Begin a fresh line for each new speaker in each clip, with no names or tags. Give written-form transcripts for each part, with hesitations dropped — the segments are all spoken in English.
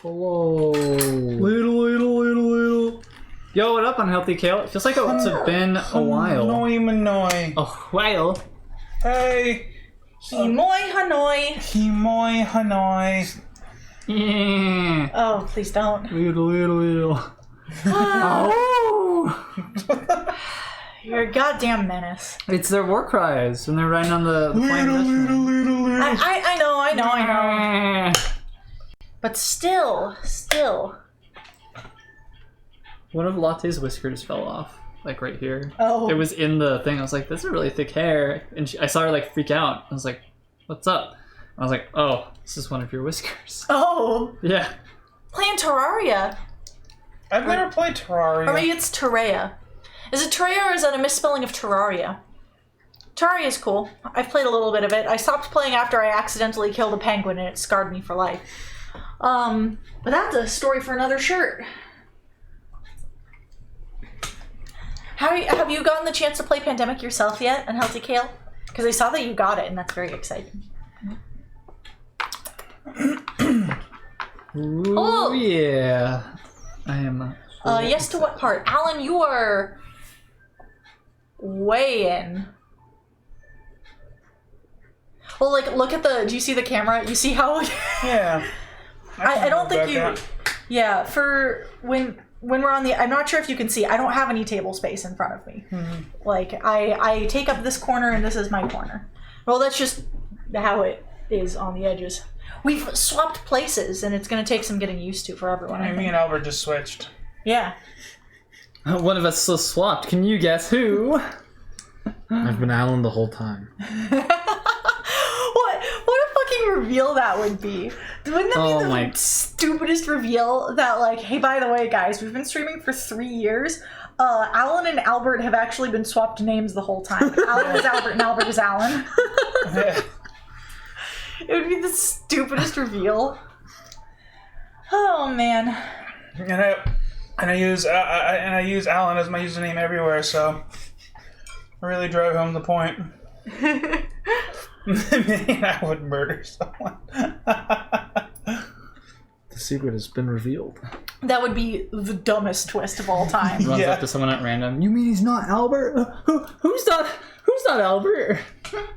Hello.
Little.
Yo, what up, Unhealthy Kale? It feels like it's been a while.
Hanoi.
A while?
Hey.
Himoy Hanoi.
Himoy Hanoi.
Yeah.
Oh, please don't.
Little. Oh!
You're a goddamn menace.
It's their war cries when they're riding on the plane.
I know. But still.
One of Latte's whiskers fell off, like right here.
Oh.
It was in the thing. I was like, "This is really thick hair," and I saw her like freak out. I was like, "What's up?" I was like, "Oh, this is one of your whiskers."
Oh.
Yeah.
Playing Terraria.
I've never played Terraria.
Or maybe it's Terraria. Is it Terraria or is that a misspelling of Terraria? Terraria is cool. I've played a little bit of it. I stopped playing after I accidentally killed a penguin and it scarred me for life. But that's a story for another shirt. Have you gotten the chance to play Pandemic yourself yet, Unhealthy Kale? Because I saw that you got it and that's very exciting.
Ooh,
Oh.
yeah. I am.
Yes to what part? Alan, you are way in. Well, like, look at do you see the camera? You see how...
Yeah.
I don't think you...
Back
Yeah, for when we're on the... I'm not sure if you can see. I don't have any table space in front of me.
Mm-hmm.
Like, I take up this corner and this is my corner. Well, that's just how it is on the edges. We've swapped places and it's going to take some getting used to for everyone. I
Me
think.
and Albert just switched.
Yeah.
One of us so swapped. Can you guess who?
I've been Alan the whole time.
What a fucking reveal that would be. Wouldn't that be the stupidest reveal that, like, hey, by the way, guys, we've been streaming for 3 years. Alan and Albert have actually been swapped names the whole time. Alan is Albert and Albert is Alan. It would be the stupidest reveal. Oh, man.
And I use Alan as my username everywhere, so I really drove home the point. Maybe I would murder someone.
The secret has been revealed.
That would be the dumbest twist of all time.
Runs up to someone at random. You mean he's not Albert? Who's not Albert?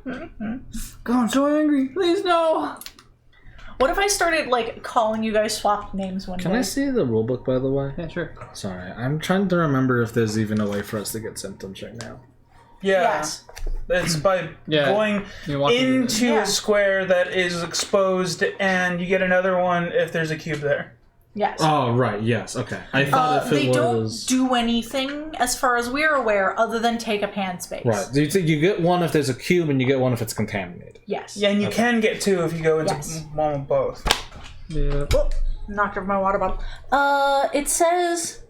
God, I'm so angry. Please no.
What if I started, like, calling you guys swapped names one day?
Can I see the rulebook, by the way?
Yeah, sure.
Sorry, I'm trying to remember if there's even a way for us to get symptoms right now.
Yeah.
Yes.
It's by going
You're walking
into a square that is exposed, and you get another one if there's a cube there.
Yes.
Oh, right, yes, okay. I thought if it
they
was...
don't do anything, as far as we're aware, other than take up hand space.
Right, you get one if there's a cube, and you get one if it's contaminated.
Yes.
Yeah, and you can get two if you go into
Yes.
one with both.
Yeah.
Oh, knocked over my water bottle. It says...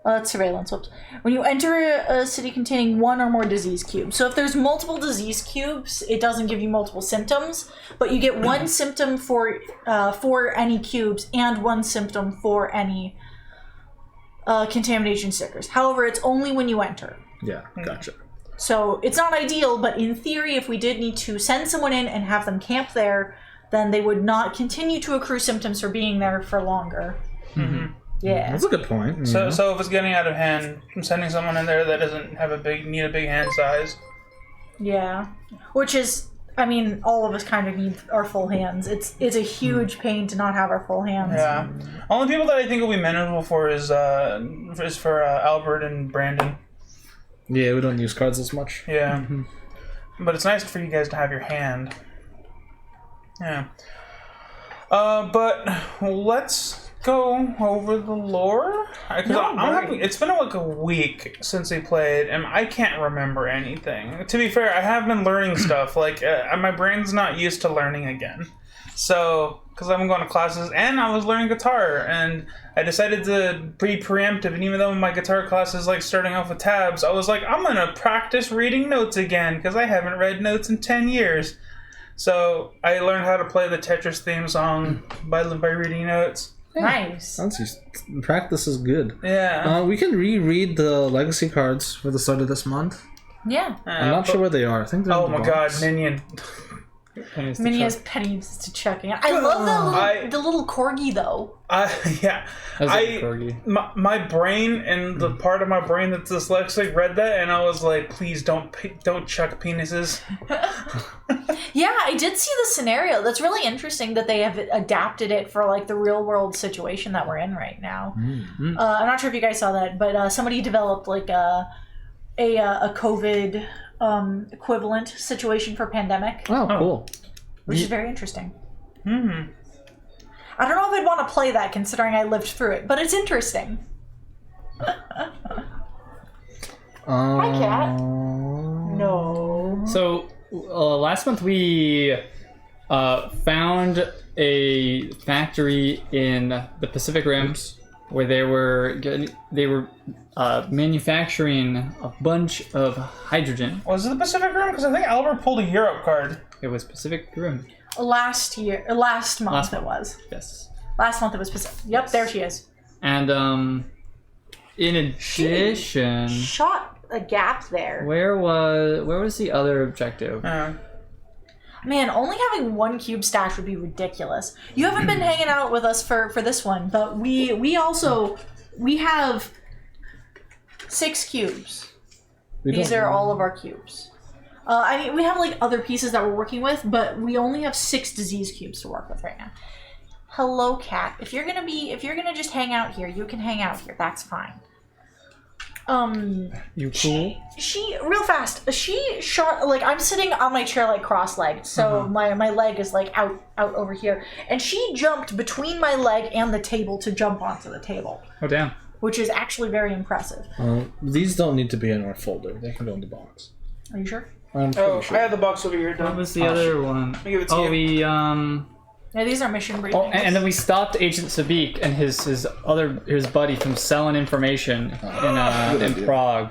it's surveillance. Whoops. When you enter a city containing one or more disease cubes. So if there's multiple disease cubes, it doesn't give you multiple symptoms, but you get one symptom for any cubes and one symptom for any contamination stickers. However, it's only when you enter.
Yeah, gotcha.
So it's not ideal, but in theory, if we did need to send someone in and have them camp there, then they would not continue to accrue symptoms for being there for longer.
Mm-hmm.
Yeah.
That's a good point.
So if it's getting out of hand, I'm sending someone in there that doesn't have need a big hand size.
Yeah. Which is, I mean, all of us kind of need our full hands. It's a huge pain to not have our full hands.
Yeah. Only people that I think will be manageable for is for Albert and Brandon.
Yeah, we don't use cards as much.
Yeah. But it's nice for you guys to have your hand. Yeah. But let's go over the lore. It's been like a week since we played, and I can't remember anything. To be fair, I have been learning stuff. Like, my brain's not used to learning again. So, because I'm going to classes, and I was learning guitar, and I decided to be preemptive, and even though my guitar class is like starting off with tabs, I was like, I'm going to practice reading notes again, because I haven't read notes in 10 years. So, I learned how to play the Tetris theme song by reading notes.
Nice.
Practice is good.
Yeah.
We can reread the legacy cards for the start of this month.
Yeah.
I'm not sure where they are. I think they're
Oh
in the
my
box.
god, Minion.
Pennies to
Minnie
check.
has pennies to check in. I love the little corgi though.
Yeah.
That's a corgi.
My brain and the part of my brain that's dyslexic read that, and I was like, please don't chuck penises.
Yeah, I did see the scenario. That's really interesting that they have adapted it for like the real world situation that we're in right now. I'm not sure if you guys saw that, but somebody developed like a COVID equivalent situation for pandemic,
Oh, cool.
which is very interesting. I don't know if I'd want to play that considering I lived through it, but it's interesting. Hi, cat. No.
So last month we found a factory in the Pacific Rim where they were manufacturing a bunch of hydrogen.
Was it the Pacific Rim? Because I think Albert pulled a Europe card.
It was Pacific Rim.
Last month it was.
Yes.
Last month it was Pacific. Yep, there she is.
And in addition,
Shot a gap there.
where was the other objective?
Man, only having one cube stash would be ridiculous. You haven't been hanging out with us for this one, but we have 6 cubes. These are all of our cubes. I mean, we have like other pieces that we're working with, but we only have 6 disease cubes to work with right now. Hello, cat. If you're gonna just hang out here, you can hang out here. That's fine.
You cool?
She real fast. She shot like I'm sitting on my chair like cross-legged, so my leg is like out over here, and she jumped between my leg and the table to jump onto the table,
Oh damn.
which is actually very impressive.
These don't need to be in our folder. They can go in the box.
Are you sure?
I'm pretty
Oh,
sure.
I have the box over here.
What
Done.
was the other one?
Let me give it to you.
We
Yeah, these are mission briefings.
Oh, and then we stopped Agent Sabik and his buddy from selling information in Prague.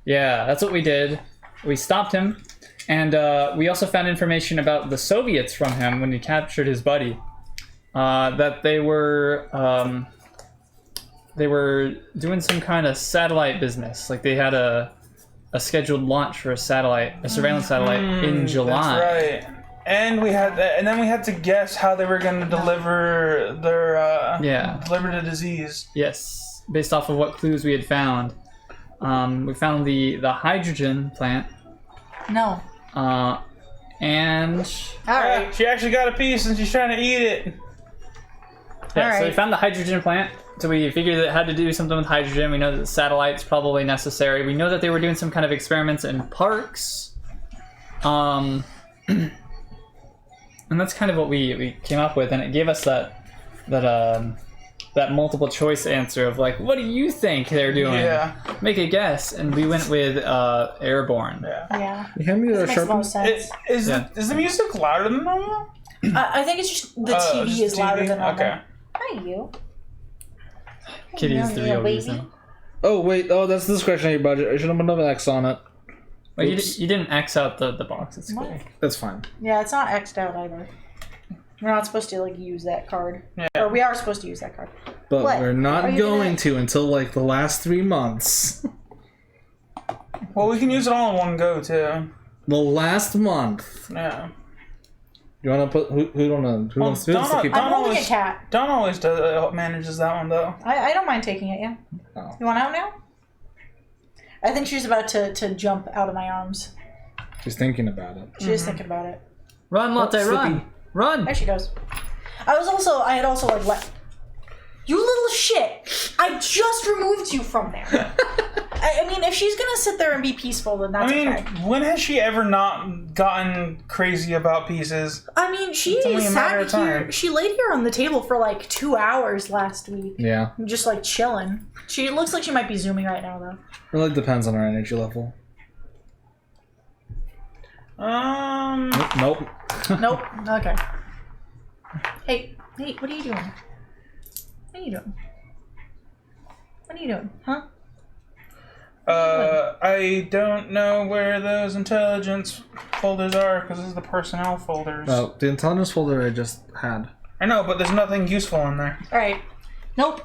Yeah, that's what we did. We stopped him, and we also found information about the Soviets from him when he captured his buddy. That they were doing some kind of satellite business. Like they had a scheduled launch for a surveillance satellite in July.
That's right. And then we had to guess how they were going to deliver deliver the disease.
Yes, based off of what clues we had found. We found the hydrogen plant.
No.
And
All right.
She actually got a piece and she's trying to eat it.
yeah, so we
Alright.
found the hydrogen plant. So we figured that it had to do something with hydrogen. We know that the satellite's probably necessary. We know that they were doing some kind of experiments in parks. And that's kind of what we came up with, and it gave us that multiple choice answer of like, what do you think they're doing?
Yeah.
Make a guess, and we went with airborne.
Yeah.
Yeah.
You hand me the
Makes a lot of
sharpie?
sense.
Is
Yeah.
the music louder than normal?
I think it's just the TV
Just
is louder
TV?
than normal.
Okay.
Hi, you.
Kitty's the real reason.
Oh, wait. Oh, that's the discretionary budget. I should have put another X on it.
Well, you
Oops.
didn't X out the box. It's cool.
That's fine.
Yeah, it's not X'd out either. We're not supposed to like use that card.
Yeah.
Or we are supposed to use that card.
But
What?
we're
Are
not
you
going
gonna-
to until like the last 3 months.
Well, we can use it all in one go too.
The last month.
Yeah.
You want to put who wants to keep
Donna-
I'm holding a
always-
cat.
Don always manages that one though.
I don't mind taking it, yeah.
Oh.
You want out now? I think she's about to jump out of my arms.
She's thinking about it.
She's thinking about it.
Run, Latte,
Oh,
run!
Slippy.
Run!
There she goes. I had also like let you little shit. I just removed you from there. I mean, if she's gonna sit there and be peaceful, then that's
I mean,
okay.
when has she ever not gotten crazy about pieces?
I mean, she
only a matter of
sat here.
time.
She laid here on the table for like 2 hours last week,
Yeah.
just like chilling. She looks like she might be zooming right now, though.
It really depends on our energy level. Nope.
Nope. Okay. Hey, what are you doing? What are you doing? What are you doing? Huh?
I don't know where those intelligence folders are because this is the personnel folders.
Oh, the intelligence folder I just had.
I know, but there's nothing useful in there.
All right. Nope.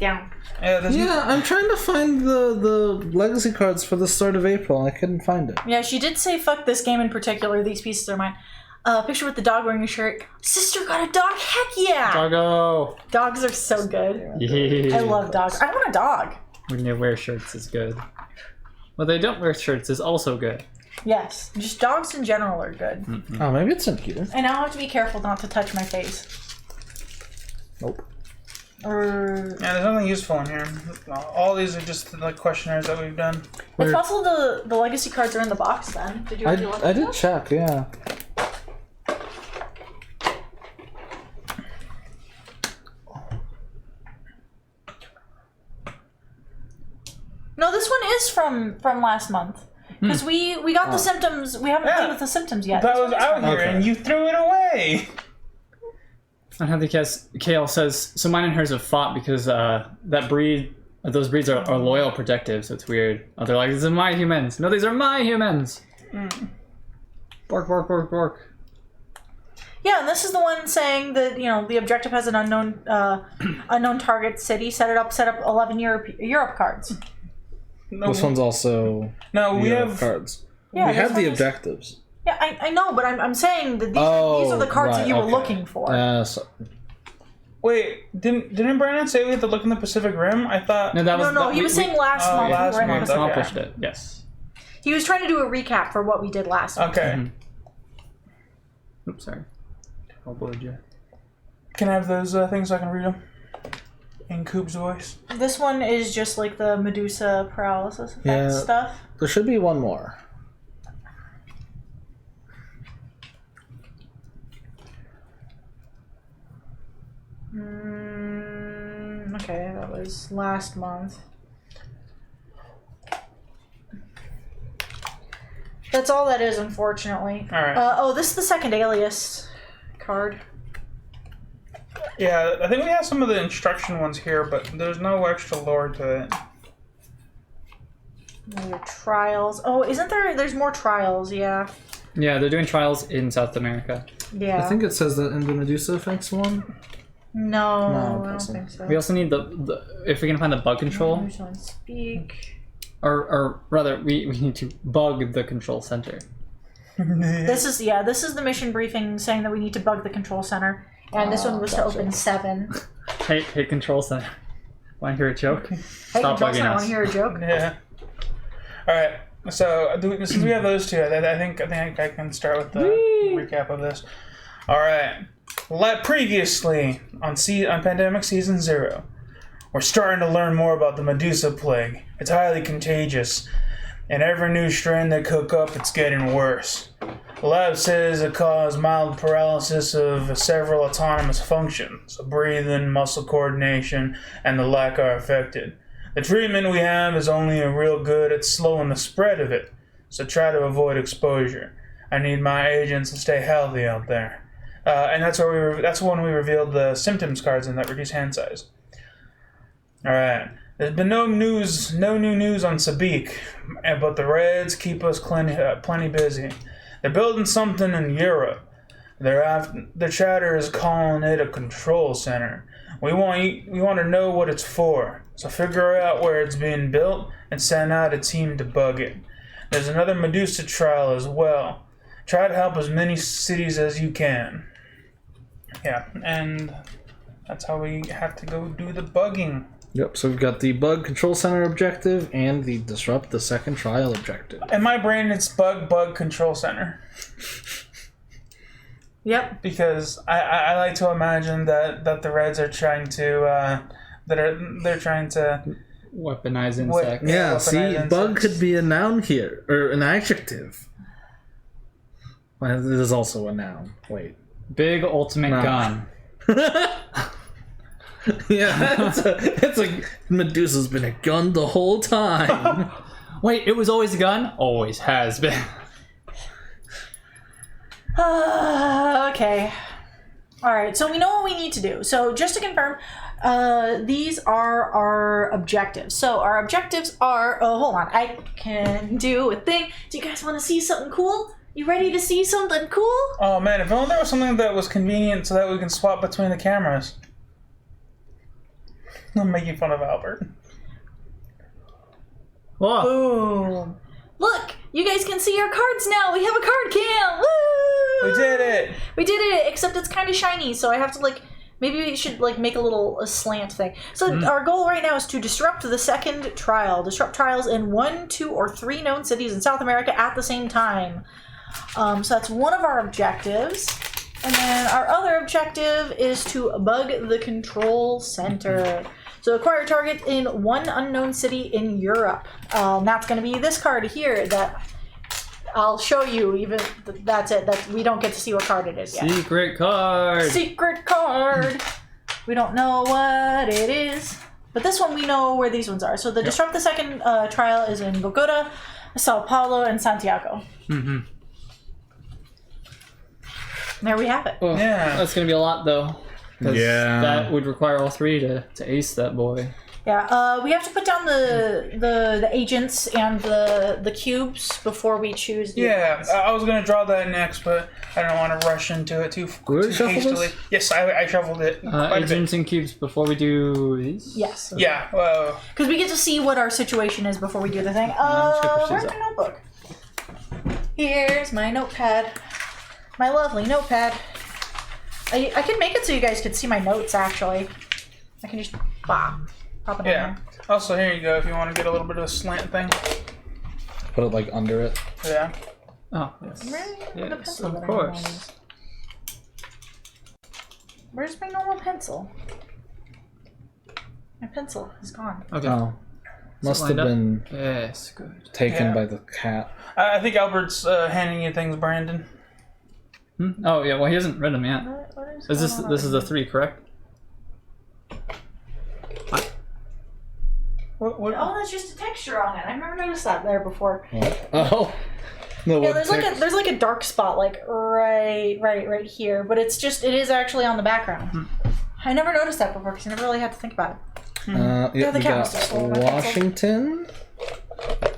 Yeah.
Yeah, I'm trying to find the legacy cards for the start of April. I couldn't find it.
Yeah, she did say, fuck this game in particular. These pieces are mine. Picture with the dog wearing a shirt. Sister got a dog? Heck yeah!
Doggo.
Dogs are so good.
Yeah.
I love dogs. I want a dog.
When they wear shirts is good. Well, they don't wear shirts is also good.
Yes. Just dogs in general are good.
Oh, maybe it's in here.
I now have to be careful not to touch my face.
Nope.
Or...
Yeah, there's nothing useful in here. All these are just like questionnaires that we've done.
If also the legacy cards are in the box then. Did you already look
I
at
did
them?
check, yeah.
No, this one is from last month. Because we got the symptoms. We haven't played with the symptoms yet.
That
This
was
one is
out
from-
here,
Okay.
and you threw it away.
And how the Kale says, so mine and hers have fought because those breeds are loyal protective, so it's weird. Oh, they're like, these are my humans. No, these are my humans. Bork, bork, bork, bork.
Yeah, and this is the one saying that, the objective has an unknown target city. Set up 11 Europe cards.
No,
This one's also
no, we
Europe
have.
cards.
Yeah,
we
this
have the
one is-
objectives.
Yeah, I know, but I'm saying that these are the cards that you were looking for.
Wait, didn't Brandon say we had to look in the Pacific Rim? I thought.
No, that was
No, he was saying last month.
last
we were in the
month,
Pacific.
accomplished it. Yes.
He was trying to do a recap for what we did last month.
Okay.
Oops, sorry. Oh, boy, yeah.
Can I have those things so I can read them? In Coop's voice.
This one is just like the Medusa paralysis effect
Yeah.
stuff.
There should be one more.
Okay, that was last month. That's all that is, unfortunately.
Alright.
This is the second alias card.
Yeah, I think we have some of the instruction ones here, but there's no extra lore to it.
Your trials. Oh, isn't there? There's more trials, yeah.
Yeah, they're doing trials in South America.
Yeah.
I think it says that in the Medusa effects one.
No,
No, it
I don't
doesn't.
think so.
We also need the if we can find the bug control,
There's one speak.
or rather, we need to bug the control center.
This is the mission briefing saying that we need to bug the control center, and this one was to open 7.
Hey, control center. Want to hear a joke?
Hey,
Stop
control
bugging
center,
us.
want to hear a joke?
Yeah. Alright, so since we have those two, I think I can start with the recap of this. Alright. Previously on Pandemic Season 0, we're starting to learn more about the Medusa Plague. It's highly contagious, and every new strain they cook up, it's getting worse. The lab says it caused mild paralysis of several autonomous functions, so breathing, muscle coordination, and the like are affected. The treatment we have is only real good at slowing the spread of it, so try to avoid exposure. I need my agents to stay healthy out there. And that's when we revealed the symptoms cards in that reduced hand size. Alright. There's been no new news on Sabik, but the Reds keep us plenty busy. They're building something in Europe. Their chatter is calling it a control center. We want to know what it's for, so figure out where it's being built and send out a team to bug it. There's another Medusa trial as well. Try to help as many cities as you can. Yeah, and that's how we have to go do the bugging.
Yep, so we've got the Bug Control Center objective and the Disrupt the Second Trial objective.
In my brain, it's bug control center.
Yep.
Because I like to imagine that the Reds are trying to they're trying to
Weaponize insects.
Yeah,
weaponize
see,
insects.
Bug could be a noun here, or an adjective. Well, it is also a noun. Wait.
Big ultimate
No.
gun.
Yeah, it's a Medusa's been a gun the whole time.
Wait, it was always a gun? Always has been.
Okay. Alright, so we know what we need to do. So just to confirm, these are our objectives. So our objectives are... Oh, hold on. I can do a thing. Do you guys want to see something cool? You ready to see something cool?
Oh man, if only there was something that was convenient so that we can swap between the cameras. I'm making fun of Albert.
Whoa.
Boom. Look, you guys can see our cards now. We have a card cam. Woo!
We did it.
We did it, except it's kind of shiny, so I have to like. Maybe we should like make a slant thing. So our goal right now is to disrupt the second trial. Disrupt trials in 1, 2, or 3 known cities in South America at the same time. So that's one of our objectives. And then our other objective is to bug the control center. So acquire target in 1 unknown city in Europe. That's going to be this card here that I'll show you. Even that's it. That we don't get to see what card it is yet.
Secret card.
Secret card. We don't know what it is, but this one we know where these ones are. So the disrupt the second trial is in Bogota, Sao Paulo, and Santiago.
Mm-hmm.
There we have it.
Well,
Yeah.
That's gonna be a lot though. 'Cause
Yeah.
That would require all 3 to ace that boy.
Yeah, we have to put down the agents and the cubes before we choose. The
Yeah,
ones.
I was gonna draw that next, but I don't want to rush into it too
shuffle
hastily.
this?
Yes, I shuffled it. quite a bit.
Agents and cubes before we do these?
Yes.
Yeah. Well,
Because we get to see what our situation is before we do the thing.
let's
Where's
get
my notebook? Here's my notepad. My lovely notepad. I can make it so you guys can see my notes, actually. I can just pop it in
yeah.
there.
Also, here you go if you want to get a little bit of a slant thing.
Put it like under it.
Yeah.
Oh, yes.
Really? The
Yes,
pencil
of
that I
course.
normally use. Where's my normal pencil? My pencil is gone.
Okay.
Oh. Must have
lined up?
been
Yes, good.
taken
Yeah.
by the cat.
I think Albert's handing you things, Brandon.
Oh yeah, well he hasn't read them yet.
What
Is
going
this
on
this is
over
a 3, correct?
What?
Oh, that's just a texture on it. I've never noticed that there before.
What? Oh. No,
Yeah,
what
there's like a dark spot like right here, but it is actually on the background. I never noticed that before because I never really had to think about it.
Yeah,
the
we
cat
got
must have stolen my
Washington,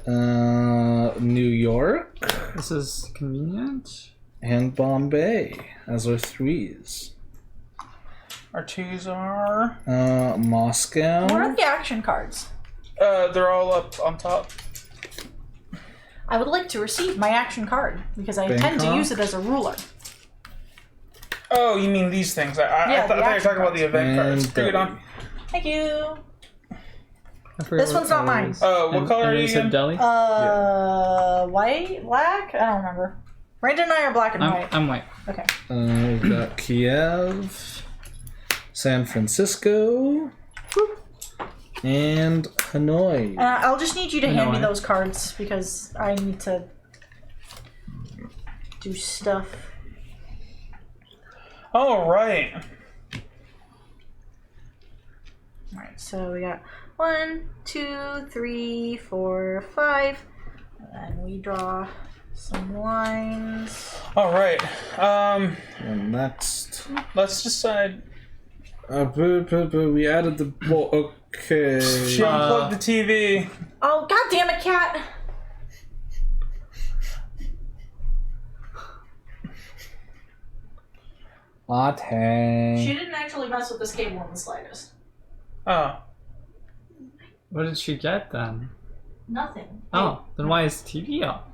New York,
This is convenient.
and Bombay as our 3s.
Our 2s are.
Moscow.
What are the action cards?
They're all up on top.
I would like to receive my action card because I intend to
Bangkok?
use it as a ruler.
Oh, you mean these things? I thought you were
action
talking about the event cards.
And
Bring it on.
Thank you.
I forget
This
what
one's not
color it
mine.
is.
What color are
and
you
you said
again?
Delhi?
White, black? I don't remember. Brandon and I are black and white.
I'm white.
Okay.
We've got Kiev, San Francisco, and Hanoi.
I'll just need you to hand me
Hanoi.
those cards because I need to do stuff.
Oh, right.
Alright, so we got 1, 2, 3, 4, 5. And then we draw some lines.
All right.
And next,
Let's decide.
we added the okay.
She unplugged the TV.
Oh, god damn it, cat!
Latte.
She didn't actually mess with this cable in the slightest.
Oh.
What did she get then?
Nothing.
Oh, then why is TV up?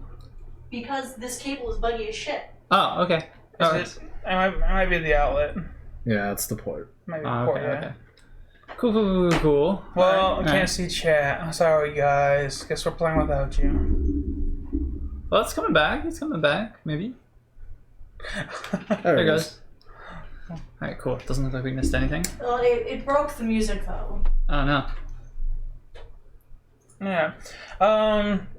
Because this cable is buggy as shit.
Oh, okay.
Is
Alright.
it might be the outlet.
Yeah, that's the port.
Might be the
Oh,
port,
okay,
yeah.
okay. Cool.
Well,
Alright,
I can't see chat. I'm sorry, guys. Guess we're playing without you.
Well, it's coming back. It's coming back, maybe. There it goes. Alright, cool. Doesn't look like we missed anything.
Well, it broke the music though.
Oh, no.
Yeah.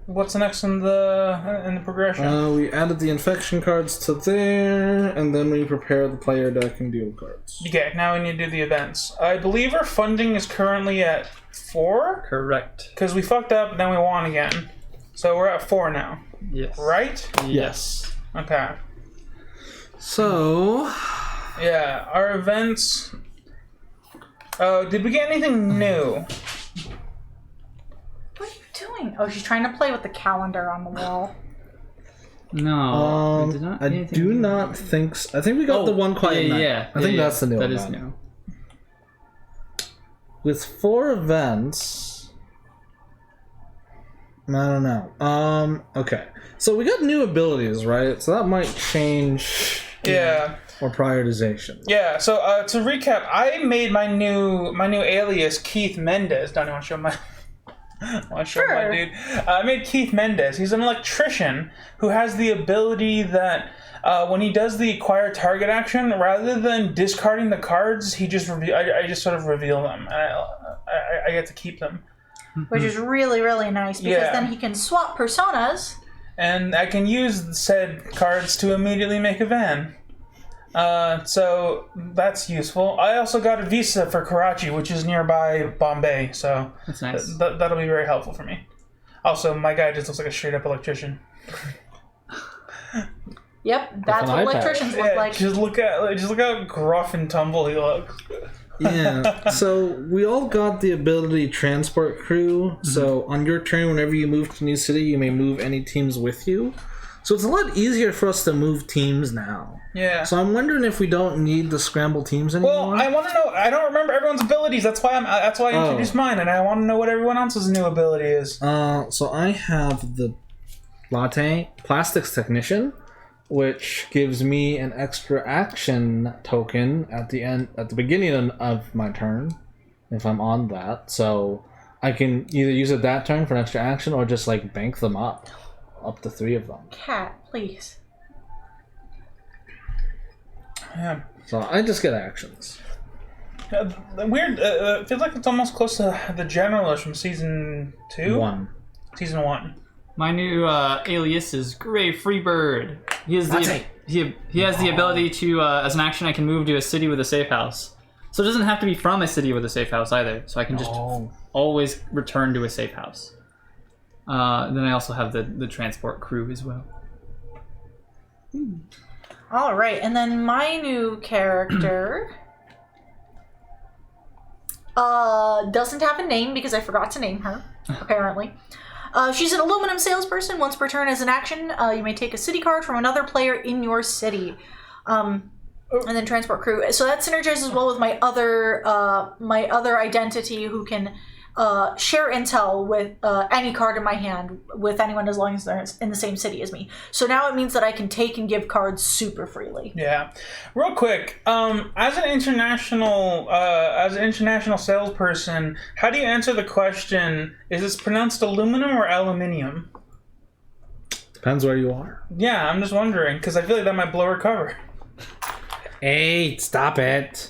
What's next in the progression?
We added the infection cards to there, and then we prepare the player deck and deal cards.
Okay, now we need to do the events. I believe our funding is currently at 4?
Correct.
Because we fucked up and then we won again. So we're at 4 now.
Yes.
Right?
Yes.
Okay.
So,
Yeah, our events... did we get anything new?
What are you doing? Oh, she's trying to play with the calendar on the wall.
No. we did not
I
anything
do
new.
not think so. I think we got the one quiet night.
Yeah,
I think that's the new
That
one.
is new.
with 4 events, I don't know. Okay. So we got new abilities, right? So that might change.
Yeah.
Or prioritization.
Yeah. So to recap, I made my new alias Keith Mendez. Don't you want to show my? Want to show my dude? I made Keith Mendez. He's an electrician who has the ability that when he does the acquire target action, rather than discarding the cards, he just I just sort of reveal them. I get to keep them,
which is really, really nice because then he can swap personas.
And I can use said cards to immediately make a van. So that's useful. I also got a visa for Karachi, which is nearby Bombay, so
that's nice.
That'll be very helpful for me. Also, my guy just looks like a straight-up electrician.
Yep, that's what electricians look like.
Just look how gruff and tumble he looks.
Yeah. So we all got the ability transport crew. Mm-hmm. So on your turn, whenever you move to a new city, you may move any teams with you. So it's a lot easier for us to move teams now.
Yeah.
So I'm wondering if we don't need to scramble teams anymore.
Well, I want to know. I don't remember everyone's abilities. That's why I introduced mine, and I want to know what everyone else's new ability is.
So I have the Latte Plastics Technician, which gives me an extra action token at the beginning of my turn, if I'm on that. So I can either use it that turn for an extra action, or just like bank them up to 3 of them.
Cat, please.
Yeah.
So I just get actions.
Weird. It feels like it's almost close to the Generalist from season 2. Season 1.
My new alias is Gray Freebird. He has the ability to, as an action, I can move to a city with a safe house. So it doesn't have to be from a city with a safe house either. So I can just always return to a safe house. Then I also have the transport crew as well.
All right, and then my new character doesn't have a name because I forgot to name her, apparently. She's an aluminum salesperson. Once per turn as an action, you may take a city card from another player in your city. And then transport crew. So that synergizes well with my other identity who can share intel with any card in my hand with anyone as long as they're in the same city as me. So now it means that I can take and give cards super freely.
Yeah. Real quick, as an international salesperson, how do you answer the question, is this pronounced aluminum or aluminium?
Depends where you are.
Yeah, I'm just wondering, because I feel like that might blow her cover.
Hey, stop it.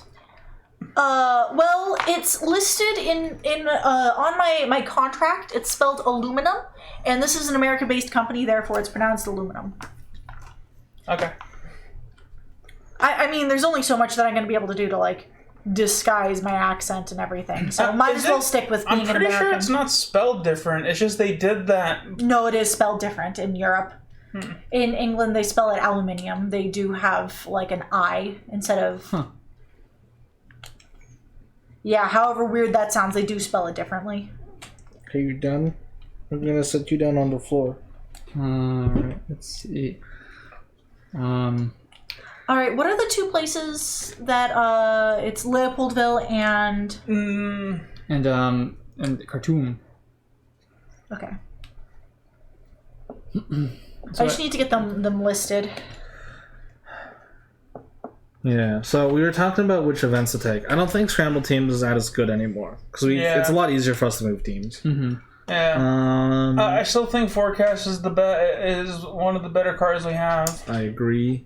Well, it's listed on my contract. It's spelled aluminum, and this is an American-based company, therefore it's pronounced aluminum.
Okay.
I mean, there's only so much that I'm going to be able to do to, like, disguise my accent and everything, so might as well stick with being an American.
I'm pretty sure it's not spelled different. It's just they did that.
No, it is spelled different in Europe. In England, they spell it aluminium. They do have, like, an I instead of... Yeah, however weird that sounds, they do spell it differently.
Okay, you done? I'm gonna set you down on the floor.
Alright, let's see.
Alright, what are the 2 places that, it's Leopoldville and...
And Khartoum.
Okay. I just need to get them listed.
Yeah, so we were talking about which events to take. I don't think Scramble Teams is as good anymore, because it's a lot easier for us to move teams.
Mm-hmm.
Yeah. I still think Forecast is one of the better cards we have.
I agree.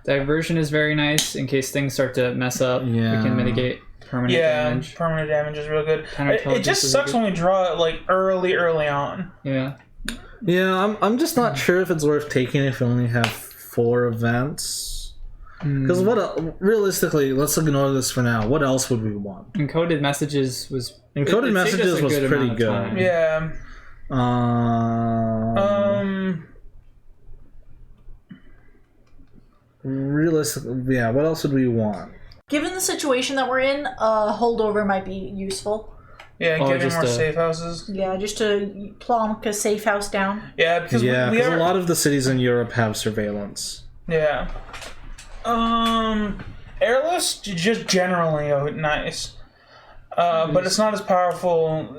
Diversion is very nice in case things start to mess up.
Yeah.
We can mitigate permanent damage.
Yeah, permanent damage is real good. It just
is
sucks when we draw it like early on.
Yeah.
Yeah, I'm just not sure if it's worth taking if we only have 4 events. Because realistically, let's ignore this for now. What else would we want?
Encoded Messages was...
Encoded Messages was pretty good.
Yeah.
Realistically, yeah, what else would we want?
Given the situation that we're in, holdover might be useful.
Yeah, getting more safe houses.
Yeah, just to plonk a safe house down.
Yeah, because
a lot of the cities in Europe have surveillance.
Yeah. Airless, just generally nice. but it's not as powerful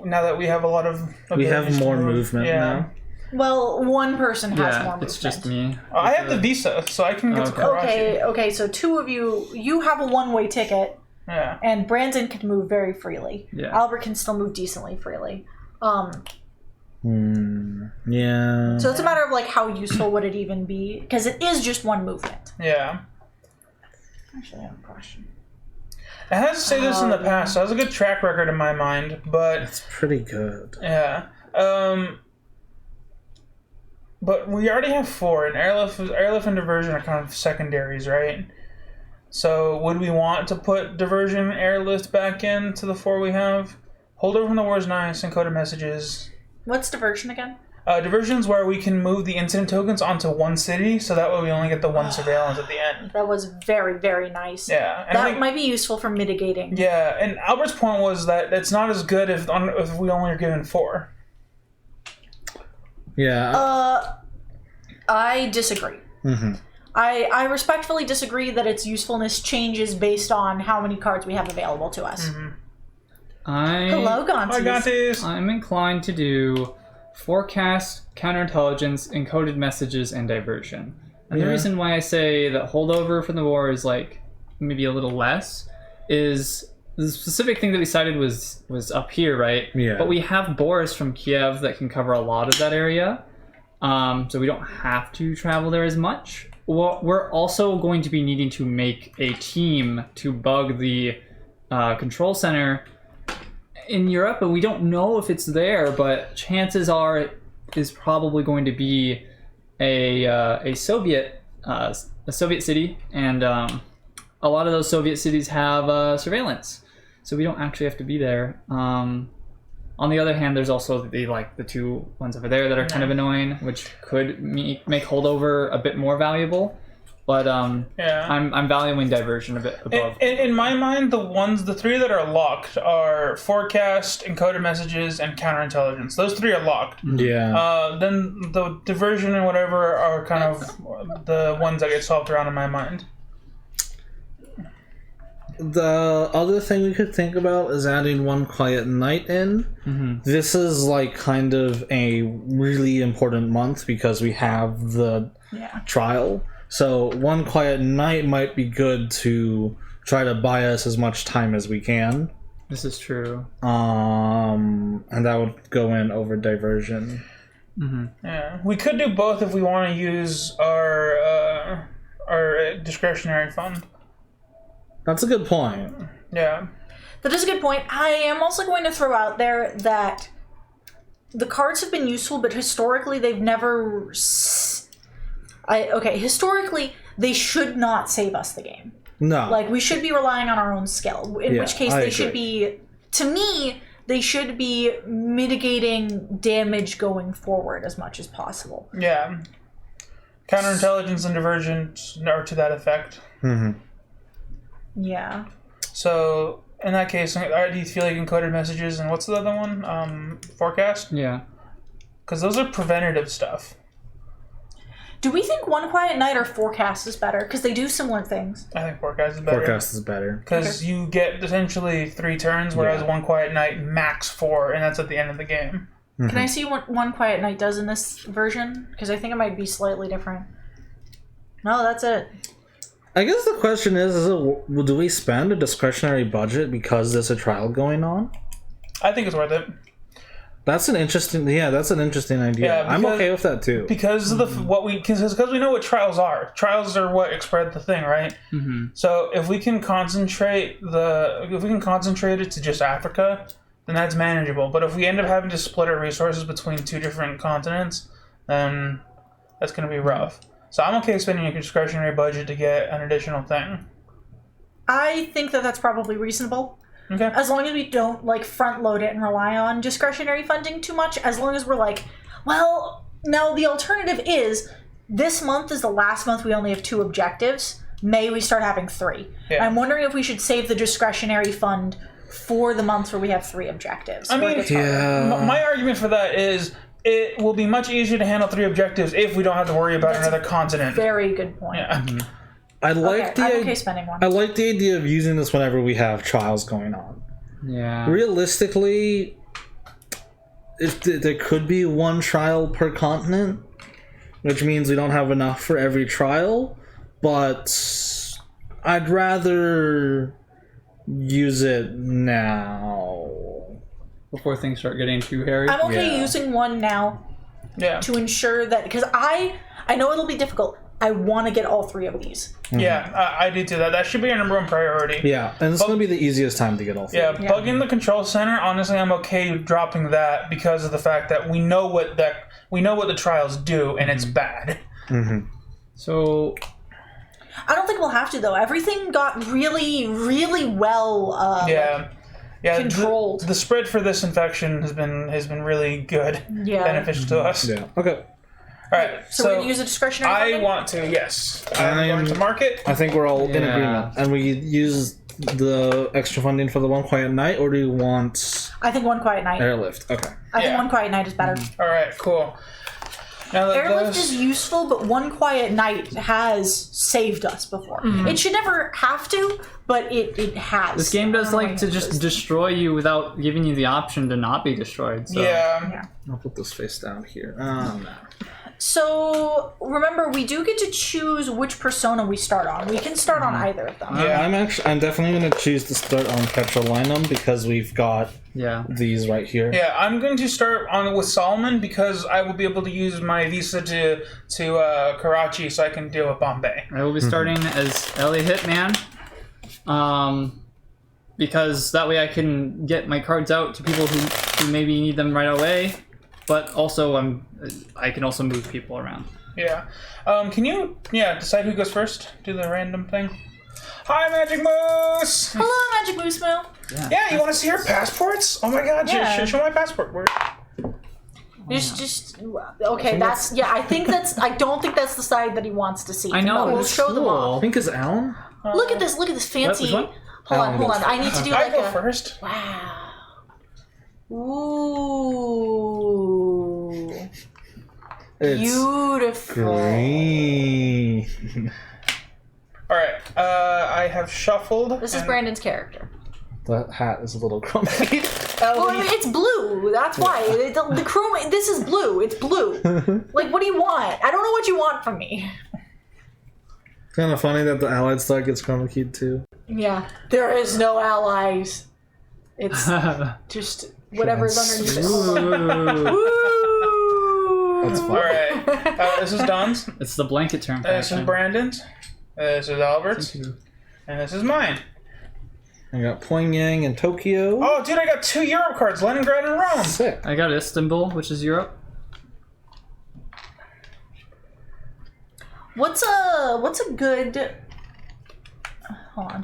now that we have a lot of
We have
abilities to
more
move.
movement now.
Well, one person has more movement.
it's just me.
I have the visa, so I can get to Karachi.
Okay, so two of you have a one-way ticket,
Yeah.
and Brandon can move very freely.
Yeah.
Albert can still move decently freely.
Yeah.
So it's a matter of like how useful would it even be? Because it is just one movement.
Yeah.
Actually, I have a question.
I had to say this in the past. So it has a good track record in my mind, but
It's pretty good.
yeah. But we already have 4, and airlift and diversion are kind of secondaries, right? So would we want to put diversion and airlift back into the 4 we have? Holdover from the war is nice, encoded messages.
What's diversion again?
Diversion's where we can move the incident tokens onto one city, so that way we only get the one surveillance at the end.
That was very, very nice.
Yeah. And I
That
think-
might be useful for mitigating.
Yeah, and Albert's point was that it's not as good if we only are given 4.
Yeah.
I disagree. I respectfully disagree that its usefulness changes based on how many cards we have available to us. Hello, Gontes.
I got this.
I'm inclined to do forecast, counterintelligence, encoded messages, and diversion. And the reason why I say that holdover from the war is like maybe a little less is the specific thing that we cited was up here, right?
Yeah.
But we have Boris from Kiev that can cover a lot of that area, so we don't have to travel there as much. Well, we're also going to be needing to make a team to bug the control center in Europe, and we don't know if it's there, but chances are it is probably going to be a Soviet city, and a lot of those Soviet cities have surveillance, so we don't actually have to be there. On the other hand, there's also the 2 ones over there that are kind of annoying, which could make holdover a bit more valuable. But
Yeah.
I'm valuing diversion a bit above.
In my mind, the 3 that are locked are forecast, encoded messages, and counterintelligence. Those 3 are locked.
Yeah.
Then the diversion and whatever are kind of the ones that get swapped around in my mind.
The other thing we could think about is adding One Quiet Night in. This is like kind of a really important month because we have the trial. So One Quiet Night might be good to try to buy us as much time as we can.
This is true.
And that would go in over diversion.
Yeah, we could do both if we want to use our discretionary fund.
That's a good point.
Yeah.
That is a good point. I am also going to throw out there that the cards have been useful, but historically they've never... historically, they should not save us the game.
No.
Like, we should be relying on our own skill, in which case they should be... To me, they should be mitigating damage going forward as much as possible.
Yeah. Counterintelligence and diversion are to that effect.
Yeah.
So, in that case, do you feel like encoded messages and what's the other one? Forecast?
Yeah.
Because those are preventative stuff.
Do we think One Quiet Night or Forecast is better? Because they do similar things.
I think forecast is better.
Forecast is better.
Because you get essentially 3 turns, whereas One Quiet Night max 4, and that's at the end of the game.
Can I see what One Quiet Night does in this version? Because I think it might be slightly different. No, that's it.
I guess the question is do we spend a discretionary budget because there's a trial going on?
I think it's worth it.
That's an interesting idea.
Yeah,
I'm okay with that too.
Because of because we know what trials are. Trials are what spread the thing, right? So if we can concentrate it to just Africa, then that's manageable. But if we end up having to split our resources between 2 different continents, then that's going to be rough. So I'm okay spending a discretionary budget to get an additional thing.
I think that that's probably reasonable.
Okay.
As long as we don't, like, front load it and rely on discretionary funding too much. As long as we're like, well, now the alternative is this month is the last month we only have 2 objectives. May we start having 3.
Yeah.
I'm wondering if we should save the discretionary fund for the months where we have 3 objectives.
I mean, my argument for that is it will be much easier to handle 3 objectives if we don't have to worry about another continent.
Very good point.
Yeah.
I like
I'm okay spending 1.
I like the idea of using this whenever we have trials going on.
Yeah.
Realistically, there could be one trial per continent, which means we don't have enough for every trial, but I'd rather use it now.
Before things start getting too hairy.
I'm okay
Yeah.
using one now
Yeah.
to ensure that, because I know it'll be difficult. I want to get all 3 of these.
Yeah, I do too. That should be our number 1 priority.
Yeah, and it's going to be the easiest time to get all 3.
Yeah, bugging the control center. Honestly, I'm okay dropping that because of the fact that we know what the trials do, and it's bad.
So
I don't think we'll have to though. Everything got really, really well.
Yeah,
controlled.
The spread for this infection has been really good,
Yeah.
beneficial to us.
Yeah. Okay.
All right,
So we're gonna use a discretionary.
I
funding?
want to. Yes, I'm going to mark it.
I think we're all in
Yeah.
agreement. And we use the extra funding for the One Quiet Night, or do you want
I think one quiet night.
airlift? Okay.
I think
Yeah.
one quiet night is better.
All right, cool. Now that
Airlift
those-
is useful, but one quiet night has saved us before. It should never have to, but it has.
this game does
I don't know
like
why
to
it
just
does.
destroy you without giving you the option to not be destroyed. So.
yeah.
I'll put this face down here. No.
So remember, we do get to choose which persona we start on. We can start on either of them.
Yeah.
I'm definitely going to choose to start on Petrolinum because we've got
Yeah.
these right here.
Yeah, I'm going to start on with Solomon because I will be able to use my visa to Karachi, so I can deal with Bombay.
I will be starting as LA Hitman. Because that way I can get my cards out to people who maybe need them right away. But also I can also move people around.
Yeah. Can you decide who goes first? Do the random thing. Hi, Magic Moose.
Hello, Magic Moose Moo.
Yeah, you want to see our passports? Oh my God!
Yeah.
Show my passport.
Just okay. That's I think that's. I don't think that's the side that he wants to see.
I know,
But we'll
it's
show them
cool.
all.
Pink is Alan?
Look at this. Look at this fancy.
Which one?
Hold
Alan
on.
goes
I need to do
I
like
go
a.
first.
Wow. Ooh.
It's
Beautiful.
green.
All right. I have shuffled.
This is
and-
Brandon's character.
That hat is a little grumpy.
Well, it's blue. That's why the chrome. This is blue. It's blue. Like, what do you want? I don't know what you want from me.
It's kind of funny that the Allied star gets chroma keyed too.
Yeah. There is no allies. It's just whatever's underneath it.
Ooh.
Woo!
That's
All
fun.
right. This is Don's.
It's the blanket term.
This is Brandon's. This is Albert's. And this is mine.
I got Pyongyang and Tokyo.
Oh, dude, I got 2 Europe cards: Leningrad and Rome.
Sick.
I got Istanbul, which is Europe.
What's a good? Hold on.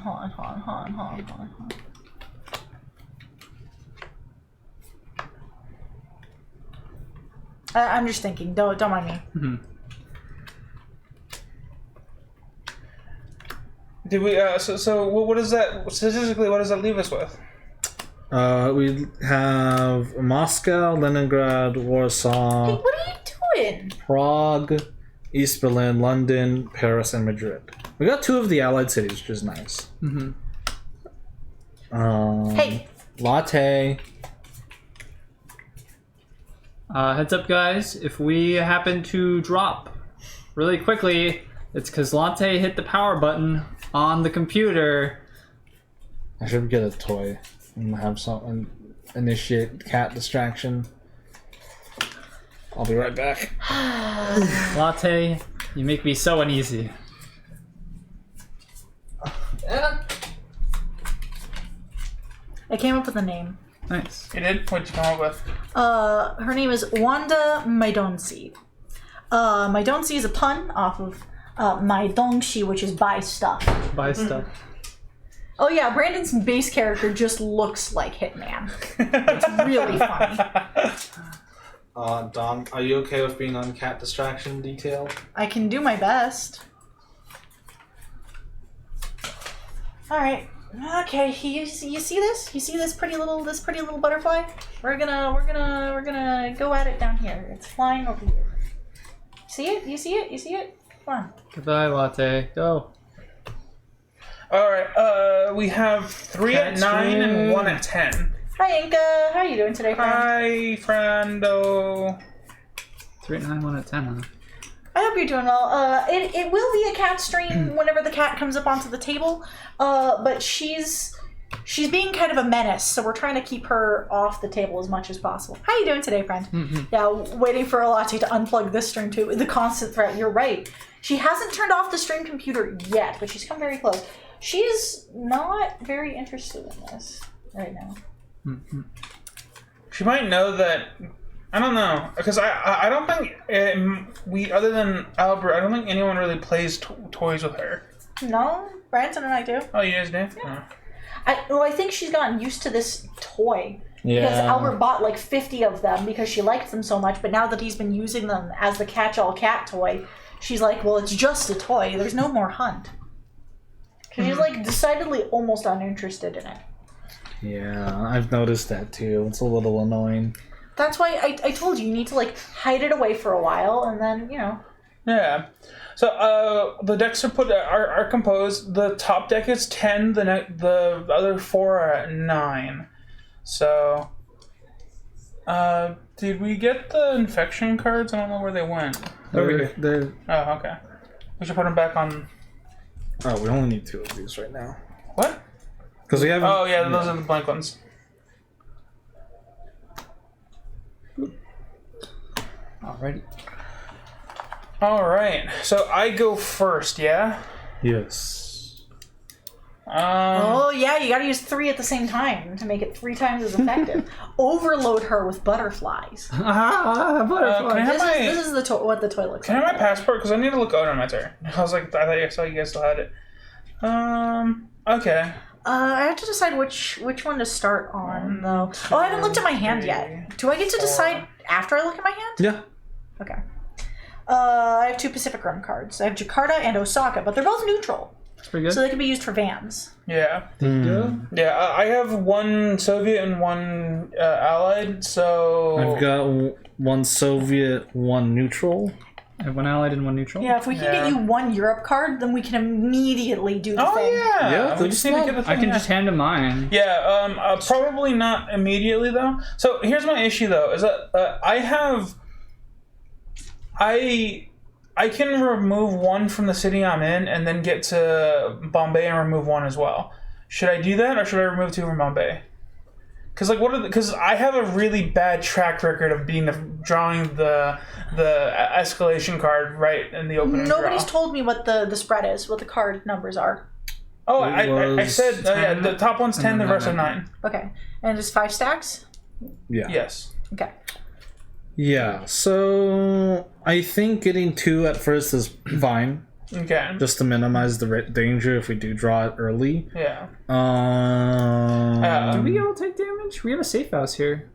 I'm just thinking. Don't mind me.
Did we? So what is that statistically? What does that leave us with?
We have Moscow, Leningrad,
Hey,
Warsaw,
what are you doing?
Prague, East Berlin, London, Paris, and Madrid. We got 2 of the Allied cities, which is nice.
Hey.
Latte.
Heads up, guys. If we happen to drop really quickly, it's because Latte hit the power button on the computer.
I should get a toy and have some initiate cat distraction. I'll be right back.
Latte, you make me so uneasy.
I came up with a name.
Nice.
You did? What'd you come up with?
Her name is Wanda Maidonsi. Maidonsi is a pun off of Maidongshi, which is buy stuff.
Buy stuff.
Oh yeah, Brandon's base character just looks like Hitman. It's really funny.
Don, are you okay with being on cat distraction detail?
I can do my best. All right. Okay. You see this? You see this pretty little butterfly? We're gonna go at it down here. It's flying over here. See it? You see it? You see it? Come on.
Goodbye, Latte. Go.
All right. we have 3 at 9 and 1 at 10.
Hi, Inka. How are you doing today, friend?
Hi, friendo.
3 at 9, 1 at 10, huh?
I hope you're doing well. It will be a cat stream whenever the cat comes up onto the table. But she's being kind of a menace, so we're trying to keep her off the table as much as possible. How are you doing today, friend?
Mm-hmm.
Yeah, waiting for Alati to unplug this stream too. The constant threat. You're right. She hasn't turned off the stream computer yet, but she's come very close. She's not very interested in this right now.
Mm-hmm.
She might know that. I don't know, because I don't think we, other than Albert, I don't think anyone really plays toys with her.
No, Branson and I do.
Oh, you guys do?
Yeah. I think she's gotten used to this toy.
Yeah.
Because Albert bought like 50 of them because she liked them so much, but now that he's been using them as the catch-all cat toy, she's like, well, it's just a toy. There's no more hunt. She's like decidedly almost uninterested in it.
Yeah, I've noticed that too. It's a little annoying.
That's why I told you need to like hide it away for a while and then, you know.
Yeah. So the decks are composed. The top deck is 10. The other 4 are at 9. So, did we get the infection cards? I don't know where they went.
They're
Oh, okay. We should put them back on.
Oh, we only need 2 of these right now.
What?
Because we haven't.
Oh yeah, those are the blank ones.
Alrighty.
All right. So I go first. Yeah.
Yes.
Oh yeah, you gotta use 3 at the same time to make it 3 times as effective. Overload her with butterflies.
Can I have
This is what the toy looks
Can I
like.
have my passport? Because I need to look out on my turn. I was like, I saw you guys still had it. Okay.
I have to decide which one to start on, though. Oh, I haven't looked at my hand yet. Do I get to decide after I look at my hand?
Yeah.
Okay. I have 2 Pacific Rim cards. I have Jakarta and Osaka, but they're both neutral.
That's pretty good.
So they can be used for Vans.
Yeah.
Yeah.
Yeah. I have 1 Soviet and 1 Allied. So
I've got 1 Soviet, 1 neutral.
I have 1 allied and 1 neutral.
Yeah, if we can get you 1 Europe card, then we can immediately do the
Oh
thing.
yeah.
Yeah,
We just need to get the thing.
I can
yeah.
just hand him mine.
Yeah, probably not immediately though. So here's my issue though: is that I can remove 1 from the city I'm in, and then get to Bombay and remove 1 as well. Should I do that, or should I remove 2 from Bombay? Because because I have a really bad track record of drawing the escalation card right in the opening.
Nobody's
draw.
told me what the spread is, what the card numbers are.
Oh,
It
I
was
said yeah.
10,
The top one's 10, the
and then
rest are 9.
Okay. And it's 5 stacks?
Yeah.
Yes.
Okay.
Yeah. So I think getting 2 at first is fine,
Okay.
just to minimize the danger if we do draw it early.
Yeah.
Do we all take damage? We have a safe house here.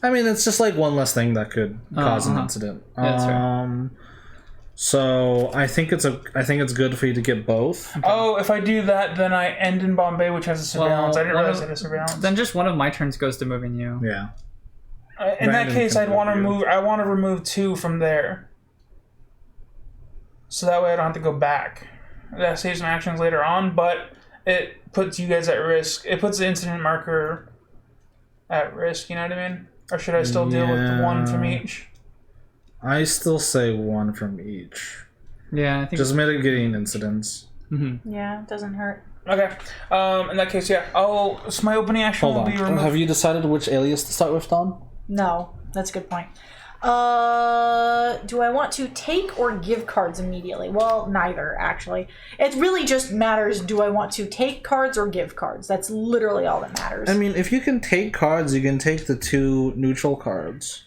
I mean, it's just like one less thing that could cause an
Uh-huh.
incident.
Yeah, that's right.
So I think it's good for you to get both.
Oh, if I do that, then I end in Bombay, which has a surveillance.
Well,
I didn't
one
realize
of-
it had a surveillance.
Then just one of my turns goes to moving you.
Yeah.
In that
Brandon
case,
can
I'd want to
move you.
move. I want to remove 2 from there, so that way I don't have to go back. That saves my actions later on, but it puts you guys at risk. It puts the incident marker at risk. You know what I mean? Or should I still deal with 1 from
Yeah.
each?
I still say 1 from each.
Yeah, I think.
Just mitigating incidents.
Yeah, it doesn't hurt.
Okay. In that case, yeah. So my opening action
Hold
will be
on.
removed.
Have you decided which alias to start with, Don?
No, that's a good point. Do I want to take or give cards immediately? Well, neither, actually. It really just matters, do I want to take cards or give cards? That's literally all that matters.
I mean, if you can take cards, you can take the 2 neutral cards.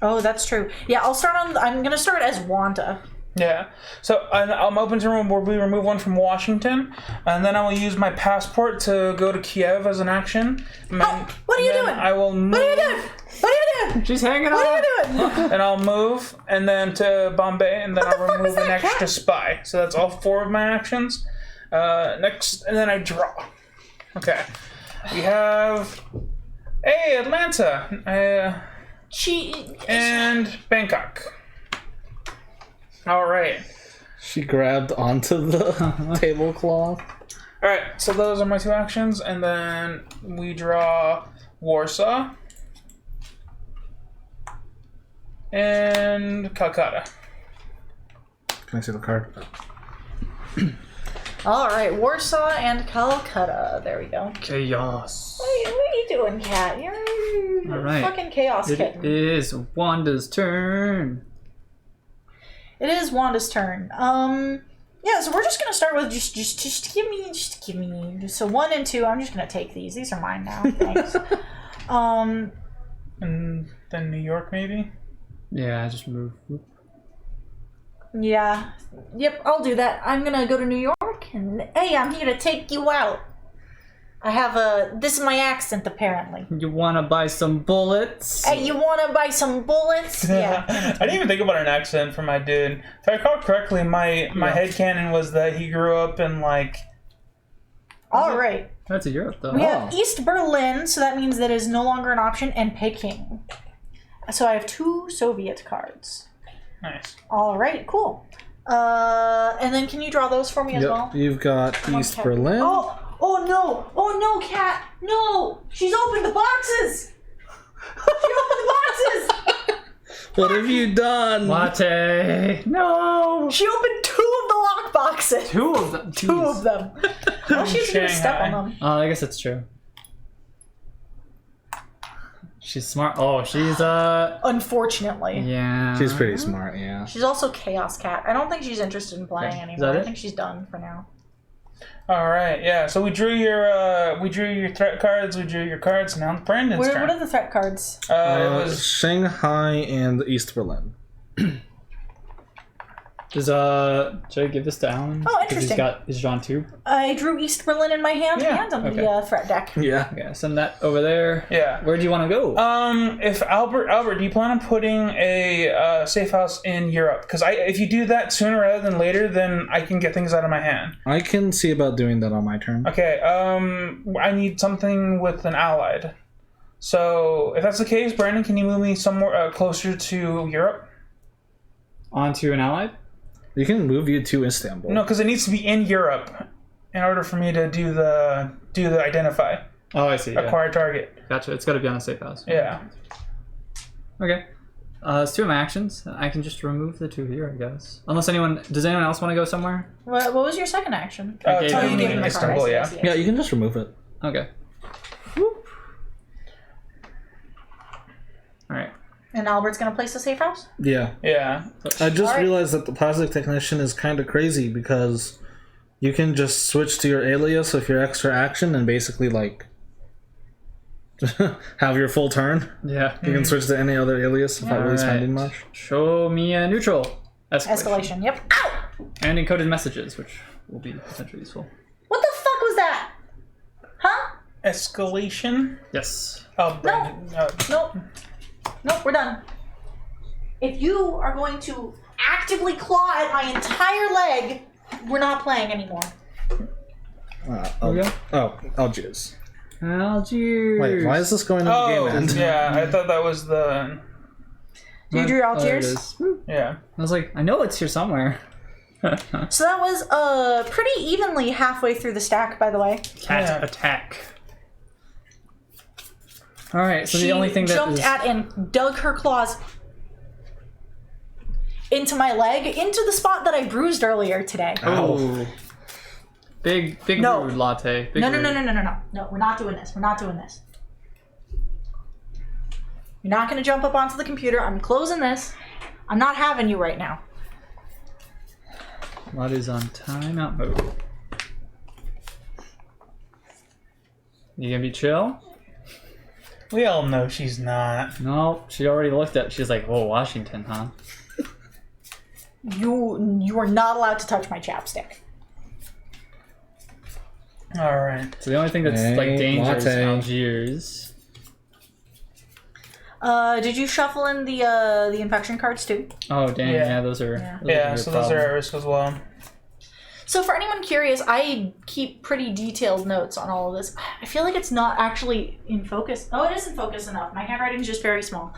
Oh, that's true. Yeah, I'm going to start as Wanda.
Yeah. So I'm open to remove 1 from Washington, and then I will use my passport to go to Kiev as an action.
Oh, what are you
Then
doing?
I will move.
What are you doing? What are you doing?
She's hanging
What
on.
are you doing?
And I'll move, and then to Bombay, and then
What the
I'll
fuck
remove
is that,
an extra
cat?
spy. So that's all 4 of my actions. Next, and then I draw. Okay. We have Atlanta
She...
and Bangkok. All right.
She grabbed onto the tablecloth.
All right, so those are my 2 actions, and then we draw Warsaw and Calcutta.
Can I see the card?
All right, Warsaw and Calcutta. There we go.
Chaos.
What are you doing, Cat? You're
All right.
fucking chaos
It
kitten.
is Wanda's turn.
It is Wanda's turn. Yeah, so we're just gonna start with just give me. So 1 and 2. I'm just gonna take these. These are mine now. Thanks.
And then New York, maybe?
Yeah, I just moved.
Yeah. Yep, I'll do that. I'm gonna go to New York, and hey, I'm here to take you out. I have this is my accent, apparently.
You wanna buy some bullets?
Hey, you wanna buy some bullets? Yeah.
I didn't even think about an accent for my dude. If I recall correctly, my headcanon was that he grew up in, like...
All right.
That's a Europe though.
We have East Berlin, so that means that is no longer an option, and Peking. So I have 2 Soviet cards.
Nice.
All right, cool. And then can you draw those for me as well?
You've got
Come on,
East
Cat.
Berlin.
Oh no, Cat! No! She's opened the boxes! She opened the boxes!
What have you done?
Latte. No.
She opened 2 of the lock boxes!
2 of them.
2 of them. Oh, she's gonna step on
Shanghai.
them.
Oh, I guess that's true. She's smart. Oh, she's
Unfortunately.
yeah.
She's pretty smart, yeah.
She's also Chaos Cat. I don't think she's interested in playing
Okay. Is
anymore.
that
I
it?
think she's done for now.
All right, yeah. So we drew your threat cards. We drew your cards. Now it's Brandon's
What
turn.
are the threat cards?
It was
Shanghai and East Berlin.
Should I give this to Alan?
Oh,
'Cause
interesting.
He's drawn 2.
I drew East Berlin in my hand
Yeah,
and on
okay.
the threat deck.
Yeah.
Okay, send that over there.
yeah.
Where do you want to go?
If Albert, do you plan on putting a safe house in Europe? Because if you do that sooner rather than later, then I can get things out of my hand.
I can see about doing that on my turn.
Okay. I need something with an allied. So if that's the case, Brandon, can you move me somewhere closer to Europe?
Onto an allied?
You can move you to Istanbul.
No, because it needs to be in Europe in order for me to do the identify
Oh, I see. Yeah.
acquire target.
Gotcha. It's got to be on a safe house.
Yeah.
Okay. It's 2 of my actions. I can just remove the 2 here, I guess. Unless does anyone else want to go somewhere?
What was your second action?
I gave
Tell
him
you
the
in
the
Istanbul,
card. I
yeah.
see, I see.
Yeah, you can just remove it.
Okay. All right.
And Albert's gonna place the safe house?
Yeah.
Yeah.
I just
Alright.
realized that the plastic technician is kind of crazy because you can just switch to your alias with your extra action and basically like have your full turn.
Yeah.
You can switch to any other alias without really spending
Alright.
much.
Show me a neutral.
Escalation. Yep. Ow!
And encoded messages, which will be potentially useful.
What the fuck was that? Huh?
Escalation.
Yes.
Oh, Brandon.
Nope. Nope, we're done. If you are going to actively claw at my entire leg, we're not playing anymore.
Okay.
Algiers.
Algiers.
Wait, why is this going to the
Oh,
game end?
yeah. I thought that was the.
You drew
Oh, there it
Algiers?
is. Woo.
Yeah.
I was like, I know it's here somewhere.
So that was pretty evenly halfway through the stack, by the way.
Cat
Yeah.
attack. All right. So
She
the only thing that
jumped
is
at and dug her claws into my leg, into the spot that I bruised earlier today.
oh, big
No.
rude latte. Big
No,
rude.
No, we're not doing this. We're not doing this. You're not going to jump up onto the computer. I'm closing this. I'm not having you right now.
What is on timeout mode? You gonna be chill?
We all know she's not.
No, she already looked at. She's like, "Whoa, Washington, huh?"
You are not allowed to touch my chapstick.
All right.
So the only thing that's
Hey,
like danger is
latte.
Algiers.
Did you shuffle in the infection cards too?
Oh dang,
Yeah.
yeah, those are.
Yeah.
Those
Yeah.
are
So those are at risk as well.
So for anyone curious, I keep pretty detailed notes on all of this. I feel like it's not actually in focus. Oh, it is in focus enough. My handwriting's just very small.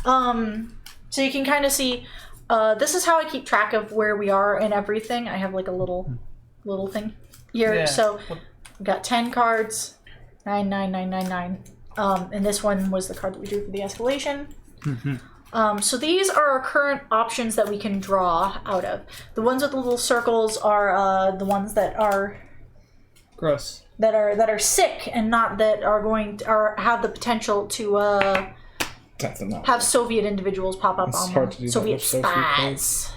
So you can kind of see This is how I keep track of where we are and everything. I have like a little thing here.
Yeah.
So we got 10 cards, 9, 9, 9, 9, 9. And this one was the card that we drew for the escalation. So these are our current options that we can draw out of. The ones with the little circles are the ones that are
Gross.
that are sick and not that are going to, or have the potential to have Soviet individuals pop up
It's
on
hard
them.
to do that
Soviet
with Soviet
spies.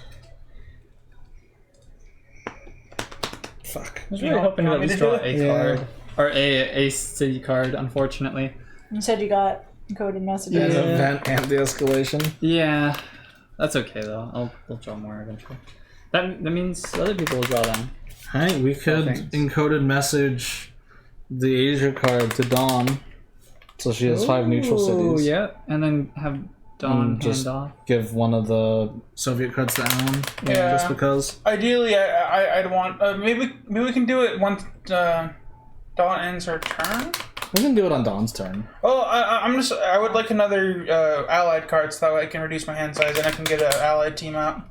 Fuck.
I was really hoping to at least
do
draw
it?
a card. Or a city card, unfortunately.
You said you got encoded messages.
An event and the escalation.
Yeah. That's okay, though. I'll draw more eventually. That means other people will draw them.
Alright, we could
thanks.
encoded message the Asia card to Dawn. So she has 5 neutral
Oh,
cities.
yeah. And then have Dawn
just
hand off.
Give one of the Soviet cards to Alan.
Yeah.
Just because.
Ideally, I'd want maybe we can do it once Dawn ends her turn.
We can do it on Dawn's turn.
Oh, I would like another allied card so that way I can reduce my hand size and I can get an allied team out.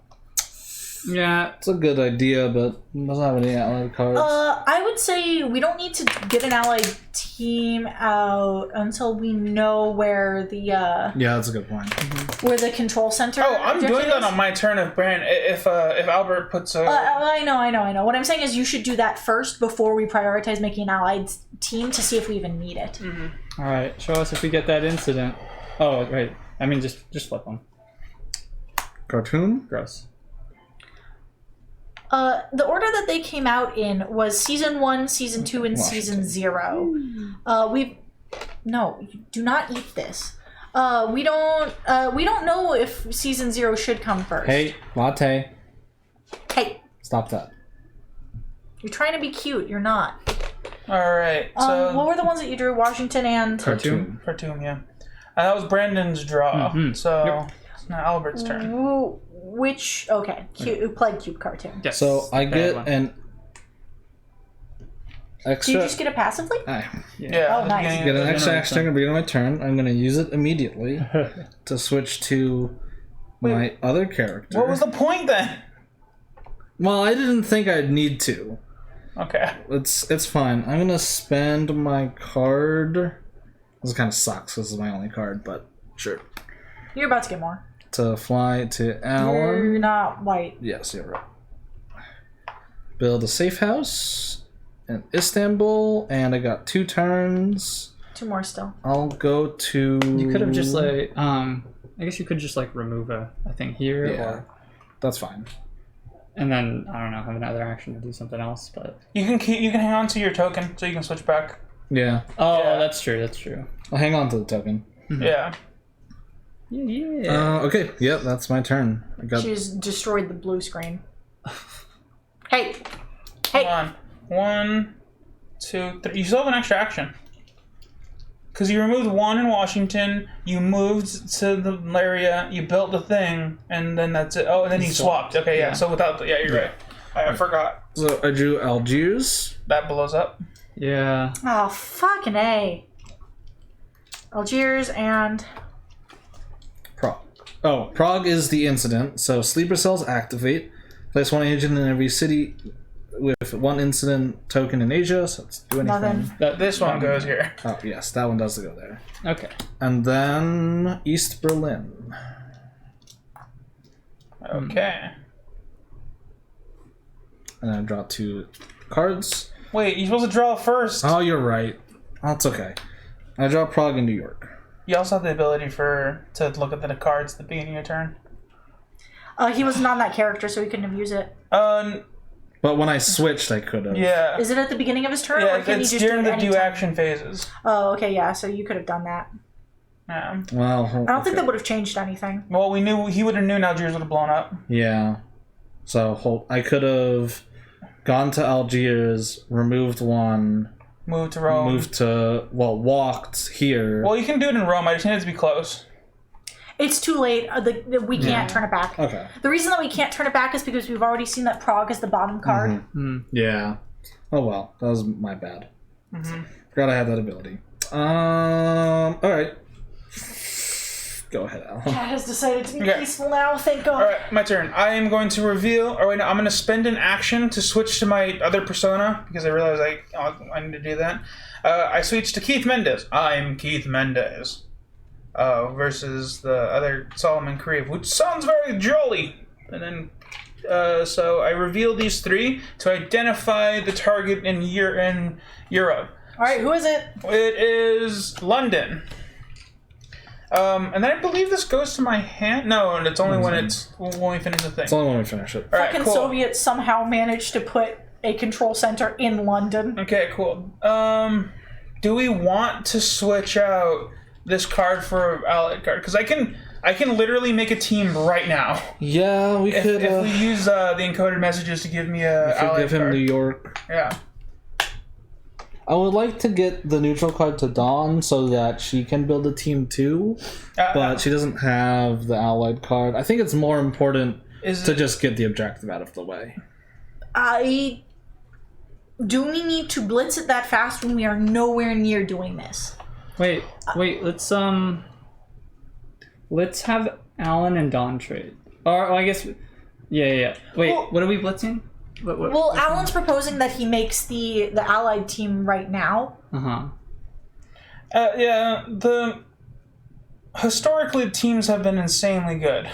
Yeah.
It's a good idea, but it doesn't have any allied cards.
I would say we don't need to get an allied team out until we know where the
Yeah, that's a good point.
control center.
Oh, I'm doing
objective
that
is.
on my turn if Albert puts a.
I know. What I'm saying is you should do that first before we prioritize making an allied team to see if we even need it.
All right. Show us if we get that incident. Oh, right. I mean, just flip them.
Cartoon?
Gross.
The order that they came out in was season 1, season 2, and season 0. No, you do not eat this. We don't know if season 0 should come first.
Hey, latte.
Hey,
Stop that.
you're trying to be cute. You're not.
All right. So
What were the ones that you drew? Washington and
Cartoon.
Cartoon, yeah. That was Brandon's draw. So it's now Albert's turn.
which? Okay, Plague Cube cartoon.
Yes.
So I
bad
get
one.
an
Do
extra.
you just get it passively?
Yeah.
Oh, nice.
Get an extra
Yeah.
action at the beginning of my turn. I'm going to use it immediately to switch to my other character.
What was the point then?
Well, I didn't think I'd need to.
Okay.
It's fine. I'm gonna spend my card. This kind of sucks. This is my only card, but sure.
You're about to get more.
To fly to
You're
Alan.
not white.
Yes, you're right. Build a safe house in Istanbul, and I got 2 turns.
2 more still.
I'll go to.
You could have just like I guess you could just like remove a thing here,
Yeah, that's fine.
and then I don't know, have another action to do something else. But
You can hang on to your token so you can switch back.
Yeah,
Yeah.
that's true. That's true.
I'll hang on to the token.
Yeah.
Yeah.
Okay, yep, that's my turn. I got.
She's destroyed the blue screen. Hey,
Come on. 1, 2, 3. You still have an extra action. Because you removed 1 in Washington, you moved to the area, you built the thing, and then that's it. Oh, and then you swapped. Okay, yeah. So without the, you're right. I forgot.
So I drew Algiers.
That blows up.
Yeah.
oh fucking A. Algiers and
Prague. Oh, Prague is the incident. So sleeper cells activate. Place 1 agent in every city with 1 incident token in Asia. So let's do anything.
nothing.
This one goes here.
Oh yes, that one does go there.
Okay.
And then East Berlin.
Okay.
And I draw 2 cards.
Wait, you're supposed to draw first.
Oh, you're right. That's okay. I draw Prague and New York.
You also have the ability to look at the cards at the beginning of your turn.
He wasn't on that character, so he couldn't have used it.
But when I switched, I could have.
Yeah.
Is it at the beginning of his turn,
Yeah,
or can he
it's
just do
during
it
the do
anytime?
action phases.
Oh, okay, yeah. So you could have done that.
Yeah.
Well,
I don't think that would have changed anything.
Well, he would have known Algiers would have blown up.
Yeah. So I could have gone to Algiers, removed 1,
Moved to Rome.
walked here.
Well, you can do it in Rome. I just need it to be close.
It's too late. We can't turn it back.
Okay.
The reason that we can't turn it back is because we've already seen that Prague is the bottom card.
Yeah. Oh well, that was my bad. Forgot I had that ability. All right. Go ahead, Alan.
Cat has decided to be
Okay.
peaceful now. Thank God.
All right, my turn. I am going to reveal. Or wait, no, I'm going to spend an action to switch to my other persona because I realized I need to do that. I switch to Keith Mendez. I'm Keith Mendez. Versus the other Solomon Creve, which sounds very jolly. And then, so I reveal these three to identify the target in Europe.
All right, who is it?
It is London. And then I believe this goes to my hand. No, and it's only when we finish the thing.
It's only when we finish it.
All right,
Fucking
cool.
Soviets somehow managed to put a control center in London.
Okay, cool. Do we want to switch out this card for an allied card? Because I can literally make a team right now.
Yeah, we could.
If we use the encoded messages to give me a allied
give him
card.
New York.
Yeah.
I would like to get the neutral card to Dawn so that she can build a team too, but she doesn't have the allied card. I think it's more important to just get the objective out of the way.
Do we need to blitz it that fast when we are nowhere near doing this?
Wait. Let's have Alan and Dawn trade. Or I guess, yeah. Wait,
Well-
what are we blitzing?
Well, Alan's proposing that he makes the allied team right now.
Yeah. Historically, teams have been insanely good.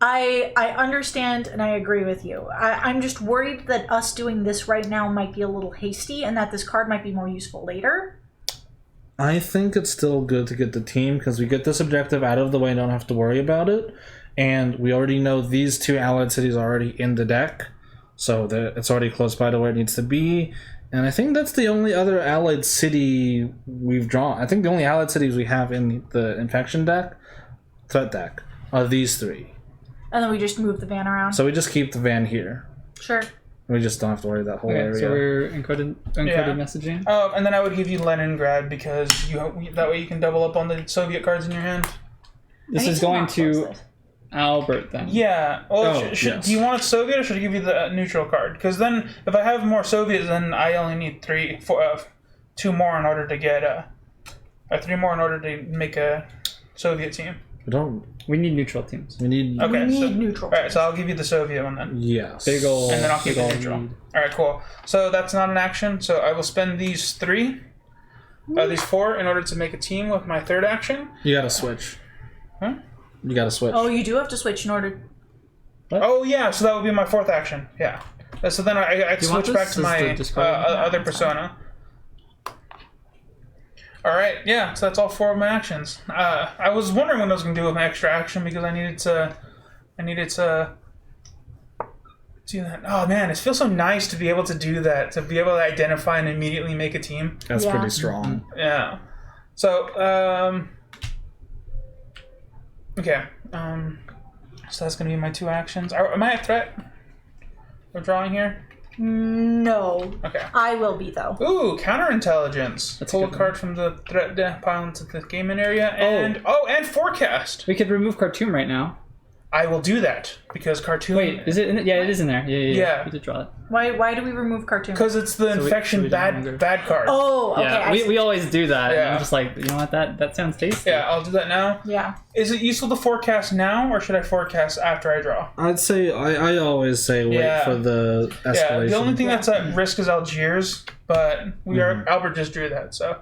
I understand and I agree with you. I'm just worried that us doing this right now might be a little hasty and that this card might be more useful later.
I think it's still good to get the team because we get this objective out of the way and don't have to worry about it. And we already know these two allied cities are already in the deck. So it's already close by to where it needs to be. And I think that's the only other allied city we've drawn. I think the only allied cities we have in the infection deck, threat deck, are these three.
And then we just move the van around.
So we just keep the van here.
Sure.
We just don't have to worry that whole
Okay,
area.
so we're encoded messaging.
And then I would give you Leningrad because that way you can double up on the Soviet cards in your hand.
This is going to Albert then.
Yeah. Well,
yes.
do you want a Soviet or should I give you the neutral card? Because then if I have more Soviets, then I only need two more in order to get or three more in order to make a Soviet team.
We need neutral teams.
We need.
Okay.
We need neutral.
All right, so I'll give you the Soviet one then.
Yes.
Big ol'.
And then I'll keep
big
it
ol'
neutral.
need.
All right, cool. So that's not an action. So I will spend these these four in order to make a team with my third action.
You gotta switch.
Huh?
You gotta switch.
Oh, you do have to switch in order.
Oh yeah, so that would be my fourth action. Yeah. So then I
Do you want
switch back
this?
to
Is
my
the discard-
other persona. All right, yeah. So that's all four of my actions. I was wondering what I was going to do with my extra action because I needed to do that. Oh man, it feels so nice to be able to do that. To be able to identify and immediately make a team.
That's
Yeah.
pretty strong.
Yeah. So okay. So that's going to be my two actions. Am I a threat? We're drawing here.
No.
Okay.
I will be, though.
Ooh, counterintelligence.
That's
Pull
a
a
good
card from the threat pile into the gaming area, and and forecast.
We could remove Khartoum right now.
I will do that because cartoon.
Wait, is it in it? Yeah, it is in there. Yeah.
Yeah.
We did draw it.
Why do we remove cartoon?
Because it's the
So we
infection
don't longer-
bad card.
Oh, okay.
Yeah,
I see.
we always do that. And
Yeah.
I'm just like, you know what? That sounds tasty.
Yeah, I'll do that now.
Yeah.
Is it useful to forecast now, or should I forecast after I draw?
I'd say I always say wait
Yeah.
for the escalation.
Yeah, the only thing that's at risk is Algiers, but Albert just drew that, so.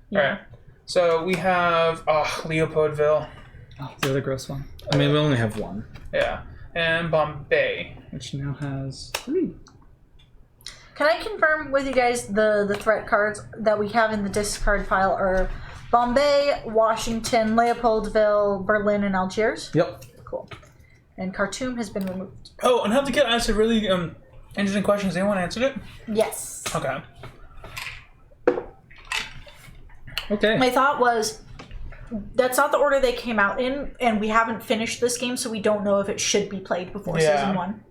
Yeah.
Alright. So we have Leopoldville.
Oh, the other gross one,
I mean, we only have one.
Yeah. And Bombay.
which now has 3.
Can I confirm with you guys the threat cards that we have in the discard pile are Bombay, Washington, Leopoldville, Berlin, and Algiers?
Yep.
Cool. And Khartoum has been removed.
Oh, and Help to Get asked a really interesting question. Has anyone answered it?
Yes.
Okay.
Okay.
My thought was that's not the order they came out in, and we haven't finished this game, so we don't know if it should be played before
Yeah.
season 1.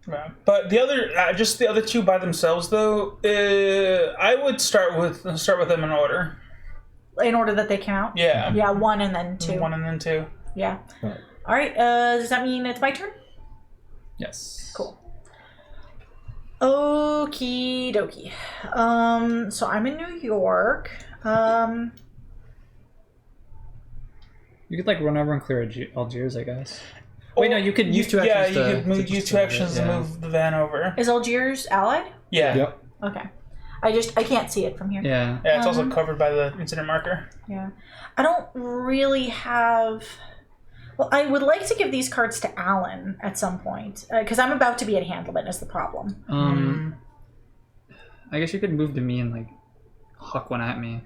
Yeah. But the other, just the other two by themselves, though, I would start with them in order.
In order that they came out?
Yeah.
Yeah, 1 and then 2.
1 and then 2.
Yeah.
Right.
All right. Does that mean it's my turn?
Yes.
Cool. Okie dokie. So I'm in New York.
You could like run over and clear Algiers, I guess. Wait, no, you could use 2 actions.
Yeah, you could use 2 actions to move the van over.
Is Algiers allied?
Yeah.
Yep.
Okay. I can't see it from here.
Yeah.
Yeah, it's also covered by the incident marker.
Yeah. I don't really have... Well, I would like to give these cards to Alan at some point, because I'm about to be at Handleman is the problem.
I guess you could move to me and like huck one at me.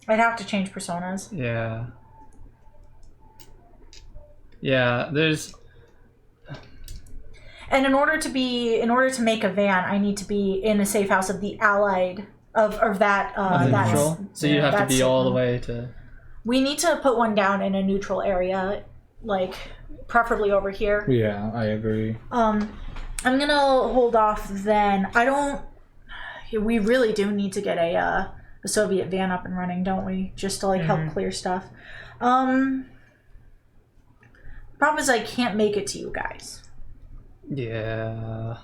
I'd have to change personas.
Yeah. Yeah, there's...
And in order to make a van, I need to be in a safe house of the allied of that that's
neutral. So you'd have to be all the way to...
We need to put one down in a neutral area, like preferably over here.
Yeah, I agree.
I'm gonna hold off then. We really do need to get a Soviet van up and running, don't we? Just to like help clear stuff. Problem is I can't make it to you guys.
Yeah.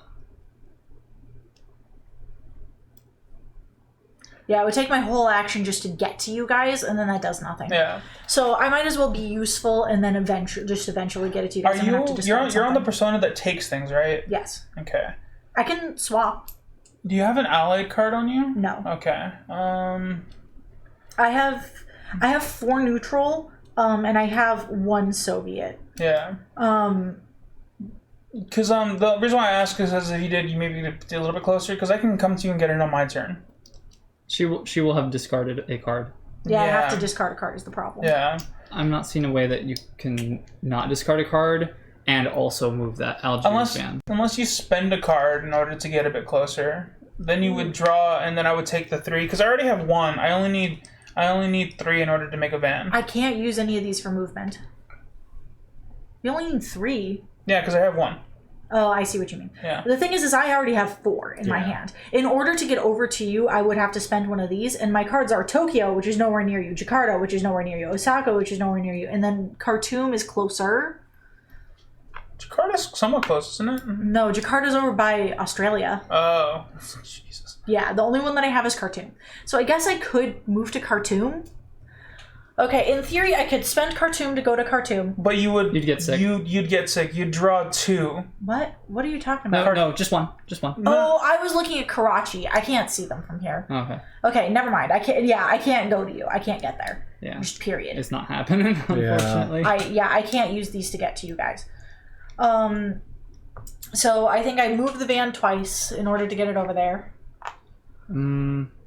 Yeah, it would take my whole action just to get to you guys, and then that does nothing.
Yeah.
So I might as well be useful, and then eventually get it to you guys.
Are you? You're on the persona that takes things, right?
Yes.
Okay.
I can swap.
Do you have an allied card on you?
No.
Okay.
I have 4 neutral, and I have 1 Soviet.
Yeah. Because the reason why I ask is as if you did, you maybe get a little bit closer. Because I can come to you and get it on my turn.
She will have discarded a card.
Yeah, I have
Yeah.
to discard a card is the problem.
Yeah.
I'm not seeing a way that you can not discard a card and also move that Algiers van.
Unless you spend a card in order to get a bit closer, then you would draw, and then I would take the 3 because I already have 1. I only need 3 in order to make a van.
I can't use any of these for movement. You only need 3.
Yeah, because I have 1.
Oh, I see what you mean.
Yeah.
The thing is I already have 4 in my hand. In order to get over to you, I would have to spend one of these, and my cards are Tokyo, which is nowhere near you, Jakarta, which is nowhere near you, Osaka, which is nowhere near you, and then Khartoum is closer.
Jakarta's somewhat close, isn't it?
No, Jakarta's over by Australia.
Oh, Jesus.
Yeah, the only one that I have is Khartoum. So I guess I could move to Khartoum. Okay, in theory, I could spend Khartoum to go to Khartoum.
But
You'd get sick.
You'd get sick. You'd draw 2.
What? What are you talking about?
No, just one.
Oh, I was looking at Karachi. I can't see them from here.
Okay.
Okay, never mind. I can't go to you. I can't get there.
Yeah.
Just period.
It's not happening, unfortunately.
I can't use these to get to you guys. So I think I moved the van twice in order to get it over there.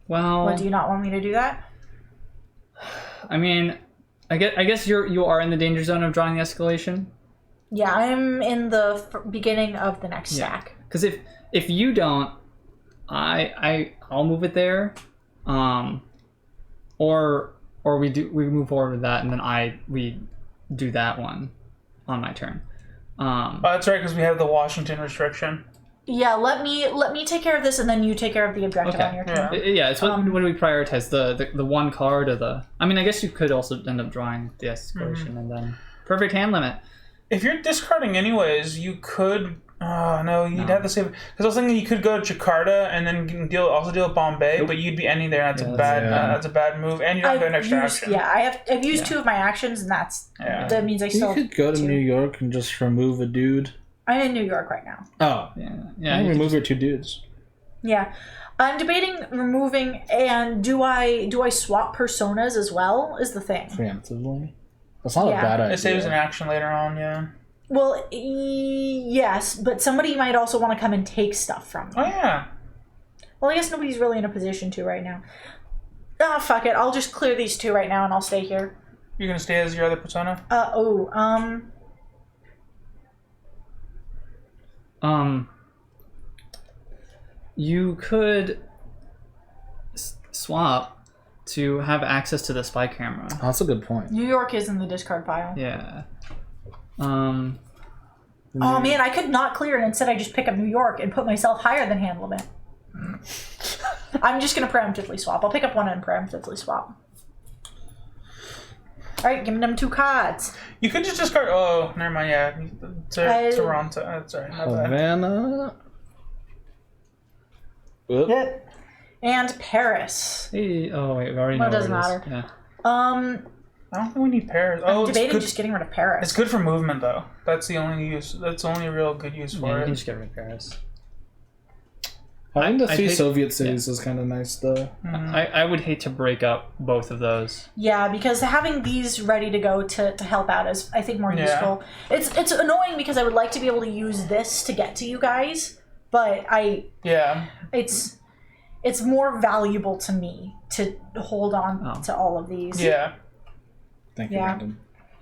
Well...
Or do you not want me to do that?
I mean, I guess you are in the danger zone of drawing the escalation.
Yeah, I'm in the beginning of the next stack.
Because if you don't, I'll move it there, or we move forward with that, and then we do that one on my turn.
Oh, that's right, because we have the Washington restriction.
Yeah, let me take care of this, and then you take care of the objective on your turn.
Yeah, it's when we prioritize the one card or the. I mean, I guess you could also end up drawing the escalation and then perfect hand limit.
If you're discarding anyways, you could. Oh no, you'd have to save. Because I was thinking you could go to Jakarta and then deal with Bombay, but you'd be ending there. And that's a bad move, and you don't have an extra action.
Yeah, I've used 2 of my actions, and that means I still.
You could go to New York and just remove a dude.
I'm in New York right now.
Oh.
Yeah.
You remove your 2 dudes.
Yeah. I'm debating removing, and do I swap personas as well, is the thing.
Preemptively. That's not a bad idea.
It saves an action later on, yeah.
Well, yes, but somebody might also want to come and take stuff from me.
Oh, yeah.
Well, I guess nobody's really in a position to right now. Oh, fuck it. I'll just clear these 2 right now, and I'll stay here.
You're going to stay as your other persona?
You could swap to have access to the spy camera.
Oh, that's a good point.
New York is in the discard pile.
Yeah.
Oh man, I could not clear it. Instead, I just pick up New York and put myself higher than hand limit. I'm just going to preemptively swap. I'll pick up 1 and preemptively swap. Alright, give me them 2 cards.
You could just discard. Oh, never mind. Yeah, Toronto. Sorry, not bad.
Havana.
Yep. And Paris.
Hey, oh wait, we already
Well,
know
it doesn't
where it is.
matter.
Yeah.
I don't think we need Paris.
I'm
Oh,
debating
it's good.
just getting rid of Paris.
It's good for movement, though. That's the only use. That's the only real good use
Yeah,
for
you
it.
can just get rid of Paris.
Having the
I
3
think-
Soviet cities is kind of nice, though.
I would hate to break up both of those.
Yeah, because having these ready to go to help out is, I think, more
Yeah.
useful. It's annoying because I would like to be able to use this to get to you guys, but
Yeah.
it's more valuable to me to hold on to all of these.
Yeah.
Thank you,
Yeah.
Brandon.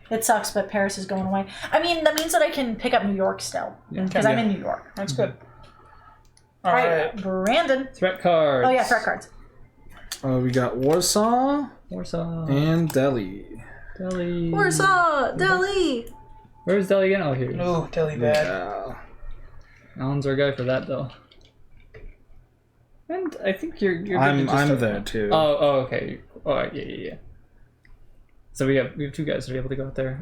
It sucks, but Paris is going away. I mean, that means that I can pick up New York still because I'm in New York.
That's good.
All
All
right,
right.
Brandon.
Threat cards.
Oh yeah, threat cards.
We got Warsaw
Warsaw.
and Delhi.
Delhi.
Warsaw, Delhi.
Where's Delhi again? Oh, here.
Ooh, Delhi bad.
Yeah.
Alan's our guy for that, though. And I think you're good to
I'm
just start-
there too.
Oh, okay. Oh, yeah. So we have 2 guys to be able to go out there.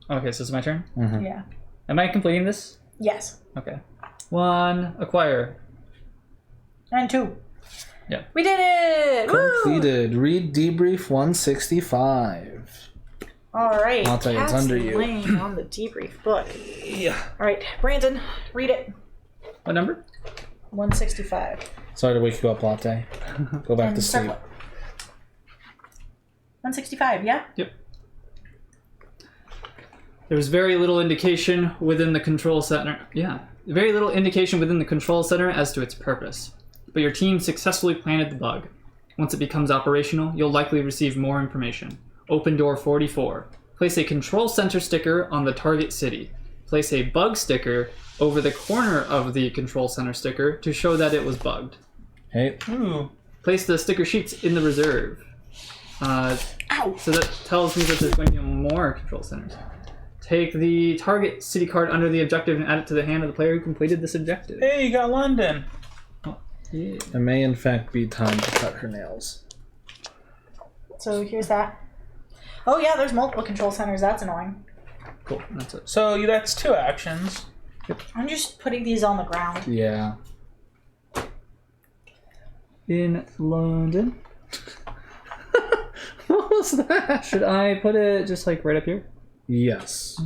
Okay, so it's my turn.
Yeah.
Am I completing this?
Yes.
Okay. 1, acquire.
And 2.
Yeah.
We did it. Woo!
Completed. Read debrief 165.
All right.
I'll tell you, it's
Cat's
under you.
laying on the debrief book.
Yeah.
All right, Brandon, read it.
What number?
165.
Sorry to wake you up, Latte. Go back
And
to sleep.
circle it. 165, yeah?
Yep. There was very little indication within the control center. Yeah. Very little indication within the control center as to its purpose. But your team successfully planted the bug. Once it becomes operational, you'll likely receive more information. Open door 44. Place a control center sticker on the target city. Place a bug sticker over the corner of the control center sticker to show that it was bugged.
Hey,
Ooh.
Place the sticker sheets in the reserve.
Ow!
So that tells me that there's going to be more control centers. Take the target city card under the objective and add it to the hand of the player who completed this objective.
Hey, you got London.
Yeah.
it may in fact be time to cut her nails.
So here's that. Oh yeah, there's multiple control centers. That's annoying.
Cool. That's it.
So that's 2 actions.
I'm just putting these on the ground.
Yeah.
In London.
What was that?
Should I put it just like right up here?
Yes.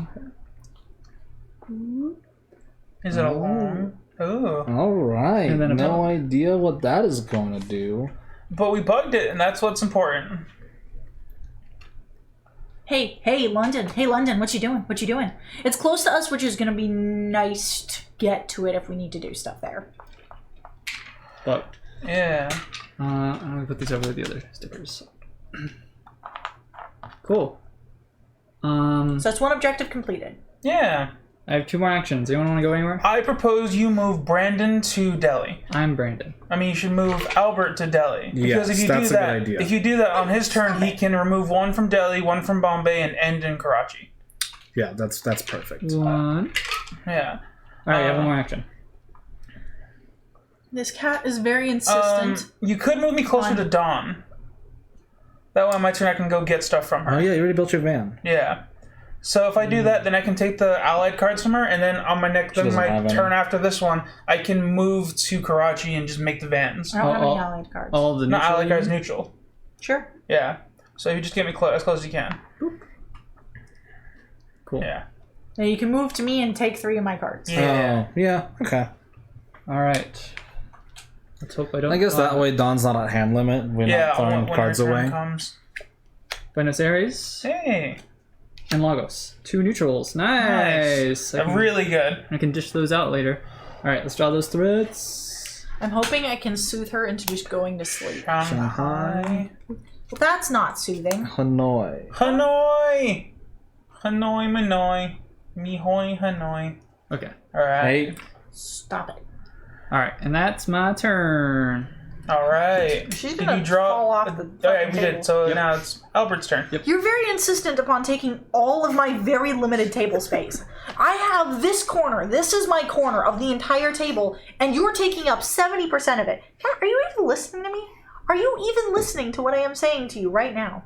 Is it a long? Ooh.
All right.
And then
No
above.
idea what that is going to do.
But we bugged it, and that's what's important.
Hey, London. Hey, London, what you doing? What you doing? It's close to us, which is gonna be nice to get to it if we need to do stuff there.
But
Yeah.
I'm gonna put these over the other stickers. Cool.
So that's 1 objective completed.
Yeah.
I have 2 more actions. Anyone want to go anywhere?
I propose you move Brandon to Delhi.
I'm Brandon.
I mean, you should move Albert to Delhi. Because
Yes,
if you
that's
do
a
that,
good idea.
if you do that on his turn, he can remove 1 from Delhi, 1 from Bombay, and end in Karachi.
Yeah, that's perfect.
1.
Yeah.
All right, I have 1 more action.
This cat is very insistent.
You could move me closer to Dawn. That way on my turn I can go get stuff from her.
Oh yeah, you already built your van.
Yeah. So if I do that, then I can take the allied cards from her, and then on my next, then
doesn't
my
have any.
turn after this one, I can move to Karachi and just make the vans.
I don't have any
all-
allied cards.
All of the
No,
neutral
allied cards
units?
neutral.
Sure.
Yeah. So you just get me as close as you can.
Cool.
Yeah.
Now you can move to me and take 3 of my cards.
Yeah.
Oh, yeah. Okay.
All right. Let's hope I don't.
I guess that way Don's not at hand limit. We're
Yeah.
not throwing
when
cards
your turn
away.
comes.
Buenos Aires
Hey.
and Lagos. 2 neutrals. Nice.
Really good.
I can dish those out later. All right, let's draw those threads.
I'm hoping I can soothe her into just going to sleep.
Shanghai.
Well, that's not soothing.
Hanoi.
Hanoi. Hanoi, Manoi. Mihoi, Hanoi.
Okay.
Alright.
Hey,
Stop it.
All right, and that's my turn.
Alright.
She's
Did
gonna
you draw?
fall off the
Alright,
fucking
we
table.
did. So
Yep.
now it's Albert's turn.
Yep.
You're very insistent upon taking all of my very limited table space. I have this corner. This is my corner of the entire table, and you're taking up 70% of it. Kat, are you even listening to me? Are you even listening to what I am saying to you right now?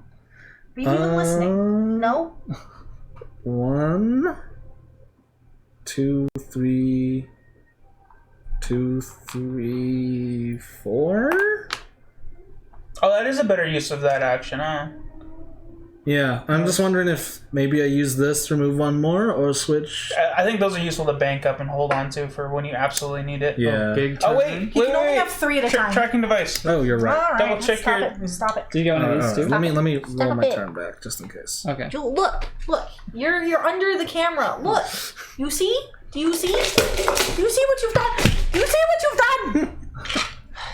Are you even listening? No?
1, 2, 3, 2, 3, 4.
Oh, that is a better use of that action, huh?
Yeah, I'm just wondering if maybe I use this to remove one more or switch.
I think those are useful to bank up and hold on to for when you absolutely need it.
Yeah.
Big
Oh
turn.
wait,
You can only have 3 at a time.
Tracking device.
Oh, you're right.
All right,
Double check
stop
your-
it. Stop it.
Do you get one of these
Alright,
too?
let me roll my
it.
turn back just in case.
Okay.
Dude, look. You're under the camera. Look. You see? Do you see? Do you see what you've done? Do you see what you've done?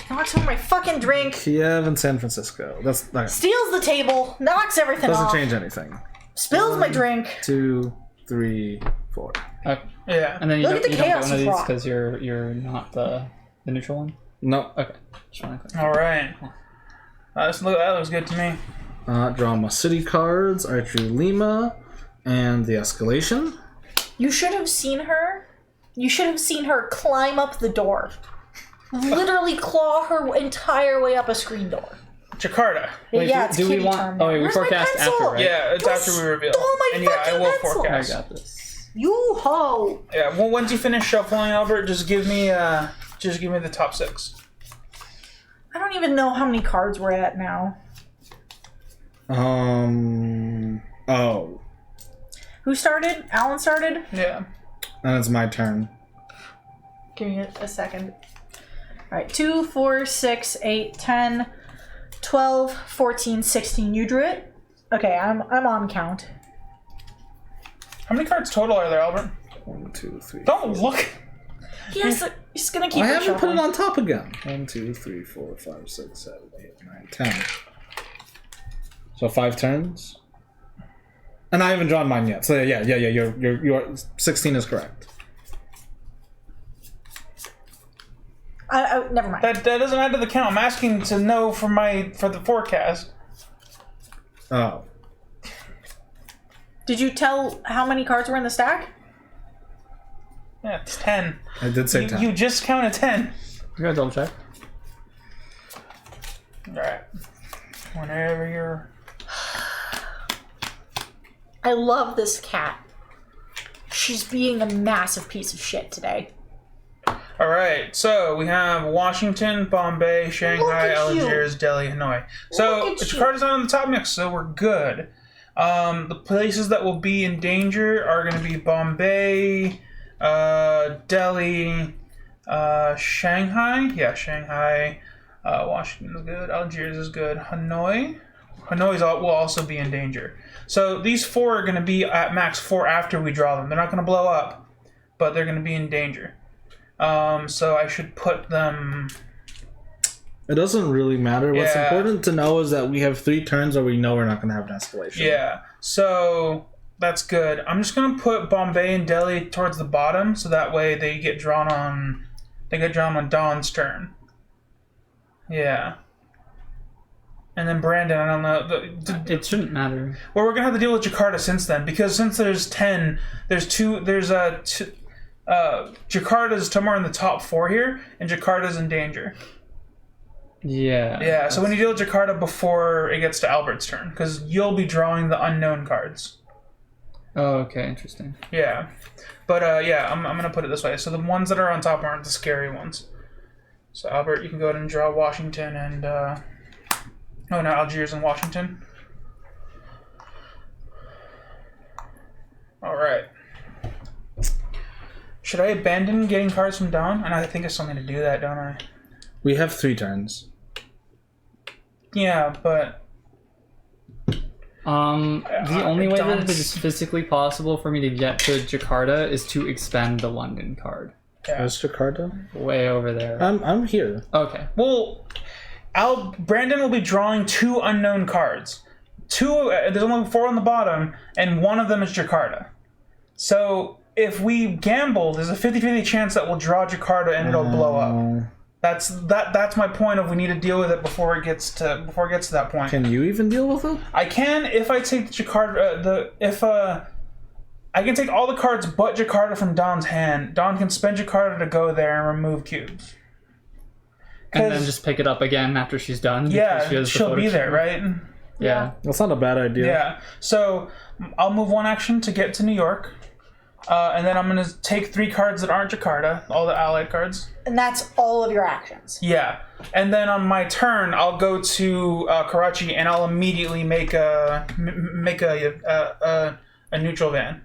Knocks over my fucking drink.
Kiev and San Francisco. That's not,
Steals the table. Knocks everything
doesn't
off.
change anything.
Spills my drink.
2, 3, 4.
Okay.
Yeah.
And then you
Look
don't,
at the
you don't get
chaos
one of these
rock.
because you're not the neutral one.
No.
Okay. Just wanna click.
All right. That looks good to me.
Draw my city cards. I drew Lima and the escalation.
You should have seen her. You should have seen her climb up the door. Literally claw her entire way up a screen door.
Jakarta.
Wait,
yeah,
do-
it's
do we
kitty
want-
term
oh,
now.
wait, we
Where's my
forecast
pencil?
after, right?
Yeah, it's
You
after we reveal.
stole my
And yeah, I
fucking
will
pencil.
I
forecast.
got this.
You ho!
Yeah. Well, once you finish shuffling, Albert, just give me the top 6.
I don't even know how many cards we're at now.
Oh.
Who started? Alan started?
Yeah.
And it's my turn.
Give me a second. Alright, 2, 4, 6, 8, 10, 12, 14, 16. You drew it? Okay, I'm on count.
How many cards total are there, Albert?
1, 2, 3.
Don't look.
Yes, he's gonna keep
I
it
haven't put it
shuffling.
on top again. 1, 2, 3, 4, 5, 6, 7, 8, 9, 10. So 5 turns. And I haven't drawn mine yet. So yeah, your 16 is correct.
Never mind.
That doesn't add to the count. I'm asking to know for the forecast.
Oh.
Did you tell how many cards were in the stack?
Yeah, it's 10.
I did say 10.
You just counted 10.
You gotta double check.
All right. Whenever you're.
I love this cat. She's being a massive piece of shit today.
All right. So we have Washington, Bombay, Shanghai,
Look at you.
Algiers, Delhi, Hanoi. So
Look at you.
Jakarta's not on the top mix, so we're good. The places that will be in danger are going to be Bombay, Delhi, Shanghai. Yeah, Shanghai. Washington is good. Algiers is good. Hanoi. Will also be in danger. So these 4 are going to be at max 4 after we draw them. They're not going to blow up, but they're going to be in danger. So I should put them.
It doesn't really matter. What's
Yeah.
important to know is that we have 3 turns where we know we're not going to have an escalation.
Yeah. So that's good. I'm just going to put Bombay and Delhi towards the bottom, so that way they get drawn on. They get drawn on Dawn's turn. Yeah. And then Brandon, I don't know.
It shouldn't matter.
Well, we're gonna have to deal with Jakarta since then, because since there's 10, Jakarta's somewhere in the top 4 here, and Jakarta's in danger.
Yeah.
Yeah, so when you deal with Jakarta before it gets to Albert's turn, because you'll be drawing the unknown cards.
Oh, okay, interesting.
Yeah, but yeah, I'm gonna put it this way. So the ones that are on top aren't the scary ones. So Albert, you can go ahead and draw Washington and Algiers and Washington. All right. Should I abandon getting cards from Dawn? And I think I still need to do that, don't I?
We have 3 turns.
Yeah, but
The only way that it
Dawn's-
is physically possible for me to get to Jakarta is to expend the London card.
yeah.
Where's Jakarta?
Way over there.
I'm here.
Okay.
Well, Brandon will be drawing 2 unknown cards. There's only 4 on the bottom, and one of them is Jakarta. So if we gamble, there's a 50-50 chance that we'll draw Jakarta and it'll blow up. That's my point of we need to deal with it before it gets to that point.
Can you even deal with it?
I can if I take the Jakarta. I can take all the cards but Jakarta from Dawn's hand. Dawn can spend Jakarta to go there and remove cubes.
And then just pick it up again after she's done. because
Yeah,
she has the
she'll be
photo
there,
shoot.
right?
Yeah.
That's not a bad idea.
Yeah. So I'll move 1 action to get to New York. And then I'm gonna take 3 cards that aren't Jakarta, all the allied cards.
And that's all of your actions.
Yeah. And then on my turn, I'll go to Karachi and I'll immediately make a neutral van.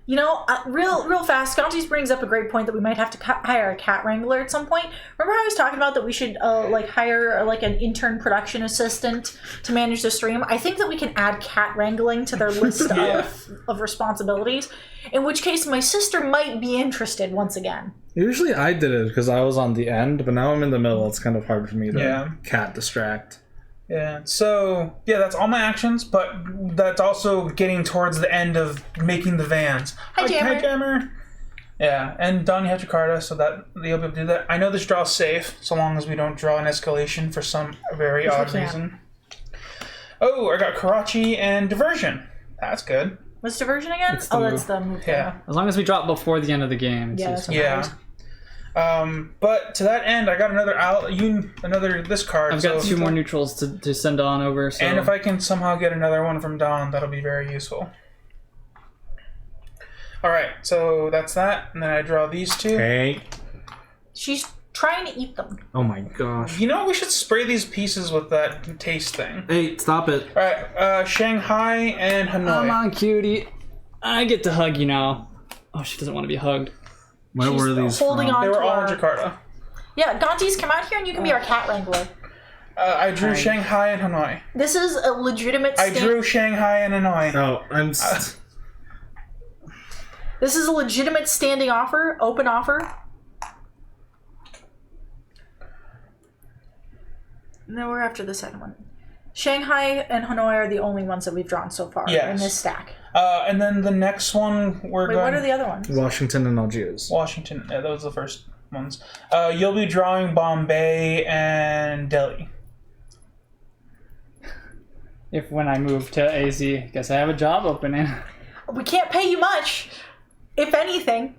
You know, real fast, Gontes brings up a great point that we might have to hire a cat wrangler at some point. Remember how I was talking about that we should hire an intern production assistant to manage the stream? I think that we can add cat wrangling to their list of responsibilities, in which case my sister might be interested once again.
Usually I did it because I was on the end, but now I'm in the middle. It's kind of hard for me to cat distract.
Yeah, so, that's all my actions, but that's also getting towards the end of making the vans.
Hi, Jammer.
Hi, Jammer. Yeah, and Don, you have Jakarta, so that you'll be able to do that. I know this draw's safe, so long as we don't draw an escalation for some very odd reason. Oh, I got Karachi and Diversion. That's good.
What's Diversion again?
It's the
That's the move.
Yeah.
As long as we drop before the end of the game. It's useful.
Yeah. But to that end, I got this card.
I've got 2 more neutrals to send on over. So.
And if I can somehow get another one from Don, that'll be very useful. Alright, so that's that. And then I draw these 2.
Okay.
She's trying to eat them.
Oh my gosh.
You know, we should spray these pieces with that taste thing.
Hey, stop it.
Alright, Shanghai and Hanoi.
Come on, cutie. I get to hug you now. Oh, she doesn't want to be hugged.
Where
She's
were these
holding
from?
on
They were
to
all
our...
in Jakarta.
Yeah, Gontes, come out here and you can be our cat wrangler.
I drew Shanghai and Hanoi.
This is a legitimate
I drew Shanghai and Hanoi.
Oh,
This is a legitimate standing offer, open offer. And then we're after the second one. Shanghai and Hanoi are the only ones that we've drawn so far in this stack.
And then the next one we're
Wait,
going...
what are the other ones?
Washington and Algiers.
Washington. Yeah, those are the first ones. You'll be drawing Bombay and Delhi.
If when I move to AZ, guess I have a job opening.
We can't pay you much, if anything,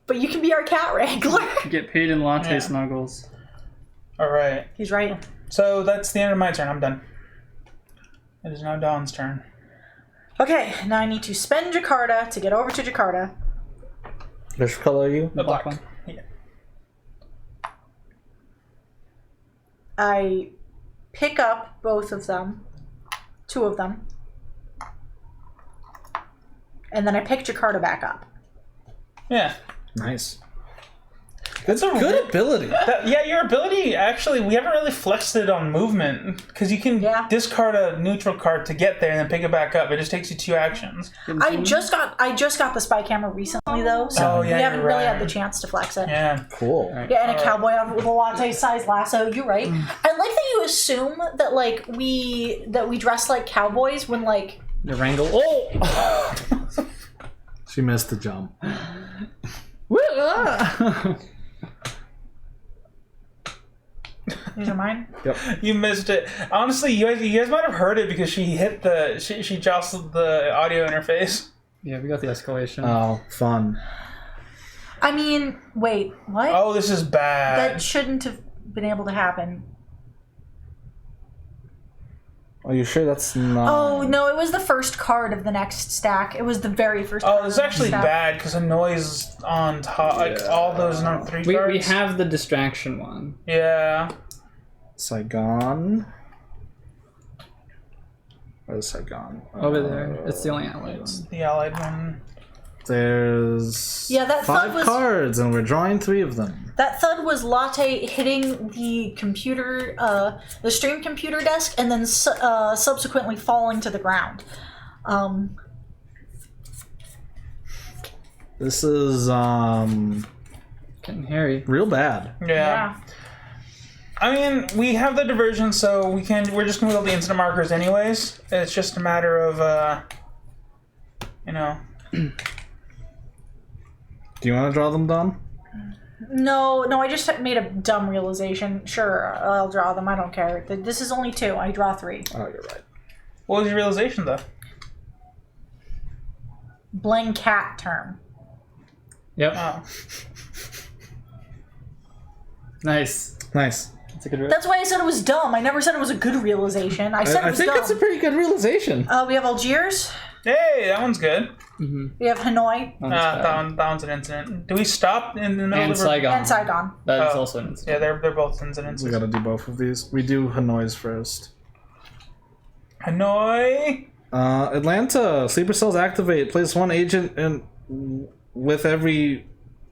but you can be our cat wrangler.
Get paid in latte snuggles.
Alright.
He's right.
So that's the end of my turn. I'm done. It is now Dawn's turn.
Okay, now I need to spend Jakarta to get over to Jakarta.
Which color are you?
The black
one.
Yeah.
I pick up both of them, 2 of them, and then I pick Jakarta back up.
Yeah.
Nice.
That's a
Good ability.
your ability, actually, we haven't really flexed it on movement. Because you can discard a neutral card to get there and then pick it back up. It just takes you 2 actions.
I just got the spy camera recently though, so we haven't really had the chance to flex it.
Yeah.
Cool.
Yeah, and a cowboy with a latte-sized lasso. You're right. I like that you assume that we dress like cowboys when
The wrangle. Oh!
She missed the jump.
These are mine.
Yep.
You missed it. Honestly, you guys might have heard it because she hit she jostled the audio interface.
Yeah, we got the escalation.
Oh, fun.
I mean, wait, what?
Oh, this is bad.
That shouldn't have been able to happen.
Are you sure that's not...
Oh, no, it was the first card of the next stack. It was the very first card.
Oh, this is actually bad because Hanoi on top. Like, all those not 3 cards.
We have the distraction one.
Yeah.
Saigon. Where's Saigon?
Over there. It's the only allied one.
The allied one.
There's
that
5 cards, and we're drawing 3 of them.
That thud was Latte hitting the computer, the stream computer desk, and then subsequently falling to the ground.
This is
Getting hairy.
real bad.
Yeah. I mean, we have the diversion, so we're just gonna do all the incident markers anyways. It's just a matter of,
Do you want to draw them, Dom?
No, I just made a dumb realization. Sure, I'll draw them. I don't care. This is only 2. I draw 3.
Oh, you're right.
What was your realization, though?
Bling cat term.
Yep.
Oh.
Nice.
Nice.
That's a good.
That's why I said it was dumb. I never said it was a good realization. I said it
I
was
think
dumb.
that's a pretty good realization.
We have Algiers.
Hey, that one's good.
We have Hanoi
that one's an incident. Do we stop in the middle
And
of the
Saigon.
and Saigon.
That is also an incident.
Yeah, they're both incidents.
We gotta do both of these. We do Hanoi's first.
Hanoi.
Atlanta. Sleeper cells activate. Place one agent with every.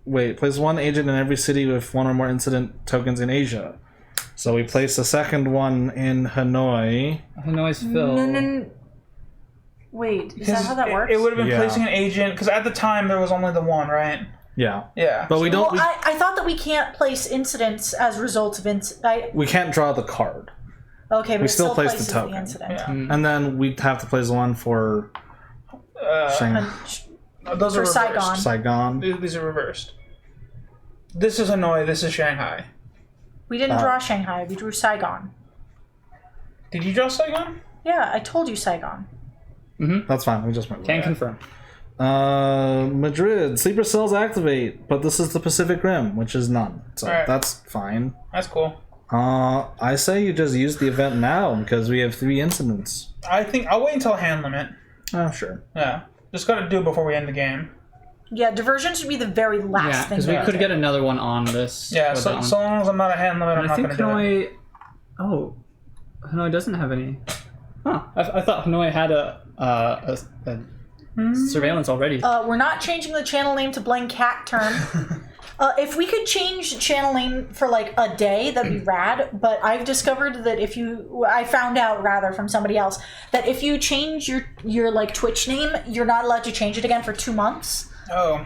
Wait, place one agent in every city with one or more incident tokens in Asia. So we place the second one in Hanoi.
Hanoi's Phil.
No. Wait, is that how that works?
It would have been
Yeah.
placing an agent because at the time there was only the one, right?
Yeah.
Yeah.
But we don't.
Well, I thought that we can't place incidents as results of
we can't draw the card.
Okay, but
we
it
still place the
places
token.
incident.
Yeah.
And then we'd have to place one for Shanghai.
Those are
For
reversed.
Saigon.
Saigon.
These are reversed. This is Hanoi. This is Shanghai.
We didn't draw Shanghai. We drew Saigon.
Did you draw Saigon?
Yeah, I told you Saigon.
That's fine. We just went with
Can
that.
confirm.
Madrid. Sleeper cells activate, but this is the Pacific Rim, which is none. So
Alright.
that's fine.
That's cool.
I say you just use the event now because we have 3 incidents.
I think I'll wait until hand limit.
Oh, sure.
Yeah. Just gotta do it before we end the game.
Yeah, diversion should be the very last
Yeah,
thing.
because we
we
could
do.
get another one on this.
Yeah,
with
so
that one.
long as I'm not a hand limit, I'm
I
not
think
gonna do it.
Hanoi. Oh, Hanoi doesn't have any. Huh? I thought Hanoi had a surveillance already.
We're not changing the channel name to Blank Cat Term. If we could change the channel name for like a day, that'd be rad. But I've discovered that I found out rather from somebody else that if you change your like Twitch name, you're not allowed to change it again for 2 months.
Oh.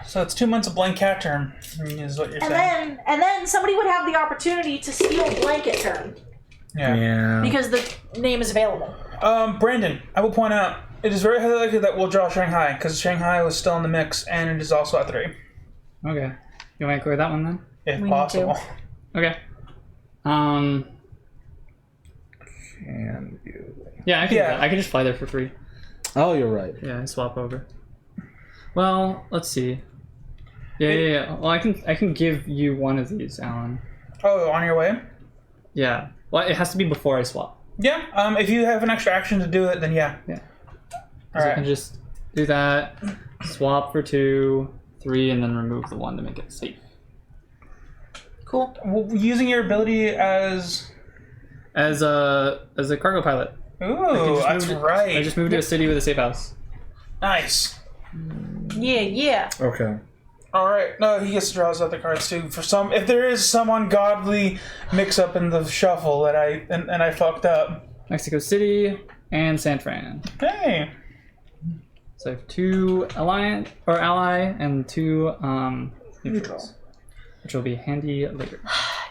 So it's 2 months of blank cat term, is what you're saying.
And then somebody would have the opportunity to steal Blanket Term
Yeah.
because the name is available.
Brandon, I will point out, it is very highly likely that we'll draw Shanghai, because Shanghai was still in the mix, and it is also at 3,
Okay. You want to clear that one then?
if
We need
possible.
to.
Okay.
And you.
Yeah, I can.
Yeah.
I can just fly there for free.
Oh, you're right.
Yeah, I swap over. Well, let's see. Yeah. Well, I can give you one of these, Alan.
Oh, on your way?
Yeah. Well, it has to be before I swap.
Yeah, if you have an extra action to do it, then yeah.
Yeah.
All
So I can
right.
just do that, swap for 2, 3, and then remove the 1 to make it safe.
Cool.
Well, using your ability as...
As a cargo pilot.
Ooh,
just
that's
moved-
right.
I just moved to a city with a safe house.
Nice.
Yeah.
Okay.
All right. No, he gets to draw his other cards too. If there is some ungodly mix-up in the shuffle that I fucked up.
Mexico City and San Fran.
Hey.
So I have 2 ally and 2 neutrals, which will be handy later.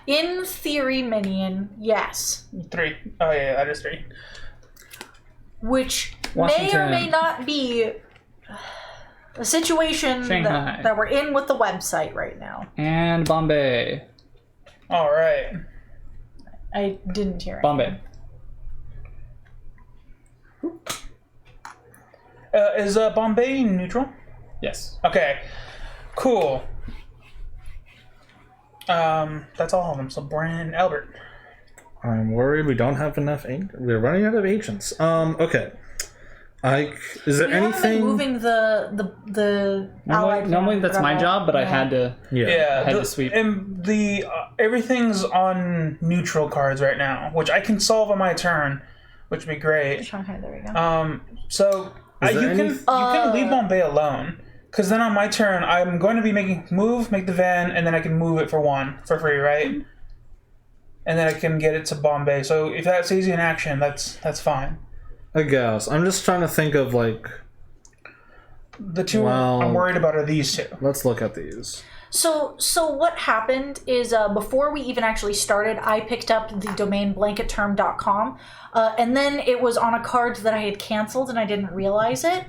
In theory, Minion, yes.
3. Oh yeah, that is 3.
Which may
Washington.
or may not be a situation
Shanghai.
that we're in with the website right now.
And Bombay.
All right.
I didn't hear it.
Bombay.
Is Bombay neutral?
Yes.
Okay. Cool. That's all of them. So Brandon, Albert.
I'm worried we don't have enough ink. We're running out of agents. Okay. Is there
We haven't been
anything?
moving the allied
Normally
van,
that's
but
my
I'm-
job, but I
yeah.
had to.
Yeah,
had to sweep.
And the everything's on neutral cards right now, which I can solve on my turn, which would be great.
Shanghai, there we go.
So
Is
you
there
can
any-
leave Bombay alone, because then on my turn I'm going to be make the van, and then I can move it for 1 for free, right? And then I can get it to Bombay. So if that saves you in action, that's fine.
I guess. I'm just trying to think of like.
The 2
Well-
I'm worried about are these 2.
Let's look at these.
So what happened is before we even actually started, I picked up the domain blanketterm.com, and then it was on a card that I had canceled and I didn't realize it.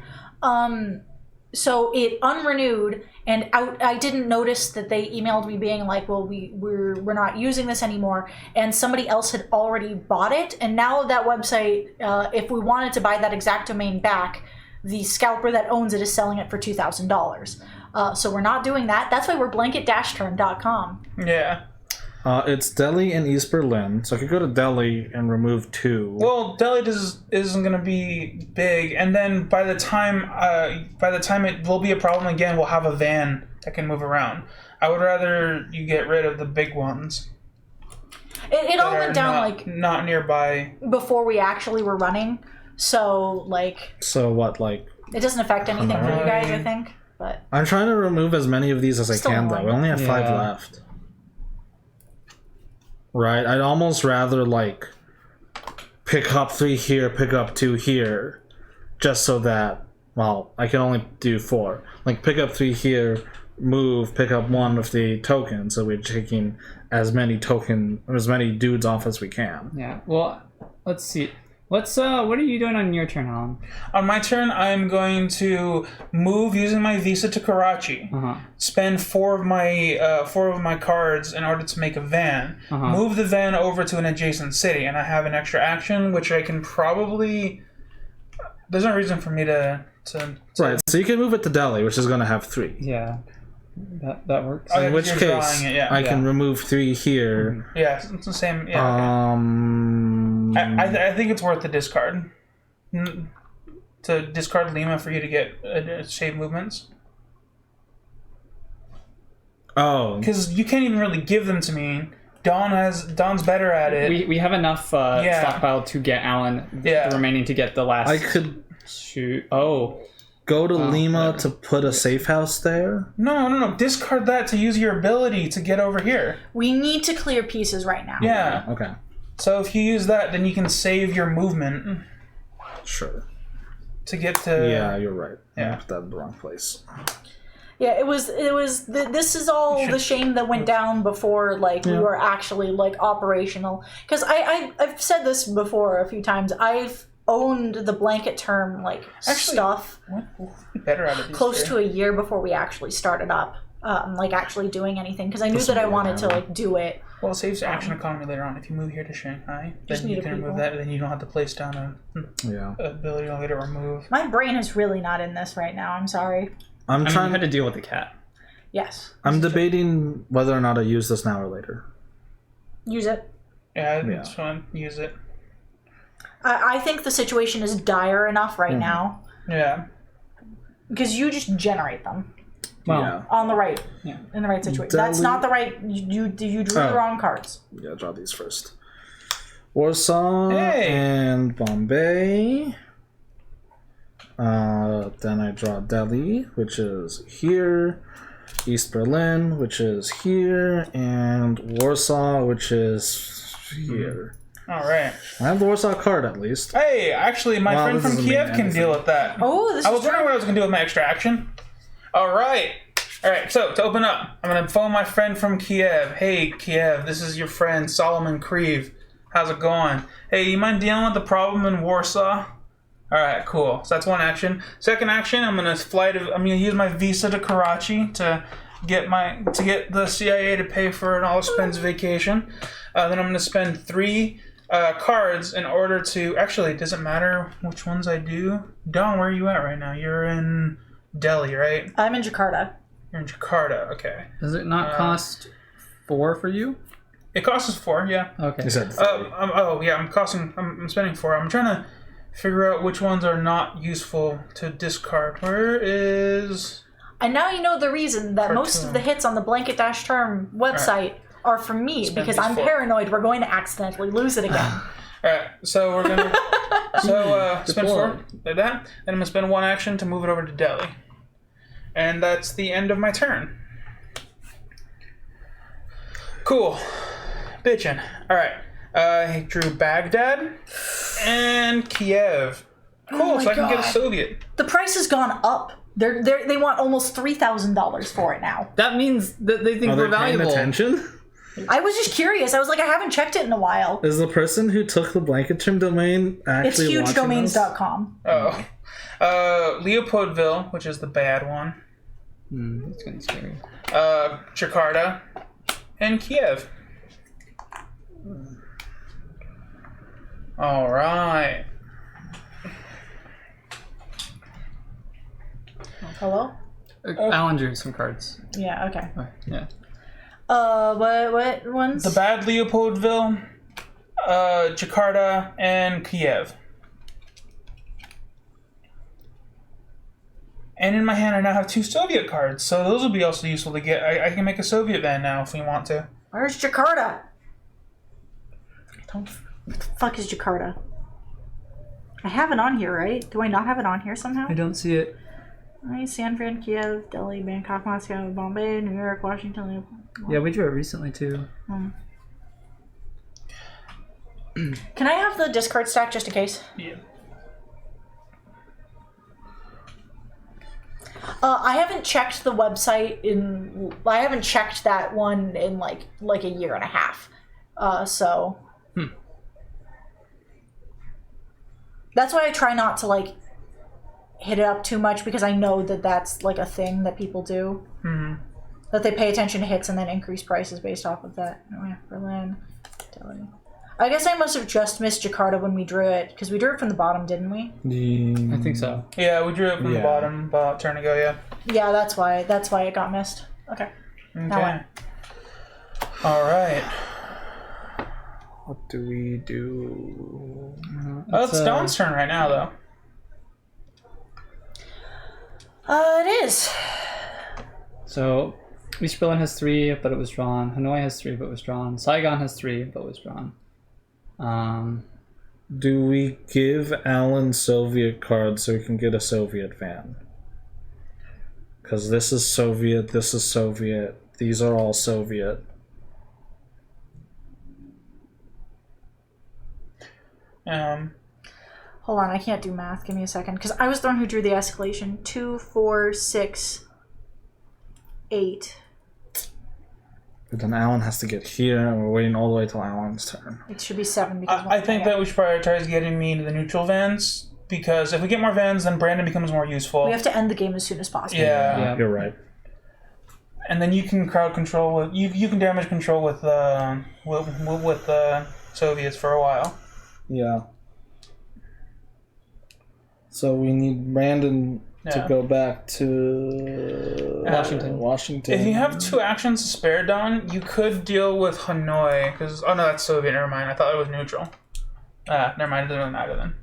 So it unrenewed, and I didn't notice that they emailed me being like, well, we're not using this anymore, and somebody else had already bought it, and now that website, if we wanted to buy that exact domain back, the scalper that owns it is selling it for $2,000. So we're not doing that. That's why we're blanket-term.com.
Yeah.
It's Delhi and East Berlin, so I could go to Delhi and remove 2.
Well, Delhi isn't going to be big, and then by the time it will be a problem again, we'll have a van that can move around. I would rather you get rid of the big ones.
It all went down
not nearby.
before we actually were running, so
So what, like...
it doesn't affect anything for you guys, I think. But
I'm trying to remove as many of these as I
Still
can, though.
annoying.
We only have 5
Yeah.
left. Right? I'd almost rather, pick up 3 here, pick up 2 here, just so that, well, I can only do 4. Pick up 3 here, move, pick up 1 of the tokens, so we're taking as many dudes off as we can.
Yeah. Well, let's see. What are you doing on your turn, Alan?
On my turn, I'm going to move using my visa to Karachi. Spend 4 of my cards in order to make a van. Move the van over to an adjacent city, and I have an extra action, which I can probably. There's no reason for me to
Right, so you can move it to Delhi, which is going to have 3.
Yeah. That works.
Oh, yeah,
In which
you're
case,
drawing it, yeah.
I can remove 3 here.
Yeah, it's the same. Yeah. I think it's worth the discard. To discard Lima for you to get shave movements.
Oh.
Because you can't even really give them to me. Don's better at it.
We have enough stockpile to get Alan.
Yeah.
The remaining to get the last.
I could
shoot. Oh.
go to Lima to put a safe house there.
No. Discard that to use your ability to get over here.
we need to clear pieces right now.
Yeah.
Okay.
So if you use that, then you can save your movement
Sure.
to get to.
Yeah, you're right.
Yeah.
I put that in the wrong place.
Yeah, it was. This is all the shame that went down before, we were actually operational. Because I've said this before a few times. I've owned the blanket term stuff
We'll be better at it.
close to a year before we actually started up, actually doing anything. Because I knew that I wanted to do it.
Well, it saves action economy later on. If you move here to Shanghai,
Just
then you
need
can
a
remove
people.
that, and then you don't have to place down
Yeah.
a ability to later remove.
My brain is really not in this right now. I'm sorry.
I'm
I mean,
trying.
you had to deal with the cat.
Yes,
I'm debating whether or not I use this now or later.
use it.
Yeah, it's fun. Use it.
I think the situation is dire enough right now
Yeah.
because you just generate them
Well,
Yeah.
on the right,
Yeah.
in the right situation. That's
Delhi-
not the right. You drew the wrong cards.
Yeah, draw these first. Warsaw
Hey!
and Bombay. Then I draw Delhi, which is here. East Berlin, which is here. And Warsaw, which is here.
All right.
I have the Warsaw card, at least.
Hey, actually, my
Wow,
friend
this
from
doesn't
Kiev
mean
can
anything.
deal with that.
Oh, this
I
is
was wondering what I was going to do with my extra action. All right. So, to open up, I'm going to phone my friend from Kiev. Hey, Kiev, this is your friend, Solomon Krieve. How's it going? Hey, you mind dealing with the problem in Warsaw? All right, cool. So that's one action. Second action, I'm going to use my visa to Karachi to get the CIA to pay for an all-expense vacation. Then I'm going to spend 3 cards in order to... Actually, does it matter which ones I do? Don, where are you at right now? You're in Delhi, right?
I'm in Jakarta.
You're in Jakarta, okay.
does it not cost 4 for you?
It costs us 4, yeah.
Okay.
You said
I'm spending 4. I'm trying to figure out which ones are not useful to discard. Where is...
And now you know the reason that most of the hits on the Blanket-Term website are from me, because
these
I'm
4.
paranoid we're going to accidentally lose it again.
Alright, so we're gonna... spend 4 like that. Then I'm gonna spend 1 action to move it over to Delhi. And that's the end of my turn. Cool. Bitchin'. Alright. I drew Baghdad and Kiev. Cool,
my
so I can get a
God.
Soviet.
The price has gone up. They want almost $3,000 for it now.
That means that they think
Are
we're
they paying
valuable.
attention?
I was just curious. I was like, I haven't checked it in a while.
Is the person who took the blanket trim domain actually
It's
watching this?
hugedomains.com.
Oh. Leopoldville, which is the bad one.
That's gonna be scary.
Jakarta. And Kiev. Alright.
Hello?
Alan drew some cards.
Yeah, okay.
Yeah.
What ones?
The Bad Leopoldville, Jakarta, and Kiev. And in my hand, I now have 2 Soviet cards, so those will be also useful to get. I can make a Soviet van now if we want to.
Where's Jakarta? What the fuck is Jakarta? I have it on here, right? Do I not have it on here somehow?
I don't see it.
San Fran, Kiev, Delhi, Bangkok, Moscow, Bombay, New York, Washington.
Yeah, we drew it recently too.
Can I have the discard stack just in case?
Yeah.
I haven't checked the website I haven't checked that one in like a year and a half. So. That's why I try not to like hit it up too much, because I know that that's like a thing that people do.
Mm-hmm.
That they pay attention to hits and then increase prices based off of that. Oh, yeah, Berlin, Delhi. I guess I must have just missed Jakarta when we drew it, because we drew it from the bottom, didn't we?
I think so.
Yeah, we drew it from the bottom about a turn ago, yeah.
Yeah, that's why it got missed. Okay.
Okay. Alright.
What do we do?
It's Dawn's turn right now, though.
It is.
So, East Berlin has 3, but it was drawn. Hanoi has 3, but was drawn. Saigon has 3, but was drawn.
Do we give Alan Soviet cards so we can get a Soviet van? Because this is Soviet, this is Soviet. These are all Soviet.
Hold on, I can't do math. Give me a second. Because I was the one who drew the escalation. 2, 4, 6, 8.
But then Alan has to get here, and we're waiting all the way till Alan's turn.
It should be 7 because
I think that we should prioritize getting me to the neutral vans, because if we get more vans, then Brandon becomes more useful.
we have to end the game as soon as possible.
Yeah.
You're right.
And then you can crowd control with you can damage control with Soviets for a while.
Yeah. So we need Brandon to go back to Washington.
If you have 2 actions to spare, Don, you could deal with Hanoi, because no, that's Soviet. Never mind. I thought it was neutral. Never mind. It doesn't really matter then.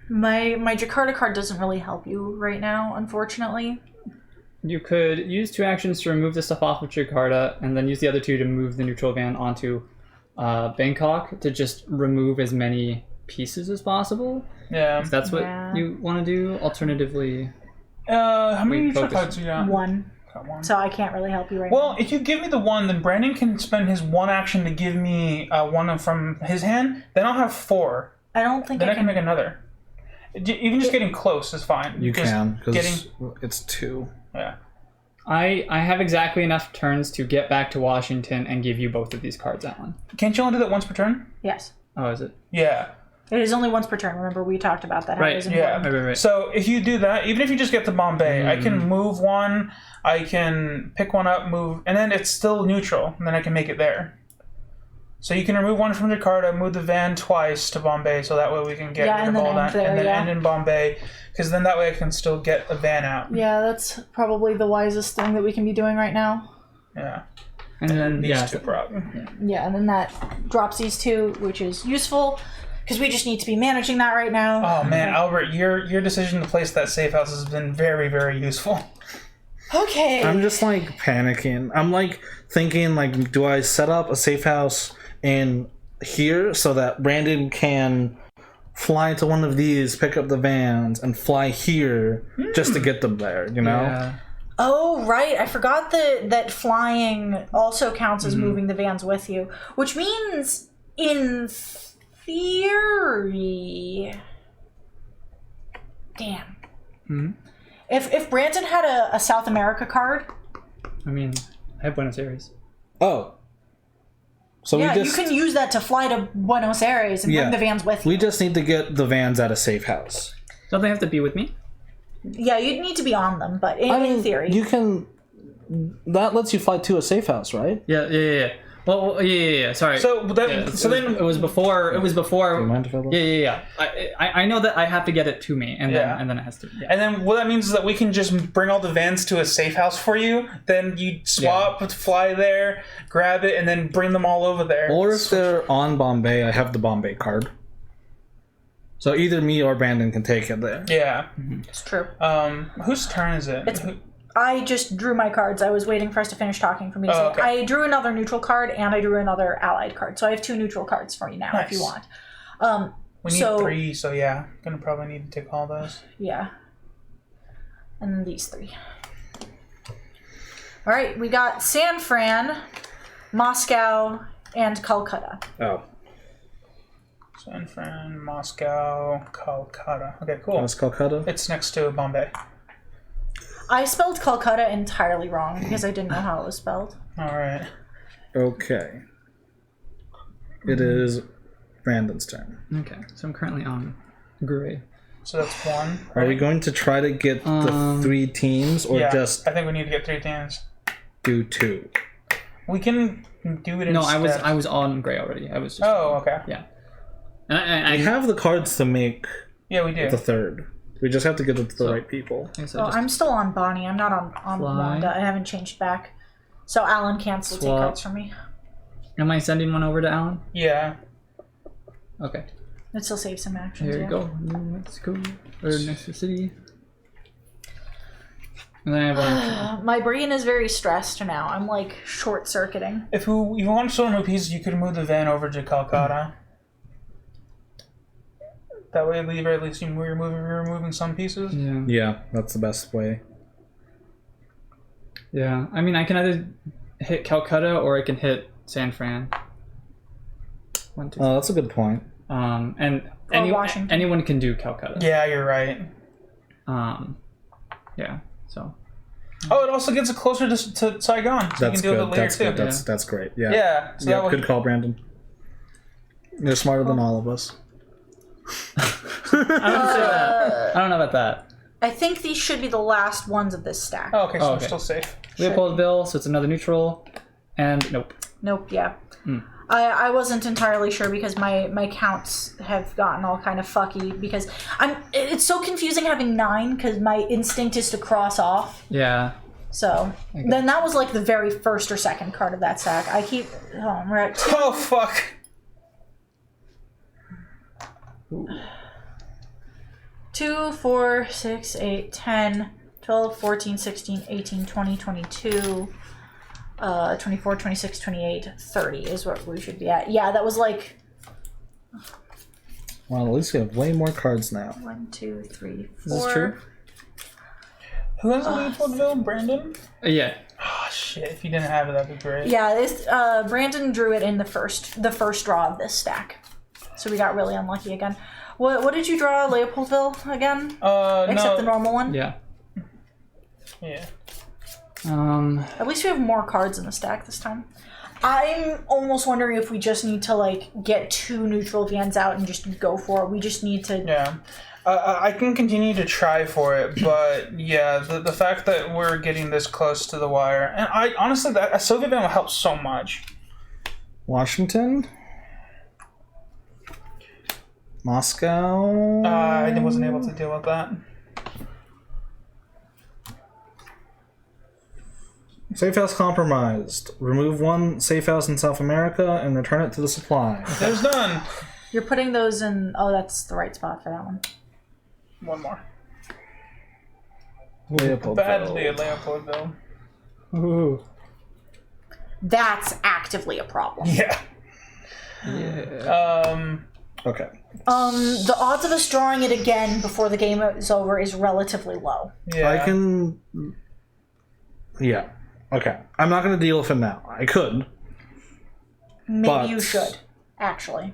My Jakarta card doesn't really help you right now, unfortunately.
You could use 2 actions to remove the stuff off of Jakarta, and then use the other 2 to move the neutral van onto Bangkok to just remove as many pieces as possible.
Yeah.
If that's what you want to do. Alternatively,
how many neutral cards do you got?
1.
Got 1.
So I can't really help you right now.
Well, if you give me the 1, then Brandon can spend his 1 action to give me 1 from his hand. Then I'll have 4.
I don't think
Then I can make another. Even just getting close is fine.
You
just
can, because it's 2.
Yeah.
I have exactly enough turns to get back to Washington and give you both of these cards, Alan.
Can't you only do that once per turn?
Yes.
Oh, is it?
Yeah.
It is only once per turn. Remember, we talked about that.
Right.
Yeah.
Right.
So if you do that, even if you just get to Bombay, I can move 1, I can pick 1 up, move, and then it's still neutral, and then I can make it there. So you can remove 1 from Jakarta, move the van twice to Bombay, so that way we can get rid of all that, and then end in Bombay, because then that way I can still get a van out.
Yeah, that's probably the wisest thing that we can be doing right now.
Yeah.
And then
These 2 probably.
Yeah, and then that drops these 2, which is useful, because we just need to be managing that right now.
Oh man, Albert, your decision to place that safe house has been very, very useful.
Okay.
I'm just like panicking. I'm like thinking, like, do I set up a safe house in here so that Brandon can fly to one of these, pick up the vans, and fly here just to get them there, you know?
Yeah.
Oh, right. I forgot that flying also counts as moving the vans with you, which means, in theory... Damn. If Brandon had a South America card...
I mean, I have Buenos Aires.
Oh. So
yeah,
we just,
you can use that to fly to Buenos Aires and bring the vans with you.
We just need to get the vans at a safe house.
Don't they have to be with me?
Yeah, you'd need to be on them, but in theory.
You can... That lets you fly to a safe house, right?
Yeah. Well, yeah. Sorry.
So that,
Yeah,
so then
it was before. It was before.
Do you mind if I look?
Yeah. I know that I have to get it to me, and
Yeah.
then it has to. Yeah.
And then what that means is that we can just bring all the vans to a safe house for you. Then you swap, fly there, grab it, and then bring them all over there.
Or if they're on Bombay, I have the Bombay card. So either me or Brandon can take it there.
Yeah.
It's true.
Whose turn is it?
I just drew my cards. I was waiting for us to finish talking for me to say.
okay.
I drew another neutral card and I drew another allied card. So I have 2 neutral cards for you now if you
Nice.
want.
We need
so-
3, so yeah. Gonna probably need to take all those.
Yeah. And then these 3. All right, we got San Fran, Moscow, and Calcutta.
Oh.
San Fran, Moscow, Calcutta. Okay, cool.
That's Calcutta?
It's next to Bombay.
I spelled Calcutta entirely wrong because I didn't know how it was spelled.
Alright.
Okay. It is Brandon's turn.
Okay. So I'm currently on Grue.
So that's 1.
Are we going to try to get the 3 teams or
Yeah,
just
I think we need to get 3 teams.
do 2?
We can do it
No,
instead.
I was on Gray already. I was just.
Oh, okay.
Yeah. And I
I have the cards to make
Yeah, we do.
the 3rd. We just have to get it to the right people.
I said
Oh,
just
I'm still on Bonnie. I'm not on
Fly.
Wanda. I haven't changed back. So Alan can't still take
Swap.
cards from me.
Am I sending one over to Alan?
Yeah.
Okay.
It still saves some actions.
Here
yeah.
you go. New Mexico. Or Mexico City. And then I have one.
My brain is very stressed now. I'm like short circuiting.
If you want to move pieces, you could move the van over to Calcutta. That way, leave at least you're removing some pieces.
Yeah.
Yeah, that's the best way.
Yeah. I mean, I can either hit Calcutta or I can hit San Fran. 1, 2.
Oh, that's a good point.
And
Washington.
anyone can do Calcutta.
Yeah, you're right.
Yeah. So.
Oh, it also gets it closer to Saigon. So
That's
you can do
good.
it later
That's
too.
good. That's great. Yeah.
Yeah. So
Yeah,
that way,
good call, Brandon. You're smarter than all of us.
I don't know about that.
I think these should be the last ones of this stack.
Oh, okay, so
Oh,
we're
okay.
still safe.
Leopoldville, so it's another neutral. And nope.
Nope, yeah. I wasn't entirely sure because my counts have gotten all kind of fucky because it's so confusing having 9 because my instinct is to cross off.
Yeah.
So then that was like the very first or second card of that stack. We're at 2.
Oh, fuck.
2, 4, 6, 8, 10, 12, 14, 16, 18, 20, 22, 24, 26, 28, 30 is what we should be at. Yeah, that was like
Well, at least we have way more cards now.
1, 2, 3, 4.
Is this true?
Who has Leopoldville? Brandon?
Yeah.
Oh, shit. If you didn't have it, that'd be great.
Yeah, this Brandon drew it in the first draw of this stack. So we got really unlucky again. What did you draw, Leopoldville again? Except
no.
the normal one?
Yeah.
Yeah.
At least we have more cards in the stack this time. I'm almost wondering if we just need to like get 2 neutral vans out and just go for it. We just need to.
Yeah. I can continue to try for it, but yeah, the fact that we're getting this close to the wire, and I honestly, that a Soviet van will help so much.
Washington? Moscow?
I wasn't able to deal with that.
Safe house compromised. Remove 1 safe house in South America and return it to the supply.
There's none.
You're putting those in. Oh, that's the right spot for that one.
One more.
Leopoldville.
Badly at Leopoldville.
Ooh.
That's actively a problem.
Yeah.
Yeah.
Okay.
The odds of us drawing it again before the game is over is relatively low.
Yeah.
I can... Yeah. Okay. I'm not going to deal with it now. I could.
Maybe
But-
you should, actually.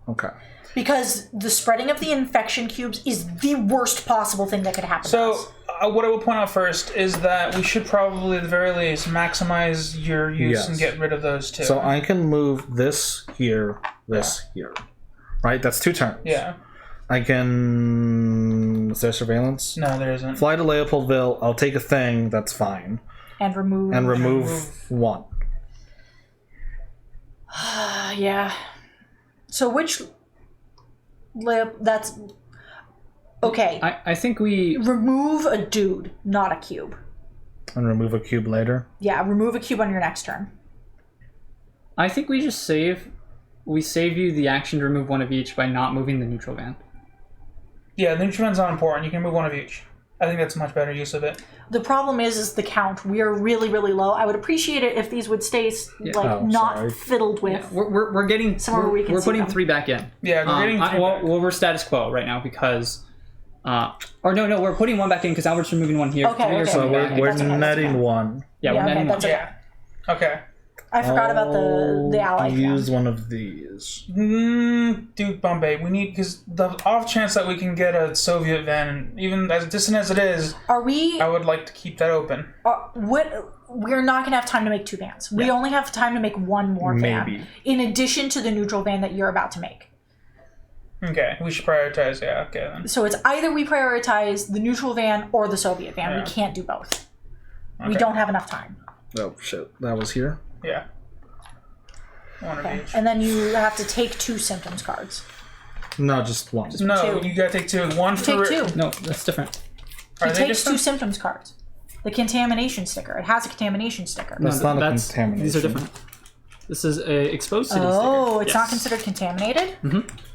Okay.
Because the spreading of the infection cubes is the worst possible thing that could happen to
So,
us.
what I will point out first is that we should probably, at the very least, maximize your use
Yes.
and get rid of those two.
So I can move this here, this here. Right? That's 2 turns.
Yeah.
I can... Is there surveillance?
No, there isn't.
Fly to Leopoldville. I'll take a thing. That's fine.
And remove.
And remove 1.
Yeah. So which lip? That's okay.
I think we.
Remove a dude, not a cube.
And remove a cube later.
Yeah, remove a cube on your next turn.
I think we just save. We save you the action to remove one of each by not moving the neutral van.
Yeah, the neutral van's not important. You can move one of each. I think that's a much better use of it.
The problem is the count. We are really, really low. I would appreciate it if these would stay not
sorry.
fiddled with.
Yeah, we're getting.
Somewhere we can
we're
see
putting
them.
3 back in.
Yeah, we're getting 3 back.
Well, we're status quo right now because. Or no, we're putting 1 back in because Albert's removing 1 here.
Okay,
3 are
okay.
So
coming back.
we're
That's okay, that's
netting
okay.
1.
Yeah, we're
okay,
netting 1.
that's okay.
Yeah. Okay.
I forgot about the ally cam.
Use one of these.
Duke Bombay. We need, because the off chance that we can get a Soviet van, even as distant as it is,
Are we?
I would like to keep that open.
We're not gonna have time to make 2 vans. We only have time to make 1 more van,
Maybe.
in addition to the neutral van that you're about to make.
Okay, we should prioritize. Yeah, okay then.
So it's either we prioritize the neutral van or the Soviet van.
Yeah.
We can't do both. We
Okay.
don't have enough time.
Oh shit, that was here.
Yeah. One of
Okay.
each.
And then you have to take 2 symptoms cards.
No, just one.
No,
2.
you gotta take 2. One for.
Take 2.
No, that's different.
Are
He
they
takes 2
different?
symptoms cards. The contamination sticker. It has a contamination sticker.
That's not a contamination.
These are different. This is a exposed city
Oh,
sticker.
it's
Yes.
not considered contaminated?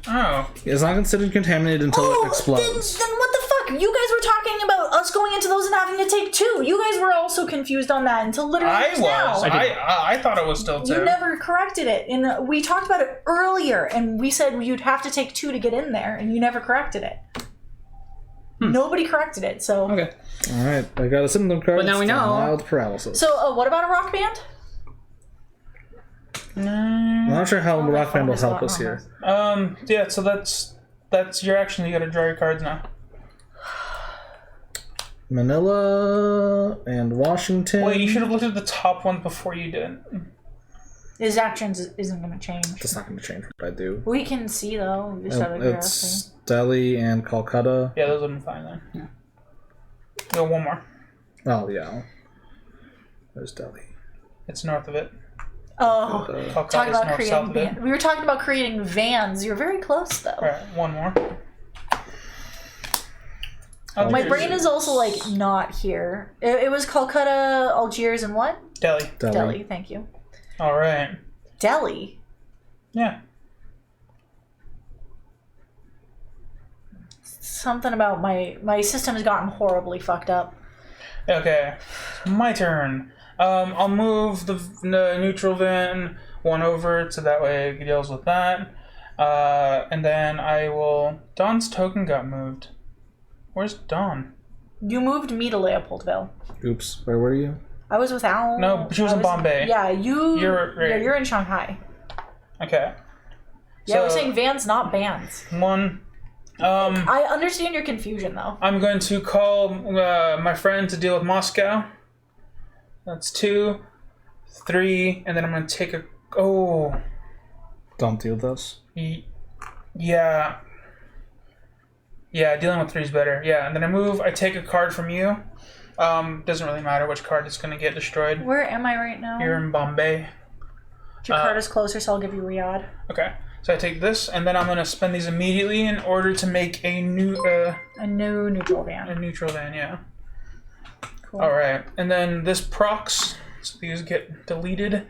Oh.
It's not considered contaminated until it explodes.
Then what the fuck? You guys were talking about us going into those and having to take 2. You guys were also confused on that until literally
I
just
was.
now.
I thought it was still 2.
You never corrected it. And we talked about it earlier, and we said you'd have to take 2 to get in there, and you never corrected it. Nobody corrected it, so...
Okay.
Alright, I got a symptom card.
But now we
It's
know.
Mild paralysis.
So, what about a rock band?
I'm not sure how Rock Band will help us here.
Yeah, so that's your action. You gotta draw your cards now.
Manila and Washington.
Wait, you should have looked at the top one before you did.
His actions isn't going to change.
That's not going to change what I do.
We can see, though. Just out of
It's
curiosity.
Delhi and Calcutta.
Yeah, those would have been fine then. Yeah. Go one more.
Oh, yeah. There's Delhi.
It's north of it.
Oh,
Calcutta's
talking about
north,
creating
south of it.
vans. We were talking about creating vans. You're very close, though.
Alright, one more.
My brain is also, not here. It was Calcutta, Algiers, and what?
Delhi.
Delhi, thank you.
Alright.
Delhi?
Yeah.
Something about my system has gotten horribly fucked up.
Okay. My turn. I'll move the neutral van 1 over so that way it deals with that. And then I will... Don's token got moved. Where's Don?
You moved me to Leopoldville.
Oops, where were you?
I was with Al.
No, she was in Bombay.
Yeah,
You're right.
Yeah, you're in Shanghai.
Okay.
Yeah, we're
So,
saying vans, not bands.
1.
I understand your confusion, though.
I'm going to call my friend to deal with Moscow. That's 2. 3. And then I'm going to take a... Oh.
Don't deal with this.
Yeah. Yeah, dealing with 3 is better. Yeah, and then I take a card from you. Doesn't really matter which card is going to get destroyed.
Where am I right now?
You're in Bombay.
Your card is closer, so I'll give you Riyadh.
Okay. So I take this, and then I'm going to spend these immediately in order to make a new...
A new neutral
a
van.
neutral van, yeah.
Cool.
Alright, and then this procs, so these get deleted,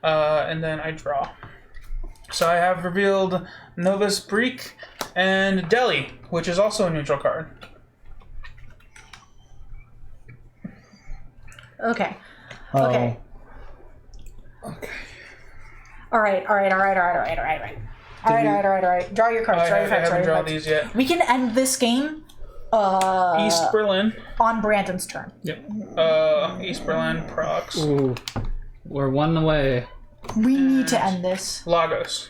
and then I draw. So I have revealed Novosibirsk and Delhi, which is also a neutral card.
Okay.
Oh.
Okay.
Okay.
All right. Draw your cards. Draw your
I
cards. Draw
haven't
your
drawn
cards.
these yet.
We can end this game
East Berlin.
on Brandon's turn.
Yep.
East Berlin, procs.
Ooh. We're 1 away.
We need to end this.
Lagos.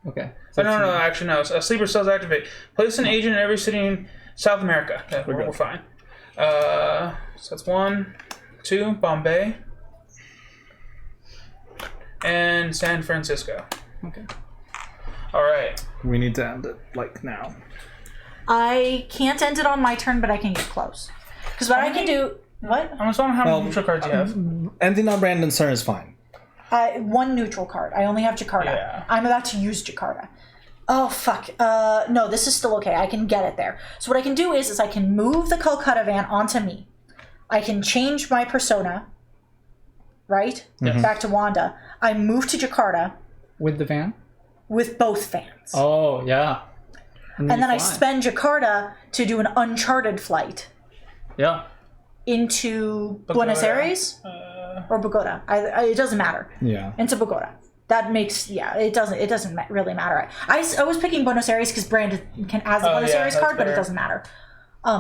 Okay.
Oh, no, actually no. Sleeper cells activate. Place an agent in every city in South America. Yeah, we're fine. So that's 1, 2, Bombay, and San Francisco.
Okay.
All right.
We need to end it, now.
I can't end it on my turn, but I can get close. Because what I can do... What?
I'm just wondering how many neutral cards you have.
Ending on Brandon's turn is fine.
One neutral card. I only have Jakarta.
Yeah.
I'm about to use Jakarta. Oh, fuck. No, this is still okay. I can get it there. So what I can do is I can move the Calcutta van onto me. I can change my persona, right? Back to Wanda. I move to Jakarta
With the van?
with both vans.
Oh, yeah.
And then I spend Jakarta to do an Uncharted flight
Yeah.
into Buenos Aires or Bogota. It doesn't matter.
Yeah.
Into Bogota. That makes it doesn't really matter. I was picking Buenos Aires because Brandon has the Buenos Aires
that's
card, but it
fair.
doesn't matter.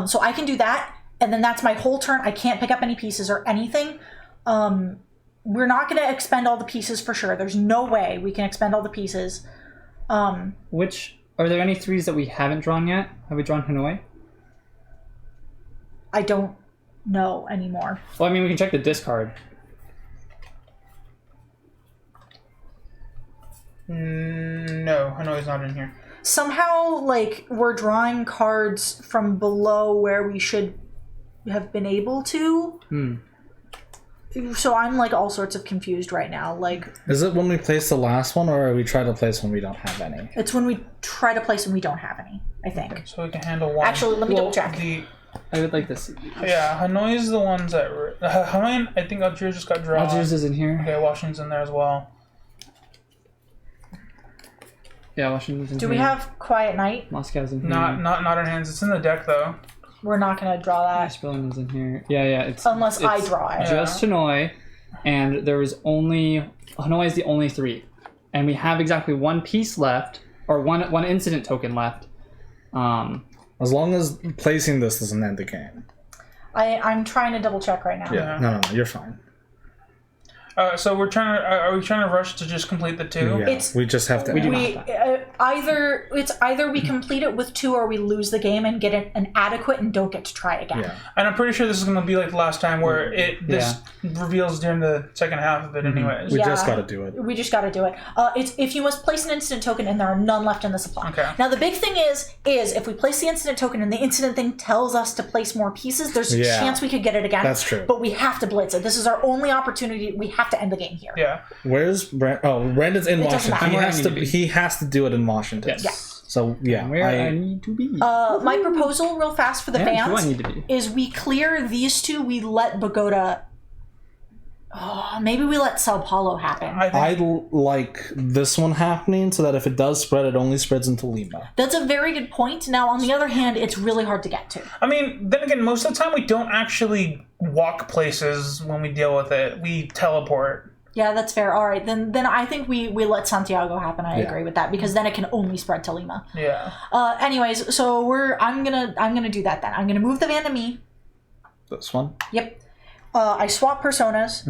So I can do that, and then that's my whole turn. I can't pick up any pieces or anything. We're not going to expend all the pieces for sure. There's no way we can expend all the pieces.
Which, are there any 3s that we haven't drawn yet? Have we drawn Hanoi?
I don't know anymore.
Well, I mean, we can check the discard.
No, Hanoi's not in here.
Somehow, like, we're drawing cards from below where we should have been able to. So I'm, like, all sorts of confused right now. Like,
Is it when we place the last one, or are we try to place when we don't have any?
it's when we try to place and we don't have any, I think.
So we can handle one.
Actually, let me double check.
I would like this.
Yeah, Hanoi's the ones that... Hanoi, I think Algiers just got drawn.
Algiers is in here.
Okay, Washington's in there as well.
Yeah, Washington's in
Do
here.
we have Quiet Night?
Moscow's in here.
Not in hands. It's in the deck, though.
We're not going to draw that
East Berlin's in here. Yeah, it's...
unless I
it's
draw it.
just Hanoi, and there is only... Hanoi is the only 3. And we have exactly one piece left, or one incident token left.
As long as placing this doesn't end the game.
I'm trying to double check right now.
Yeah. No, you're fine.
So are we trying to rush to just complete the 2?
Yeah.
It's-
We just have to.
We do
end.
not.
Either we complete it with 2 or we lose the game and get an adequate and don't get to try again.
Yeah.
And I'm pretty sure this is going to be like the last time where this reveals during the second half of it anyways.
We
Yeah.
just got to do it.
We just got to do it. It's if you must place an incident token and there are none left in the supply.
Okay.
Now the big thing is if we place the incident token and the incident thing tells us to place more pieces, there's a
Yeah.
chance we could get it again.
That's true.
But we have to blitz it. This is our only opportunity. We have to end the game here.
Yeah.
Where's Brandon's in
It doesn't
Washington.
matter.
He has to do it in Washington.
Yes.
Yeah.
So yeah,
Where I need to be.
My proposal, real fast for the
Yeah, who I
fans,
need to be.
is we clear these 2. We let Bogota. Maybe we let Sao Paulo happen.
I like this one happening so that if it does spread, it only spreads into Lima.
That's a very good point. Now, on the other hand, it's really hard to get to.
I mean, then again, most of the time we don't actually walk places when we deal with it. We teleport.
Yeah, that's fair. All right, then I think we let Santiago happen. I agree with that because then it can only spread to Lima.
Yeah.
Anyways, so I'm gonna do that then. I'm gonna move the van to me.
This one.
Yep. I swap personas.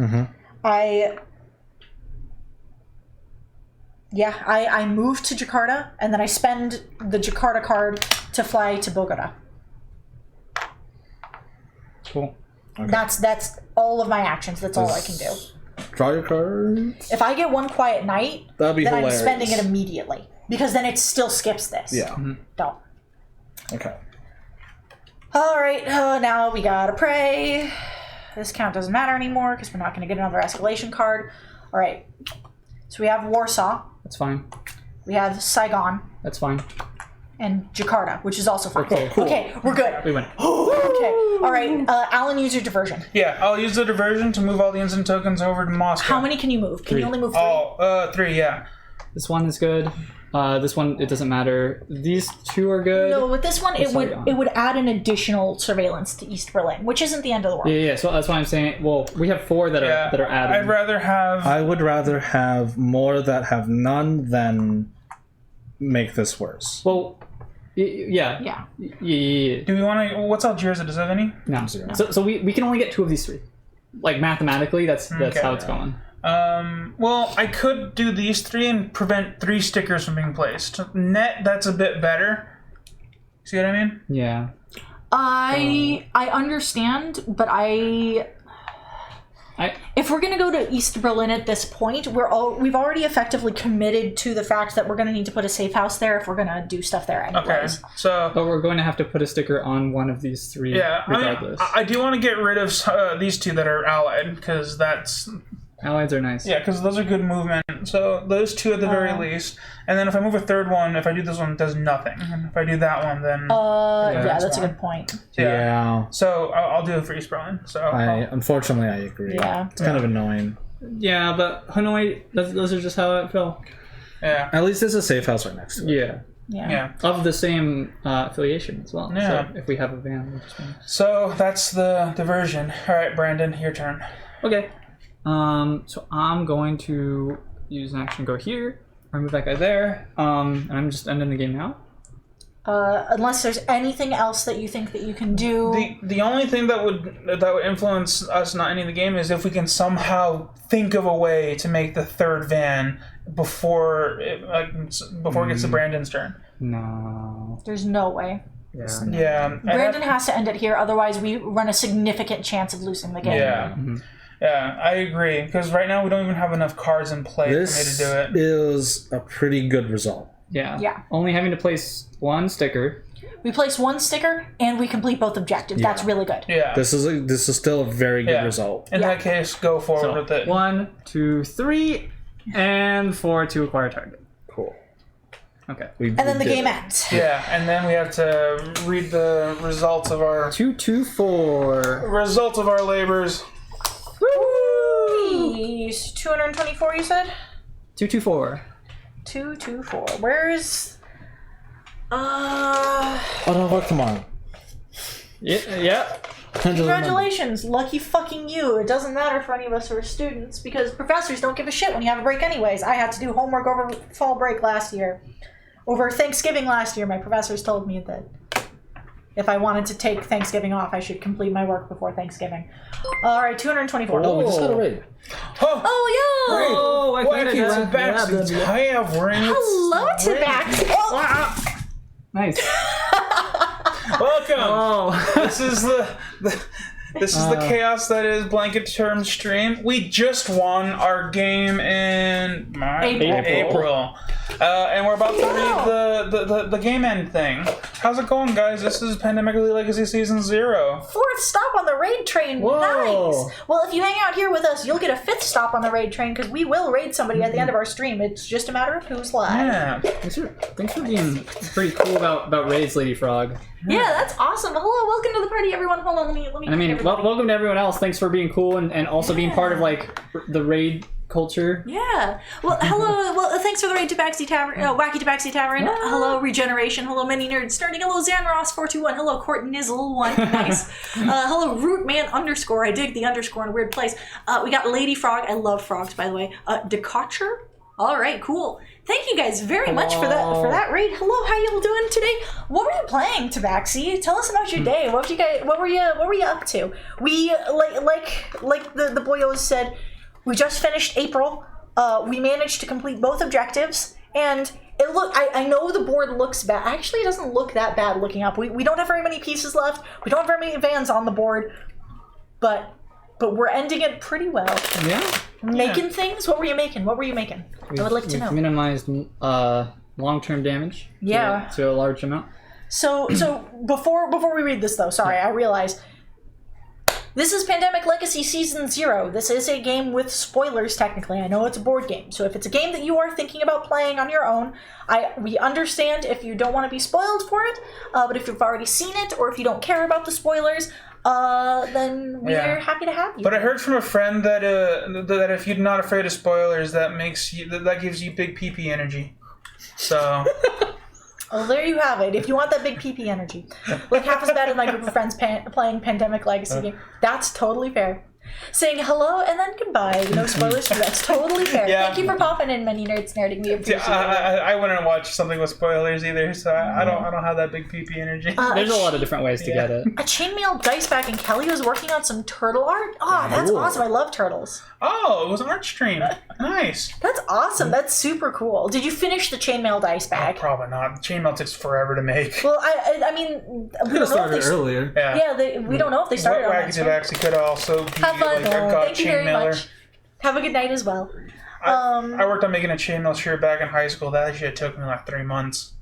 I move to Jakarta and then I spend the Jakarta card to fly to Bogota.
Cool.
Okay.
That's all of my actions. That's all I can do.
Draw your cards.
If I get one quiet night,
That'd be
then
hilarious.
I'm spending it immediately because then it still skips this.
Yeah.
Don't.
Okay.
All right, now we gotta pray. This count doesn't matter anymore because we're not going to get another escalation card. All right, so we have Warsaw,
That's fine.
we have Saigon,
That's fine.
and Jakarta, which is also fine.
Okay, cool.
Okay, we're good.
We win.
Okay, all right. Alan, use your diversion.
Yeah, I'll use the diversion to move all the incident tokens over to Moscow.
How many can you move? Can
3.
you only move 3?
Oh, 3, yeah.
This one is good. This one, it doesn't matter. These 2 are good.
No, with this one, it
Saigon.
would add an additional surveillance to East Berlin, which isn't the end of the world.
Yeah. So that's why I'm saying. Well, we have 4 that are added.
I'd rather have...
I would rather have more that have none than make this worse.
Well, yeah.
Yeah.
Yeah.
Do we want to... What's Algiers? Does it have any?
No.
Zero.
So we can only get 2 of these 3. Like mathematically, that's
Okay.
how it's going.
Well, I could do these 3 and prevent 3 stickers from being placed. Net, that's a bit better. See what I mean?
Yeah.
I understand, but if we're gonna go to East Berlin at this point, we've already effectively committed to the fact that we're gonna need to put a safe house there if we're gonna do stuff there
Okay.
anyways.
So...
But we're going to have to put a sticker on one of these 3
Yeah,
regardless.
I do want to get rid of these 2 that are allied, because that's
Allies are nice.
Yeah, because those are good movement. So those two at the very least. And then if I move a third one, if I do this one, it does nothing. And if I do that one, then...
yeah, that's a good point.
Yeah.
So I'll do a freeze burn. So
Unfortunately, I agree.
Yeah.
It's kind of annoying.
Yeah, but Hanoi, those are just how it fell.
yeah.
At least there's a safe house right next to it.
Yeah.
Yeah.
Of the same affiliation as well.
Yeah.
So if we have a van, we'll just
So that's the diversion. All right, Brandon, your turn.
Okay. So I'm going to use an action, go here, remove that guy there, and I'm just ending the game now.
Unless there's anything else that you think that you can do.
The only thing that would influence us not ending the game is if we can somehow think of a way to make the third van before it gets to Brandon's turn.
No.
There's no way.
Yeah.
Yeah.
Brandon has to end it here, otherwise we run a significant chance of losing the game.
Yeah. Yeah, I agree. Because right now we don't even have enough cards in play for me to do it.
Is a pretty good result.
Yeah.
Yeah.
Only having to place one sticker.
We place one sticker and we complete both objectives. That's really good.
Yeah.
This is still a very good result.
In that case, go forward with it.
1, 2, 3, and 4 to acquire target.
Cool.
Okay.
And then the game ends.
Yeah, and then we have to read the results of our
2, 2, 4.
results of our labors.
Woo! 224, you said?
2, 2, 4.
224. Where's...
Oh no, come on.
Yeah.
Congratulations, lucky fucking you. It doesn't matter for any of us who are students, because professors don't give a shit when you have a break anyways. I had to do homework over fall break last year. Over Thanksgiving last year, my professors told me that if I wanted to take Thanksgiving off, I should complete my work before Thanksgiving. Alright, 224.
Oh, we just got a raid.
Oh,
yeah!
Oh, I
Wacky
can't
Tabaxi Tavern.
Hello, Tabaxi! Oh.
Nice.
Welcome.
Oh.
This is the chaos that is Blanket Term stream. We just won our game in April. And we're about to read the game end thing. How's it going, guys? This is Pandemic Elite Legacy Season 0.
4th stop on the raid train.
Whoa.
Nice. Well, if you hang out here with us, you'll get a 5th stop on the raid train because we will raid somebody at the end of our stream. It's just a matter of who's live.
Yeah.
Thanks for being pretty cool about raids, Lady Frog.
Yeah, that's awesome. Hello, welcome to the party, everyone. Hold on, let me.
I mean, welcome to everyone else. Thanks for being cool and also being part of like the raid culture.
Yeah. Well, hello. Well, thanks for the raid to Tabaxi Tavern. Wacky Tabaxi Tavern. Hello, Regeneration. Hello, Many Nerds Starting. Hello, Zanross421. Hello, Court Nizzle1. Nice. Hello, Rootman_. I dig the underscore in a weird place. We got Lady Frog. I love frogs, by the way. Decotcher. All right, cool. Thank you guys very much for that raid. Hello, how you doing today? What were you playing, Tabaxi? Tell us about your day. What were you up to? We like the boyos said, we just finished April. We managed to complete both objectives, and I know the board looks bad. Actually, it doesn't look that bad looking up. We don't have very many pieces left. We don't have very many vans on the board, but we're ending it pretty well.
Yeah.
Making things? What were you making? I would like to know.
Minimized long-term damage.
Yeah.
To a large amount.
So before we read this though, sorry, I realize this is Pandemic Legacy Season 0. This is a game with spoilers technically. I know it's a board game. So if it's a game that you are thinking about playing on your own, we understand if you don't want to be spoiled for it, but if you've already seen it or if you don't care about the spoilers, then we're happy to have you.
But I heard from a friend that if you're not afraid of spoilers, that gives you big pee-pee energy. So.
Well, there you have it. If you want that big pee-pee energy, like half as bad as my group of friends playing Pandemic Legacy game, that's totally fair. Saying hello and then goodbye. No spoilers for that's totally fair.
Yeah.
Thank you for popping in, Many Nerds Nerding. We appreciate it.
I wouldn't watch something with spoilers either, so I don't have that big pee-pee energy.
There's a lot of different ways to get it.
A chainmail dice bag, and Kelly was working on some turtle art. Oh, that's awesome. I love turtles.
Oh, it was an art stream. Nice.
That's awesome. That's super cool. Did you finish the chainmail dice bag?
Probably not. Chainmail takes forever to make.
Well, I mean, we don't know if they
earlier.
Yeah, we don't know if they started on that.
Wacky Tabaxi could also be
Have fun.
like a god
Thank you very
chainmailer.
much. Have a good night as well.
I worked on making a chainmail shirt back in high school. That actually took me like 3 months.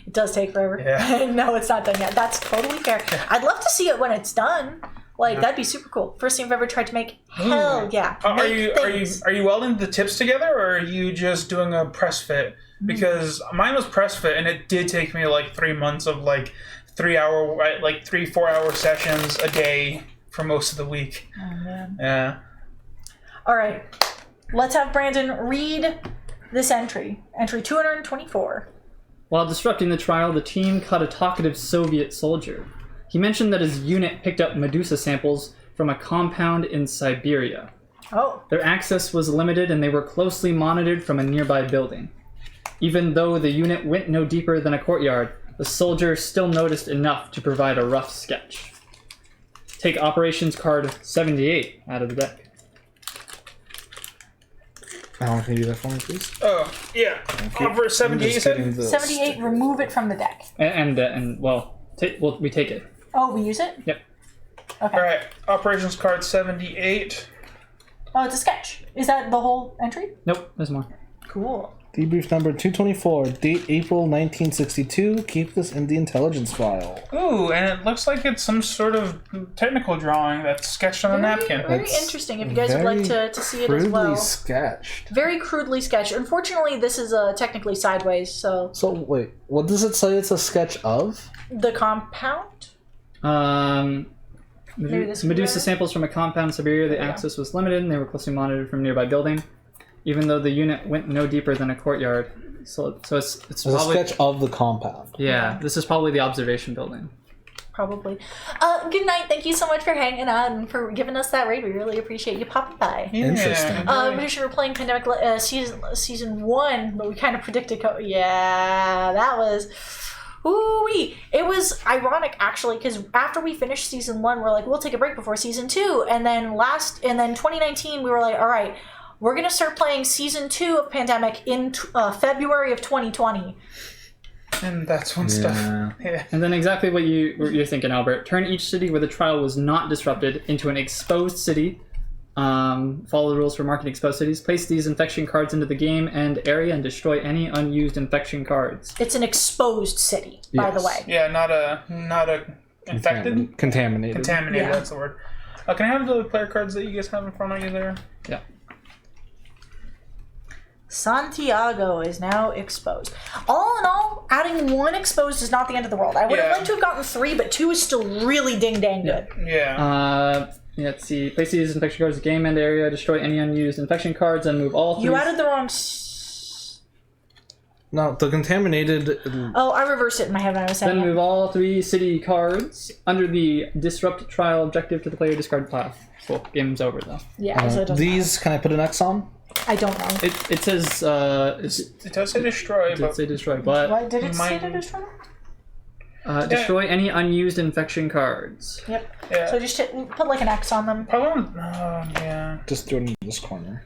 It does take forever.
Yeah.
No, it's not done yet. That's totally fair. I'd love to see it when it's done. Like that'd be super cool. First thing I've ever tried to make. Hell yeah.
Are you welding the tips together, or are you just doing a press fit? Because mine was press fit, and it did take me like 3 months of like 3-4 hour sessions a day for most of the week.
Oh man.
Yeah.
All right. Let's have Brandon read this entry. Entry 224.
While disrupting the trial, the team caught a talkative Soviet soldier. He mentioned that his unit picked up Medusa samples from a compound in Siberia.
Oh.
Their access was limited and they were closely monitored from a nearby building. Even though the unit went no deeper than a courtyard, the soldier still noticed enough to provide a rough sketch. Take operations card 78 out of the deck.
Alan, can you do that for me, please?
Oh, yeah. Over 78, you said?
78, remove it from the deck.
We take it.
Oh, we use it?
Yep.
Okay.
All right. Operations card 78.
Oh, it's a sketch. Is that the whole entry?
Nope, there's more.
Cool.
Debrief number 224, date April 1962. Keep this in the intelligence file.
Ooh, and it looks like it's some sort of technical drawing that's sketched on a napkin.
Very
That's
interesting. If you guys would like to see it as
Crudely
well.
sketched.
Very crudely sketched. Unfortunately, this is technically sideways, so
So wait, what does it say? It's a sketch of?
the compound. Maybe this
Medusa
one?
samples from a compound in Siberia. The access was limited and they were closely monitored from a nearby building. Even though the unit went no deeper than a courtyard. So it's
It's
probably...
a sketch of the compound.
Yeah, this is probably the observation building.
Probably. Good night. Thank you so much for hanging on and for giving us that raid. We really appreciate you popping by.
Yeah.
Interesting.
Pretty sure we're playing Pandemic season 1, but we kind of predicted. Yeah, that was. Ooh-wee. It was ironic actually, because after we finished season 1, we're like, we'll take a break before season 2, and then 2019 we were like, all right, we're gonna start playing season 2 of Pandemic in February of 2020.
And that's when stuff. Yeah.
And then exactly what you're thinking, Albert. Turn each city where the trial was not disrupted into an exposed city. Follow the rules for marking exposed cities. Place these infection cards into the game end area and destroy any unused infection cards.
It's an exposed city, by the way.
Yeah, not a infected.
Contaminated.
Contaminated.
Yeah.
That's the word. Can I have the player cards that you guys have in front of you there?
Yeah.
Santiago is now exposed. All in all, adding 1 exposed is not the end of the world. I would have liked to have gotten 3, but 2 is still really ding dang good.
Yeah.
Let's see. Place these infection cards in the game end area, destroy any unused infection cards, and move all 3.
You added the wrong.
No, the contaminated.
Oh, I reversed it in my head when I was saying
Then
it.
move all 3 city cards under the disrupt trial objective to the player discard pile. Cool. Game's over though.
Yeah, so it doesn't
These, can I put an X on?
matter. I don't know.
It says
It does say destroy,
did
but
say destroy, but
What did it say
Mine-
to destroy?
destroy any unused infection cards.
Yep.
yeah.
So just put like an X on them.
Probably. Oh, yeah.
Just throw it in this corner.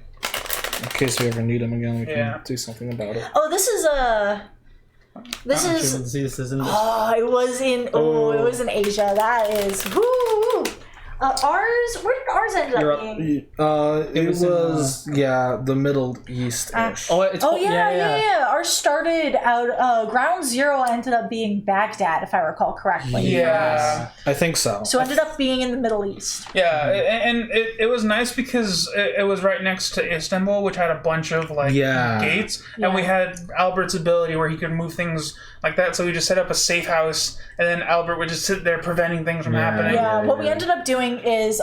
In case we ever need them again, we
Yeah.
can do something about it.
Oh, this is This
Actually,
is.
let's see, this isn't.
Oh, it was in. Oh, it was in Asia. That is. Woo! Ours. Where did ours end up
Europe.
being?
It
was in,
was the Middle East-ish.
Oh, it's
Oh yeah. Ours started out. Ground Zero ended up being Baghdad, if I recall correctly.
Yeah.
I think so.
So ended up being in the Middle East.
Yeah, and it was nice because it was right next to Istanbul, which had a bunch of gates, and we had Albert's ability where he could move things like that. So we just set up a safe house, and then Albert would just sit there preventing things from happening.
Yeah, what we ended up doing is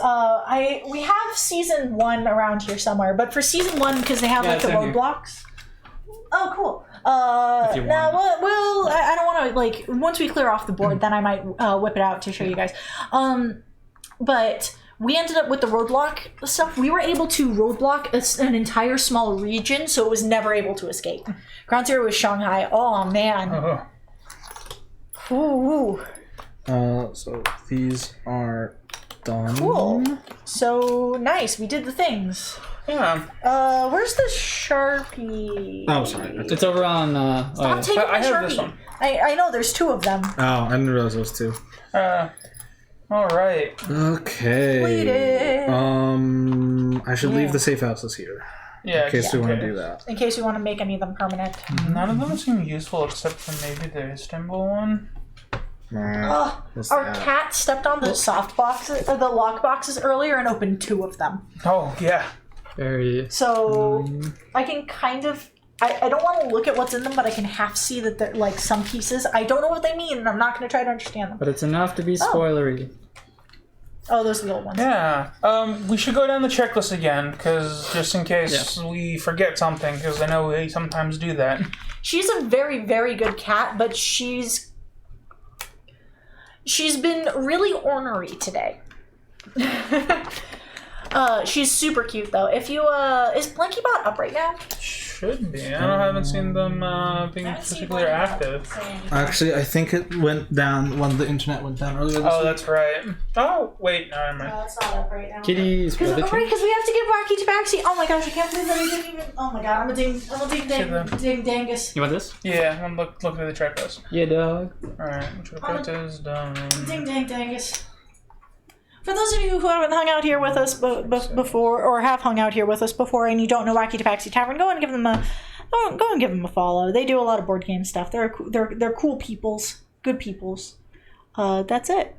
we have season 1 around here somewhere, but for season 1 because they have
Yeah,
like the
it's in here.
roadblocks. Oh, cool.
you
Now,
want.
well, I don't want to like once we clear off the board, then I might whip it out to show you guys. But we ended up with the roadblock stuff. We were able to roadblock an entire small region, so it was never able to escape. Ground Zero was Shanghai. Oh man.
Oh.
Ooh.
So these are done.
Cool. So nice. We did the things.
Yeah.
Where's the Sharpie?
Oh, sorry.
It's over on.
Stop taking
I
my
have
Sharpie.
this one.
I know there's 2 of them.
Oh, I didn't realize those two.
All right.
Okay.
Completed.
I should leave the safe houses here.
Yeah,
in case we want to do that.
In case we want to make any of them permanent.
None of them seem useful except for maybe the Istanbul one.
What's
Our
that?
cat stepped on the soft boxes, or the lock boxes earlier, and opened 2 of them.
Oh, yeah.
Very.
So I can kind of. I don't want to look at what's in them, but I can half see that they're like some pieces. I don't know what they mean, and I'm not going to try to understand them.
But it's enough to be spoilery.
Oh, those are the old ones.
Yeah. We should go down the checklist again, because just in case we forget something, because I know we sometimes do that.
She's a very, very good cat, but she's been really ornery today. She's super cute though. If you is BlankyBot up right now?
Should be. I haven't seen them being particularly active.
Actually, I think it went down when the internet went down earlier this
Oh,
week.
that's right. Oh, wait. No, never mind.
No, it's not up right now.
Kitties.
Because
brother
we have to give Wacky Tabaxi. Oh my gosh, I can't believe that I didn't even. Oh my god, I'm a ding dangus.
You want this?
Yeah, I'm looking at the checklist.
Yeah, dog.
Alright, checklist is done.
Ding dangus. For those of you who haven't hung out here with us before, or have hung out here with us before, and you don't know Wacky Tabaxi Tavern, go and give them a follow. They do a lot of board game stuff. They're cool peoples, good peoples. That's it.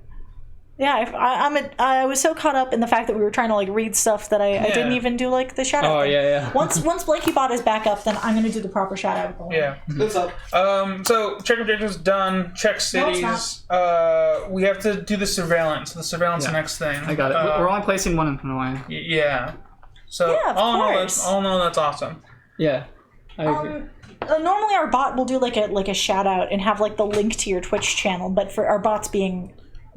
Yeah, I was so caught up in the fact that we were trying to like read stuff that I didn't even do like the shout out.
Oh
thing.
yeah.
Once BlankyBot is back up, then I'm gonna do the proper shout out.
Yeah.
What's up?
So check objectives done. Check cities. We have to do the surveillance. The surveillance
Yeah.
next thing.
I got it. We're only placing one in Hanoi.
Yeah. So
Yeah, of course.
all in all, that's awesome.
Yeah. I agree.
Normally our bot will do like a shout out and have like the link to your Twitch channel, but for our bots being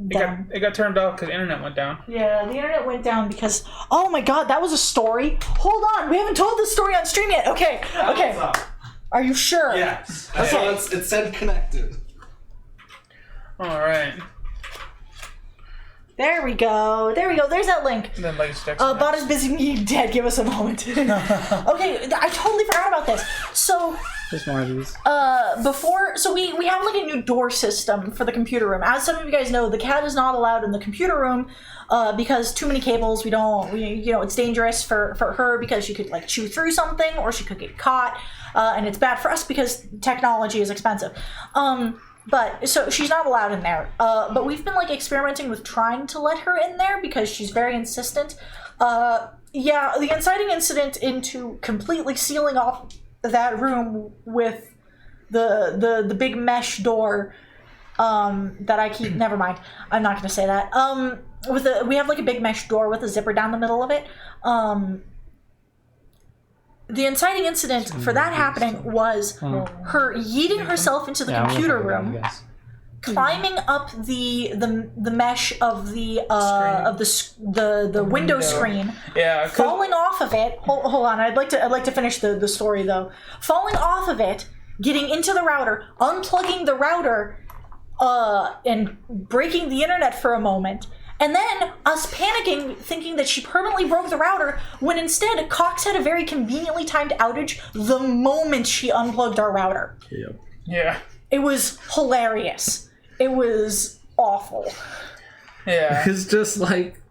down.
It got turned off because the internet went down.
Yeah, the internet went down because oh my god, that was a story. Hold on, we haven't told the story on stream yet. Okay. Are you sure?
Yes.
Okay.
So it said connected.
All right.
There we go. There's that link.
Then like sticks.
Bot is busy being dead. Give us a moment. Okay, I totally forgot about this. So
Just more of these.
we have like a new door system for the computer room. As some of you guys know, the cat is not allowed in the computer room because too many cables. It's dangerous for her because she could like chew through something or she could get caught, and it's bad for us because technology is expensive. But so she's not allowed in there. But we've been like experimenting with trying to let her in there because she's very insistent. Yeah, the inciting incident into completely sealing off that room with the big mesh door that I keep. Never mind. I'm not going to say that. We have like a big mesh door with a zipper down the middle of it. The inciting incident for that happening was her yeeting herself into the computer room, climbing up the mesh of the window screen, falling off of it. Hold on, I'd like to finish the story though. Falling off of it, getting into the router, unplugging the router, and breaking the internet for a moment. And then us panicking, thinking that she permanently broke the router, when instead Cox had a very conveniently timed outage the moment she unplugged our router.
Yep.
Yeah.
It was hilarious. It was awful.
Yeah.
It's just like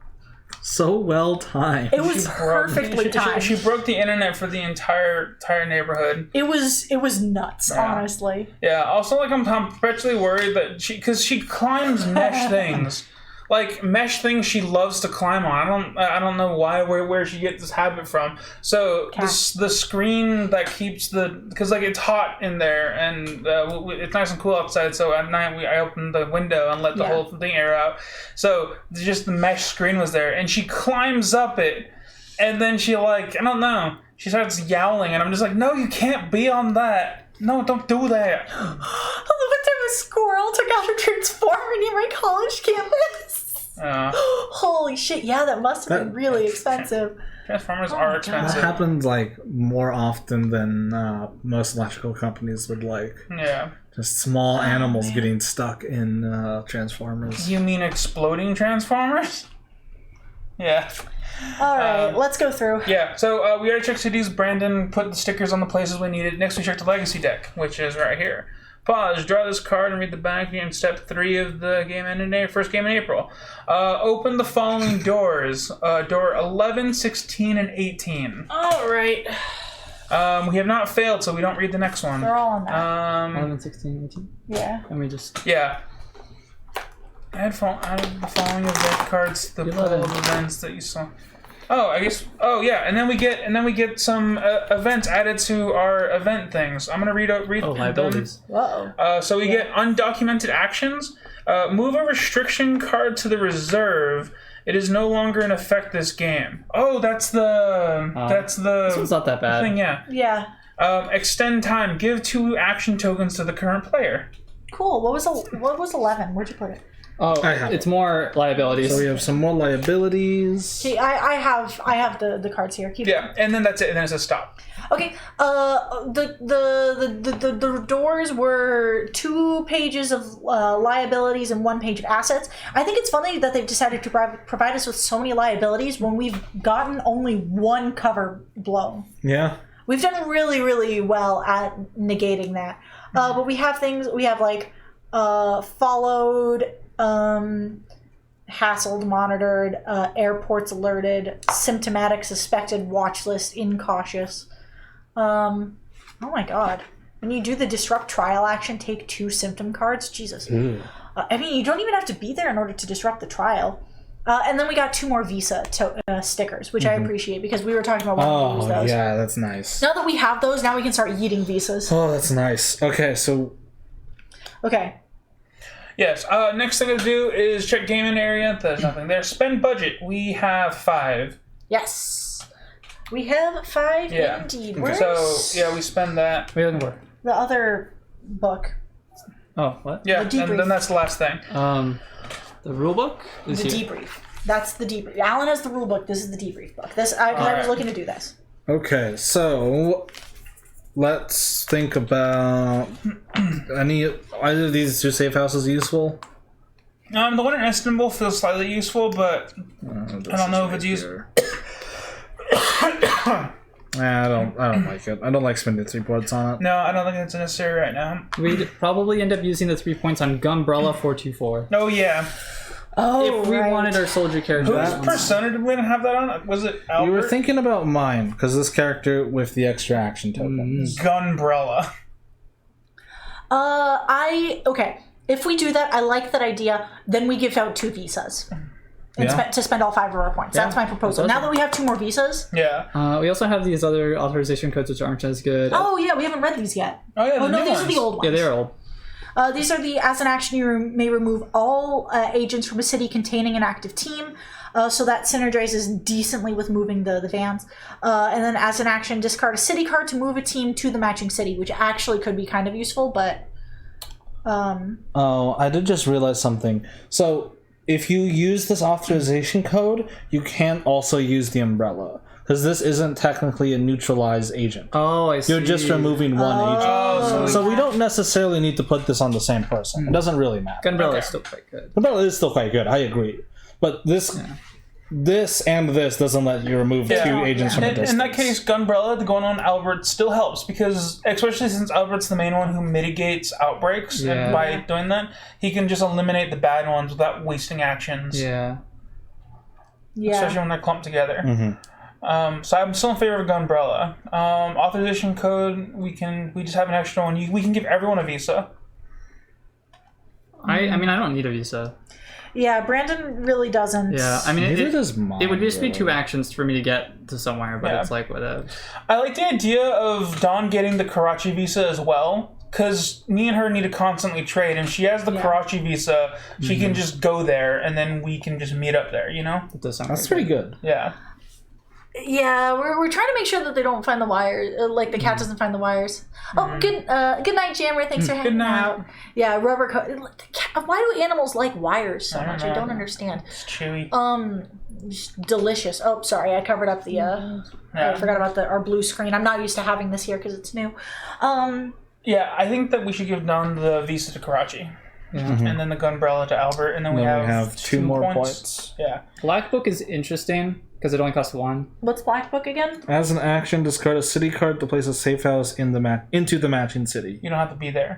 so well timed.
It was perfectly timed.
She broke the internet for the entire neighborhood.
It was nuts, honestly.
Yeah. Also, like I'm perpetually worried that because she climbs mesh things. Like mesh things she loves to climb on. I don't know where she gets this habit from. So the screen that keeps because like it's hot in there and it's nice and cool outside. So at night I open the window and let the whole thing air out. So just the mesh screen was there and she climbs up it and then she like I don't know. She starts yowling and I'm just like, no, you can't be on that. No, don't do that.
A squirrel took out a transformer near my college campus. Holy shit, yeah, that must have been really expensive.
Transformers are expensive.
That happens like more often than most electrical companies would like.
Yeah.
Just small animals getting stuck in transformers.
You mean exploding transformers? Yeah.
Alright, let's go through.
Yeah, so we already checked cities. Brandon put the stickers on the places we needed. Next we checked the legacy deck, which is right here. Pause. Draw this card and read the back in step 3 of the game ending first game in April. Open the following doors. Door 11, 16, and 18.
All right.
We have not failed, so we don't read the next one.
They're all on that.
11, 16, 18.
Yeah.
And we just...
Yeah. Add the following event cards to the pool of events that you saw. Oh, I guess. Oh, yeah, and then we get some events added to our event things. I'm gonna read
liabilities.
Whoa.
So we get undocumented actions. Move a restriction card to the reserve. It is no longer in effect this game. Oh, that's the
This one's not that bad.
thing. Yeah.
Yeah.
Extend time. Give 2 action tokens to the current player.
Cool. What was 11? Where'd you put it?
Oh,
I have
it's more liabilities.
So we have some more liabilities.
See, I have the cards here. Keep
Yeah, and then that's it. And then it says stop.
Okay. The doors were 2 pages of liabilities and 1 page of assets. I think it's funny that they've decided to provide us with so many liabilities when we've gotten only 1 cover blown.
Yeah.
We've done really, really well at negating that. But we have things. We have like followed, hassled, monitored, airports alerted, symptomatic, suspected, watch list, incautious. Oh my god. When you do the disrupt trial action, take 2 symptom cards. Jesus. I mean, you don't even have to be there in order to disrupt the trial. And then we got 2 more Visa stickers, which I appreciate because we were talking about wanting to use those.
Yeah, that's nice.
Now that we have those, now we can start yeeting Visas.
Oh, that's nice. Okay, so
Okay.
Yes. Next thing to do is check gaming area. There's nothing there. Spend budget. We have 5.
Yes. We have 5
Yeah.
indeed.
Okay.
Where's
So yeah, we spend that.
What are you looking for?
the other book?
Oh, what?
Yeah,
The debrief.
and then that's the last thing.
The rule book is
The
here.
debrief. That's the debrief. Alan has the rule book. This is the debrief book. I was
Alright.
looking to do this.
okay, so let's think about either of these 2 safe houses useful.
The one in Istanbul feels slightly useful, but I don't know if it's useful.
I don't like it. I don't like spending 3 points on it.
No, I don't think it's necessary right now.
We'd probably end up using the 3 points on Gunbrella 424.
Oh yeah.
Oh,
If we wanted our soldier character.
Whose persona did we have that on? Was it Albert?
You were thinking about mine because this character with the extra action tokens.
Gunbrella.
Okay. If we do that, I like that idea. Then we give out 2 visas. And
Yeah.
to spend all 5 of our points. That's my proposal.
That's
Now that we have 2 more visas.
Yeah.
We also have these other authorization codes which aren't as good.
Oh yeah, we haven't read these yet.
Oh yeah.
Oh
The
no,
new
these
ones.
are the old ones.
Yeah, they're old.
These are the, as an action, you may remove all agents from a city containing an active team. So that synergizes decently with moving the vans. And then as an action, discard a city card to move a team to the matching city, which actually could be kind of useful, but...
Oh, I did just realize something. So, if you use this authorization code, you can't also use the umbrella. Because this isn't technically a neutralized agent.
Oh, I see.
You're just removing one agent.
Oh,
So we don't necessarily need to put this on the same person. It doesn't really matter.
Gunbrella
Okay.
is still quite good.
Umbrella is still quite good, I agree. But this and this doesn't let you remove 2 agents from a distance.
In that case, Gunbrella going on Albert still helps because, especially since Albert's the main one who mitigates outbreaks,
Yeah.
and by doing that, he can just eliminate the bad ones without wasting actions.
Yeah.
Especially when they're clumped together. So I'm still in favor of Gunbrella. Authorization code, we just have an extra one. We can give everyone a visa.
I mean, I don't need a visa.
Yeah, Brandon really doesn't.
Yeah, I mean,
Neither does mine.
it would just be 2
really.
actions for me to get to somewhere, but
Yeah.
it's like whatever.
I like the idea of Dawn getting the Karachi visa as well, because me and her need to constantly trade, and she has the Karachi visa. She can just go there, and then we can just meet up there, you know?
It does sound
That's
pretty
pretty good.
Yeah.
Yeah, we're trying to make sure that they don't find the wires, like the cat doesn't find the wires. Oh, good night, Jammer. Thanks for hanging
night.
out. Yeah, rubber coat. Why do animals like wires so much? I don't understand.
It's chewy.
Just delicious. Oh, sorry, I covered up the. I forgot about our blue screen. I'm not used to having this here because it's new.
Yeah, I think that we should give Dawn the visa to Karachi.
Yeah.
And then the Gunbrella to Albert, and then we
Then
have
2 more points.
Yeah.
Black Book is interesting because it only costs 1.
What's Black Book again?
As an action, discard a city card to place a safe house in the into the matching city.
You don't have to be there.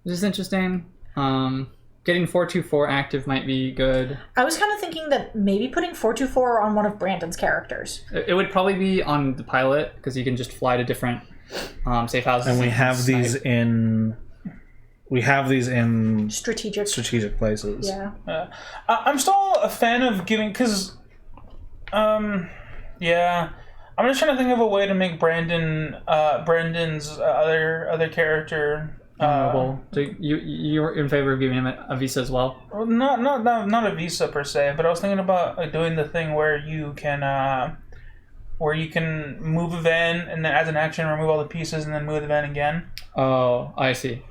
This is interesting. Getting 424 active might be good.
I was kind of thinking that maybe putting 424 on one of Brandon's characters.
It would probably be on the pilot because you can just fly to different safe houses.
And we have these in. We have these in
Strategic
places.
Yeah.
I'm still a fan of giving, because, yeah, I'm just trying to think of a way to make Brandon's other character.
Honorable. So you're in favor of giving him a visa as well?
Not a visa per se, but I was thinking about doing the thing where you can move a van and then as an action remove all the pieces and then move the van again.
Oh, I see.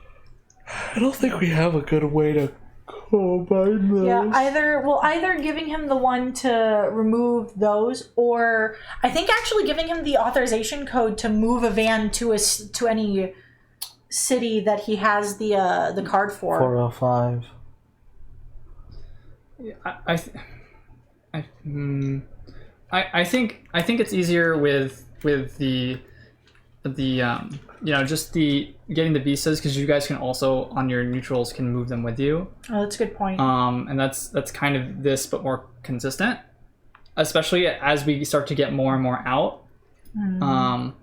I don't think we have a good way to combine those.
Yeah, either giving him the one to remove those, or I think actually giving him the authorization code to move a van to any city that he has the card for.
405.
I think it's easier with the just the getting the visas, because you guys can also on your neutrals can move them with you.
Oh, that's a good point.
And that's kind of this but more consistent, especially as we start to get more and more out. And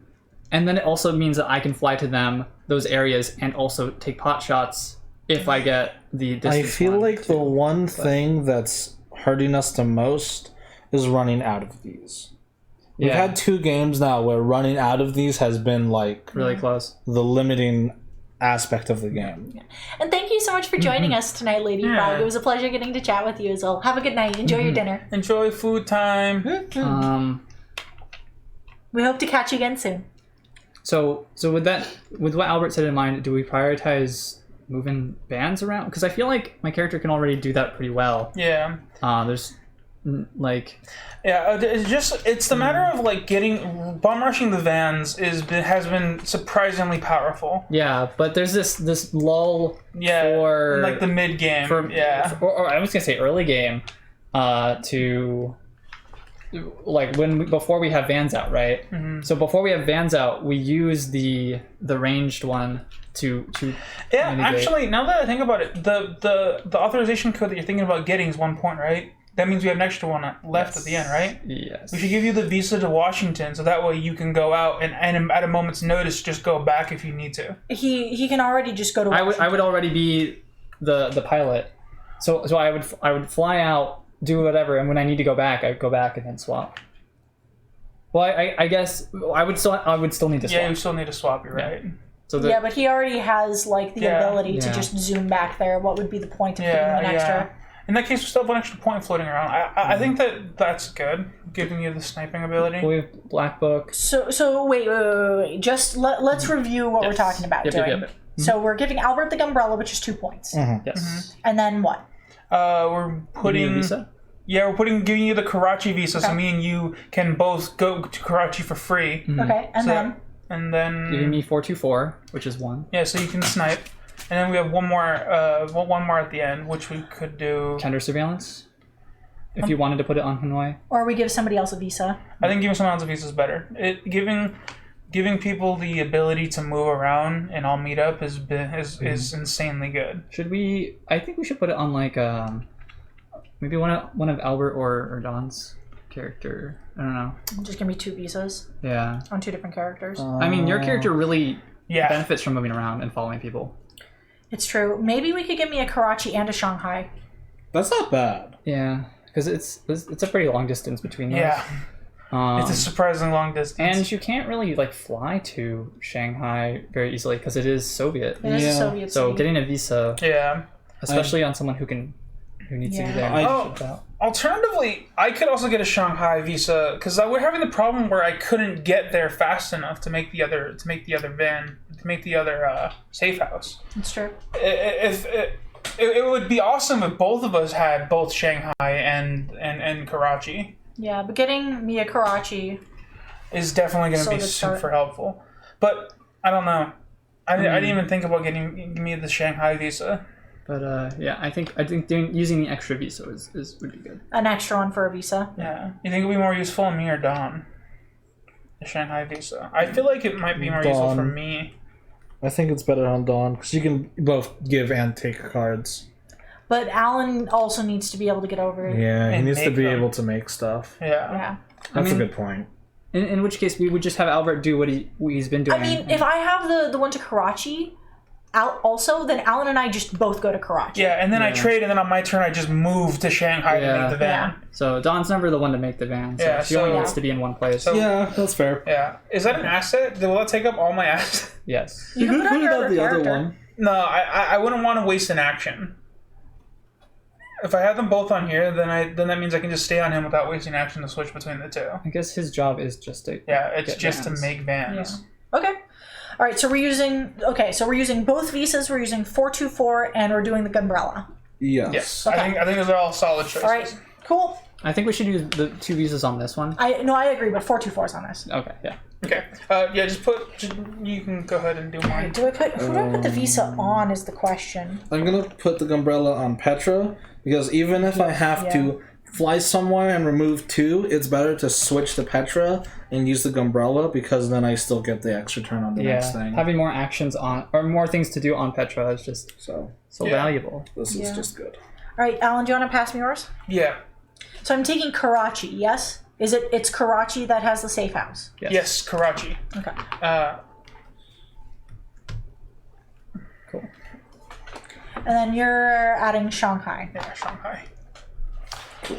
then it also means that I can fly to those areas and also take pot shots if I get the distance.
I feel like the one thing that's hurting us the most is running out of these. We've had 2 games now where running out of these has been like
really close.
The limiting aspect of the game.
And thank you so much for joining us tonight, Lady Frog. It was a pleasure getting to chat with you as well. Have a good night. Enjoy your dinner.
Enjoy food time.
We hope to catch you again soon.
So with what Albert said in mind, do we prioritize moving bands around? Because I feel like my character can already do that pretty well.
Yeah.
There's like.
Yeah, it's the matter of like bomb rushing the vans has been surprisingly powerful.
Yeah, but there's this lull.
Yeah.
For
in like the mid game.
Or I was gonna say early game, to. Like before we have vans out, right? Mm-hmm. So before we have vans out, we use the ranged one to
yeah.
mitigate.
Actually, now that I think about it, the authorization code that you're thinking about getting is 1 point, right? That means we have an extra one left at the end, right?
Yes.
We should give you the visa to Washington, so that way you can go out and at a moment's notice just go back if you need to.
He can already just go to Washington.
I would already be the pilot, so I would fly out, do whatever, and when I need to go back, I'd go back and then swap. Well, I guess I would still need to swap.
Yeah, you still need to swap. You're right.
So
yeah, but he already has like the ability to just zoom back there. What would be the point of giving him an extra?
In that case, we still have one extra point floating around. I think that's good, giving you the sniping ability.
We have Black Book.
So wait. Just let's review what we're talking about doing.
Yep.
So we're giving Albert the umbrella, which is 2 points.
Yes.
And then what?
We're putting
visa?
Yeah, we're giving you the Karachi visa, so me and you can both go to Karachi for free.
Okay, and
then
giving me 424, which is 1.
Yeah, so you can snipe. And then we have one more at the end, which we could do
counter surveillance. If you wanted to put it on Hanoi,
or we give somebody else a visa.
I think giving someone else a visa is better. Giving people the ability to move around and all meet up is insanely good.
Should we? I think we should put it on like maybe one of Albert or Don's character. I don't know.
Just give me 2 visas.
Yeah.
On 2 different characters.
I mean, your character really benefits from moving around and following people.
It's true. Maybe we could give me a Karachi and a Shanghai.
That's not bad.
Yeah, because it's a pretty long distance between those.
Yeah. It's a surprisingly long distance.
And you can't really like fly to Shanghai very easily because it is Soviet.
It is a Soviet
So
city.
getting a visa, especially on someone who needs to be there.
Alternatively, I could also get a Shanghai visa because we're having the problem where I couldn't get there fast enough to make the other safe house.
It's true.
It would be awesome if both of us had both Shanghai and Karachi.
Yeah, but getting me a Karachi
is definitely going to be super helpful. But I don't know. I didn't even think about getting me the Shanghai visa.
But yeah, I think using the extra visa would be good.
An extra one for a visa.
Yeah. You think it'd be more useful on me or Dawn? The Shanghai visa. I feel like it might be more useful for
Dawn.
me.
I think it's better on Dawn because you can both give and take cards.
But Alan also needs to be able to get over it.
Yeah, he
And
needs to
make
be
them.
able to make stuff.
Yeah.
Yeah.
That's
mean-
a good point.
In which case, we would just have Albert do what he's been doing.
I mean, if I have the one to Karachi out also, then Alan and I just both go to Karachi.
Yeah, and then I trade, and then on my turn I just move to Shanghai to make the van.
So Dawn's never the one to make the van. So
Yeah,
she only
so-
needs to be in one place.
So-
Yeah, that's fair.
Yeah. Is that an asset? Will that take up all my assets?
Yes.
You can put on your other
the other
character.
one.
No, I wouldn't want to waste an action. If I have them both on here, then that means I can just stay on him without wasting action to switch between the two.
I guess his job is just to
Yeah, it's
get
just
vans.
to make vans.
Okay. All right, so we're using both visas. We're using 424, and we're doing the Gunbrella.
Yes.
Yes,
Okay.
I think those are all solid choices.
All right, cool.
I think we should use the 2 visas on this one.
I agree, but 424 is on this.
Okay, yeah.
Okay. Yeah, you can go ahead and do mine.
Who do I put the visa on is the question.
I'm gonna put the Gumbrella on Petra because even if I have to fly somewhere and remove 2, it's better to switch to Petra and use the Gumbrella because then I still get the extra turn on the next thing.
Having more actions on or more things to do on Petra is just
So
so valuable.
this is just good.
All right, Alan, do you want to pass me yours?
Yeah.
So I'm taking Karachi. Yes, it's Karachi that has the safe house.
Yes, Karachi.
Okay.
Cool.
And then you're adding Shanghai.
Yeah, Shanghai. Cool.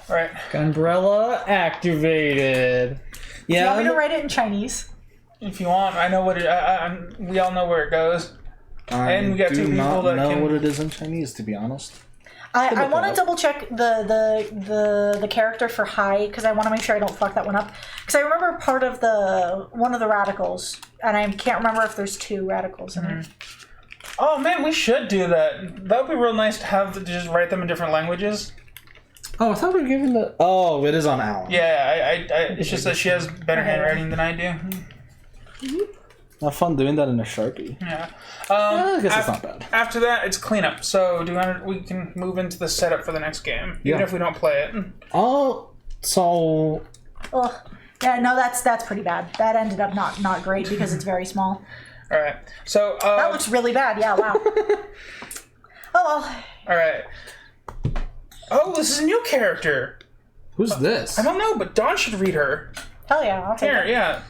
All right.
Gunbrella activated.
Do you
Yeah,
want me to write it in Chinese?
If you want, I know what it. We all know where it goes. And we got
do
2 people
not
that
know
can.
what it is in Chinese, to be honest.
I
look
want
it
to
up.
double check the character for Hai because I want to make sure I don't fuck that one up. Because I remember part of one of the radicals, and I can't remember if there's 2 radicals in it.
Oh man, we should do that. That would be real nice to have to just write them in different languages.
Oh, I thought we were giving the. Oh, it is on Alan.
Yeah, it's just that she has better handwriting than I do.
Have fun doing that in a Sharpie.
Yeah.
I guess it's not bad.
After that, it's cleanup. So we can move into the setup for the next game, even
Yeah.
if we don't play it.
Oh, so
Ugh. Yeah, no, that's pretty bad. That ended up not great because it's very small.
All right. So.
That looks really bad. Yeah, wow. Oh well.
All right. Oh, this is a new character.
who's this?
I don't know, but Dawn should read her.
Hell yeah, I'll take
Here,
it.
yeah.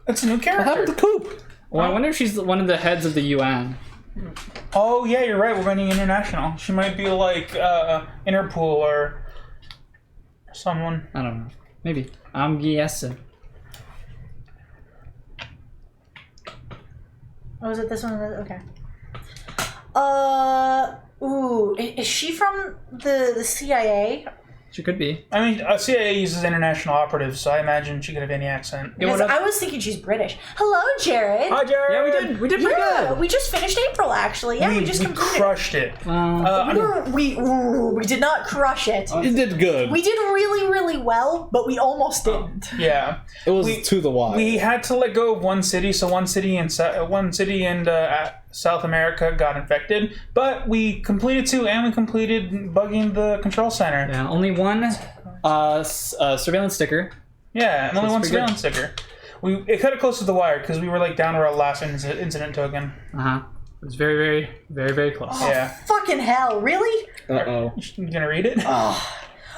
It's a new
What happened
character.
to Coop?
Well, I wonder if she's one of the heads of the UN.
Oh yeah, you're right. We're running international. She might be like Interpol or someone.
I don't know. Maybe. I'm guessing.
Oh, is it this one? Okay. Ooh, is she from the CIA?
She could be.
I mean, CIA uses international operatives, so I imagine she could have any accent.
Yeah,
Because I was thinking she's British. Hello, Jared.
Hi, Jared.
Yeah, we did. We did pretty
Yeah,
good.
we just finished April, actually. Yeah, we just completed.
crushed it.
We did not crush it.
You did good.
We did really, really well, but we almost didn't.
Yeah,
it was
we-
to the wire.
we had to let go of one city, so one city in South America got infected, but we completed 2, and we completed bugging the control center.
Yeah, only one surveillance sticker.
Yeah, and only
That's
one
pretty good.
surveillance sticker. It cut it close to the wire because we were like down to our last incident token.
It was very, very, very, very close.
Yeah,
Fucking hell, really?
Uh-oh.
you gonna read it?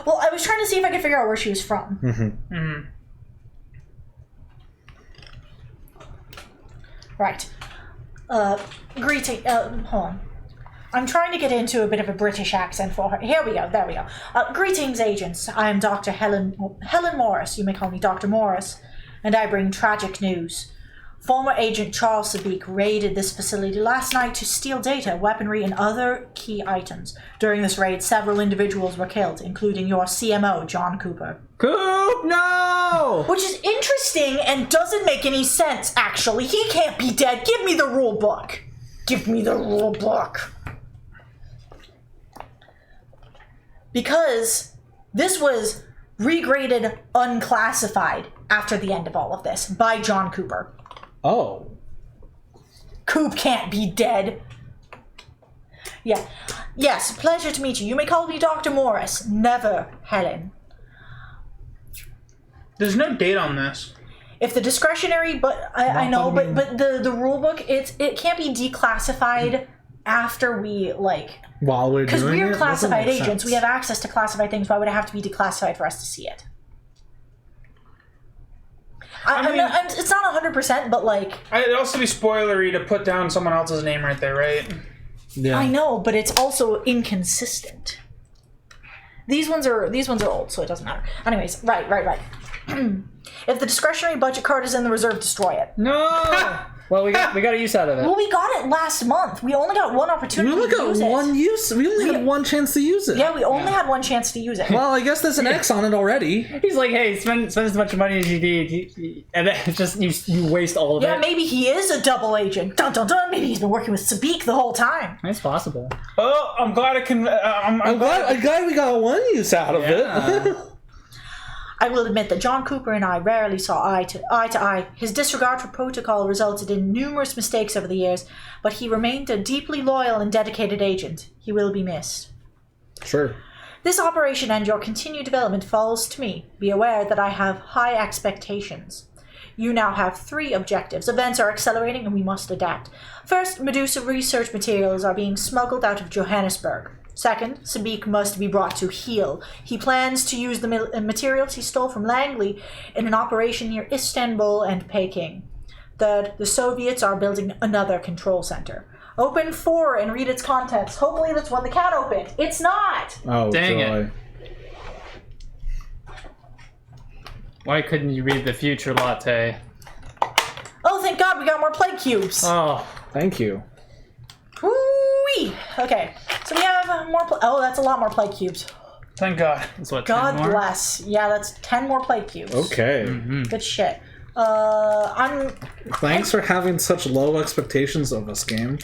Well, I was trying to see if I could figure out where she was from. Right. Greeting. Hold on. I'm trying to get into a bit of a British accent for her. Here we go. There we go. Greetings, agents. I am Dr. Helen Morris. You may call me Dr. Morris. And I bring tragic news. Former agent Charles Sabik raided this facility last night to steal data, weaponry, and other key items. During this raid, several individuals were killed, including your CMO, John Cooper.
Coop, no!
Which is interesting and doesn't make any sense, actually. He can't be dead. Give me the rule book. Give me the rule book. Because this was regraded unclassified after the end of all of this by John Cooper.
Oh.
Coop can't be dead. Yeah. Yes, pleasure to meet you. You may call me Dr. Morris. Never Helen.
There's no date on this.
If the discretionary, but I know, but the rule book, it can't be declassified after we like.
While we're
Because
doing
we're
it,
classified
doesn't make
agents,
sense.
we have access to classified things. Why would it have to be declassified for us to see it? It's not 100%, but like
It'd also be spoilery to put down someone else's name right there, right?
Yeah.
I know, but it's also inconsistent. These ones are old, so it doesn't matter. Anyways, right. If the discretionary budget card is in the reserve, destroy it.
No. Well, we got a use out of it.
Well, we got it last month. We only got one
We
opportunity
only
to
got
use it.
one use. We only had one chance to use it.
Yeah, we only had one chance to use it.
Well, I guess there's an X on it already.
He's like, hey, spend as much money as you need, and then just you waste all of
Yeah,
it.
maybe he is a double agent. Dun dun dun. Maybe he's been working with Sabik the whole time.
It's possible.
Oh, I'm glad I can. I'm
glad we got one use out of it.
I will admit that John Cooper and I rarely saw eye to eye. His disregard for protocol resulted in numerous mistakes over the years, but he remained a deeply loyal and dedicated agent. He will be missed.
Sure.
This operation and your continued development falls to me. Be aware that I have high expectations. You now have 3 objectives. Events are accelerating and we must adapt. First, Medusa research materials are being smuggled out of Johannesburg. Second, Sabik must be brought to heel. He plans to use the materials he stole from Langley in an operation near Istanbul and Peking. Third, the Soviets are building another control center. Open 4 and read its contents. Hopefully that's one the cat opened. It's not!
Oh,
Dang
joy.
it. Why couldn't you read the future latte?
Oh, thank God we got more plague cubes.
Oh,
Thank you.
Woo-wee! Okay, so we have more. Oh, that's a lot more plague cubes.
Thank God.
that's what.
God
10 more?
bless. Yeah, that's 10 more plague cubes.
Okay.
Good shit. I'm
Thanks for having such low expectations of this game.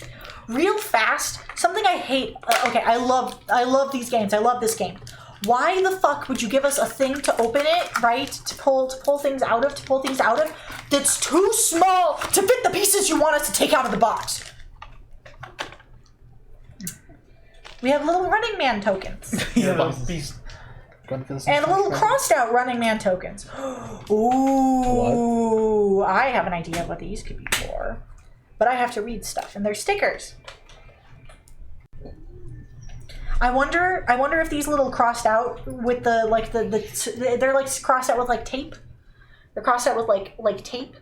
real fast. Something I hate. Okay, I love these games. I love this game. Why the fuck would you give us a thing to open it, right? To pull things out of, that's too small to fit the pieces you want us to take out of the box. We have little Running Man tokens.
Yeah, beast.
And little crossed out Running Man tokens. Ooh. I have an idea of what these could be for. But I have to read stuff, and they're stickers. I wonder if these little crossed out with the they're like crossed out with like tape. They're crossed out with like tape.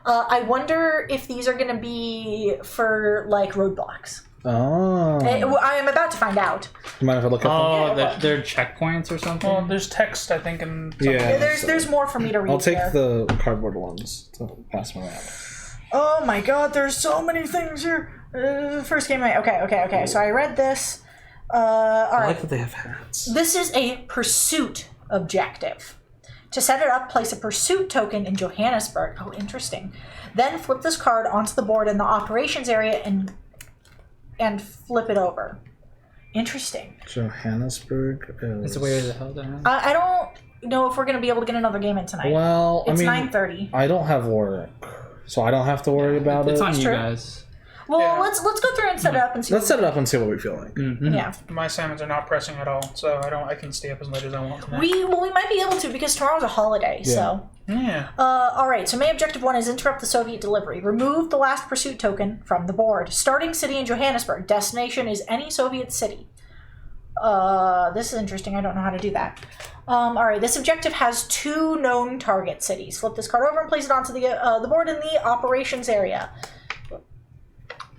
I wonder if these are gonna be for like roadblocks.
Oh.
I am about to find out.
You mind if I look at them?
Oh,
Yeah.
they're checkpoints or something.
Well, there's text, I think, in some
Yeah.
There's more for me to read.
I'll take
here.
the cardboard ones to pass them around.
Oh my God, there's so many things here. First game. Okay. So I read this. All
I
right.
like that they have hats.
This is a pursuit objective. To set it up, place a pursuit token in Johannesburg. Oh, interesting. Then flip this card onto the board in the operations area and flip it over. Interesting.
Johannesburg is...
It's way the hell down.
I don't know if we're going to be able to get another game in tonight.
Well,
it's
I mean...
9:30.
I don't have work, so I don't have to worry about
It's
it.
on you
true.
guys.
Well,
Yeah.
let's go through and set it up and see.
Let's set it up and see what we feel like.
Yeah.
My assignments are not pressing at all, so I can stay up as late as I want tonight.
We might be able to because tomorrow's a holiday. So.
Yeah.
All right, so main objective 1 is interrupt the Soviet delivery. Remove the last pursuit token from the board. Starting city in Johannesburg. Destination is any Soviet city. This is interesting. I don't know how to do that. All right, this objective has 2 known target cities. Flip this card over and place it onto the board in the operations area.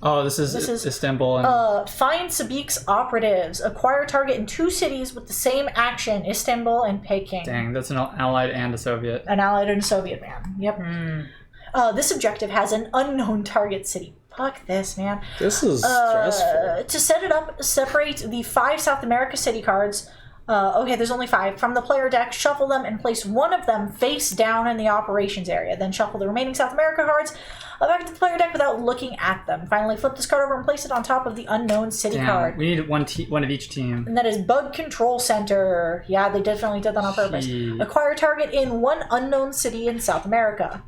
Oh, this is Istanbul. And
Find Sabik's operatives. Acquire target in 2 cities with the same action, Istanbul and Peking.
dang, that's an Allied and a Soviet.
An Allied and a Soviet man. Yep. This objective has an unknown target city. Fuck this, man.
This is stressful.
To set it up, separate the 5 South America city cards. Okay, there's only 5. From the player deck, shuffle them and place one of them face down in the operations area. Then shuffle the remaining South America cards back to the player deck without looking at them. Finally, flip this card over and place it on top of the unknown city
Damn,
card.
we need one of each team.
And that is Bug Control Center. Yeah, they definitely did that on purpose.
Gee.
Acquire target in 1 unknown city in South America.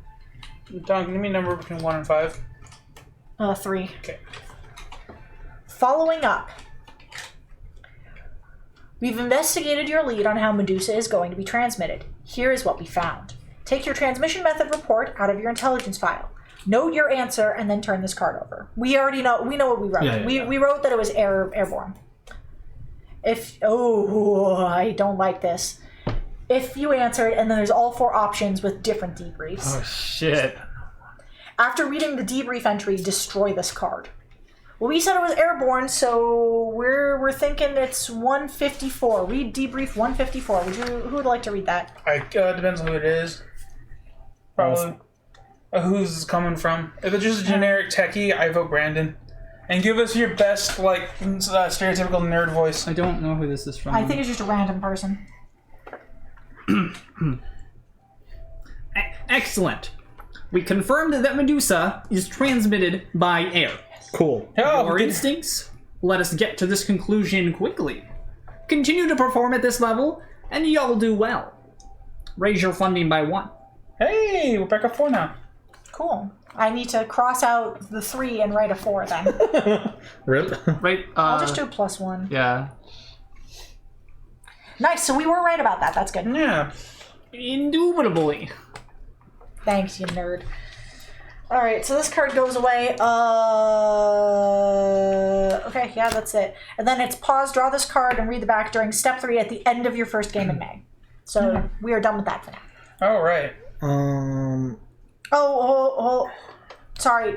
Don, give me a number between 1 and 5.
3.
Okay.
Following up. We've investigated your lead on how Medusa is going to be transmitted. Here is what we found. Take your transmission method report out of your intelligence file. Note your answer and then turn this card over. We already know. We know what we wrote. We wrote that it was airborne. I don't like this. If you answered, and then there's all 4 options with different debriefs.
Oh shit.
After reading the debrief entry, destroy this card. Well, we said it was airborne, so we're thinking it's 154. Read debrief 154. Who would like to read that?
Depends on who it is. Probably. Who's this coming from? If it's just a generic techie, I vote Brandon. And give us your best, stereotypical nerd voice.
I don't know who this is from.
I think it's just a random person.
Excellent. We confirmed that Medusa is transmitted by air.
Cool.
Your instincts let us get to this conclusion quickly. Continue to perform at this level, and y'all do well. Raise your funding by 1.
Hey, we're back at 4 now.
Cool. I need to cross out the 3 and write a 4 then.
Really?
Right.
I'll just do a +1.
Yeah.
Nice. So we were right about that. That's good.
Yeah.
Indubitably.
Thanks, you nerd. All right, so this card goes away. Okay, yeah, that's it. And then it's pause, draw this card, and read the back during step 3 at the end of your first game in May. So we are done with that for now.
All right.
Sorry.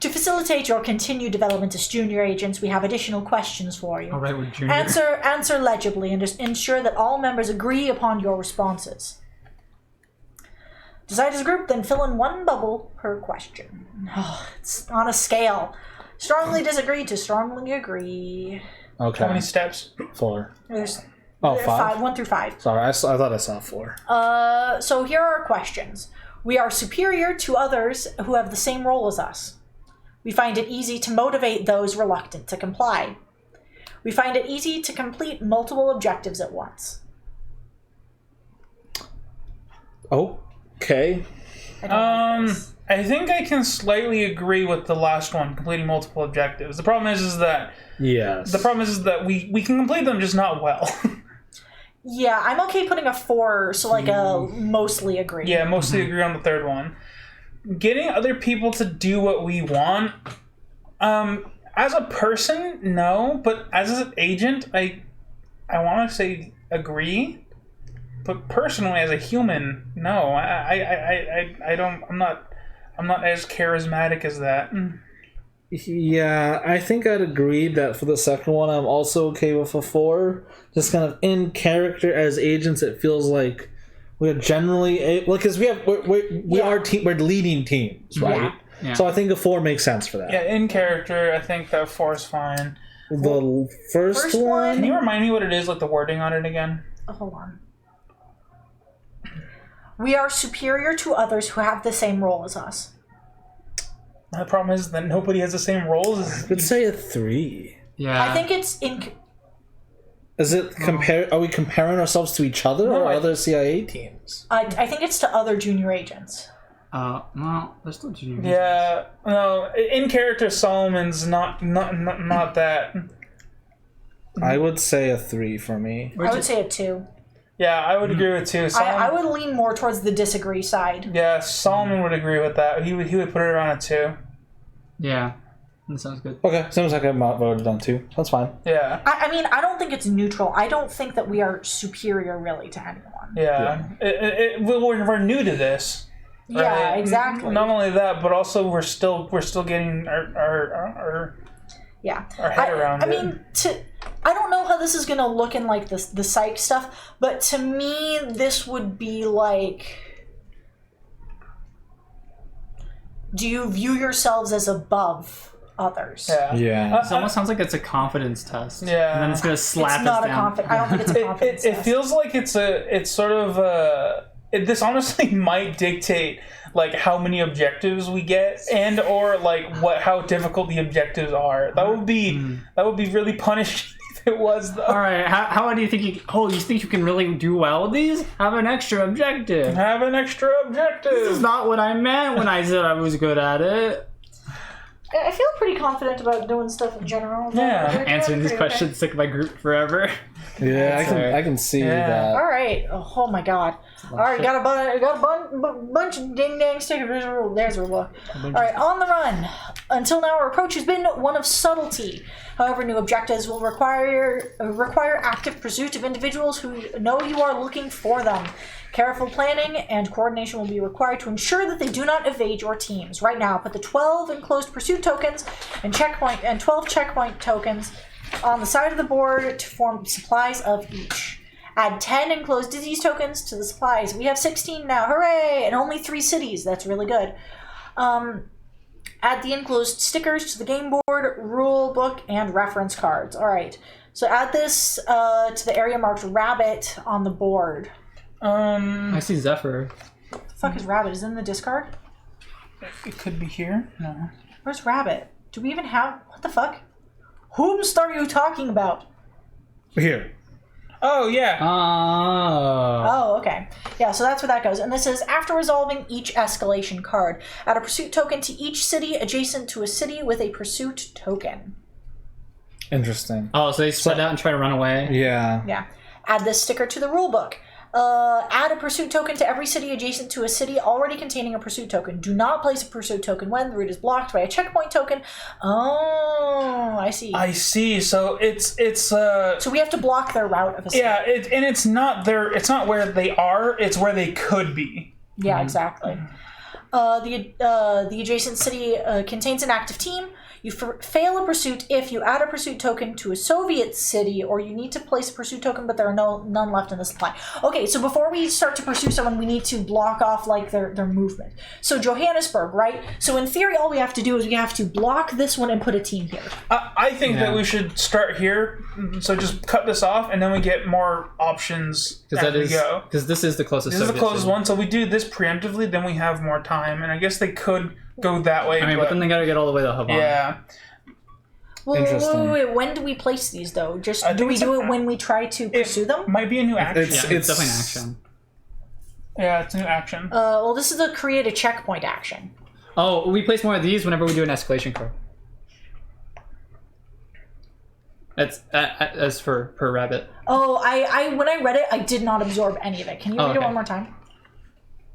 To facilitate your continued development as junior agents, we have additional questions for you.
All right, we're junior.
Answer legibly and just ensure that all members agree upon your responses. Decide as a group, then fill in 1 bubble per question. It's on a scale. Strongly disagree to strongly agree.
Okay.
How many steps?
4.
There's
5?
1 through 5.
Sorry, I thought I saw 4.
So here are our questions. We are superior to others who have the same role as us. We find it easy to motivate those reluctant to comply. We find it easy to complete multiple objectives at once.
Okay.
I think I can slightly agree with the last one, completing multiple objectives. The problem is that
Yes.
the problem is that we can complete them, just not well.
Yeah, I'm okay putting a 4, so like a mostly agree.
Yeah, mostly agree on the third one. Getting other people to do what we want, as a person, no, but as an agent, I want to say agree. But personally, as a human, no. I'm not as charismatic as that.
Yeah, I think I'd agree that for the second one, I'm also okay with a 4. Just kind of in character as agents, it feels like we're generally because we're leading teams, right?
Yeah.
So I think a 4 makes sense for that.
Yeah, in character, I think that 4 is fine.
The first one.
Can you remind me what it is, like the wording on it again?
Hold on. We are superior to others who have the same role as us.
The problem is that nobody has the same roles.
I would say a 3.
Yeah.
I think it's in.
Is it Are we comparing ourselves to each other or other CIA teams?
I think it's to other junior agents.
Well, there's still junior.
Yeah, no. In character, Solomon's not that.
I would say a 3 for me.
I would say a 2.
Yeah, I would agree with 2.
I would lean more towards the disagree side.
Yeah, Solomon would agree with that. He would put it around a 2.
Yeah, that sounds good.
Okay, seems like I'm voted on 2. That's fine.
Yeah.
I mean, I don't think it's neutral. I don't think that we are superior really to anyone.
Yeah. We're new to this.
Yeah,
right?
Exactly.
Not only that, but also we're still getting our head around it.
I mean, I don't know how this is gonna look in like the psych stuff, but to me, this would be like, do you view yourselves as above others?
Yeah.
It almost sounds like it's a confidence test.
Yeah.
And then it's gonna slap
It's not
us
a
down.
confidence. I don't think it's a confidence.
It feels like it's sort of this honestly might dictate like how many objectives we get and or like how difficult the objectives are. That would be really punishing if it was though.
All right, how do you think you think you can really do well with these? Have an extra objective.
Have an extra objective.
This is not what I meant when I said I was good at it.
I feel pretty confident about doing stuff in general.
Yeah.
We're doing
Answering these
pretty okay.
questions took my group forever.
Yeah, I can see
Yeah.
that.
All right. Oh my god. All right, got a bunch of ding dang stickers. There's a look. All right, on the run. Until now, our approach has been one of subtlety. However, new objectives will require active pursuit of individuals who know you are looking for them. Careful planning and coordination will be required to ensure that they do not evade your teams. Right now, put the 12 enclosed pursuit tokens and 12 checkpoint tokens on the side of the board to form supplies of each. Add 10 enclosed disease tokens to the supplies. We have 16 now. Hooray! And only 3 cities. That's really good. Add the enclosed stickers to the game board, rule book, and reference cards. All right. So add this to the area marked Rabbit on the board.
I see Zephyr.
What the fuck is Rabbit? Is it in the discard?
It could be here. No.
Where's Rabbit? Do we even have... What the fuck? Whomst are you talking about?
Here.
Oh, yeah.
Oh, okay. Yeah, so that's where that goes. And this is after resolving each escalation card. Add a pursuit token to each city adjacent to a city with a pursuit token.
Interesting.
Oh, so they spread out and try to run away?
Yeah. Add this sticker to the rulebook. Add a pursuit token to every city adjacent to a city already containing a pursuit token. Do not place a pursuit token when the route is blocked by a checkpoint token. Oh, I see.
I see. So it's
So we have to block their route of a city.
yeah, and it's not where they are, it's where they could be.
Yeah, exactly. The adjacent city contains an active team. You fail a pursuit if you add a pursuit token to a Soviet city, or you need to place a pursuit token, but there are none left in the supply. Okay, so before we start to pursue someone, we need to block off like their movement. So Johannesburg, right? So in theory, all we have to do is we have to block this one and put a team here.
I think that we should start here. So just cut this off, and then we get more options as we go.
Because this is the closest.
This is the
Soviet
closest
city.
one, so we do this preemptively, then we have more time, and I guess they could go that way.
I mean, but then they gotta get all the way to Havana.
yeah.
Well,
Interesting.
wait, when do we place these though? Just
I
do
think
we
it's
do
an
it when we try to pursue them?
Might be a new action.
It's-
Yeah, it's definitely an action.
Yeah, it's a new action.
Well, this is a create a checkpoint action.
Oh, we place more of these whenever we do an escalation card. That's as for per rabbit.
Oh, I when I read it, I did not absorb any of it. Can you read it
okay.
one more time?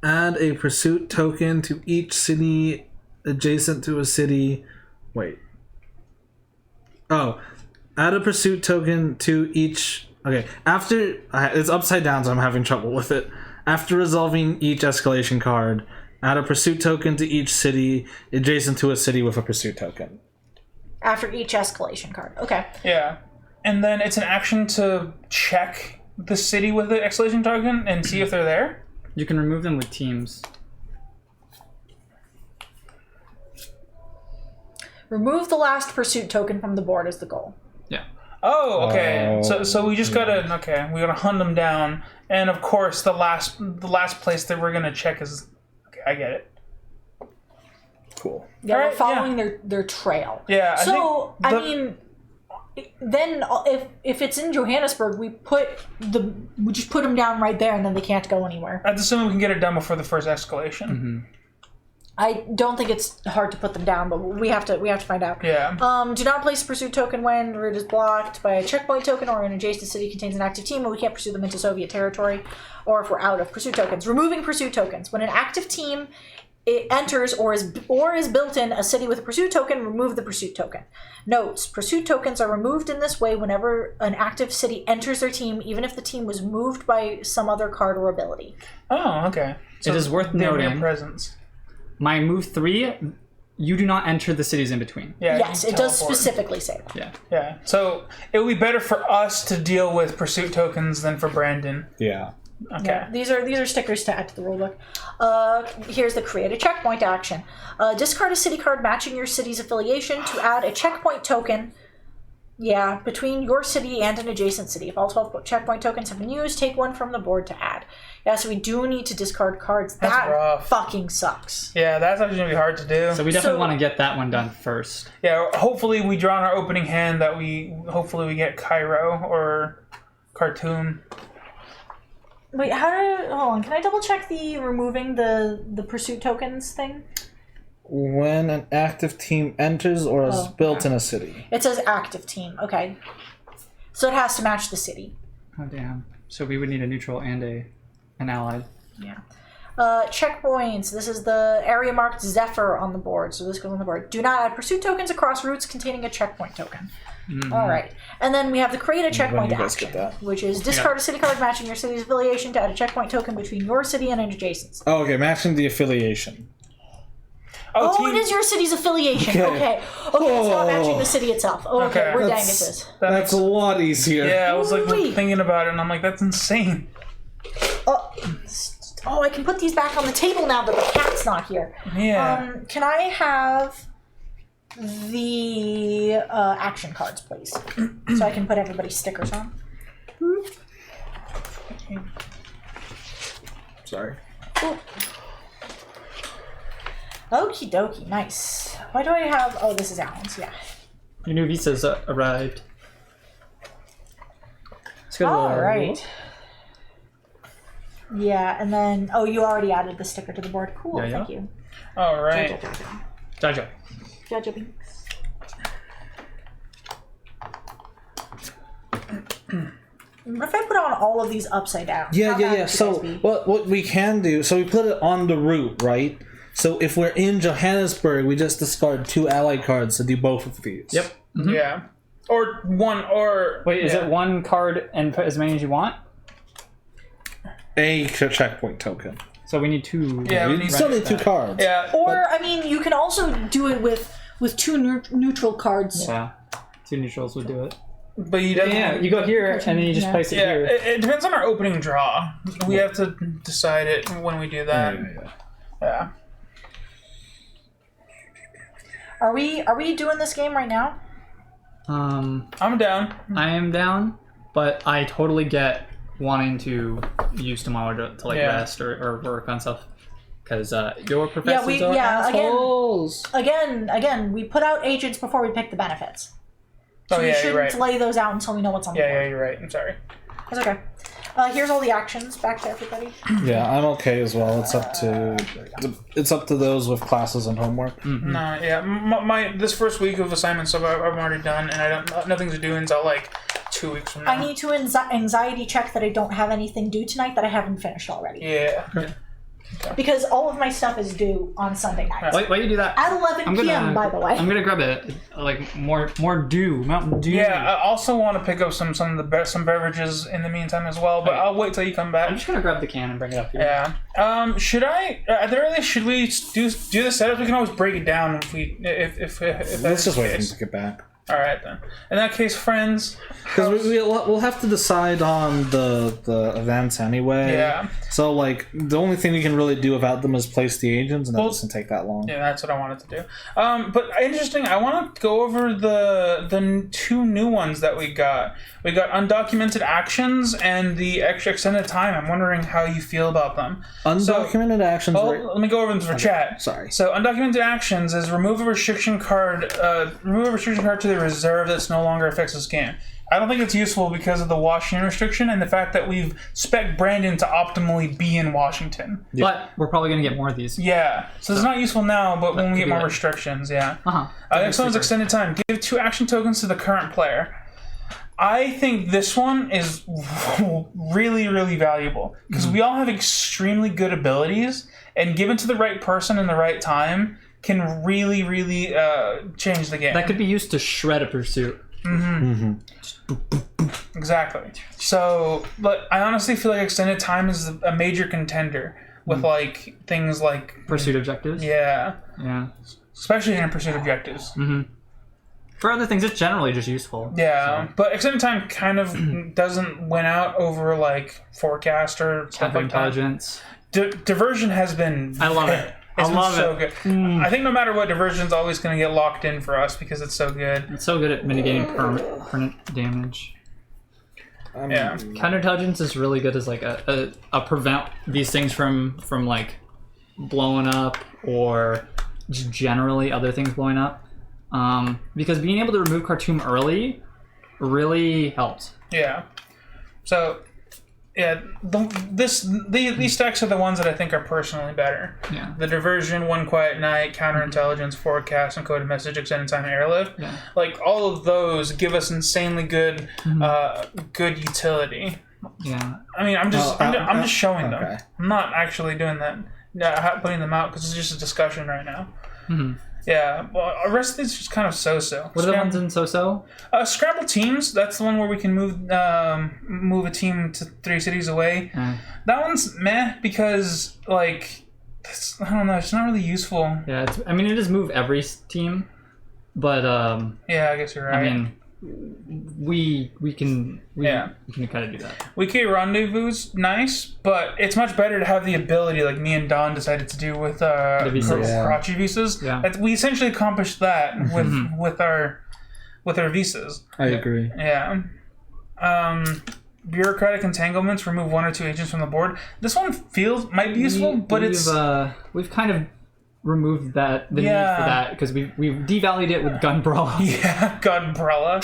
Add a pursuit token to each city adjacent to a city. Wait. Oh. Add a pursuit token to each... Okay. After... It's upside down, so I'm having trouble with it. After resolving each escalation card, add a pursuit token to each city adjacent to a city with a pursuit token.
After each escalation card. Okay.
Yeah. And then it's an action to check the city with the escalation token and see if they're there.
You can remove them with teams.
Remove the last pursuit token from the board is the goal.
Yeah.
Oh, okay. So we just gotta we gotta hunt them down, and of course the last place that we're gonna check is. Okay, I get it.
Cool.
Yeah,
Alright,
we're following their trail.
Yeah.
So
I think
I mean, then if it's in Johannesburg, we just put them down right there, and then they can't go anywhere.
I'd assume we can get it done before the first escalation.
Mm-hmm.
I don't think it's hard to put them down, but we have to find out.
Yeah.
Do not place a pursuit token when the route is blocked by a checkpoint token or an adjacent city contains an active team, and we can't pursue them into Soviet territory, or if we're out of pursuit tokens. Removing pursuit tokens. When an active team enters or is built in a city with a pursuit token, remove the pursuit token. Notes: pursuit tokens are removed in this way whenever an active city enters their team, even if the team was moved by some other card or ability.
Oh, okay. So
It is worth
they're mere
noting-
presence.
My move 3, you do not enter the cities in between.
Yeah.
Yes,
you
it
can
does
teleport.
specifically say that.
Yeah.
Yeah. So it would be better for us to deal with pursuit tokens than for Brandon.
Yeah.
Okay.
Yeah, these are stickers to add to the rulebook. Here's the create a checkpoint action. Discard a city card matching your city's affiliation to add a checkpoint token. Yeah, between your city and an adjacent city. If all 12 checkpoint tokens have been used, take one from the board to add. Yeah, so we do need to discard cards.
That's
that
rough.
fucking sucks.
Yeah, that's actually gonna be hard to do.
So we definitely
So-
want to get that one done first.
Yeah, hopefully we draw in our opening hand that hopefully we get Cairo or Khartoum.
Wait, hold on, can I double check the removing the pursuit tokens thing?
when an active team enters or is built in a city.
It says active team. Okay. So it has to match the city.
Oh damn. So we would need a neutral and an allied.
Yeah. Checkpoints. This is the area marked Zephyr on the board. So this goes on the board. Do not add pursuit tokens across routes containing a checkpoint token. All right. And then we have the create a checkpoint
you guys
action,
get that?
which is discard a city card matching your city's affiliation to add a checkpoint token between your city and an adjacent.
Oh, okay, matching the affiliation.
Oh, it is your city's affiliation. Okay. It's not matching the city itself. Oh, okay. We're Dangus's.
That's a lot easier.
Yeah, I was like
Ooh-wee.
thinking about it, and I'm like, that's insane.
Oh, I can put these back on the table now that the cat's not here.
Yeah.
Can I have the action cards, please? So I can put everybody's stickers on.
Sorry.
Ooh. Okie dokie, nice. Why do I have... Oh, this is Alan's, yeah.
Your new visa's arrived. Let's go.
All right. Yeah, and then... Oh, you already added the sticker to the board. Cool,
Yeah,
thank you.
All right.
Jojo.
Jaja Binks. What if I put on all of these upside down?
Yeah,
How
yeah,
bad
yeah.
would you
So
guys be?
what we can do? So we put it on the route, right? So if we're in Johannesburg, we just discard 2 allied cards to do both of these.
Yep.
Yeah. Or one, or...
Wait, is
yeah.
it one card and put as many as you want?
A checkpoint token.
So we need 2.
Yeah, we
We still need 2
that.
cards.
Yeah.
Or, I mean, you can also do it with 2 neutral cards.
Yeah. 2 neutrals would do it.
But you don't...
Yeah, you go here and then you just
Yeah.
place it
Yeah,
here.
it depends on our opening draw. We have to decide it when we do that. Yeah.
Are we doing this game right now?
I'm down.
I am down, but I totally get wanting to use tomorrow to like
Yeah.
rest or work on stuff. Because your professors
we-
are
yeah, again-
assholes.
Again, we put out agents before we pick the benefits. So
Oh,
we
yeah, you're
shouldn't
right.
lay those out until we know what's on the
Yeah,
board.
yeah, you're right. I'm sorry.
That's okay. Here's all the actions back to everybody.
Yeah, I'm okay as well. It's up to those with classes and homework.
No, yeah. My this first week of assignment stuff I've already done, and I don't nothing to do until like 2 weeks from now.
I need to anxiety check that I don't have anything due tonight that I haven't finished already.
Yeah.
Because all of my stuff is due on Sunday night.
Why you do that?
At 11 p.m., by the way.
I'm gonna grab it. Like more dew, Mountain Dew.
Yeah, I also want to pick up some some beverages in the meantime as well, but
Okay.
I'll wait till you come
I'm
back.
just gonna grab the can and bring it up here.
Yeah. Should I? At the earliest, should we do the setup? We can always break it down if we if
Let's just wait for them
case.
to get back.
All right then. In that case, friends.
Because we'll have to decide on the events anyway.
Yeah.
So, like, the only thing we can really do about them is place the agents, and that doesn't take that long.
Yeah, that's what I wanted to do. But interesting. I want to go over the 2 new ones that we got. We got undocumented actions and the extra extended time. I'm wondering how you feel about them.
Undocumented actions.
Well, let me go over them for chat.
Sorry.
So undocumented actions is remove a restriction card. Remove a restriction card to the reserve that's no longer affects this game. I don't think it's useful because of the Washington restriction and the fact that we've spec Brandon to optimally be in Washington.
But we're probably gonna get more of these.
Yeah, so it's not useful now, but when we
could
get
be
more
like-
restrictions, yeah.
Super.
Next one's extended time. Give 2 action tokens to the current player. I think this one is really, really valuable because we all have extremely good abilities, and given to the right person in the right time, can really, really change the game.
That could be used to shred a pursuit.
Exactly. So, but I honestly feel like extended time is a major contender with like things like
Pursuit objectives.
yeah,
especially
in pursuit objectives.
For other things, it's generally just useful.
Yeah, but extended time kind of doesn't win out over like forecast or stuff like that.
Counterintelligence.
Diversion has been.
I love it.
It's
I
been
love
so
it.
good. I think no matter what, diversion's always going to get locked in for us because it's so good.
It's so good at mitigating permanent damage.
Yeah.
Counterintelligence is really good as like a prevent these things from like blowing up or just generally other things blowing up. Because being able to remove Khartoum early really helps.
Yeah. So yeah, these stacks are the ones that I think are personally better.
Yeah.
The diversion, one quiet night, counterintelligence, forecast, encoded message, extended time airlift.
Yeah.
Like all of those give us insanely good, good utility.
Yeah.
I mean, I'm just showing them.
okay.
I'm not actually doing that. Yeah, putting them out because it's just a discussion right now.
Mm-hmm.
Yeah, well, the rest of these are just kind of so-so.
What are the ones in so-so?
Scramble teams. That's the one where we can move a team to 3 cities away. That one's meh because like I don't know. It's not really useful.
Yeah, I mean, it is move every team, but
Yeah, I guess you're right.
I mean, we can kind of do that.
Wiki Rendezvous, nice, but it's much better to have the ability like me and Don decided to do with
visas.
Karachi visas.
Yeah.
We essentially accomplished that with our visas.
I agree.
Yeah. Bureaucratic entanglements, remove 1 or 2 agents from the board. This one might be useful, but
we've kind of removed the need for that because we've devalued it with Gunbrella.
Yeah, Gunbrella.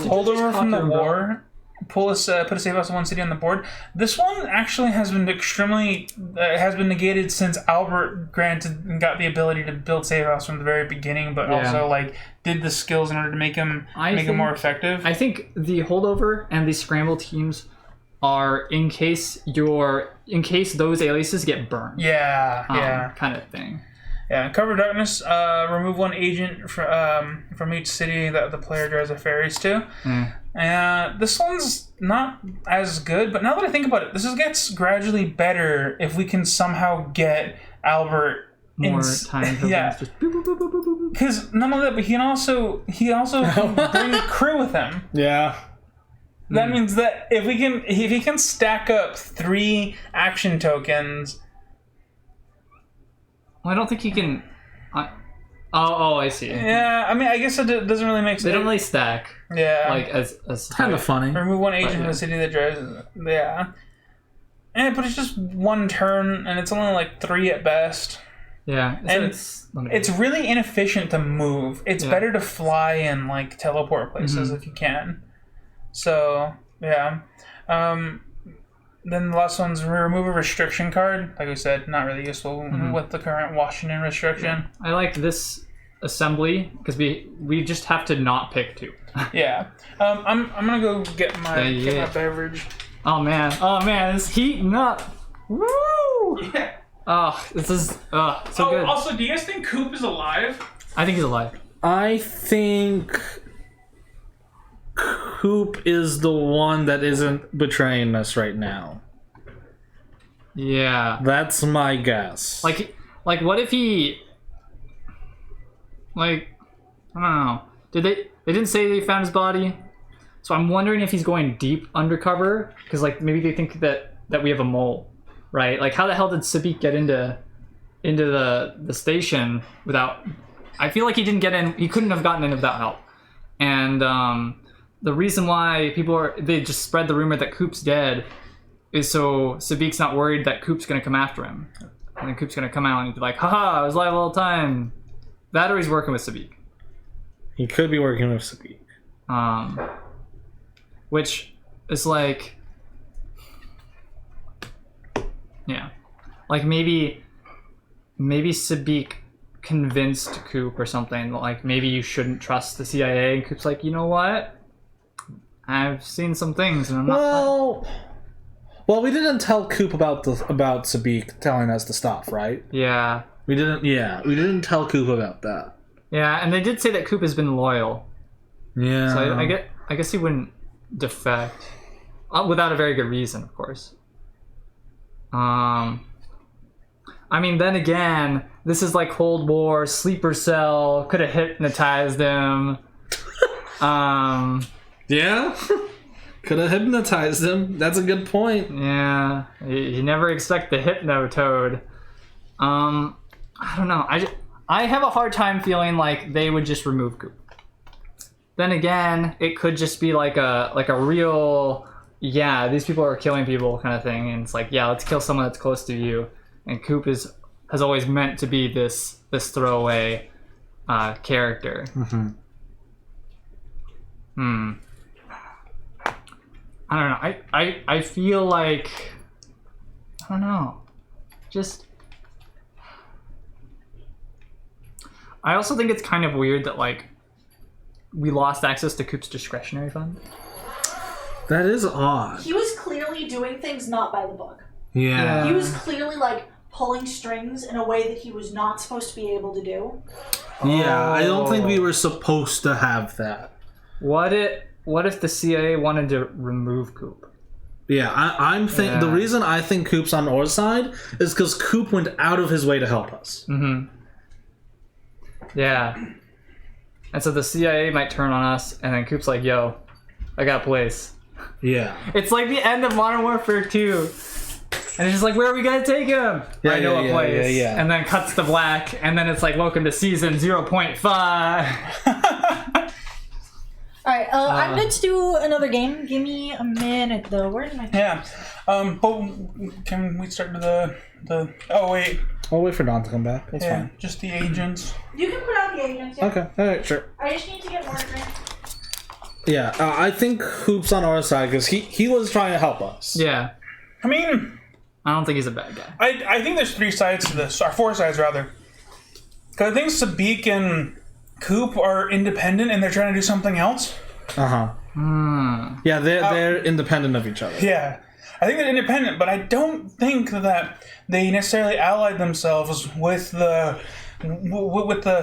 Holdover from the war. Put a safe house in 1 city on the board. This one actually has been has been negated since Albert got the ability to build safe house from the very beginning, but also like did the skills in order to make him more effective.
I think the holdover and the scramble teams are in case those aliases get burned.
Yeah,
kind of thing.
Yeah, Cover Darkness, remove 1 agent from each city that the player drives the ferries to. This one's not as good, but now that I think about it, this gets gradually better if we can somehow get Albert
more time. Just boop, boop, boop, boop, boop, boop.
Because none of that, but he also can bring a crew with him.
Yeah.
That means that if he can stack up 3 action tokens.
Well, I don't think he can. I see.
Yeah, I mean, I guess it doesn't really make sense.
They don't really stack.
Yeah,
like as
kind of funny.
Remove 1 agent from the city that drives. Yeah, but it's just 1 turn, and it's only like 3 at best.
Yeah,
and it's really inefficient to move. It's better to fly and like teleport places if you can. So yeah. Then the last one's remove a restriction card. Like we said, not really useful with the current Washington restriction.
I like this assembly because we just have to not pick 2.
Yeah. I'm gonna go get my beverage.
Oh man, it's heating up. Woo!
Yeah.
Oh, this is so good.
Also, do you guys think Coop is alive?
I think he's alive.
I think Coop is the one that isn't betraying us right now.
Yeah.
That's my guess.
Like what if he... Like, I don't know. They didn't say they found his body. So I'm wondering if he's going deep undercover. Because, like, maybe they think that we have a mole. Right? Like, how the hell did Sabik get into the station without... I feel like he didn't get in... He couldn't have gotten in without help. And, the reason why they just spread the rumor that Coop's dead is so Sabik's not worried that Coop's gonna come after him. And then Coop's gonna come out and be like, haha, I was live all the time. That or he's working with Sabik.
He could be working with Sabik.
Which is like... Yeah. Like maybe Sabik convinced Coop or something, like maybe you shouldn't trust the CIA, and Coop's like, you know what? I've seen some things, and I'm not.
Well, we didn't tell Coop about Sabik telling us to stop, right?
Yeah.
We didn't tell Coop about that.
Yeah, and they did say that Coop has been loyal.
Yeah.
So I guess he wouldn't defect without a very good reason, of course. I mean, then again, this is like Cold War, sleeper cell, could have hypnotized him.
Yeah? Could have hypnotized him. That's a good point.
Yeah. You never expect the Hypnotoad. I don't know. I have a hard time feeling like they would just remove Coop. Then again, it could just be like a real, yeah, these people are killing people kind of thing, and it's like, yeah, let's kill someone that's close to you. And Coop has always meant to be this throwaway character. I don't know. I feel like I don't know. Just I also think it's kind of weird that like we lost access to Coop's discretionary fund.
That is odd.
He was clearly doing things not by the book.
Yeah.
He was clearly like pulling strings in a way that he was not supposed to be able to do.
Yeah, I don't think we were supposed to have that.
What if the CIA wanted to remove Coop?
Yeah, I'm think the reason I think Coop's on our side is because Coop went out of his way to help us.
Mm-hmm. Yeah. And so the CIA might turn on us, and then Coop's like, yo, I got a place.
Yeah.
It's like the end of Modern Warfare 2. And it's just like, where are we going to take him?
Yeah,
I know
yeah,
a place.
yeah.
And then cuts to black, and then it's like, welcome to season 0.5.
Alright, I'm good to do another game. Give me a minute though. Where's my
Yeah. But can we start to the oh wait.
I'll wait for Don to come back. That's
Yeah,
fine.
just the agents.
You can put out the agents, yeah.
Okay. Alright, sure.
I just need to get more drink.
Yeah, I think Coop's on our side because he was trying to help us.
Yeah.
I mean,
I don't think he's a bad guy.
I think there's 3 sides to this, or 4 sides rather. Because I think Sabik and Coop are independent and they're trying to do something else.
Uh-huh. Yeah, they're independent of each other.
Yeah. I think they're independent, but I don't think that they necessarily allied themselves with the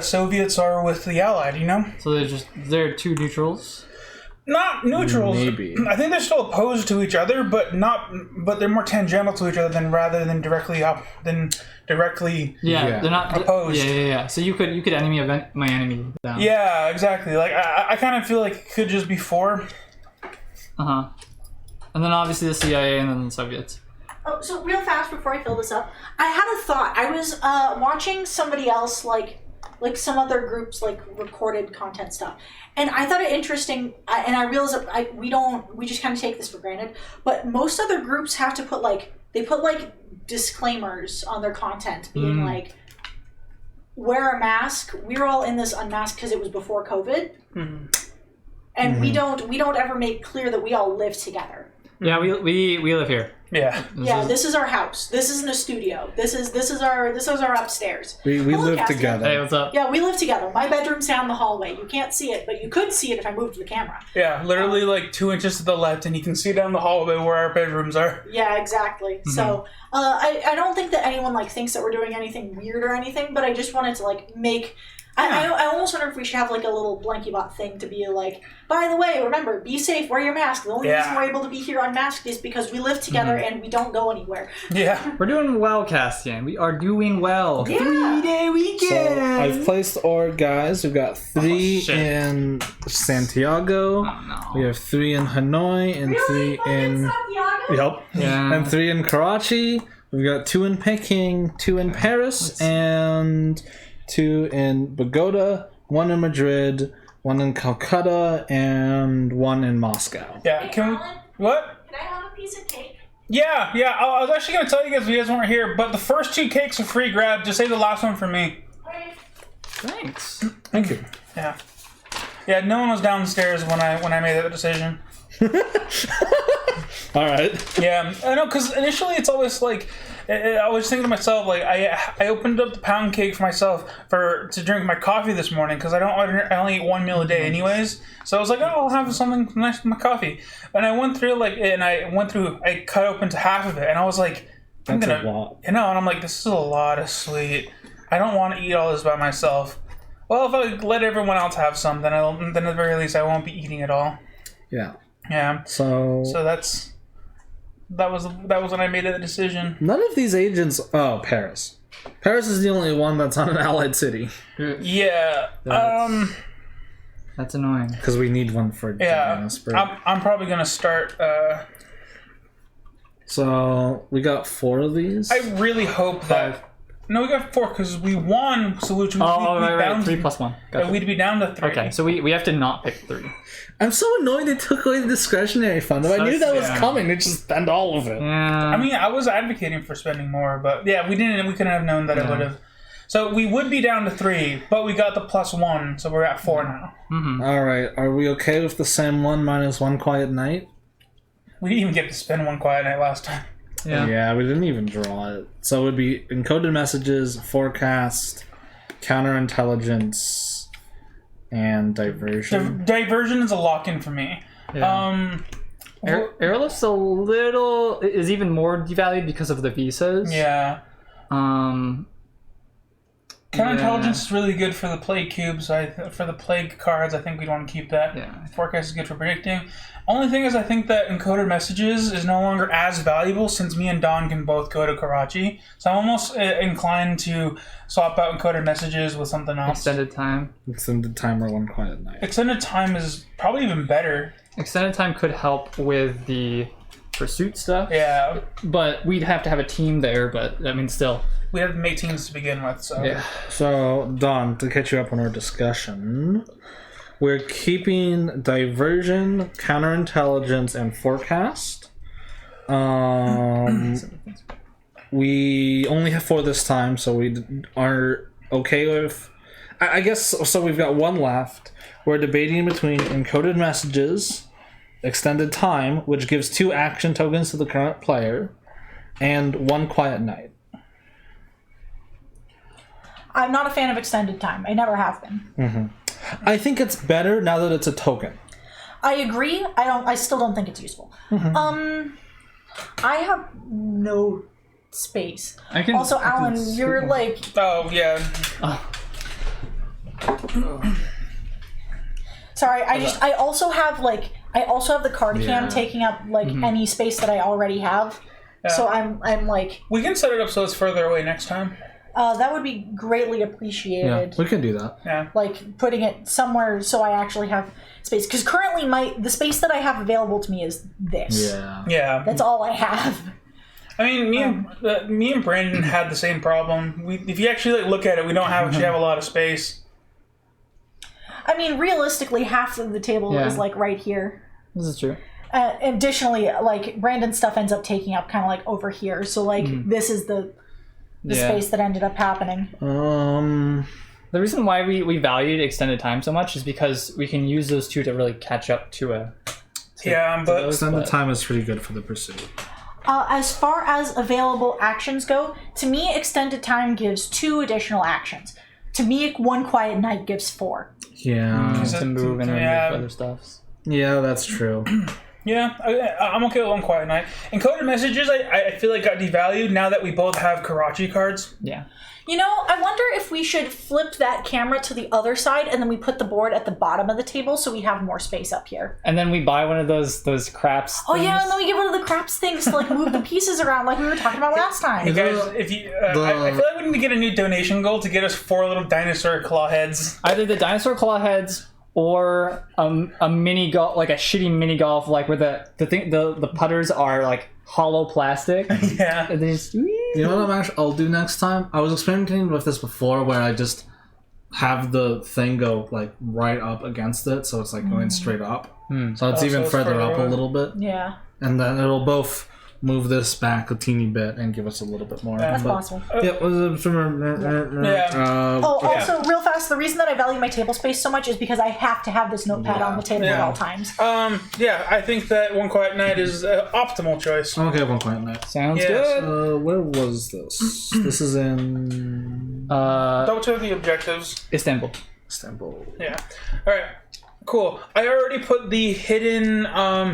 Soviets or with the Allied, you know?
So they're two neutrals.
Not neutrals.
Maybe.
I think they're still opposed to each other, but they're more tangential to each other than directly
Yeah, they're not
opposed.
Yeah. So you could enemy event my enemy down.
Yeah, exactly. Like I kind of feel like it could just be 4.
Uh-huh. And then obviously the CIA and then the Soviets.
Oh, so real fast before I fill this up, I had a thought. I was watching somebody else like some other groups like recorded content stuff, and I thought it interesting. And I realized that we just kind of take this for granted. But most other groups have to put they put disclaimers on their content, being like, wear a mask. We're all in this unmasked because it was before COVID, and we don't ever make clear that we all live together.
Yeah, we live here.
Yeah.
This is our house. This isn't a studio. This is our upstairs.
We
Hello,
live
Cassie.
together.
Hey, what's up?
Yeah, we live together. My bedroom's down the hallway. You can't see it, but you could see it if I moved the camera.
Yeah, literally 2 inches to the left, and you can see down the hallway where our bedrooms are.
Yeah, exactly. So I don't think that anyone thinks that we're doing anything weird or anything, but I just wanted to make. I almost wonder if we should have a little blanky bot thing to be by the way, remember, be safe, wear your mask. The only reason we're able to be here unmasked is because we live together and we don't go anywhere.
Yeah.
We're doing well, Castian. We are doing well.
Yeah.
3-day weekend.
So I've placed our guys. We've got 3 in Santiago.
Oh, no.
We have 3 in Hanoi and 3 in
Santiago?
Yeah.
and 3 in Karachi. We've got 2 in Peking, 2 in Paris, and 2 in Bogota, 1 in Madrid, 1 in Calcutta, and 1 in Moscow.
Yeah.
Hey,
Can we?
Alan?
What?
Can I have a piece of cake?
Yeah. I was actually gonna tell you guys if you guys weren't here, but the first 2 cakes are free grab. Just save the last one for me.
Okay.
Thanks.
Thank you.
Yeah. Yeah. No one was downstairs when I made that decision.
All right.
Yeah, I know, because initially it's always I was thinking to myself, I opened up the pound cake for myself to drink my coffee this morning, because I only eat 1 meal a day anyways, so I was like, oh, I'll have something nice with my coffee, and I went through, I cut open to half of it, and I was like,
That's a lot.
and I'm like, this is a lot of sweet, I don't want to eat all this by myself. Well, if I let everyone else have some, then at the very least I won't be eating it all.
Yeah.
Yeah,
So
that was when I made that decision.
none of these agents. Oh, Paris. Paris is the only one that's on an allied city
Yeah.
That's annoying.
because we need one for
Yeah.
Johannesburg.
I'm probably gonna start.
So we got 4 of these.
I really hope that. No, we got 4 because we won, so which
Right. 3 plus 1. Gotcha.
We'd be down to 3.
Okay, so we have to not pick 3.
I'm so annoyed they took away the discretionary fund. If I knew that was
Yeah.
coming, they'd just spend all of it.
Yeah.
I mean, I was advocating for spending more, but yeah, we didn't. We couldn't have known that it would have. So we would be down to 3, but we got the +1, so we're at 4 now.
All right, are we okay with the same 1 minus 1 quiet night?
We didn't even get to spend one quiet night last time.
Yeah.
We didn't even draw it. So it would be encoded messages, forecast, counterintelligence, and diversion.
Diversion is a lock-in for me.
Yeah. Airlift's is even more devalued because of the visas.
Yeah. Counterintelligence is really good for the plague cubes. For the plague cards, I think we'd want to keep that.
Yeah.
Forecast is good for predicting. Only thing is, I think that encoded messages is no longer as valuable since me and Don can both go to Karachi. So I'm almost inclined to swap out encoded messages with something else.
Extended time.
Extended time or one quiet night.
Extended time is probably even better.
Extended time could help with the pursuit stuff.
Yeah.
But we'd have to have a team there, but I mean, still.
We have to make teams to begin with, so.
Yeah.
So, Don, to catch you up on our discussion, we're keeping diversion, counterintelligence, and forecast. We only have 4 this time, so we are okay with... I guess, so we've got 1 left. We're debating between encoded messages, extended time, which gives 2 action tokens to the current player, and 1 quiet night.
I'm not a fan of extended time. I never have been.
I think it's better now that it's a token.
I agree. I still don't think it's useful. I have no space. Also, Alan, you're like...
Oh, yeah.
Sorry, I also have the card cam taking up any space that I already have. Yeah. So I'm like...
We can set it up so it's further away next time.
That would be greatly appreciated.
Yeah, we can do that.
Yeah.
Like putting it somewhere so I actually have space. Because currently the space that I have available to me is this.
Yeah.
Yeah.
That's all I have.
I mean, me and Brandon had the same problem. If you actually look at it, we don't actually have a lot of space.
I mean, realistically, half of the table is right here.
This is true.
Additionally, Brandon's stuff ends up taking up kind of over here. So this is the space that ended up happening.
The reason why we valued extended time so much is because we can use those 2 to really catch up to
but
extended time is pretty good for the pursuit.
As far as available actions go, to me, extended time gives 2 additional actions. To me, 1 quiet night gives 4.
Yeah.
To move and remove other stuffs.
Yeah, that's true.
Yeah, I'm okay with 1 quiet night. Encoded messages, I feel like got devalued now that we both have Karachi cards.
Yeah.
You know, I wonder if we should flip that camera to the other side and then we put the board at the bottom of the table so we have more space up here.
And then we buy one of those craps
Oh
things.
yeah, and then we get one of the craps things to move the pieces around like we were talking about last time.
Hey guys, if you, I feel like we need to get a new donation goal to get us 4 little dinosaur claw heads.
Either the dinosaur claw heads or a mini golf, like a shitty mini golf, where the putters are hollow plastic.
Yeah.
And just,
you know what I'll do next time? I was experimenting with this before where I just have the thing go right up against it, so it's going straight up. So it's even further up a little bit.
Yeah.
And then it'll both move this back a teeny bit and give us a little bit more.
That's possible. Also, real fast, the reason that I value my table space so much is because I have to have this notepad on the table at all times.
I think that 1 quiet night is an optimal choice.
Okay, 1 quiet night.
Sounds good.
Where was this? This is in...
Double check the objectives.
Istanbul.
Yeah. Alright. Cool. I already put the hidden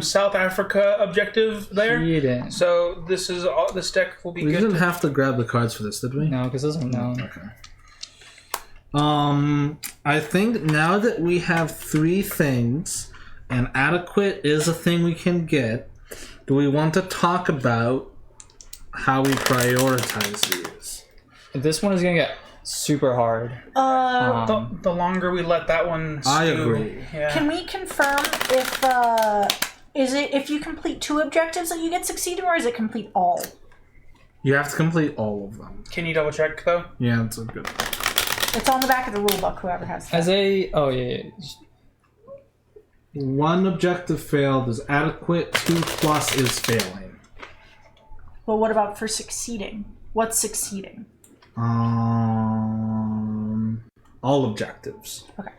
South Africa objective there.
Hidden.
So this deck will be good.
We didn't have to grab the cards for this, did we?
No, because those are known.
Okay. I think now that we have 3 things, and adequate is a thing we can get, do we want to talk about how we prioritize these?
This one is going to get super hard.
The longer we let that one stew.
I agree.
Yeah.
Can we confirm if you complete 2 objectives that you get succeeding, or is it complete all?
You have to complete all of them.
Can you double check though?
Yeah, that's a good.
It's on the back of the rule book, whoever has that.
Yeah.
1 objective failed is adequate, 2+ is failing.
But what about for succeeding? What's succeeding?
All objectives.
Okay.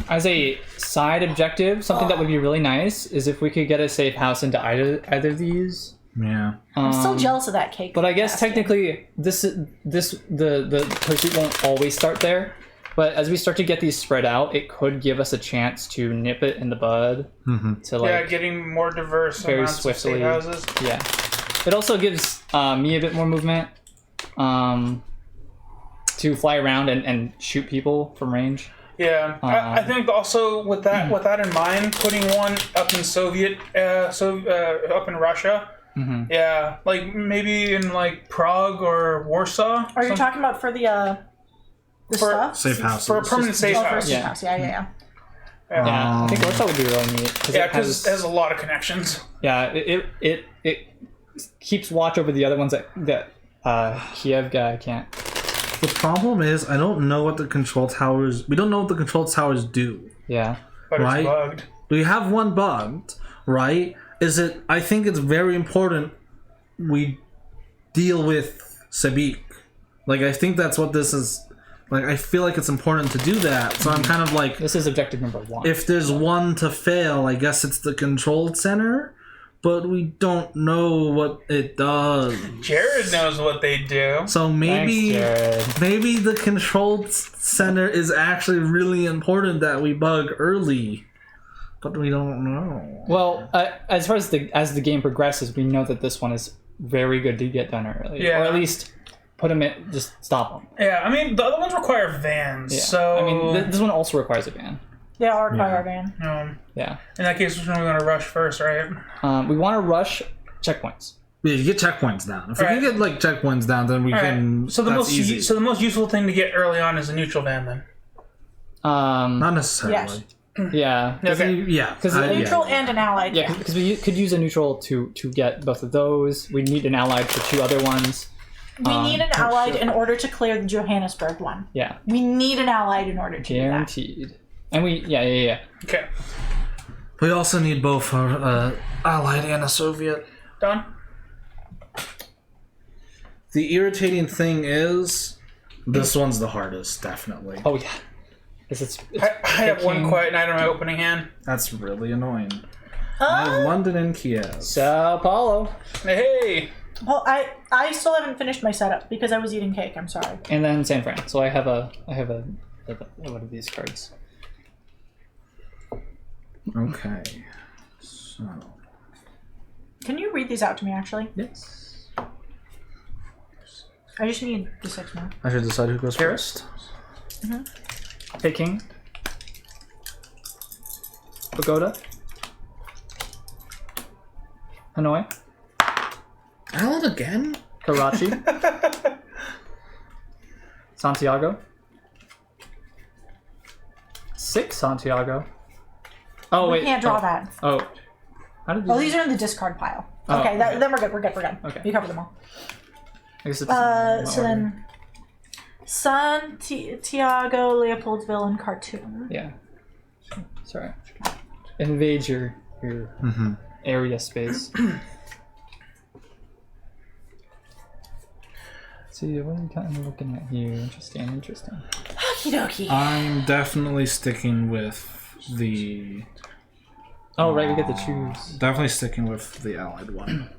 as a side objective, something that would be really nice is if we could get a safe house into either of these.
Yeah.
I'm still jealous of that cake.
But I guess technically the pursuit won't always start there. But as we start to get these spread out, it could give us a chance to nip it in the bud. To like
getting more diverse
very
amounts
swiftly.
of safe houses.
Yeah. It also gives me a bit more movement to fly around and shoot people from range.
Yeah, I think also with that in mind, putting one up in up in Russia. Yeah, like maybe in like Prague or Warsaw.
Are you talking about for the stuff?
Safe house.
For a permanent safe
Oh, for a
house?
safe house. Yeah.
Yeah, I think Warsaw would be really neat.
Yeah, because it has a lot of connections.
Yeah, it keeps watch over the other ones that Kiev guy can't.
The problem is, I don't know what the control towers. We don't know what the control towers do.
Yeah.
But
Right.
it's bugged.
We have one bugged, right? I think it's very important we deal with Sabik. Like, I think that's what this is. Like, I feel like it's important to do that. So I'm kind of like,
This is objective number 1.
if there's one to fail, I guess it's the control center. But we don't know what it does.
Jared knows what they do.
So maybe
Thanks, Jared.
maybe the control center is actually really important that we bug early. But we don't know.
Well, as far as the game progresses, we know that this one is very good to get done early.
Yeah.
Or at least put them in, just stop them.
Yeah, I mean the other ones require vans,
Yeah.
so
I mean, this one also requires a van.
They all require a van.
Yeah.
in that case, which one are we going to rush first, right?
We want to rush checkpoints.
Yeah, you get checkpoints down. If we
Alright.
can get like checkpoints down, then we can.
Right. So the
that's easy.
the most useful thing to get early on is a neutral van, then.
Not necessarily.
Yes.
Yeah.
Okay.
Yeah,
'Cause
yeah.
Neutral and an allied.
Yeah, because we could use a neutral to get both of those. We need an allied for 2 other ones.
We need an allied in order to clear the Johannesburg one.
Yeah,
We need an allied in order to do that.
guaranteed. And yeah.
Okay.
We also need both our Allied and a Soviet.
Done?
The irritating thing is, this one's the hardest, definitely.
Oh yeah, because it's
I have one
picking-
quiet night on my opening hand.
That's really annoying. I have London and Kiev.
Sao Paulo,
Hey!
Well, I still haven't finished my setup because I was eating cake. I'm sorry.
and then San Fran. So I have a what are these cards?
Okay. So.
Can you read these out to me, actually?
Yes.
I just need the 6 more.
I should decide who goes first.
Peking, Pagoda, Hanoi,
Alan again?
Karachi, Santiago, 6 Santiago. Oh
We
wait,
can't draw that.
Oh, how did
Oh, these are in the discard pile.
Oh,
Okay,
okay.
then we're good. We're good.
Okay.
You covered them all.
I guess it's
So then, Santiago, Leopoldsville, and Khartoum.
yeah. Sorry. Invade your area space. See, what are you kind of looking at here? Interesting.
Okie dokie.
I'm definitely sticking with the.
Oh, right, we get to choose.
Definitely sticking with the Allied one.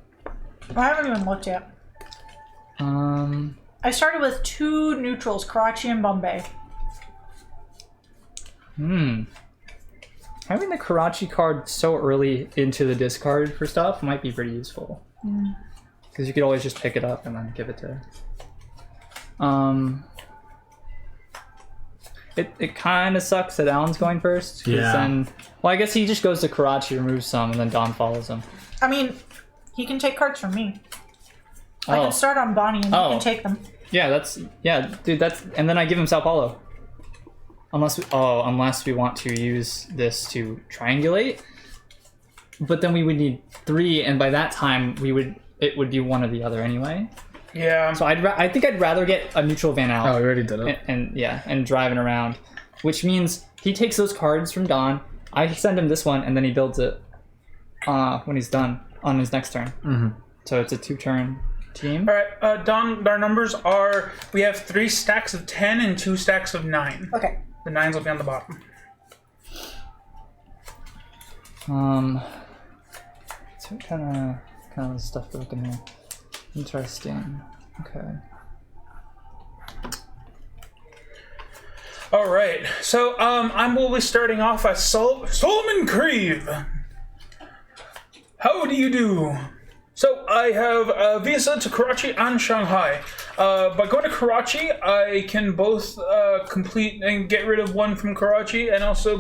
I haven't even looked yet. I started with 2 neutrals, Karachi and Bombay.
Having the Karachi card so early into the discard for stuff might be pretty useful. Because you could always just pick it up and then give it to. It kind of sucks that Alan's going first. 'Cause
Yeah.
Then, well, I guess he just goes to Karachi, removes some, and then Don follows him.
I mean, he can take cards from me. I
Oh.
can start on Bonnie and he
Oh.
can take them.
Yeah, dude, and then I give him Sao Paulo. Unless we want to use this to triangulate. But then we would need 3, and by that time it would be one or the other anyway.
Yeah.
So I think I'd rather get a neutral van out.
Oh, we already did it.
and driving around, which means he takes those cards from Don. I send him this one, and then he builds it when he's done on his next turn. So it's a 2-turn team.
Alright, Don, our numbers are, we have 3 stacks of 10 and 2 stacks of 9.
Okay.
The 9s will be on the bottom.
So kind of stuff we're looking here. Interesting. Okay.
All right. So I will be starting off as Solomon Creve. How do you do? So I have a visa to Karachi and Shanghai. By going to Karachi, I can both complete and get rid of one from Karachi, and also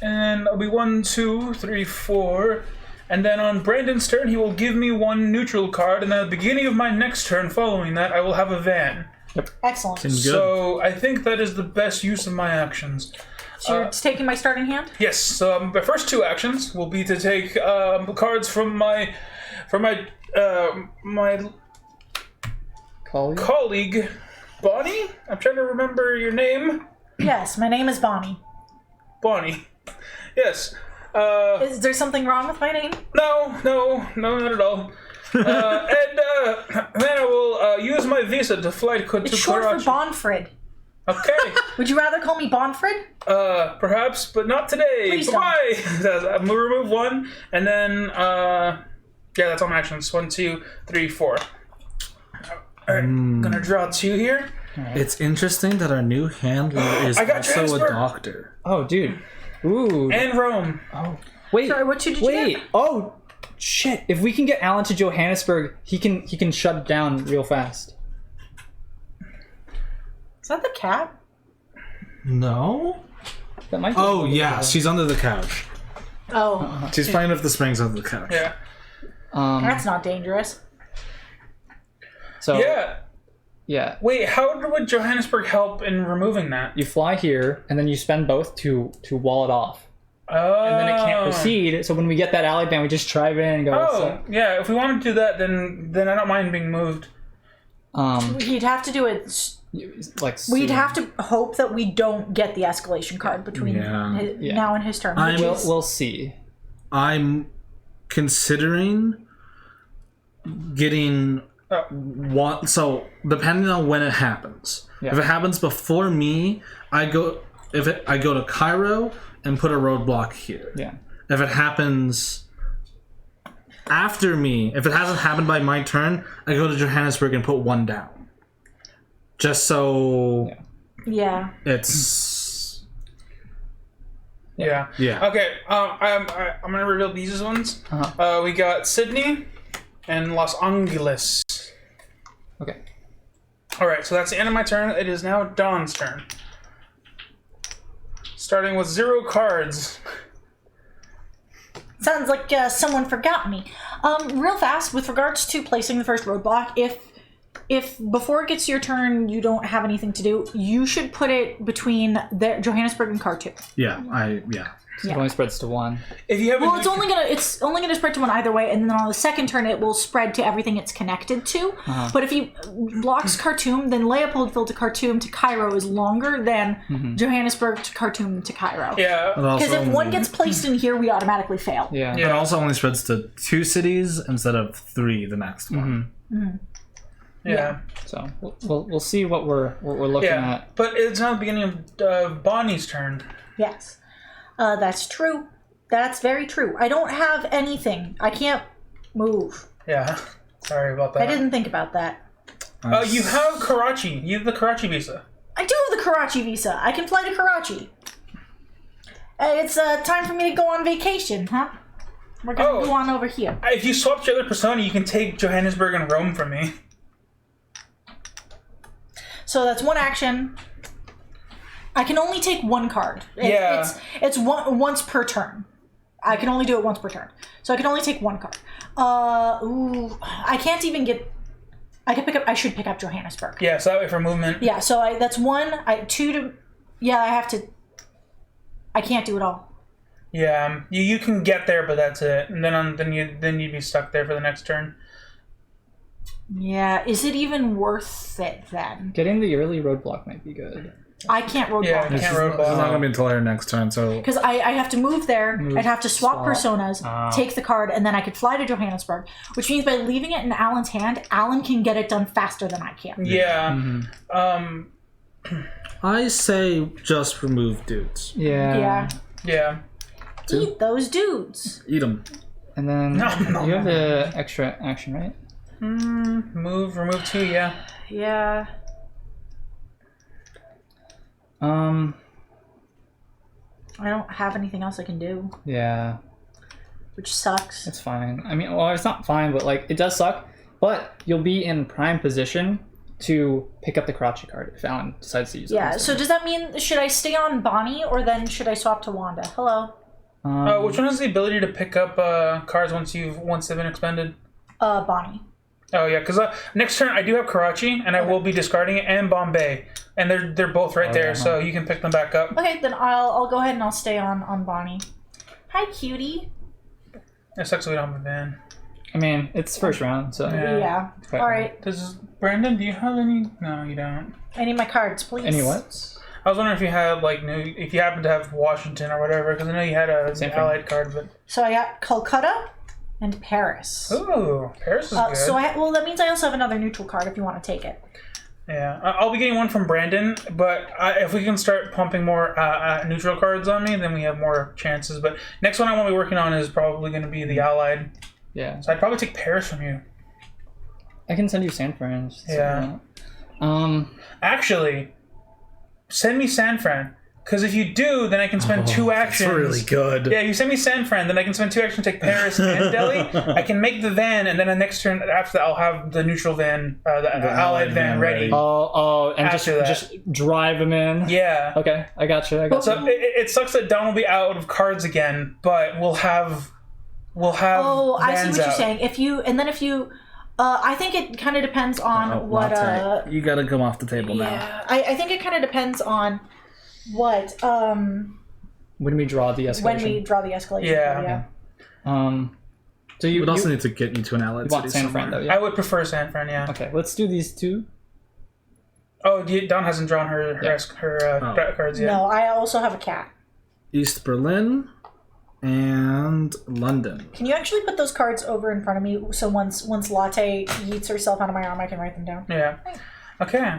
and it'll be 1, 2, 3, 4. And then on Brandon's turn, he will give me one neutral card, and then at the beginning of my next turn, following that, I will have a van.
Excellent.
Seems good.
So I think that is the best use of my actions.
So you're taking my starting hand?
Yes. So my first 2 actions will be to take cards from my colleague, Bonnie. I'm trying to remember your name.
Yes, my name is Bonnie.
Bonnie. Yes.
Is there something wrong with my name?
No, not at all. And then I will use my visa to fly to
It's short
Karachi.
for Bonfred.
Okay.
Would you rather call me Bonfred?
Perhaps, but not today.
Please
Bye. I'm gonna remove 1, and then yeah, that's all my actions. 1, 2, 3, 4. All right, gonna draw 2 here.
It's interesting that our new handler is
I got
also
transfer.
a doctor.
Oh, dude. Ooh.
And Rome.
Wait.
Sorry, what did you
Wait.
get?
Oh, shit. If we can get Alan to Johannesburg, he can shut it down real fast.
Is that the cat?
No?
That might. Be
Oh, yeah, she's under the couch.
Oh,
She's playing with the springs under the couch.
Yeah.
that's not dangerous.
So
Yeah.
yeah.
Wait, how would Johannesburg help in removing that?
You fly here, and then you spend both to wall it off,
Oh.
and then it can't proceed. So when we get that alley ban, we just drive in and go.
Oh, yeah. If we want to do that, then I don't mind being moved.
He'd have to do it.
Like
We'd
soon.
have to hope that we don't get the escalation card between
Yeah.
now and his turn.
I'm-
which
We'll
is-
we'll see.
I'm considering getting one. So depending on when it happens,
Yeah.
if it happens before me, I go to Cairo and put a roadblock here.
Yeah.
If it happens after me, if it hasn't happened by my turn, I go to Johannesburg and put 1 down. Just so
yeah.
it's
Yeah.
yeah.
Okay. I'm gonna reveal these ones. We got Sydney and Los Angeles.
Okay.
All right. So that's the end of my turn. It is now Dawn's turn. Starting with 0 cards.
Sounds like someone forgot me. Real fast, with regards to placing the first roadblock, if before it gets to your turn you don't have anything to do, you should put it between Johannesburg and Khartoum.
Yeah.
So it only spreads to 1.
If you have
Well, it's only gonna spread to one either way, and then on the second turn it will spread to everything it's connected to. But if he blocks Khartoum, then Leopoldville to Khartoum to Cairo is longer than Johannesburg to Khartoum to Cairo.
yeah.
Because if one gets placed in here, we automatically fail.
Yeah.
It also only spreads to 2 cities instead of 3 the next one.
Yeah.
So we'll see what we're looking
Yeah.
at.
But it's not the beginning of Bonnie's turn.
Yes. That's true. That's very true. I don't have anything. I can't move.
Yeah. Sorry about that.
I didn't think about that.
You have Karachi. You have the Karachi visa.
I do have the Karachi visa. I can fly to Karachi. It's time for me to go on vacation, huh? We're gonna go on over here.
If you swap your other persona, you can take Johannesburg and Rome from me.
So that's one action. I can only take 1 card. It's once per turn. I can only do it once per turn. So I can only take 1 card. I can't even get. I should pick up Johannesburg.
Yeah, so that way for movement.
Yeah. So that's 1. 2 to. Yeah, I have to. I can't do it all.
Yeah, you can get there, but that's it. And then you'd be stuck there for the next turn.
Yeah. Is it even worth it then?
Getting the early roadblock might be good.
I can't roadblock.
Yeah,
it.
can't
It's not
roadblock.
gonna be until our next turn, so
Because I have to move there, I'd have to swap personas,
Ah.
take the card, and then I could fly to Johannesburg. Which means by leaving it in Alan's hand, Alan can get it done faster than I can.
Yeah.
I say just remove dudes.
Yeah.
Yeah.
Yeah.
Eat those dudes.
Eat them.
And then
No.
you have the extra action, right?
Remove 2, yeah.
Yeah. I don't have anything else I can do,
Yeah,
which sucks.
it's fine. I mean, well, it's not fine, but like it does suck. But you'll be in prime position to pick up the Karachi card if Alan decides to use it.
Yeah, so does that mean, should I stay on Bonnie, or then should I swap to Wanda? Hello?
Which one has the ability to pick up cards once they've been expended?
Bonnie.
Oh yeah, because next turn I do have Karachi, and I will be discarding it, and Bombay, and they're both right there, so you can pick them back up.
Okay, then I'll go ahead and I'll stay on Bonnie. Hi, cutie.
It sucks we don't have a van.
I mean, it's first round, so
Yeah.
Quite
Alright.
Brandon, do you have any? No, you don't.
I need my cards, please.
Any what?
I was wondering if you had if you happen to have Washington or whatever, because I know you had a
Same thing.
allied card, but
So I got Calcutta and Paris.
ooh, Paris is good.
So that means I also have another neutral card if you want to take it.
Yeah, I'll be getting one from Brandon, but if we can start pumping more neutral cards on me, then we have more chances. But next one I want to be working on is probably going to be the allied.
Yeah,
So I'd probably take Paris from you.
I can send you San Fran.
Yeah.
So,
Actually, send me San Fran. Because if you do, then I can spend 2 actions.
It's really good.
Yeah, you send me San Fran, then I can spend 2 actions to take Paris and Delhi. I can make the van, and then the next turn after that, I'll have the neutral van, the allied van ready.
and just
After that.
just drive them in.
Yeah.
Okay, I got you.
So it sucks that Don will be out of cards again, but we'll have
Oh, I see
vans
what you're
out.
saying. If you, I think it kind of depends on what.
Latte. You gotta come off the table now.
Yeah, I think it kind of depends on what.
When we draw the escalation.
When we draw the escalation.
Yeah.
card,
So you
We'd also
you
need to get you to an allied
want
city
San Fran
somewhere.
though, yeah.
I would prefer San Fran, yeah.
Okay, let's do these two.
Oh, Don hasn't drawn her cards yet.
No, I also have a cat.
East Berlin and London.
Can you actually put those cards over in front of me so once Latte yeets herself out of my arm, I can write them down?
Yeah. Okay.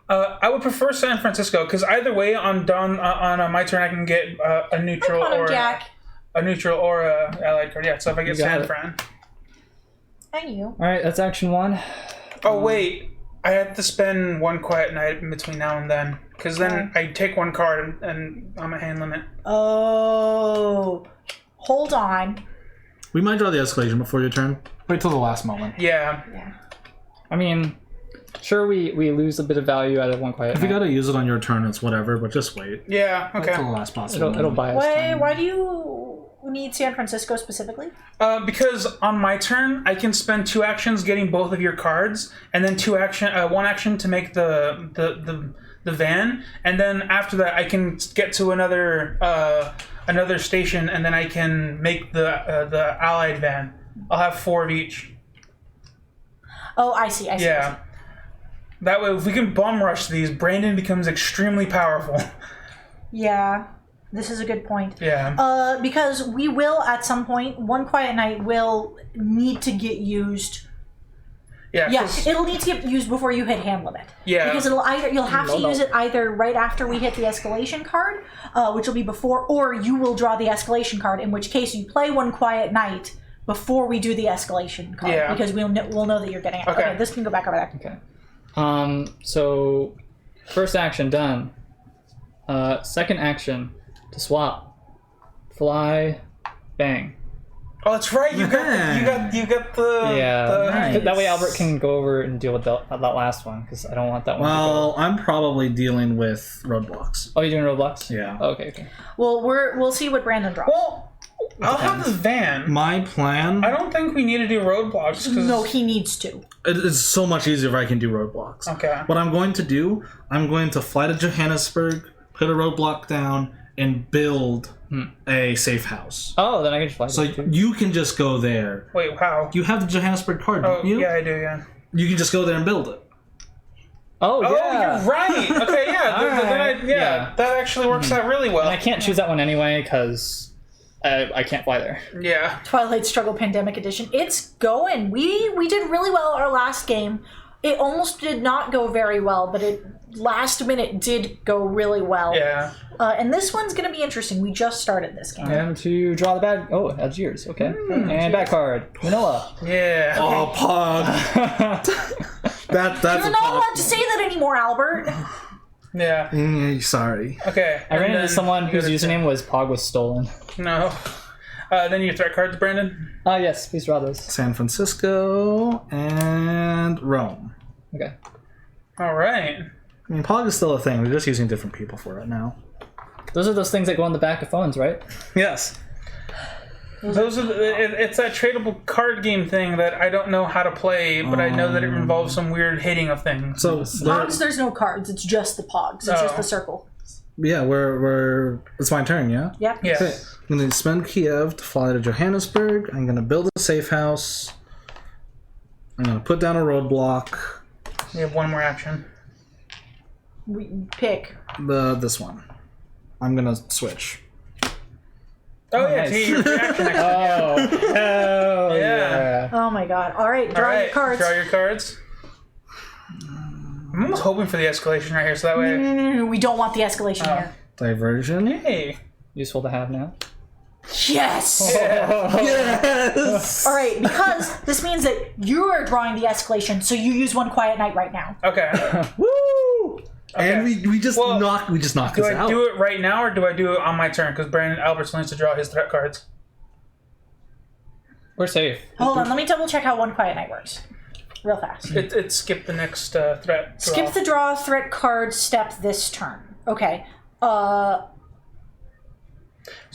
I would prefer San Francisco because either way, on my turn, I can get a neutral
Hi,
or
Jack.
a neutral or a allied card. Yeah. So if I get
You got
San
it.
Fran.
Hi, you.
All right, that's action 1.
Oh wait, I have to spend 1 quiet night in between now and then because then I take 1 card and I'm a hand limit.
Oh, hold on.
We might draw the escalation before your turn. Wait till the last moment.
Yeah.
Yeah.
I mean, sure, we lose a bit of value out of 1 quiet
If you
night.
gotta use it on your turn, it's whatever, but just wait.
Yeah.
Wait till the
Okay.
last possible
It'll
moment.
buy us time.
Why do you need San Francisco specifically?
Because on my turn, I can spend 2 actions getting both of your cards, and then 1 action to make the van, and then after that, I can get to another station, and then I can make the allied van. I'll have 4 of each.
Oh, I see.
Yeah. That way, if we can bum rush these, Brandon becomes extremely powerful.
Yeah. This is a good point.
Yeah.
Because we will, at some point, 1 quiet night will need to get used.
Yeah.
Yeah,
'cause-
it'll need to get used before you hit hand limit.
Yeah.
Because you'll have to use it either right after we hit the escalation card, which will be before, or you will draw the escalation card, in which case you play 1 quiet night before we do the escalation card.
Yeah.
Because we'll know that you're getting it.
Okay.
Okay, this can go back over there.
Okay. So first action done. Second action to swap. Fly, bang.
Oh, that's right. You got the
Yeah.
nice.
That way Albert can go over and deal with that last one because I don't want that one. to
Well,
go.
I'm probably dealing with roadblocks.
Oh, you're doing Roblox?
Yeah.
Okay.
Well, we'll see what Brandon drops.
Well, I'll have the van.
My plan.
I don't think we need to do roadblocks. Cause...
No, he needs to.
It's so much easier if I can do roadblocks.
Okay.
What I'm going to do, I'm going to fly to Johannesburg, put a roadblock down, and build a safe house.
Oh, then I can just fly.
So
too.
you can just go there.
Wait, how?
You have the Johannesburg card,
Oh,
don't you?
yeah, I do, yeah.
You can just go there and build it.
Oh,
Oh,
yeah.
you're right. Okay, yeah.
Alright, yeah.
That actually works out really well.
And I can't choose that one anyway because I can't fly there.
Yeah.
Twilight Struggle Pandemic Edition. It's going. We did really well our last game. it almost did not go very well, but it last minute did go really well.
Yeah.
And this one's going to be interesting. We just started this game.
And to draw the bad. Oh, Algiers. Okay. And back card. Manila.
Yeah.
Oh, Pog. That's
You're not allowed to say that anymore, Albert.
Yeah.
Sorry.
Okay.
I ran
and
into
then
someone
you
whose
gotta-
username was Pog was stolen.
No. Then your threat cards, Brandon.
Yes, please draw those.
San Francisco and Rome.
Okay.
All right.
I mean, Pog is still a thing. They're just using different people for it now.
Those are those things that go on the back of phones, right?
Yes.
Those are it's that tradable card game thing that I don't know how to play, but I know that it involves some weird hitting of things.
So,
Pogs, there's no cards. It's just the pogs. It's just the circle.
yeah, it's my turn, yeah?
Yep.
Yes.
Okay. I'm going to spend Kiev to fly to Johannesburg. I'm going to build a safe house. I'm going to put down a roadblock.
We have one more action.
We pick.
This one. I'm going to switch.
Oh, yeah,
nice.
take your reaction next
Oh, hell
Yeah.
yeah.
Oh my god. All right, draw
All right,
your cards.
Draw your cards. I'm almost hoping for the escalation right here, so that way.
No, we don't want the escalation here.
Diversion.
Hey.
Useful to have now.
Yes!
Yes!
All right, because this means that you are drawing the escalation, so you use one quiet night right now.
Okay.
Woo! And we just
Well,
knock this
Do I
out.
do it right now or do I do it on my turn? Because Brandon Albert still needs to draw his threat cards.
We're safe.
Hold on, let me double check how one quiet night works. Real fast.
It skipped the next threat.
Skip the draw threat card step this turn. Okay. If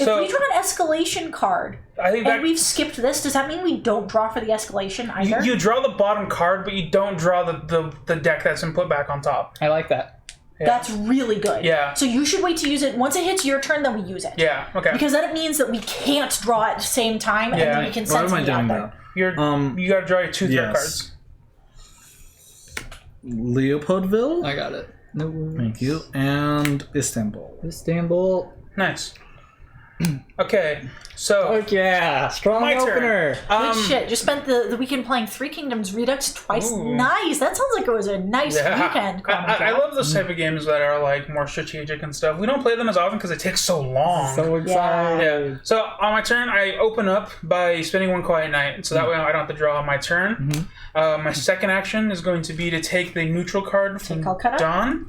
So
we draw an escalation card
I think
and
that
we've skipped this, does that mean we don't draw for the escalation either?
you draw the bottom card, but you don't draw the deck that's been put back on top.
I like that.
That's really good.
Yeah.
So you should wait to use it. Once it hits your turn, then we use it.
Yeah. Okay.
Because then it means that we can't draw at the same time, and
Yeah.
then we can
Why
send
am I
somebody out
doing
there.
that?
You got to draw your two threat
yes.
cards.
Leopoldville.
I got it. No.
Thank you. And Istanbul.
Istanbul.
Nice. Okay. So
Oh yeah, strong
my
opener.
turn.
Good shit. Just spent the weekend playing Three Kingdoms Redux twice.
Ooh.
Nice. That sounds like it was a nice weekend.
I love those type of games that are like more strategic and stuff. We don't play them as often because it takes so long.
So excited.
Yeah. So on my turn, I open up by spending one quiet night, so that way I don't have to draw on my turn. My second action is going to be to take the neutral card from
Calcutta?
Dawn.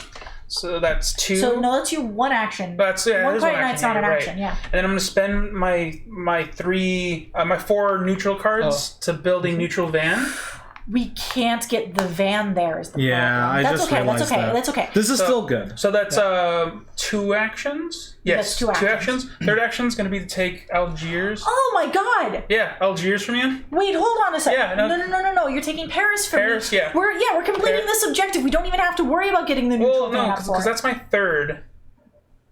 So that's two.
So no, that's your one action.
That's it
one
is
quiet
one
night's
action,
not an
you're
action.
right.
Yeah.
And then I'm going to spend my four neutral cards to build a neutral van.
We can't get the van there. Is the
Yeah,
problem.
I
That's
just
okay.
realized
That's okay.
that.
That's okay.
This is still good.
So that's two actions. Yes,
That's two
two
actions.
actions. Third action is going to be to take Algiers.
Oh my god!
Yeah, Algiers from you.
Wait, hold on a second.
Yeah,
No. You're taking Paris from
Paris,
me.
yeah.
We're completing
Paris.
this objective. We don't even have to worry about getting the neutral
Well,
van
no,
up for
because
it.
that's my third,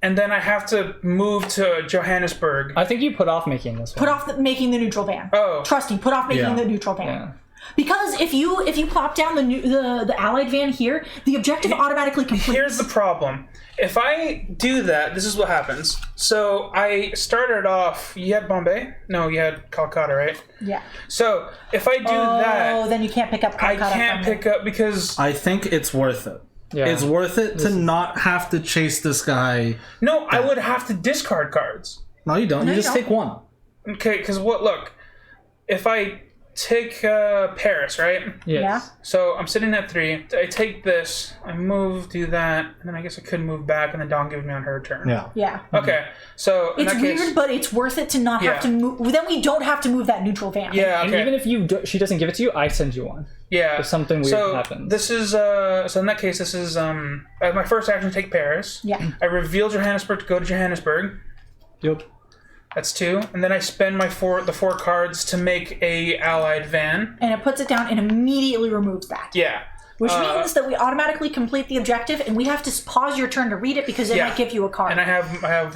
and then I have to move to Johannesburg.
I think you put off making this one.
Put off making the neutral van.
Oh.
Trust me, put off making
Yeah.
the neutral van.
Yeah.
Because if you plop down the allied van here, the objective automatically completes.
Here's the problem. If I do that, this is what happens. So I started off. You had Bombay? No, you had Calcutta, right?
Yeah.
So if I do
Oh,
that,
then you can't pick up
I
Calcutta
can't
from me.
pick up because
I think it's worth it.
Yeah.
It's worth it to not have to chase this guy.
no, I would have to discard cards.
No, you don't.
No,
you
you
just
don't.
take one.
Okay, because what? Look, if I take Paris, right?
Yes.
Yeah.
So I'm sitting at 3. I take this, I move, do that, and then I guess I could move back, and then Dawn gives me on her turn.
Yeah.
Yeah.
Okay, so in
It's
that
weird,
case,
but it's worth it to not have
Yeah.
to move. Then we don't have to move that neutral van.
yeah,
And
okay,
even if she doesn't give it to you, I send you one.
yeah.
If something weird
so
happens.
this is so in that case, this is my first action. Take Paris.
Yeah.
I reveal Johannesburg to go to Johannesburg.
Yep.
That's 2, and then I spend the four cards to make a allied van.
And it puts it down and immediately removes that.
Yeah.
Which means that we automatically complete the objective, and we have to pause your turn to read it because it
Yeah.
might give you a card.
And I have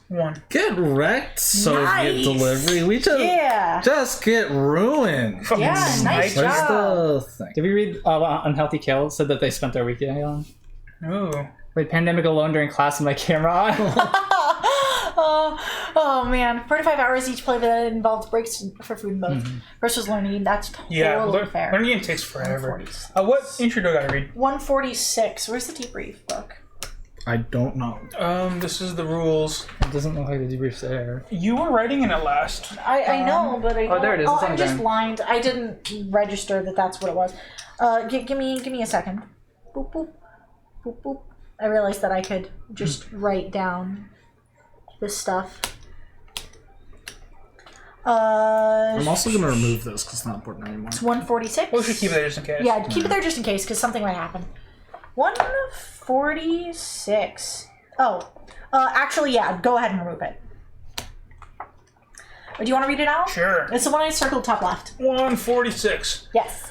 1.
Get wrecked, Soviet
Nice.
delivery. We
Yeah.
just get ruined.
Fucking
Yeah, nice
snipes.
job.
Where's the thing?
Did we read Unhealthy Kill? Said that they spent their weekend on.
Ooh.
Played Pandemic alone during class with my camera on.
Oh man, 45 hours each play that involves breaks for food and both. Versus learning, that's totally fair.
Learning game takes forever.
146.
What intro do I gotta read?
146. Where's the debrief book?
I don't know.
This is the rules.
It doesn't look like the debrief's there.
You were writing in it last.
I know, but I don't.
there it is. It's on
I'm
the
just
ground.
blind. I didn't register that that's what it was. Give me a second. Boop boop boop boop. I realized that I could just write down this stuff.
I'm also going to remove this because it's not important anymore.
It's 146.
We should keep it there just in case.
Yeah, keep it there just in case, because something might happen. 146. Oh. Actually, yeah, go ahead and remove it. Or do you want to read it out?
Sure.
It's the one I circled top left.
146.
Yes.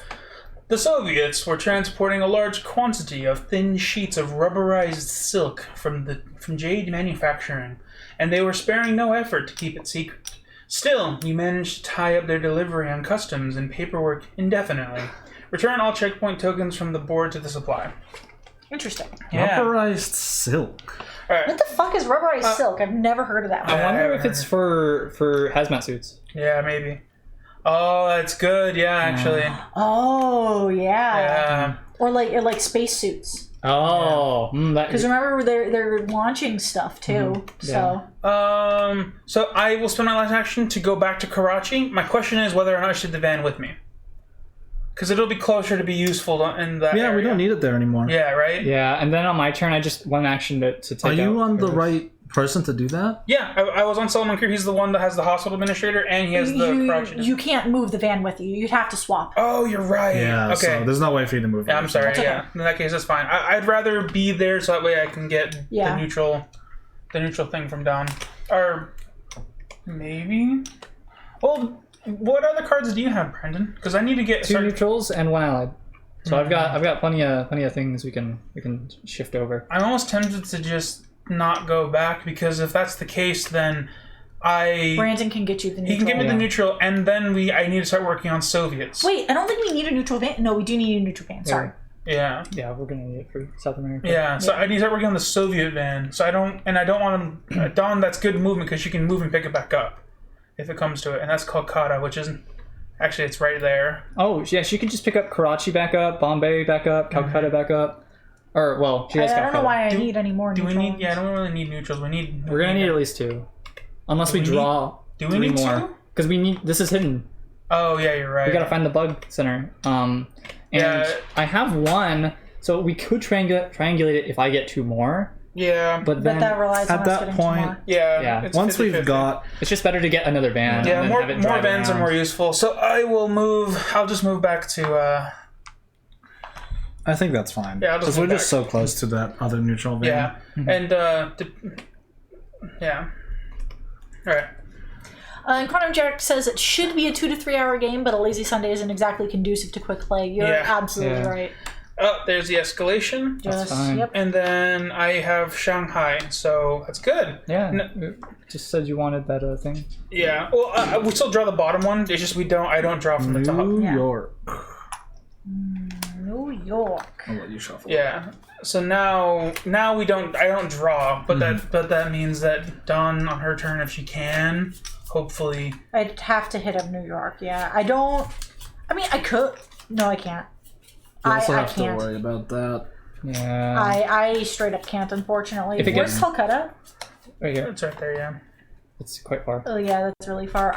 The Soviets were transporting a large quantity of thin sheets of rubberized silk from jade manufacturing, and they were sparing no effort to keep it secret. Still, you managed to tie up their delivery on customs and paperwork indefinitely. Return all checkpoint tokens from the board to the supply.
Interesting.
Yeah.
Rubberized silk.
All right.
What the fuck is rubberized silk? I've never heard of that one.
I wonder
haven't
if it's for hazmat suits.
Yeah, maybe. Oh, that's good. Yeah, actually.
Oh, yeah.
Yeah.
Or like spacesuits.
Oh,
Because remember, they're launching stuff too. So
So I will spend my last action to go back to Karachi. My question is whether or not I should have the van with me. Because it'll be closer to be useful in that
Yeah, we
area.
don't need it there anymore.
Yeah, right?
yeah, and then on my turn, I just one action to take
Are you
out
on the
hers.
right person to do that?
Yeah, I was on Solomon Creek. He's the one that has the hospital administrator, and he has the Karachi.
you can't move the van with you. You'd have to swap.
Oh, you're right.
Yeah,
Okay.
so there's no way for you to move it.
Yeah, I'm sorry.
okay.
Yeah, in that case, that's fine. I'd rather be there so that way I can get
Yeah.
the neutral thing from Don. Or maybe. Well, what other cards do you have, Brandon? Because I need to get
2 neutrals and 1 allied. So I've got plenty of things we can shift over.
I'm almost tempted to just not go back because if that's the case, then
Brandon can get you the neutral.
he can give me
Yeah.
the neutral, and then I need to start working on Soviets.
Wait, I don't think we need a neutral van. No, we do need a neutral van. Sorry.
Yeah.
Yeah, we're gonna need it for South America.
Yeah, so I need to start working on the Soviet van. So I don't want to. Don, that's good movement because you can move and pick it back up if it comes to it, and that's Kolkata, which isn't. Actually, it's right there.
Oh, yeah, she could just pick up Karachi back up, Bombay back up, Calcutta back up. Or, well, she has
I don't
Calcutta.
know why I need any more
Do we
neutral
need? Yeah, I
ones.
don't really need neutrals.
We're gonna need at least 2. Unless we
we
draw
Do we
3
need
more.
2?
Because we need, this is hidden.
Oh yeah, you're right.
We gotta find the bug center. And
Yeah.
I have 1, so we could triangulate it if I get 2 more.
Yeah,
But then
But that relies on
at
us
that
getting
point-
some more.
yeah. It's
Once
50-50.
we've got...
it's just better to get another van.
Yeah,
and then
more
have it
more
drive
vans are
around.
more useful. So I will move. I'll just move back to.
I think that's fine.
Yeah, I'll just
Because we're
move
just so close to that other neutral van.
Yeah, and yeah. All right.
And Quantum Jack says it should be a 2 to 3 hour game, but a lazy Sunday isn't exactly conducive to quick play. You're
Yeah.
absolutely
Yeah.
right.
Oh, there's the escalation,
Just,
fine.
Yep.
and then I have Shanghai, so that's good.
Yeah,
No-
it just said you wanted that thing.
Yeah. Well, we still draw the bottom one. It's just I don't draw from the top.
New
Yeah.
York.
New York.
I'll let you shuffle.
Yeah. So now I don't draw, but that means that Dawn on her turn, if she can, hopefully.
I'd have to hit up New York, yeah. I mean, I could. No, I can't.
You also
I
have to
can't.
worry about that.
Yeah.
I straight up can't, unfortunately.
If it
Where's
gets-
Calcutta?
Right here.
It's right there, yeah.
It's quite far.
Oh, yeah, that's really far.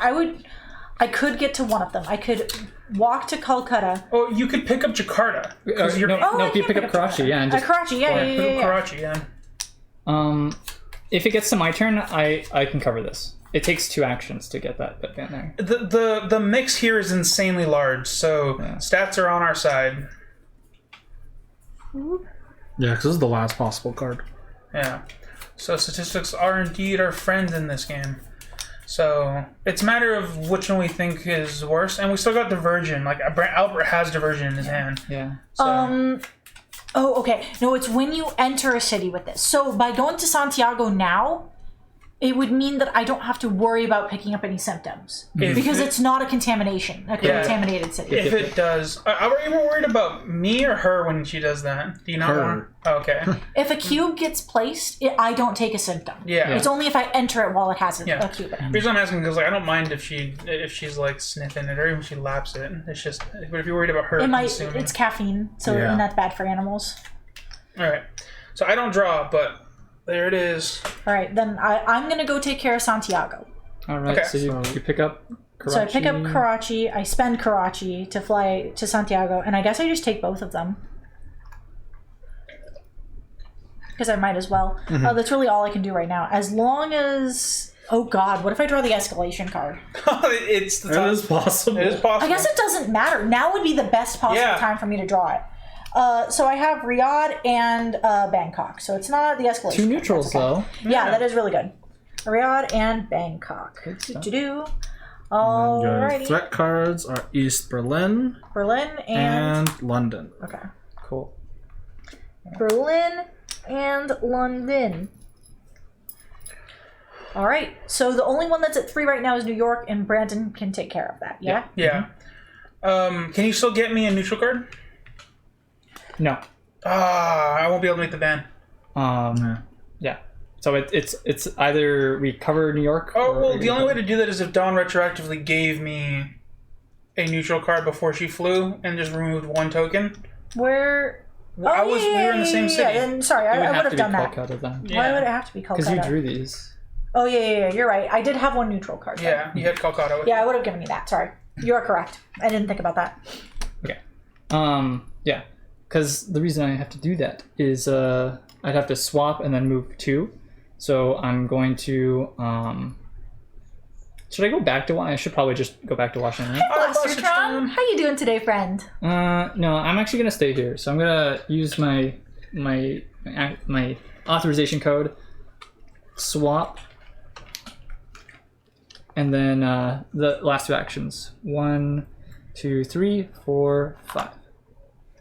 I could get to one of them. I could walk to Calcutta.
Oh, you could pick up Jakarta. 'Cause you're-
Oh,
no,
I
you
can't
pick up Karachi, yeah, and just
Karachi, yeah, yeah,
Pick
yeah,
up
yeah.
Karachi, yeah.
If it gets to my turn, I can cover this. It takes 2 actions to get that van there.
The mix here is insanely large, so
Yeah.
stats are on our side.
Yeah, because this is the last possible card.
Yeah. So statistics are indeed our friend in this game. So it's a matter of which one we think is worse, and we still got diversion. Like Albert has diversion in his hand.
Yeah.
So,
Oh, okay. No, it's when you enter a city with this. So by going to Santiago now, it would mean that I don't have to worry about picking up any symptoms
If
because
it-
it's not a contamination, a
Yeah.
contaminated city.
If it does, are you more worried about me or her when she does that? Do you not
Her.
want? Oh, okay.
If a cube gets placed, I don't take a symptom.
Yeah.
It's only if I enter it while it has a
Yeah.
cube in it.
The reason I'm asking because I don't mind if she's like sniffing it or even if she laps it. It's just, but if you're worried about her consuming,
It's caffeine, so
Yeah.
and that's bad for animals.
all right. So I don't draw, but there it is.
All right, then I'm gonna go take care of Santiago.
All right.
Okay.
So you pick up. Karachi.
So I pick up Karachi, I spend Karachi to fly to Santiago, and I guess I just take both of them. Because I might as well. That's really all I can do right now. As long as... Oh god, what if I draw the escalation card?
It's the
It
time.
is possible.
It is possible.
I guess it doesn't matter. Now would be the best possible
Yeah.
time for me to draw it. So I have Riyadh and Bangkok. So it's not the escalation.
2
card.
neutrals
That's okay.
though.
Yeah, that is really good. Riyadh and Bangkok.
stuff.
Do-do-do.
Your
Alrighty.
threat cards are East Berlin
Berlin and...
and London.
Okay.
Cool.
Berlin and London. All right. So the only one that's at 3 right now is New York, and Brandon can take care of that. Yeah.
Yeah. Can you still get me a neutral card?
No.
I won't be able to make the ban.
Yeah. So it's either we cover New York.
Oh,
or
well, the only way to do that is if Dawn retroactively gave me a neutral card before she flew and just removed 1 token.
Where?
We were in the same city.
Yeah, then, sorry, I would have done that.
Calcutta then.
Why would it have to be
Because you
Kolkata?
drew these.
Oh yeah, you're right. I did have 1 neutral card. though.
Yeah, you had Calcutta with
Yeah, I would have given you that. Sorry, you are correct. I didn't think about that.
Okay. Yeah. Because the reason I have to do that is I'd have to swap and then move 2. So I'm going to should I go back to Washington? I should probably just go back to Washington. Right?
Blastertron, how you doing today, friend?
No, I'm actually gonna stay here. So I'm gonna use my authorization code, swap, and then the last 2 actions. 1, 2, 3, 4, 5.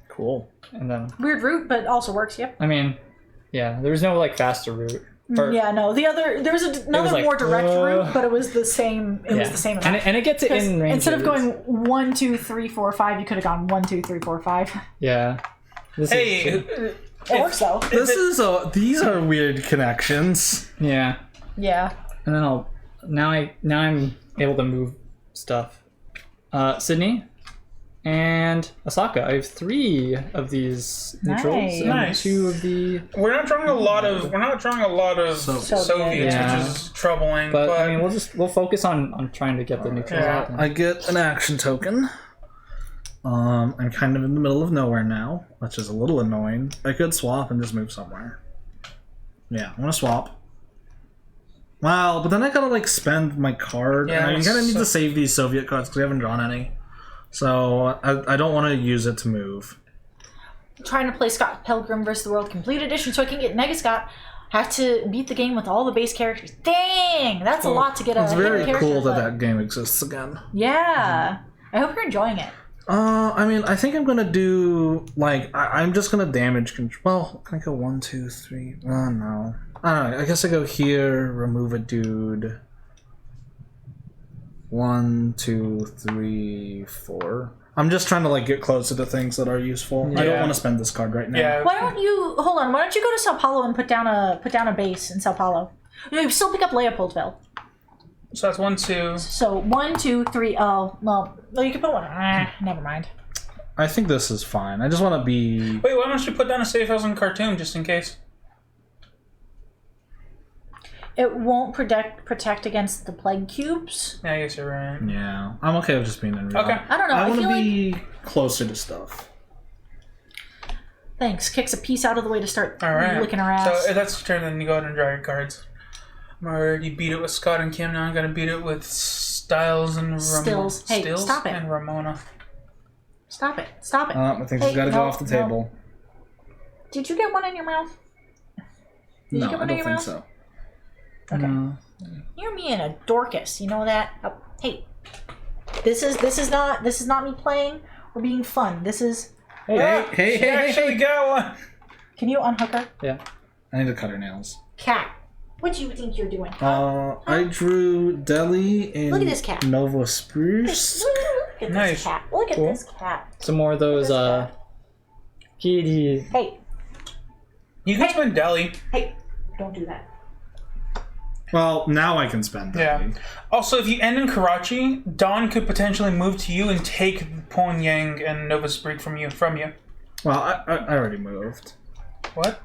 Cool.
And then
Weird route, but also works. Yep.
I mean, yeah, there was no like faster route. Or-
Yeah, no. There was another
like,
more direct route, but it was the same. It was the same amount.
and it gets it in range.
Instead of going 1, 2, 3, 4, 5, you could have gone 1, 2, 3, 4, 5.
yeah. This
Hey,
is,
It works though.
These are weird connections.
yeah,
Yeah.
and then now I'm able to move stuff. Sydney and Osaka. I have 3 of these neutrals
Nice.
and
Nice.
2 of the.
we're not drawing a lot of Soviets,
Yeah.
which is troubling.
But
But,
I mean, we'll focus on trying to get the neutrals
Yeah.
out.
I get an action token. I'm kind of in the middle of nowhere now, which is a little annoying. I could swap and just move somewhere. Yeah, I'm gonna swap. Wow, but then I gotta like spend my card.
Yeah,
and I kind of need
so-
to save these Soviet cards because I haven't drawn any. So I don't want to use it to move.
Trying to play Scott Pilgrim vs. the World Complete Edition so I can get Nega Scott. Have to beat the game with all the base characters. Dang, that's a lot to get a
It's
hidden
very
character
cool
to
that
play.
that game exists again.
Yeah. I hope you're enjoying it.
I mean, I think I'm gonna do like I'm just gonna damage control. Well, can I go 1, 2, 3? Oh no. I don't know. I guess I go here, remove a dude. 1, 2, 3, 4. I'm just trying to like get closer to things that are useful. I don't
Yeah.
want to spend this card right now.
yeah,
Why don't you hold on? Why don't you go to Sao Paulo and put down a base in Sao Paulo? You still pick up Leopoldville.
so that's 1, 2.
So 1, 2, 3. Oh well, you can put one. Never mind.
I think this is fine. I just want to be.
Wait, why don't you put down a safe house in Khartoum just in case?
It won't protect against the plague cubes.
Yeah, I guess you're right.
Yeah, I'm okay with just being in real.
Okay.
I don't know.
I
I
want
feel
to
like
be closer to stuff.
thanks kicks a piece out of the way to start
All right.
licking her ass.
So if that's your turn, then you go ahead and draw your cards. I'm already beat it with Scott and Kim. Now I'm gonna beat it with Styles and
Stills. Hey,
Stills
stop it.
and Ramona.
Stop it! Stop it!
I think
Hey,
it's got to
no,
go off the
no.
table.
Did you get one in your mouth? Did
No,
you get
I
one
don't
in your
think
mouth?
so.
Okay.
No.
You're me and a Dorcas. You know that? Oh, hey, this is not me playing or being fun. This is.
Hey,
She actually got one.
Can you unhook her?
Yeah.
I need to cut her nails.
Cat. What do you think you're doing? Huh?
I drew Delhi and
Look at this cat.
Novosibirsk.
Look at
Nice.
this cat. Look at
Cool.
this cat.
Some more of those kitty.
Hey,
You can spend Delhi.
hey, don't do that.
Well, now I can spend Delhi.
Yeah. Also, if you end in Karachi, Dawn could potentially move to you and take Pyongyang and Novosibirsk from you.
Well, I already moved.
What?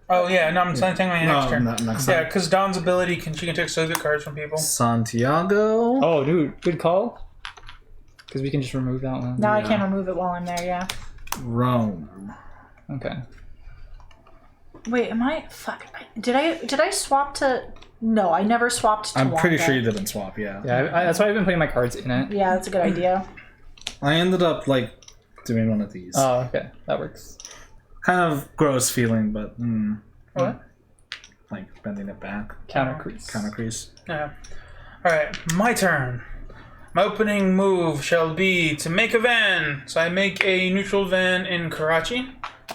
Oh yeah, no, I'm saying my next turn.
not next
Yeah,
time.
because Dawn's ability she can take Soviet cards from people.
Santiago.
Oh, dude, good call. Because we can just remove that one.
Now I
Yeah.
can't remove it while I'm there. Yeah.
Rome.
Okay.
Wait, am I? Fuck. Did I swap to? No, I never swapped to.
I'm pretty
Wonka.
sure you didn't swap, yeah.
Yeah, that's why I've been putting my cards in it.
Yeah, that's a good idea.
I ended up, doing one of these.
Oh, okay. That works.
Kind of gross feeling, but,
What?
bending it back.
Counter crease.
Counter crease.
Yeah. Alright, my turn. My opening move shall be to make a van. So I make a neutral van in Karachi.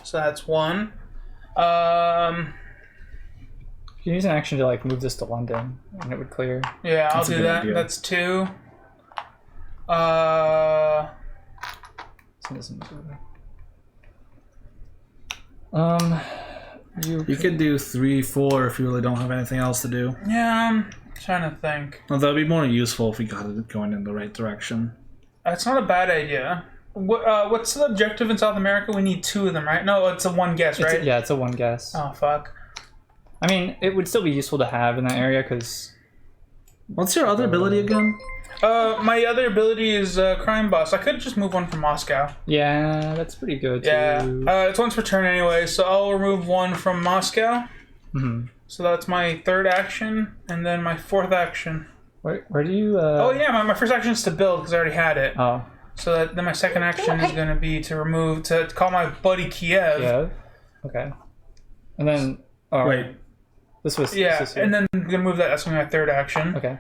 So that's one.
You can use an action to move this to London, and it would clear.
Yeah, I'll
That's a
do
good
that.
idea.
That's two.
So this one's over.
You could do 3, 4 if you really don't have anything else to do.
Yeah, I'm trying to think.
Well, that'd be more useful if we got it going in the right direction.
That's not a bad idea. What's the objective in South America? We need 2 of them, right? No, it's a one guess, right?
It's a one guess.
Oh, fuck.
I mean, it would still be useful to have in that area because
What's your other ability again?
My other ability is Crime Boss. I could just move one from Moscow.
yeah, that's pretty good too.
Yeah. It's once per turn anyway, so I'll remove one from Moscow.
hmm
So that's my third action, and then my fourth action.
Where do you?
Oh yeah, my first action is to build because I already had it.
Oh,
So then my second action is going to be to call my buddy Kiev.
yeah. Okay. And then
Wait.
this was
Yeah,
this was here.
and then I'm going to move that. That's going to be my third action.
Okay.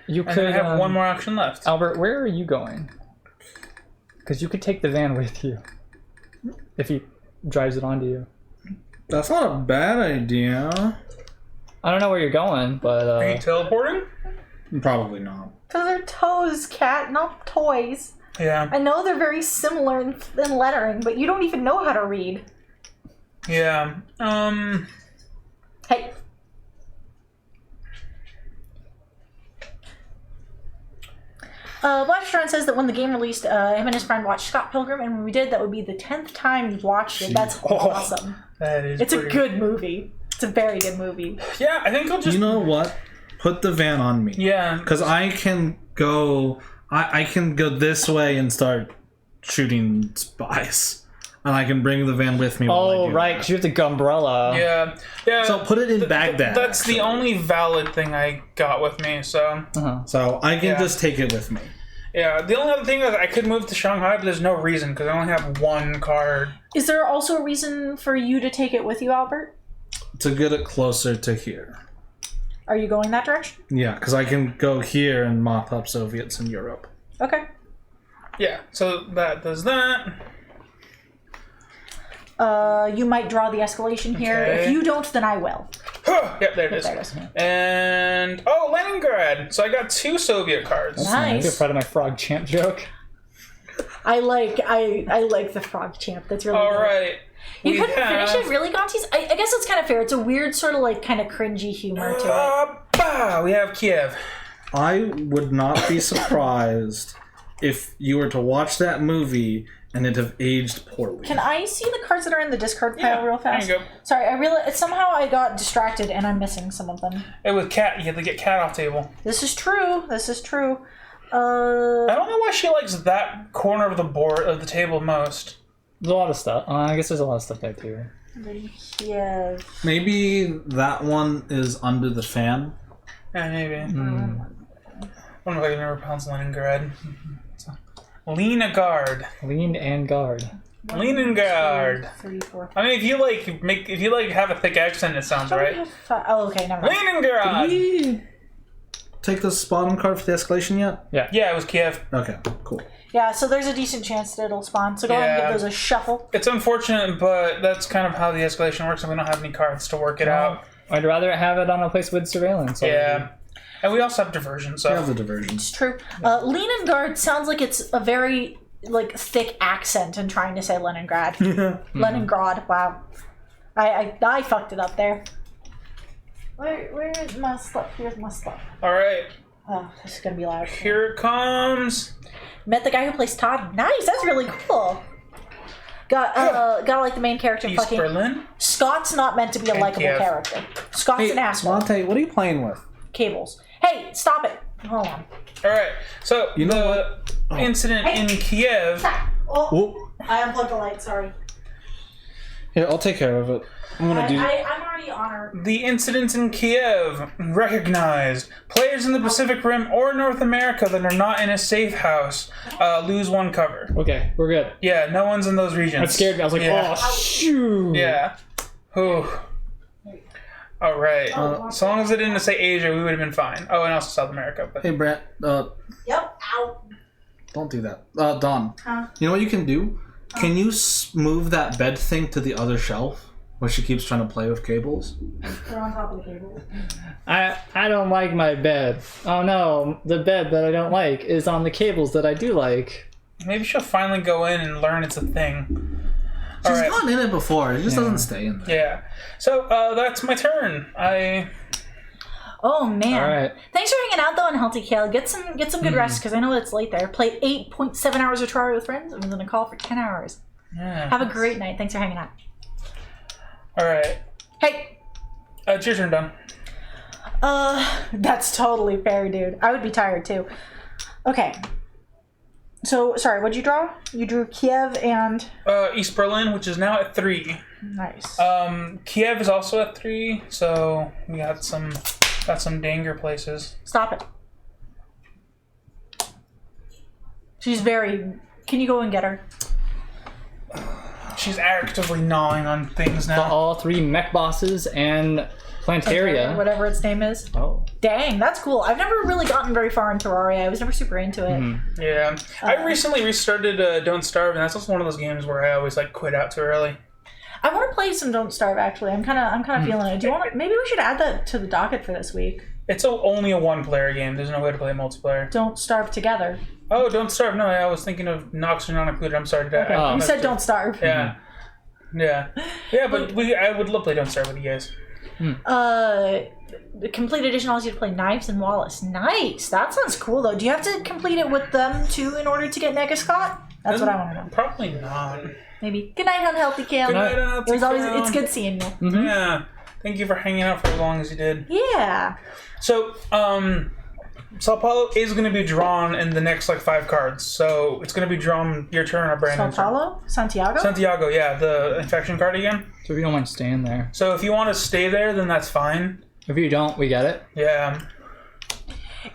You
And
could
then I have one more action left.
Albert, where are you going? Because you could take the van with you if he drives it onto you.
That's not a bad idea.
I don't know where you're going, but
Are you teleporting?
Probably not.
So they're toes, cat, not toys.
Yeah.
I know they're very similar in lettering, but you don't even know how to read.
Yeah.
Hey. Blackstone says that when the game released, him and his friend watched Scott Pilgrim, and when we did, that would be the 10th time you've watched it. That's awesome.
That is.
It's a
pretty-
good movie. It's a very good movie.
Yeah, I think I'll just.
You know what? Put the van on me.
Yeah.
Because I can go... I can go this way and start shooting spies. And I can bring the van with me while I
oh
do
right,
that.
because you have the umbrella.
Yeah. Yeah.
So put it in Baghdad.
That's
actually.
the only valid thing I got with me. So
Uh-huh.
So I can
Yeah.
just take it with me.
yeah, the only other thing is I could move to Shanghai, but there's no reason because I only have one card.
Is there also a reason for you to take it with you, Albert?
To get it closer to here.
Are you going that direction?
Yeah, because I can go here and mop up Soviets in Europe.
Okay.
Yeah, so that does that.
You might draw the escalation here.
Okay.
If you don't, then I will.
Yep, there it is.
There it is.
And Leningrad. So I got 2 Soviet cards.
Nice.
You're proud of my frog champ joke.
I like the frog champ. That's really
All
good.
right.
You
We
couldn't finish
have-
it, really, Gontis? I guess it's kind of fair. It's a weird sort of kind of cringy humor to it.
We have Kiev.
I would not be surprised if you were to watch that movie and it have aged poorly.
Can I see the cards that are in the discard pile real fast?
There you go.
Sorry, I realized somehow I got distracted and I'm missing some of them.
Hey, with Cat, you have to get Cat off table.
This is true. This is true.
I don't know why she likes that corner of the table most.
There's a lot of stuff. I guess there's a lot of stuff there too.
Yeah.
Maybe that one is under the fan.
Yeah, maybe.
Hmm.
I wonder if I can remember pronounce Leningrad. Leningrad.
Lean and guard.
Leningrad.
3, 4.
I mean, if you have a thick accent, it sounds right.
Oh, okay, never mind.
Leningrad.
Did we take the spawn card for the escalation yet?
Yeah, it was Kiev.
Okay, cool.
Yeah, so there's a decent chance that it'll spawn. So go ahead and
Yeah.
give those a shuffle.
It's unfortunate, but that's kind of how the escalation works, and we don't have any cards to work it out.
I'd rather have it on a place with surveillance.
Yeah. And we also have diversion, so.
We have the diversion.
It's true. Leningrad sounds like it's a very like thick accent in trying to say Leningrad. Leningrad. Wow. I fucked it up there. Where is my stuff? Here's my stuff.
All right.
Oh, this is gonna be loud.
Here it comes.
Met the guy who plays Todd. Nice. That's really cool. Gotta like the main character.
East
Fucking
Berlin.
Scott's not meant to be a likable
Kiev.
character. Scott's an asshole.
Monte, what are you playing with?
Cables. Hey, stop it. Hold on.
All right. So
You know
the incident in Kiev.
Oh,
Whoop.
I unplugged the light. Sorry.
Here, I'll take care of it. I'm gonna do.
I'm already on her.
The incident in Kiev recognized. Players in the Pacific Rim or North America that are not in a safe house lose one cover.
Okay, we're good.
Yeah, no one's in those regions.
That scared me. I was like,
Yeah.
oh, shoot.
Yeah. Whew. All right. As long as it didn't say Asia, we would have been fine. Oh, and also South America. But
Hey, Brett.
Yep. Ow.
Don't do that. Don.
Huh?
You know what you can do? Can you move that bed thing to the other shelf where she keeps trying to play with cables?
We're on top of the cable.
I don't like my bed. Oh no, the bed that I don't like is on the cables that I do like.
maybe she'll finally go in and learn it's a thing. All
She's
right.
gone in it before. It just doesn't stay in there.
Yeah. So that's my turn.
Oh man.
All right.
Thanks for hanging out though in Healthy Kale. Get some good rest because I know it's late there. Played 8.7 hours of Terraria with friends. I'm gonna call for 10 hours.
Yeah.
Have a great night. Thanks for hanging out.
All right.
Hey.
It's your turn, Don.
That's totally fair, dude. I would be tired too. Okay. So, sorry, what'd you draw? You drew Kiev and...
East Berlin, which is now at 3.
Nice.
Kiev is also at 3, so we got some danger places.
Stop it. She's very... Can you go and get her?
She's actively gnawing on things
Got
now.
all 3 mech bosses and Plantaria.
Whatever its name is.
Oh.
Dang, that's cool. I've never really gotten very far in Terraria. I was never super into it.
Yeah. I recently restarted Don't Starve, and that's also one of those games where I always quit out too early.
I want to play some Don't Starve, actually. I'm kind of feeling it. Do you want to... Maybe we should add that to the docket for this week.
It's only a one-player game. There's no way to play multiplayer.
Don't Starve together.
Oh, Don't Starve. No, I was thinking of Nox or Not Included. I'm sorry.
Okay.
Oh.
You said Don't Starve.
Yeah. Yeah. Yeah, but I would love to play Don't Starve with you guys.
The complete edition allows you to play Knives and Wallace. Nice. That sounds cool, though. Do you have to complete it with them, too, in order to get Nega Scott? That's what I want to know.
Probably not.
Maybe. Good night, Unhealthy Kale.
Good night, Unhealthy
It was always...
Kale.
It's good seeing you.
Yeah. Thank you for hanging out for as long as you did.
Yeah.
So, Sao Paulo is going to be drawn in the next 5 cards. So it's going to be drawn your turn or
Sao
Brandon's turn.
Paulo? Santiago?
Santiago, yeah, the infection card again.
So if you don't mind staying there.
So if you want to stay there, then that's fine.
If you don't, we get it.
Yeah.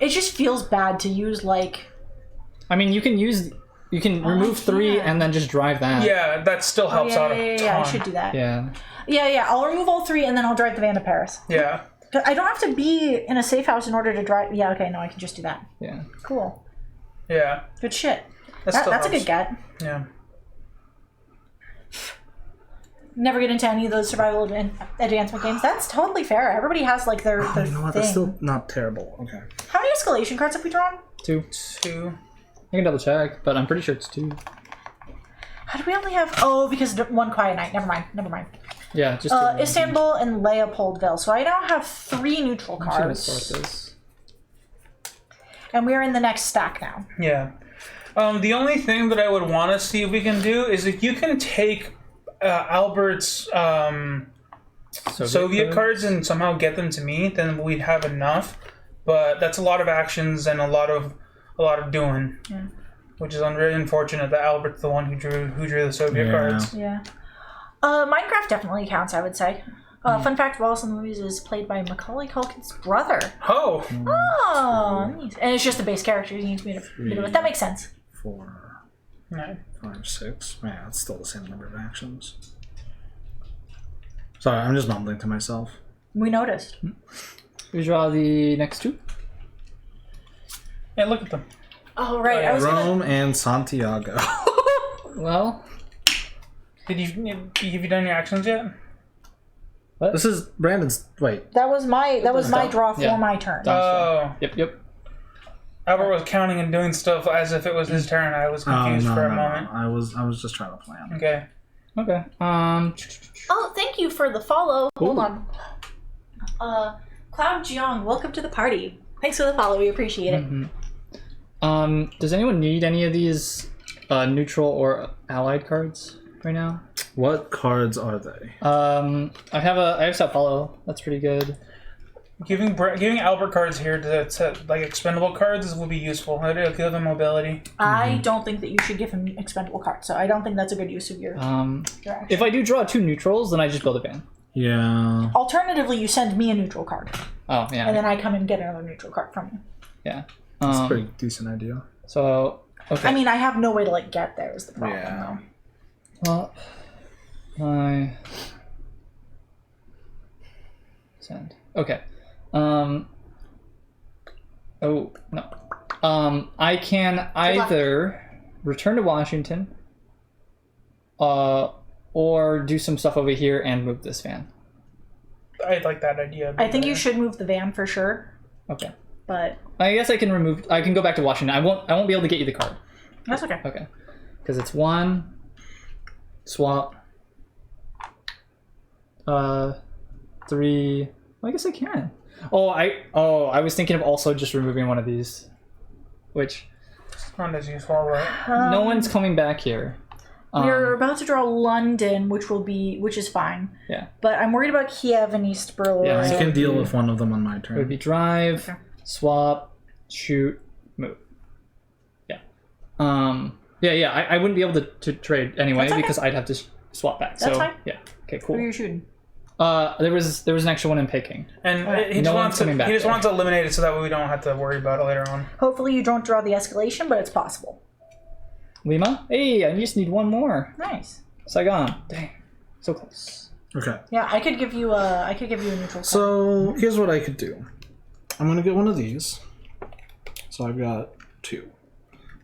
It just feels bad to use,
I mean, you can remove 3 and then just drive that.
Yeah, that still helps out a ton.
Yeah, I should do that.
Yeah.
Yeah, I'll remove all 3 and then I'll drive the van to Paris.
Yeah.
I don't have to be in a safe house in order to drive... Yeah, okay, no, I can just do that.
Yeah.
Cool.
Yeah.
Good shit.
That still
That's a
helps.
good get.
Yeah.
Never get into any of those survival advancement games. That's totally fair. Everybody has their
You know what?
thing.
That's still not terrible. Okay.
How many escalation cards have we drawn?
2.
2.
I can double check, but I'm pretty sure it's 2.
How do we only have... Oh, because one Quiet Night. Never mind.
Yeah, just 2.
Istanbul and Leopoldville. So I now have 3 neutral
I'm just gonna
cards.
sort this.
And we're in the next stack now.
Yeah. The only thing that I would want to see if we can do is if you can take Albert's Soviet cards and somehow get them to me, then we'd have enough. But that's a lot of actions and a lot of doing.
Yeah.
Which is very unfortunate that Albert's the one who drew the Soviet cards.
Yeah. Minecraft definitely counts, I would say. Fun fact, Wallace in the Movies is played by Macaulay Culkin's brother.
Oh!
Oh, nice. And it's just the base character. You need to do it. That makes sense.
4,
No.
5, 6. Man, that's still the same number of actions. Sorry, I'm just mumbling to myself.
We noticed.
We draw the next 2.
Yeah, look at them.
Oh, right. I was
Rome and Santiago.
Well,
Have you done your actions yet?
This is Brandon's. Wait.
That was my
Stop.
draw for
Yeah.
my turn.
Oh,
Yep.
Albert was counting and doing stuff as if it was his turn. I was confused for a moment.
I was just trying to plan.
Okay.
Okay.
Oh, thank you for the follow. Hold on. Cloud Jiang, welcome to the party. Thanks for the follow. We appreciate it.
Does anyone need any of these neutral or allied cards right now?
What cards are they?
I have Set Follow. That's pretty good.
Giving Albert cards here to like expendable cards will be useful. It'll give him mobility.
I don't think that you should give him expendable cards, so I don't think that's a good use of your action.
If I do draw 2 neutrals, then I just build a van.
Yeah.
Alternatively, you send me a neutral card,
Oh yeah.
and then I come and get another neutral card from you.
Yeah.
That's a pretty decent idea.
So okay.
I mean, I have no way to like get there is the problem.
Yeah.
Well, I send. Okay. Oh no. I can either return to Washington, or do some stuff over here and move this van.
I like that idea.
I think you should move the van for sure,
Okay.
but
I guess I can remove. I can go back to Washington. I won't be able to get you the card.
that's okay.
Okay. Because it's 1 swap. 3. Well, I guess I can. I was thinking of also just removing one of these, which
Not as useful, right?
no one's coming back here.
We're about to draw London, which is fine.
Yeah.
But I'm worried about Kiev and East Berlin.
Yeah,
I
so-
can deal with one of them on my
It would be
turn.
drive,
Okay.
swap, shoot, move. Yeah. Yeah. I wouldn't be able to trade anyway
That's okay.
because I'd have to swap back.
That's
so
fine.
yeah. Okay.
Who
Cool.
are you shooting?
There was an extra one in Peking.
And
Alright.
he
No
just
one's
wants to
coming back
he just
there.
wants to eliminate it so that way we don't have to worry about it later on.
Hopefully you don't draw the escalation, but it's possible.
Lima. Hey, I just need one more.
Nice.
Saigon. Dang. So close.
Okay.
Yeah, I could give you a neutral card.
So here's what I could do. I'm gonna get one of these. So I've got 2.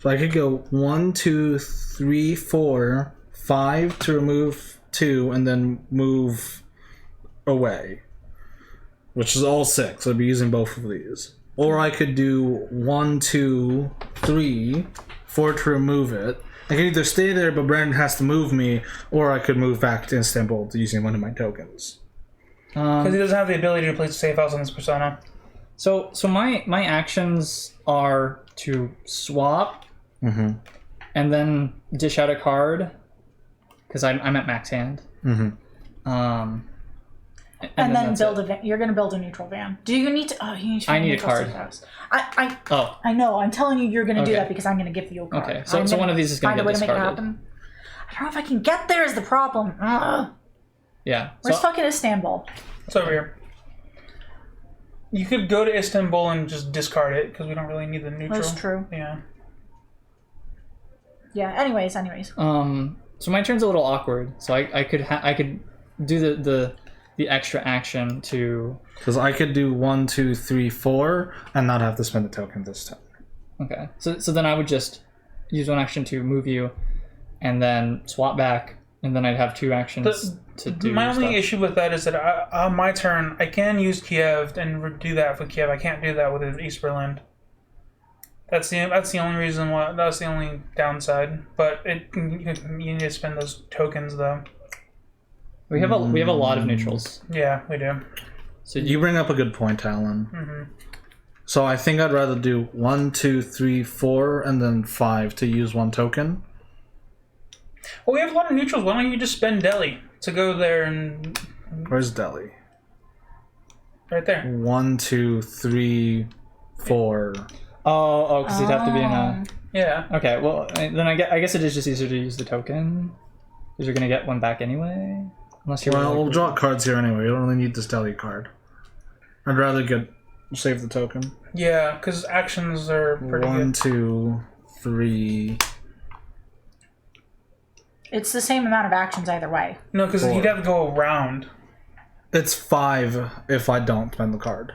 So I could go 1, 2, 3, 4, 5 to remove 2, and then move away, which is all 6. I'd be using both of these. Or I could do 1, 2, 3, 4 to remove it. I can either stay there, but Brandon has to move me, or I could move back to Istanbul using one of my tokens.
Because he doesn't have the ability to place a safe house on this persona.
So my actions are to swap,
Mm-hmm.
and then dish out a card, because I'm at max hand.
Mm-hmm.
and then
that's
build
it.
a van. You're going to build a neutral van. Do you need to? Oh, you need to.
I need a
neutral
card.
safe house. I
Oh,
I know. I'm telling you, you're going to do
Okay.
that because I'm going to give you a card.
Okay, so-
I'm
so
gonna
one of these is gonna
find a
get
way to make it
discarded.
happen. I don't know if I can get there. Is the problem? Ugh.
yeah.
We're
So,
stuck in Istanbul.
It's over here. You could go to Istanbul and just discard it because we don't really need the neutral.
That's true.
Yeah.
Yeah. Anyways.
so my turn's a little awkward. So I could do the extra action to.
Because I could do 1, 2, 3, 4, and not have to spend a token this time.
Okay. So then I would just use one action to move you, and then swap back, and then I'd have 2 actions to do.
My only
stuff.
issue with that is that on my turn, I can use Kiev and do that with Kiev. I can't do that with East Berlin. That's the only reason why. That's the only downside. But you need to spend those tokens though.
We have a lot of neutrals.
Yeah, we do.
So
You bring up a good point, Alan.
Mm-hmm.
So I think I'd rather do 1, 2, 3, 4, and then 5 to use 1 token.
Well, we have a lot of neutrals. Why don't you just spend Delhi to go there and
Where's Delhi?
right there?
1, 2, 3, 4.
Oh, because you'd have to be in a.
Yeah.
Okay, well then I guess it is just easier to use the token, because you're gonna get one back anyway, unless you're.
Well,
really
we'll draw cards here anyway. You don't really need this Delhi card. I'd rather save the token.
Yeah, because actions are pretty
1,
good.
2, 3.
It's the same amount of actions either way.
No, because
4.
he'd have to go around.
It's 5 if I don't spend the card.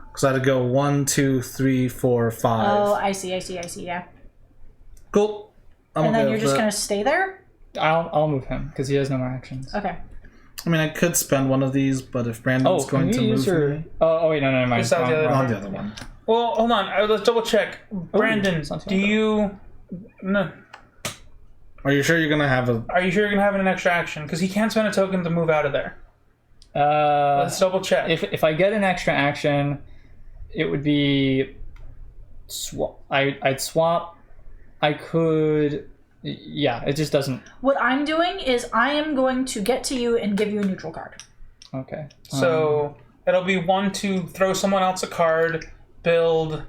Because I'd go 1, 2, 3, 4, 5.
Oh, I see. Yeah.
Cool. I'm
And then
okay
you're
with
just
that.
gonna stay there.
I'll move him because he has no more actions.
Okay.
I mean, I could spend one of these, but if Brandon's going to move me...
Oh, wait, no, never mind.
Just out the other
on the other one.
Well, hold on. Let's double check. Brandon, do you... No.
Are you sure you're going to have a...
Are you sure you're going to have an extra action? Because he can't spend a token to move out of there. Let's double check.
If I get an extra action, it would be... I'd swap. I could... Yeah, it just doesn't...
What I'm doing is I am going to get to you and give you a neutral card.
Okay.
So it'll be 1 to throw someone else a card, build...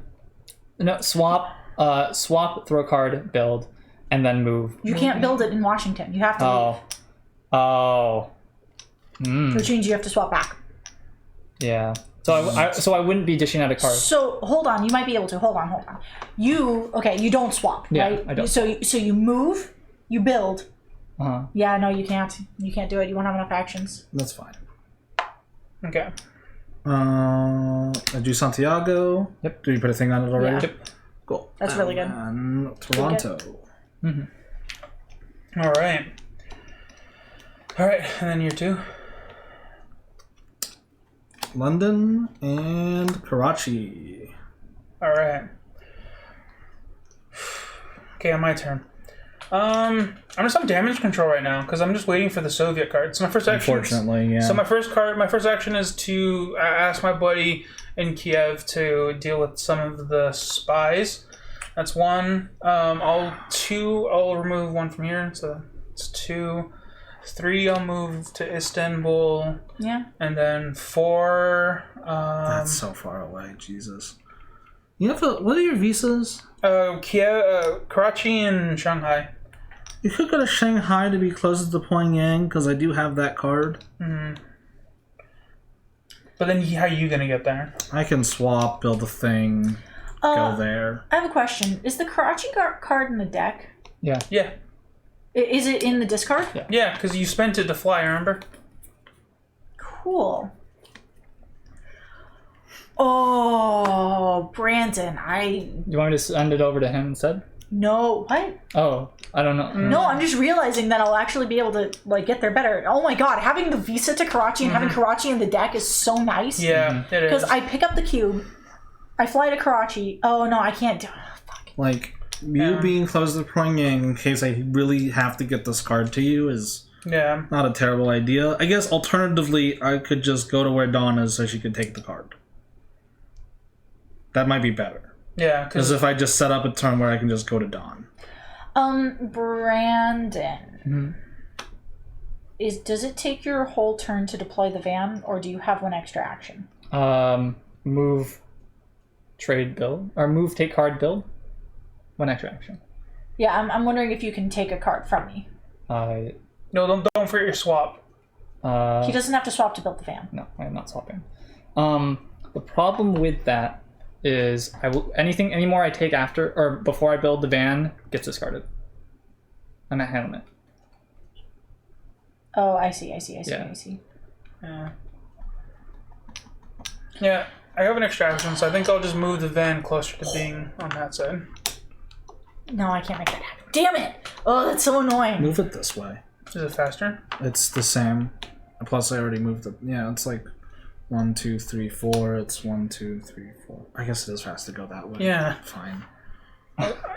No, swap, throw a card, build, and then move.
You can't build it in Washington. You have to leave.
Oh.
Which means you have to swap back.
Yeah. So I wouldn't be dishing out a card.
So hold on, you might be able to. Hold on. You don't swap,
Yeah,
right?
I don't.
So you move, you build.
Uh-huh.
Yeah, no, you can't. You can't do it. You won't have enough actions.
That's fine.
Okay.
I do Santiago.
Yep.
Do you put a thing on it already?
Yeah.
Yep.
Cool.
That's really good.
And Toronto.
All right. All right, and then year 2.
London and Karachi.
All right. Okay, my turn. I'm just on damage control right now because I'm just waiting for the Soviet card. So my first action.
Unfortunately, yeah.
So my first action is to ask my buddy in Kiev to deal with some of the spies. That's 1. I'll remove 1 from here. So it's 2. 3, I'll move to Istanbul.
Yeah.
And then 4.
That's so far away, Jesus. You have what are your visas?
Kiev, Karachi, and Shanghai.
You could go to Shanghai to be closest to Pyongyang, because I do have that card.
Mm-hmm. But then how are you going to get there?
I can swap, build a thing, go there.
I have a question. Is the Karachi card in the deck?
Yeah.
Yeah.
Is it in the discard?
Yeah, because you spent it to fly, remember?
Cool. Oh, Brandon,
You want me to send it over to him instead?
No, what?
Oh, I don't know.
No, I'm just realizing that I'll actually be able to get there better. Oh my god, having the visa to Karachi and having Karachi in the deck is so nice.
Yeah, it is.
Because I pick up the cube, I fly to Karachi. Oh no, I can't do it. Oh, fuck.
Like, you being close to Pyongyang in case I really have to get this card to you is not a terrible idea. I guess alternatively, I could just go to where Dawn is so she could take the card. That might be better.
Yeah,
because if I just set up a turn where I can just go to Dawn.
Brandon. Does it take your whole turn to deploy the van, or do you have 1 extra action?
Move, trade, build, or move, take card, build. 1 extra action.
Yeah, I'm wondering if you can take a card from me.
No, don't forget your swap.
He doesn't have to swap to build the van.
No, I am not swapping. The problem with that is any more I take after or before I build the van gets discarded. I'm not handling it.
Oh, I see.
Yeah. Yeah, I have an extra action, so I think I'll just move the van closer to being on that side.
No, I can't make that happen. Damn it! Oh, that's so annoying.
Move it this way.
Is it faster?
It's the same. Plus, I already moved it. Yeah, it's like 1, 2, 3, 4. It's 1, 2, 3, 4. I guess it is fast to go that way.
Yeah.
Fine.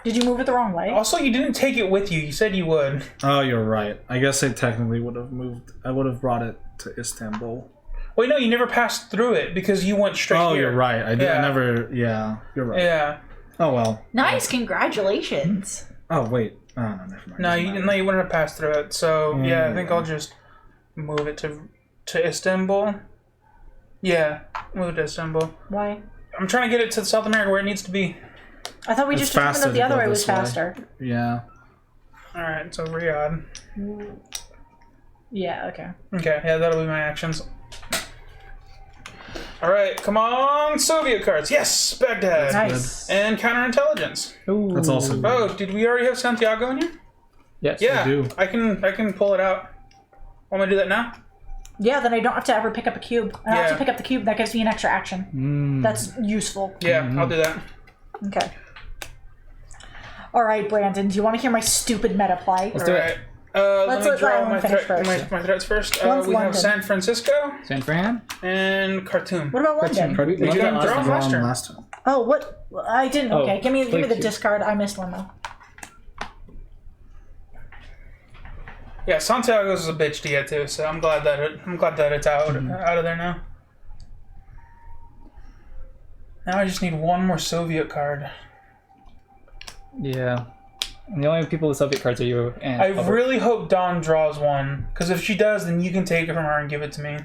Did you move it the wrong way?
Also, you didn't take it with you. You said you would.
Oh, you're right. I guess I technically would have moved. I would have brought it to Istanbul.
Wait, no, you never passed through it because you went straight here.
Oh, you're right. I did.
Yeah.
I never. Yeah, you're right.
Yeah.
Oh well.
Nice, congratulations.
Oh wait. Oh no, never mind.
No, you wouldn't have passed through it. So yeah, I think I'll just move it to Istanbul. Yeah, move it to Istanbul.
Why?
I'm trying to get it to South America where it needs to be.
I thought we just determined that the other way was faster.
Yeah.
All right, so Riyadh.
Yeah. Okay.
Okay, yeah, that'll be my actions. All right, come on, Soviet cards. Yes, Baghdad.
Nice.
And counterintelligence.
Ooh.
That's also good.
Oh, did we already have Santiago in here?
Yes.
Yeah,
do.
I can pull it out. Want me to do that now?
Yeah, then I don't have to ever pick up a cube. I don't have
Yeah.
to pick up the cube. That gives me an extra action. That's useful.
Yeah, I'll do that.
Okay. All right, Brandon. Do you want to hear my stupid meta play?
Let's do it.
Let's
let me
let
draw
Alan
my,
finish first.
my threats first.
One's
We have
London.
San Francisco
San Fran?
and Khartoum.
What about London?
We
Look
did
at
draw
us.
last turn.
last turn.
Oh, what? I didn't.
Oh,
Okay, give me the
thank you.
discard. I missed one though.
Yeah, Santiago's is a bitch to get to, so I'm glad that it's out of there now. Now I just need one more Soviet card.
Yeah. And the only people with Soviet cards are you and
I
Albert.
really hope Dawn draws one, because if she does, then you can take it from her and give it to me.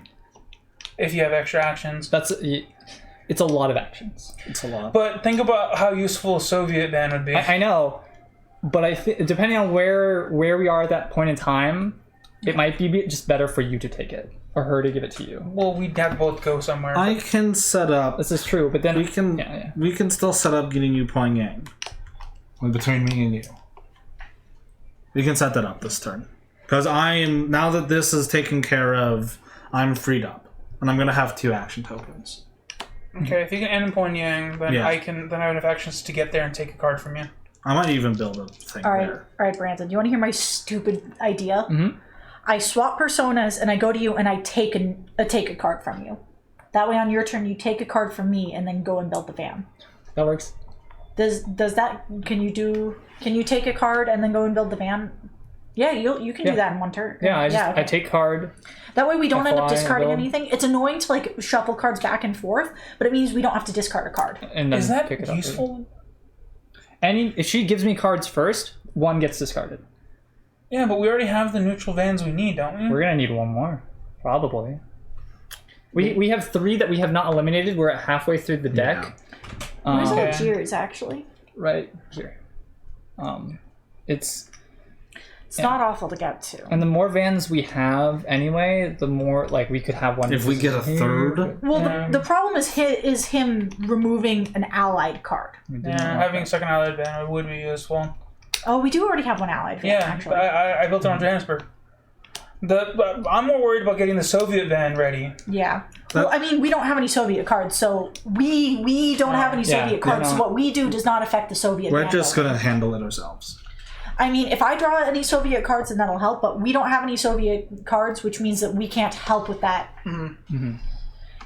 If you have extra actions.
It's a lot of actions.
It's a lot.
But think about how useful a Soviet ban would be.
I know, but I think depending on where we are at that point in time, it might be just better for you to take it or her to give it to you.
Well, we'd have to both go somewhere.
I can set up.
This is true, but then
We can.
Yeah.
We can still set up getting you Pyongyang. Between me and you. We can set that up this turn. Because I am now that this is taken care of, I'm freed up, and I'm gonna have 2 action tokens.
Okay, if you can end in Pyongyang, then
Yeah.
I have enough actions to get there and take a card from you.
I might even build a thing
All right,
there.
all right, Brandon. You want to hear my stupid idea?
Mhm.
I swap personas and I go to you and I take a card from you. That way, on your turn, you take a card from me and then go and build the van.
that works.
Does that? Can you take a card and then go and build the van? Yeah, you can
Yeah.
do that in one turn.
Yeah, I
okay.
take card.
That way we don't end up
fly,
discarding
build.
anything. It's annoying to like shuffle cards back and forth, but it means we don't have to discard a card.
And then
Is that
pick it up.
useful?
If she gives me cards first, one gets discarded.
Yeah, but we already have the neutral vans we need, don't we?
We're gonna need one more, probably. We have 3 that we have not eliminated. We're at halfway through the deck.
Where's
Okay.
Algiers actually?
Right here. It's
Not awful to get to.
and the more vans we have anyway, the more like we could have one.
If we get a
here.
third,
Well,
Yeah.
the problem is him removing an allied card.
We do
Yeah,
not want
having a
that.
second allied van would be useful.
Oh, we do already have one allied van,
Yeah,
actually.
I built it on Johannesburg. I'm more worried about getting the Soviet van ready.
Yeah. Well, I mean, we don't have any Soviet cards, so we don't have any
Yeah,
Soviet cards.
no.
So what we do does not affect the Soviet.
we're
van,
just
though.
gonna handle it ourselves.
I mean, if I draw any Soviet cards, then that'll help. But we don't have any Soviet cards, which means that we can't help with that.
Mm-hmm.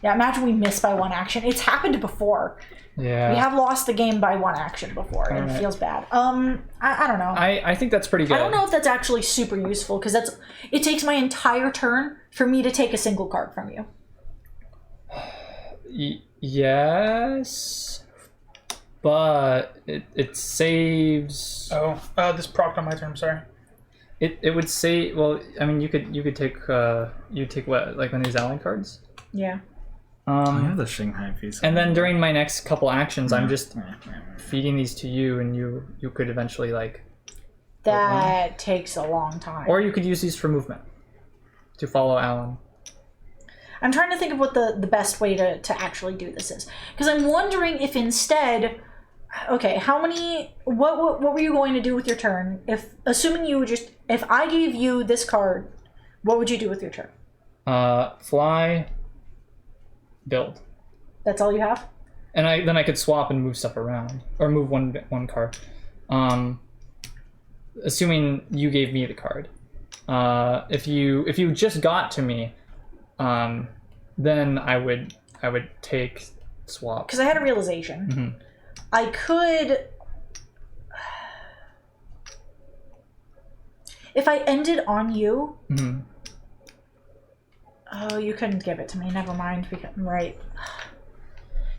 Yeah, imagine we miss by 1 action. It's happened before.
Yeah.
We have lost the game by 1 action before, and it
Alright.
feels bad. I don't know.
I think that's pretty good.
I don't know if that's actually super useful because it takes my entire turn for me to take a single card from you.
Yes, but it saves.
Oh, this procced on my turn. Sorry.
It would say. Well, I mean, you could take you take what, like one of these allied cards.
Yeah.
I have the Shanghai piece.
And then during my next couple actions, I'm just feeding these to you, and you could eventually like,
That takes a long time.
or you could use these for movement to follow Alan.
I'm trying to think of what the best way to actually do this is. Because I'm wondering if instead, okay, what were you going to do with your turn? If I gave you this card, what would you do with your turn?
Fly, build,
That's all you have?
and then I could swap and move stuff around, or move one card. Assuming you gave me the card. If you just got to me, then I would take swap.
Because I had a realization.
Mm-hmm.
I could... If I ended on you...
Mm-hmm.
Oh, you couldn't give it to me. Never mind. Right.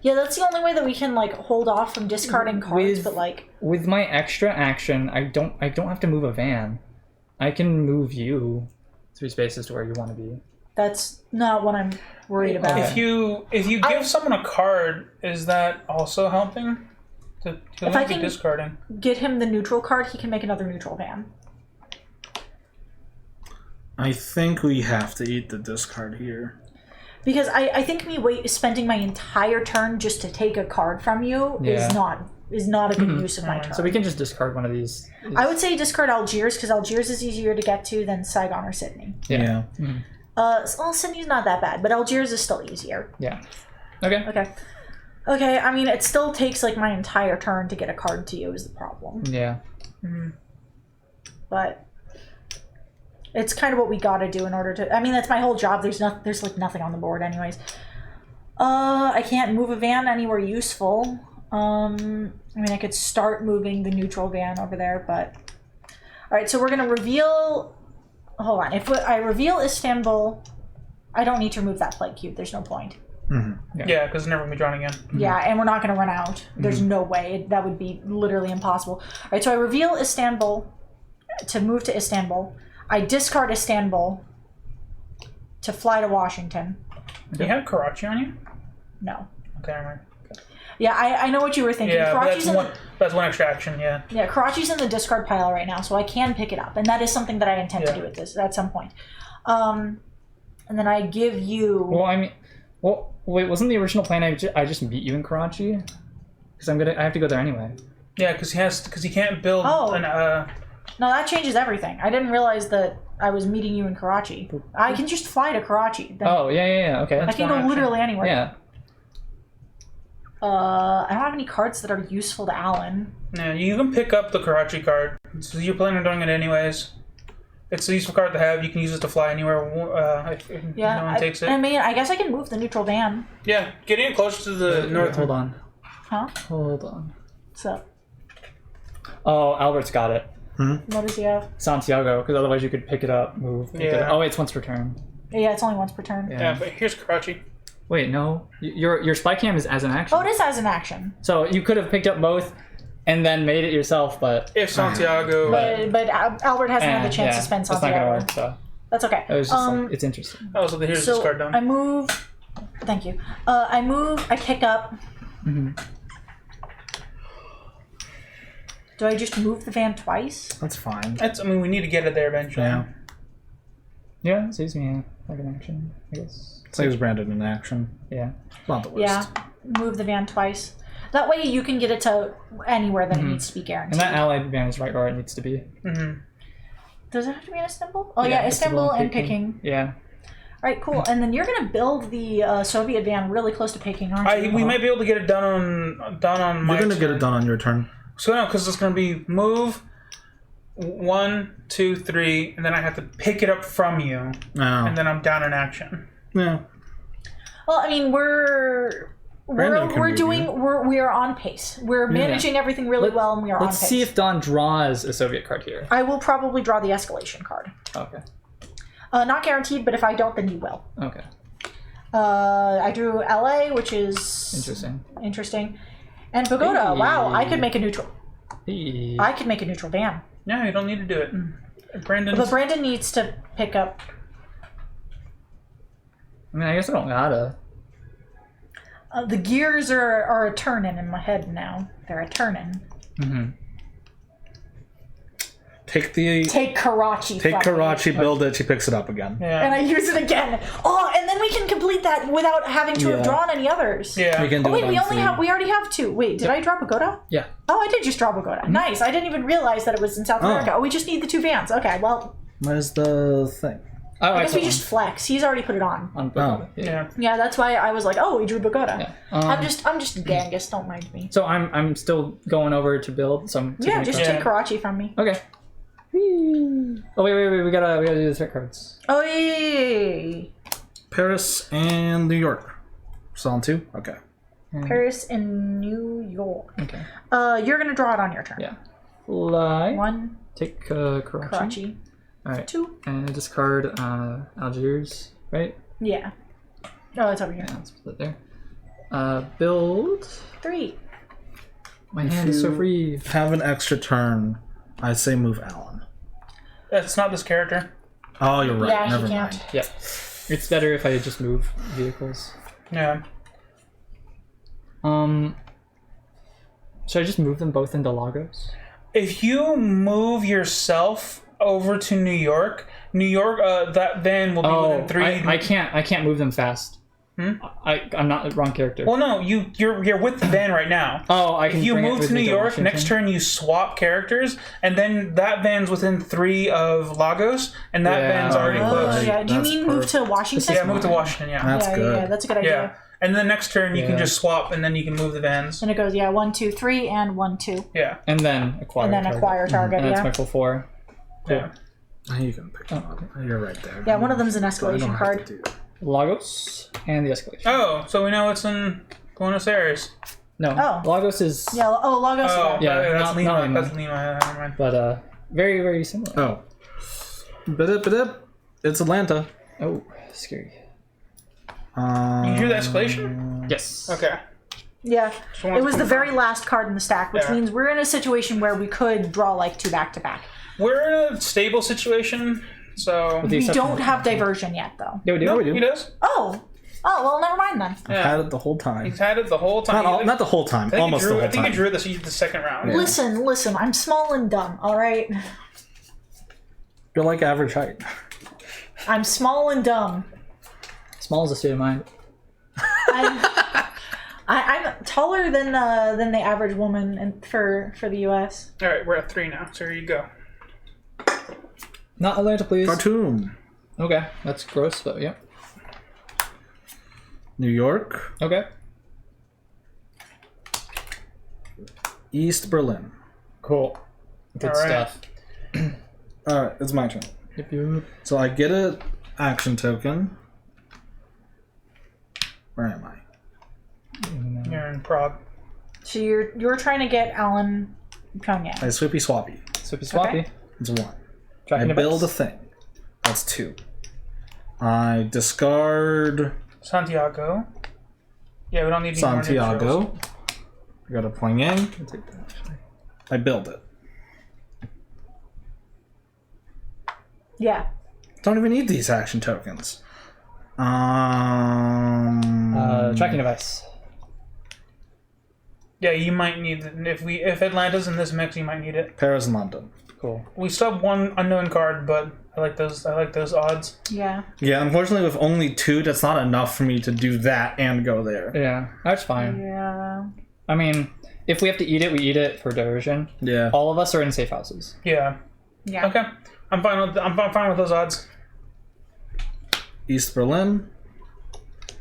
Yeah, that's the only way that we can like hold off from discarding cards. But like,
with my extra action, I don't have to move a van. I can move you 3 spaces to where you want to be.
that's not what I'm worried about.
If you give someone a card, is that also helping?
If I can-
discarding.
Get him the neutral card, he can make another neutral van.
I think we have to eat the discard here.
Because I think me spending my entire turn just to take a card from you
Yeah.
is not a good use of my turn.
So we can just discard one of these.
I would say discard Algiers because Algiers is easier to get to than Saigon or Sydney.
Yeah.
Well, Sydney's not that bad, but Algiers is still easier.
Yeah. Okay.
Okay. I mean, it still takes like my entire turn to get a card to you is the problem.
Yeah.
But It's kind of what we gotta do in order to. I mean, that's my whole job. There's like nothing on the board, anyways. I can't move a van anywhere useful. I mean, I could start moving the neutral van over there, but all right. So we're gonna reveal. Hold on. If I reveal Istanbul, I don't need to remove that plague cube. There's no point.
Yeah, because it's never gonna be drawn again.
Yeah, and we're not gonna run out. There's no way. That would be literally impossible. All right. So I reveal Istanbul to move to Istanbul. I discard Istanbul to fly to Washington.
Do you have Karachi on you?
No.
Okay, never mind.
Yeah, I know what you were thinking.
Yeah, but
Karachi's
that's one extra action, yeah.
Yeah, Karachi's in the discard pile right now, so I can pick it up. And that is something that I intend to
Yeah.
do with this at some point. And then I give you...
Well, I mean, wait, wasn't the original plan I just meet you in Karachi? Because I have to go there anyway.
Yeah, because he can't build
Oh.
an
No, that changes everything. I didn't realize that I was meeting you in Karachi. I can just fly to Karachi. Then
Oh, yeah, okay.
I can
one
go
action.
literally anywhere.
Yeah.
I don't have any cards that are useful to Alan.
Yeah, you can pick up the Karachi card. So you're planning on doing it anyways. It's a useful card to have. You can use it to fly anywhere if
Yeah,
no one takes it.
I mean, I guess I can move the neutral van.
Yeah, get in closer to the north.
Hold on.
Huh?
Hold on.
So,
Oh, Albert's got it.
what does he have?
Santiago, because otherwise you could pick it up, move. Pick it
Yeah.
up. Oh, it's once per turn.
Yeah, it's only once per turn.
Yeah.
Yeah, but here's Karachi.
Wait, no. Your spy cam is as an action.
Oh, it is as an action.
So you could have picked up both and then made it yourself, but
If Santiago...
But Albert hasn't had the chance to spend
that's not
Santiago.
gonna work. So
That's okay.
it was just like, it's interesting.
Oh, so here's
So
this card down.
I move. Thank you. I pick up. Do I just move the van twice?
That's fine.
I mean, we need to get it there eventually.
Yeah.
Yeah, it saves me like an action, I guess.
Saves Brandon in action.
Yeah.
Not the worst.
Yeah, move the van twice. That way you can get it to anywhere that it needs to be
And
guaranteed.
that allied van is right where it needs to be.
Does it have to be in Istanbul? Oh yeah, Istanbul and Peking.
Yeah.
All right, cool. And then you're gonna build the Soviet van really close to Peking, aren't you?
We might be able to get it done on my
You're gonna get
turn.
it done on your turn.
So no, because it's gonna be move 1, 2, 3, and then I have to pick it up from you,
Oh.
and then I'm down in action.
Yeah.
Well, I mean,
Brandon can move you.
we are on pace. We're managing everything really well, and we are on
Let's
pace.
see if Don draws a Soviet card here.
I will probably draw the escalation card.
Okay.
Not guaranteed, but if I don't, then you will.
Okay.
I drew LA, which is
Interesting.
and Pagoda.
Hey.
Wow, I could make a neutral.
Hey.
I could make a neutral van,
No, you don't need to do it. Brandon.
but Brandon needs to pick up.
I mean, I guess I don't gotta.
The gears are a turning in my head now. They're a turning. Take Karachi.
Take
from me.
Karachi, build it. She picks it up again.
Yeah.
And I use it again. Oh, and then we can complete that without having to have
Yeah.
drawn any others.
Yeah.
You can do
Oh wait,
it
we
on
only
food.
have. We already have two. Wait, did I draw Pagoda?
Yeah.
Oh, I did just draw Pagoda. Nice. I didn't even realize that it was in South America. Oh, we just need the two vans. Okay, well,
Where's the thing?
Oh,
I guess we just flex. He's already put it on.
Pagoda.
Yeah.
Yeah, that's why I was like, oh, we drew Pagoda.
Yeah.
I'm just Genghis. Don't mind me.
So I'm still going over to build some.
Yeah, just
Yeah.
take Karachi from me.
Okay. Oh wait, we gotta do the threat cards.
Oh yay!
Paris and New York. Still on 2? Okay.
Paris and New York.
Okay.
You're gonna draw it on your turn.
Yeah. Fly.
1,
Take Karachi.
Karachi.
All right.
2.
And discard Algiers, right?
Yeah. Oh, it's over here.
Yeah, let's put it there. Build.
3.
My hand is so free.
Have an extra turn. I say move Alan.
That's not this character.
Oh, you're right.
Yeah, he
Never
can't.
mind.
Yeah. It's better if I just move vehicles.
Yeah.
Should I just move them both into Lagos?
If you move yourself over to New York, that van will be within 3.
I can't move them fast. I'm not the wrong character.
Well, no, you're with the van right now.
Oh, I can.
If you
bring it
move
with
to New
me
York,
Washington.
next turn you swap characters, and then that van's within 3 of Lagos, and that
Yeah.
van's already
Oh,
close.
yeah. Do you
That's
mean move to
perfect.
Washington?
Yeah, move to Washington, yeah.
That's
yeah,
good.
yeah, that's a good idea.
Yeah. And then next turn you can
Yeah.
just swap, and then you can move the vans.
And it goes, 1, 2, 3, and 1, 2.
Yeah.
And then acquire.
And then
target.
acquire target,
And that's
yeah.
my full 4. Cool.
Yeah.
You can pick them up. You're right there.
Yeah, one of them's an
So I don't
escalation
have
card.
to do that.
Lagos and the escalation.
Oh, so we know it's in Buenos Aires.
No,
Oh.
Lagos is
Yeah. Oh, Lagos.
Oh,
Yeah,
that's
not
Lima.
Lima.
That's Lima. Never mind.
but very very similar.
Oh. Ba-dip. It's Atlanta.
Oh, scary.
You drew the escalation?
Yes.
Okay.
Yeah.
Just wanted
It
to
was the
confirm.
very last card in the stack, which
Yeah.
means we're in a situation where we could draw like 2 back to back.
We're in a stable situation, so.
With the
We
exception
don't
of-
have diversion yet, though.
Yeah, we do.
No,
we do.
he does.
Oh, well, never mind then.
Yeah.
Had it the whole time.
He's had it the whole time.
Not the whole time.
I think
Almost
he drew,
the whole
I think
time.
he drew the second round.
Yeah.
Listen, I'm small and dumb, all right?
You're like average height.
I'm small and dumb.
Small is a state of mind.
I'm taller than the average woman for the U.S.
All right, we're at 3 now. So here you go.
Not Atlanta, please.
Khartoum.
Okay, that's gross, but yeah.
New York.
Okay.
East Berlin.
Cool. Good
All right.
stuff.
Alright, it's my turn.
Yep.
So I get an action token. Where am I?
You're in Prague.
So you're trying to get Alan Pyongyang.
I sweepy swappy.
Swippy swappy.
Okay.
It's 1.
Tracking
I
device.
build a thing. That's 2. I discard
Santiago. Yeah, we don't need any more neutrals.
Santiago. I got a Pyongyang.
I'll take that, actually.
I build it.
Yeah.
Don't even need these action tokens.
Tracking device.
Yeah, you might need it. If Atlanta's in this mix, you might need it.
Paris and London.
Cool.
We still have 1 unknown card, but I like those odds.
Yeah.
Yeah, unfortunately, with only 2, that's not enough for me to do that and go there.
Yeah, that's fine.
Yeah.
I mean, if we have to eat it, we eat it for diversion.
Yeah.
All of us are in safe houses.
Yeah.
Yeah.
Okay. I'm fine with those odds.
East Berlin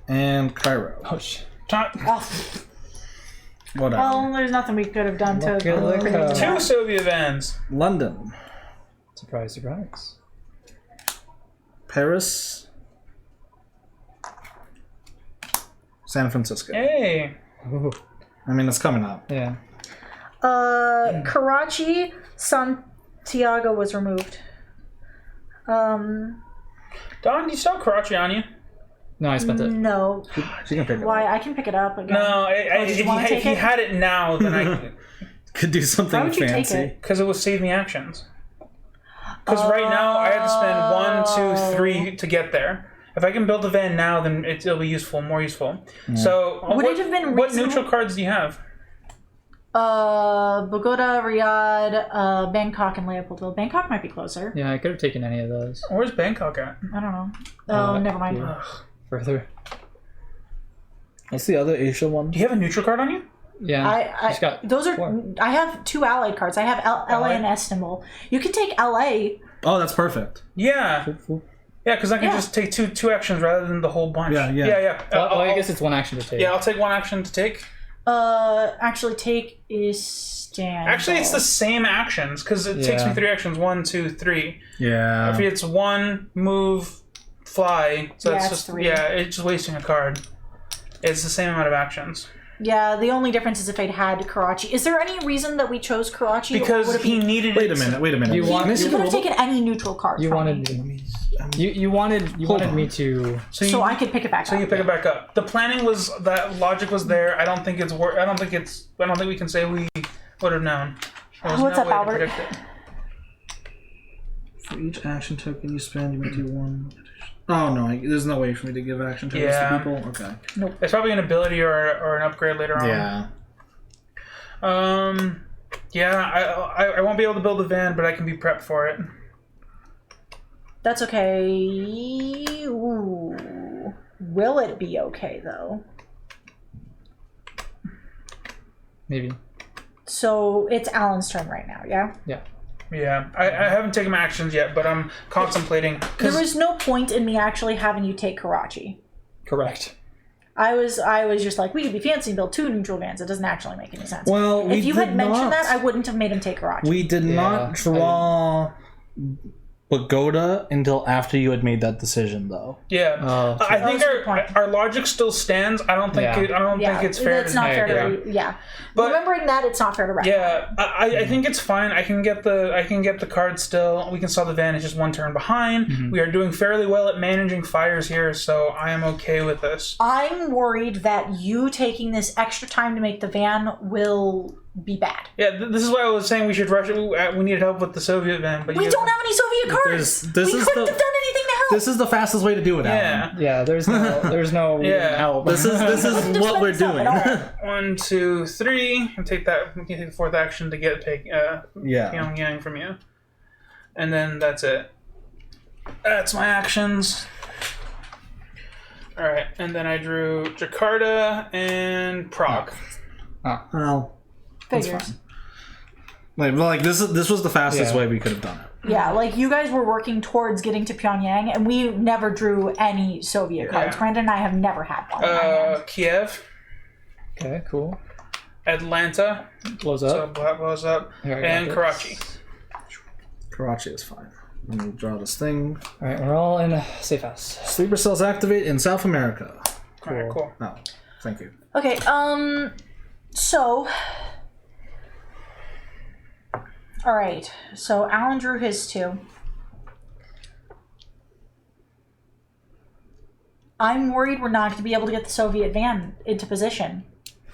and Cairo.
Oh shit.
Oh,
Whatever.
well, there's nothing we could have done to.
Look at the
2 Soviet vans.
London,
Surprise, surprise.
Paris, San Francisco.
Hey.
Ooh.
I mean, it's coming up.
Yeah.
Karachi, Santiago was removed.
Don, do you still have Karachi on you?
No, I spent it.
No.
She can pick it
Why?
up.
I can pick it up again.
No,
did you wanna
if
take
he
it?
had it now, then I.
Could do
Why
something
would you take
fancy.
it?
Because it would save me actions. Because right now I had to spend 1, 2, 3 to get there. If I can build a van now, then it'll be useful, more useful. So,
Would it have been
what
reasonable-
neutral cards do you have?
Bogota, Riyadh, Bangkok, and Leopoldville. Bangkok might be closer.
Yeah, I could have taken any of those.
Where's Bangkok at?
I don't know. Oh, never mind.
yeah. Further.
What's the other Asia one?
Do you have a neutral card on you?
Yeah. She's got
those are.
4.
I have 2 allied cards. I have LA and Istanbul. You can take LA.
Oh, that's perfect.
Yeah. Yeah, because I can
Yeah.
just take two actions rather than the whole bunch.
Yeah.
Yeah.
Well, I guess it's one action to take.
Yeah, I'll take 1 action to take.
Actually, take Istanbul.
Actually, it's the same actions because it takes me
Yeah.
3 actions. 1, 2, 3.
Yeah.
If it's 1 move, fly. So
Yeah,
it's
it's
just
3.
yeah, it's just wasting a card. It's the same amount of actions
Yeah, the only difference is if it had Karachi. Is there any reason that we chose Karachi? or
because
would it
he
be-
needed.
Wait a
it-
minute.
You want-
Can I see
You
the
could have
rule?
taken any neutral card.
You
from
wanted
me.
you wanted
Hold on.
me to.
So,
So
you,
I could pick it back
so
up.
you pick it back up. The planning was that logic was there. I don't think it's work. I don't think we can say we would have known. There was
What's
no
up,
way to
Albert?
predict it.
For each action token you spend, you may do 1. Oh no, there's no way for me to give action tokens
Yeah.
to people. Okay.
It's probably an ability or an upgrade later on.
Yeah.
Yeah. I won't be able to build a van, but I can be prepped for it.
That's okay. Ooh. Will it be okay though?
Maybe.
So it's Alan's turn right now, yeah?
Yeah.
Yeah. I haven't taken my actions yet, but I'm contemplating.
There was no point in me actually having you take Karachi.
Correct.
I was just like, we could be fancy and build 2 neutral vans. It doesn't actually make any sense.
Well, we
if you
did
had mentioned
not-
that, I wouldn't have made him take Karachi.
We did not draw but Goda until after you had made that decision, though.
Yeah,
Oh,
I think
That's a good point.
our logic still stands. I don't think
Yeah.
I don't think it's fair.
It's not fair to yeah.
But-
Remembering that, it's not fair to recognize.
Yeah, I think it's fine. I can get the card still. We can sell the van. It's just one turn behind. We are doing fairly well at managing fires here, so I am okay with this.
I'm worried that you taking this extra time to make the van will be bad.
Yeah, this is why I was saying we should rush it. We needed help with the Soviet van, but
We
you
don't have any Soviet cards.
This
We
is
couldn't
the-
have done anything to help.
This is the fastest way to do it,
Yeah.
Alan.
Yeah, there's no
Yeah.
help.
This is
Just
what we're
mix up
doing.
and all.
1, 2, 3, and take that. We can take the fourth action to get
Yeah.
Pyongyang from you, and then that's it. That's my actions. All right, and then I drew Jakarta and Prague.
Well, that's
Figures.
fine. Like this was the fastest
Yeah.
way we could have done it.
Yeah, like you guys were working towards getting to Pyongyang, and we never drew any Soviet cards.
Yeah.
Brandon and I have never had one. in our hand.
Kiev,
Okay, cool.
Atlanta,
Blows
so
up.
that blows up,
Here, I got
and
this.
Karachi.
Karachi is fine. Let me draw this thing.
All right, we're all in a safe house.
Sleeper cells activate in South America.
All right, cool.
Oh, thank you.
Okay, so. Alright, so Alan drew his too. I'm worried we're not going to be able to get the Soviet van into position.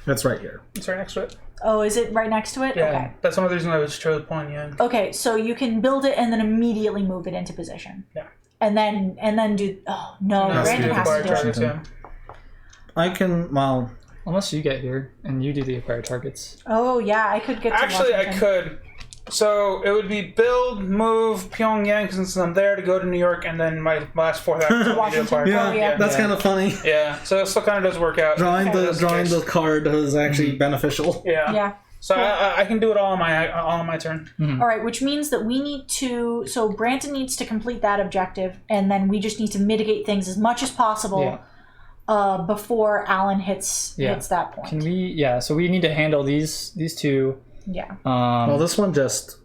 That's right here.
It's right next to it.
Oh, is it right next to it?
Yeah,
Okay.
that's one of the reasons I was chose Pyongyang.
Okay, so you can build it and then immediately move it into position.
Yeah.
And then do. Oh no,
Has to
Brandon
do
has
acquired
to do it.
targets, yeah.
I can. Well,
Unless you get here and you do the acquired targets.
Oh yeah, I could get to
Actually, I
Washington.
could. So it would be build, move Pyongyang since I'm there to go to New York, and then my last fourth action would be to
Washington.
acquire.
Yeah,
yeah.
that's kind of funny.
Yeah, so it still kind of does work out.
Drawing
If that's
the
case.
card is actually beneficial.
Yeah.
Yeah.
So I can do it all on my turn.
All right, which means that we need to. So Brandon needs to complete that objective, and then we just need to mitigate things as much as possible before Alan hits that point.
Can we? Yeah. So we need to handle these two.
Yeah.
Well, this one just.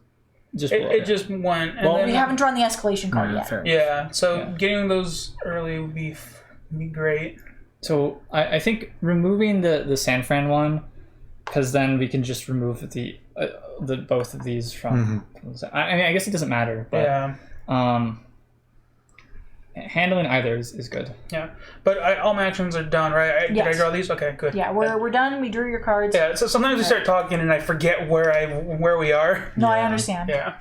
It just went. And
Well,
then,
We haven't drawn the escalation card yet.
Fair.
Yeah. So getting those early would be great.
So I think removing the San Fran one, because then we can just remove the both of these from. I mean, I guess it doesn't matter, but
Yeah.
handling either is good.
Yeah. But all my actions are done, right? Did I
Yes.
draw these? Okay. Good.
Yeah, we're done. We drew your cards.
Yeah. So sometimes we start talking and I forget where we are.
No, I understand.
Yeah.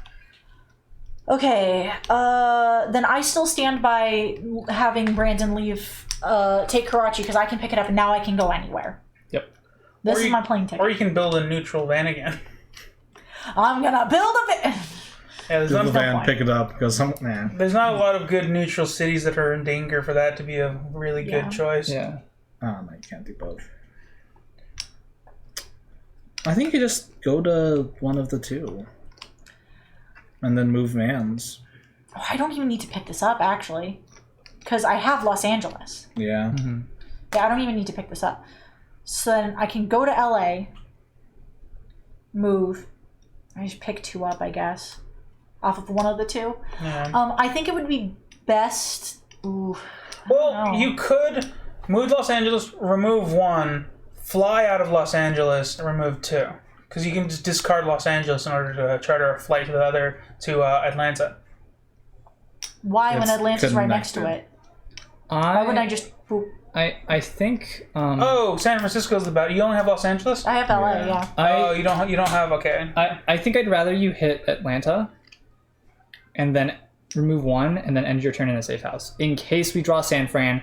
Okay, then I still stand by having Brandon leave, take Karachi, because I can pick it up and now I can go anywhere.
Yep.
This
Or
is
you-
my plane ticket.
Or you can build a neutral van again.
I'm gonna build a bit.
Yeah, there's
Do the
not,
van,
point.
pick it up because man.
there's not a lot of good neutral cities that are in danger for that to be a really
Yeah.
good choice.
Yeah.
Oh no, you can't do both. I think you just go to one of the two, and then move vans.
Oh, I don't even need to pick this up, actually, because I have Los Angeles.
Yeah.
Yeah, I don't even need to pick this up. So then I can go to LA, move. I just pick two up, I guess, off of one of the two.
Yeah.
I think it would be best. Ooh,
Well,
know.
you could move to Los Angeles, remove one, fly out of Los Angeles, and remove two. Because you can just discard Los Angeles in order to charter a flight to Atlanta.
why when
It's
Atlanta's right next to
connected.
it? Why wouldn't I just? Boop.
I think.
Oh, San Francisco's the best. You only have Los Angeles?
I have LA.
Yeah.
Yeah.
Oh, you don't have. Okay.
I think I'd rather you hit Atlanta and then remove one and then end your turn in a safe house. In case we draw San Fran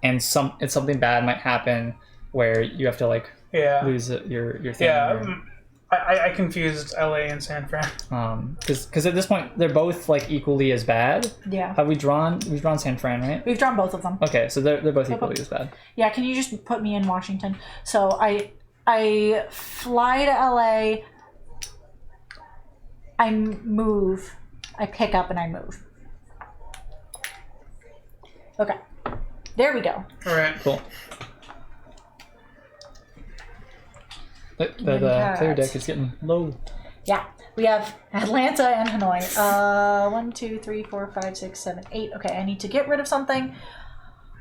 and something bad might happen where you have to
Yeah.
lose your thing.
Yeah. I confused LA and San Fran.
Because at this point they're both equally as bad.
Yeah.
We've drawn San Fran, right?
We've drawn both of them.
Okay, so they're both equally as bad.
Yeah, can you just put me in Washington? So I fly to LA, I move, I pick up and I move. Okay. There we go.
All right.
Cool. The
Many
player
cards.
deck is getting low.
Yeah. We have Atlanta and Hanoi. 1, 2, 3, 4, 5, 6, 7, 8. Okay, I need to get rid of something.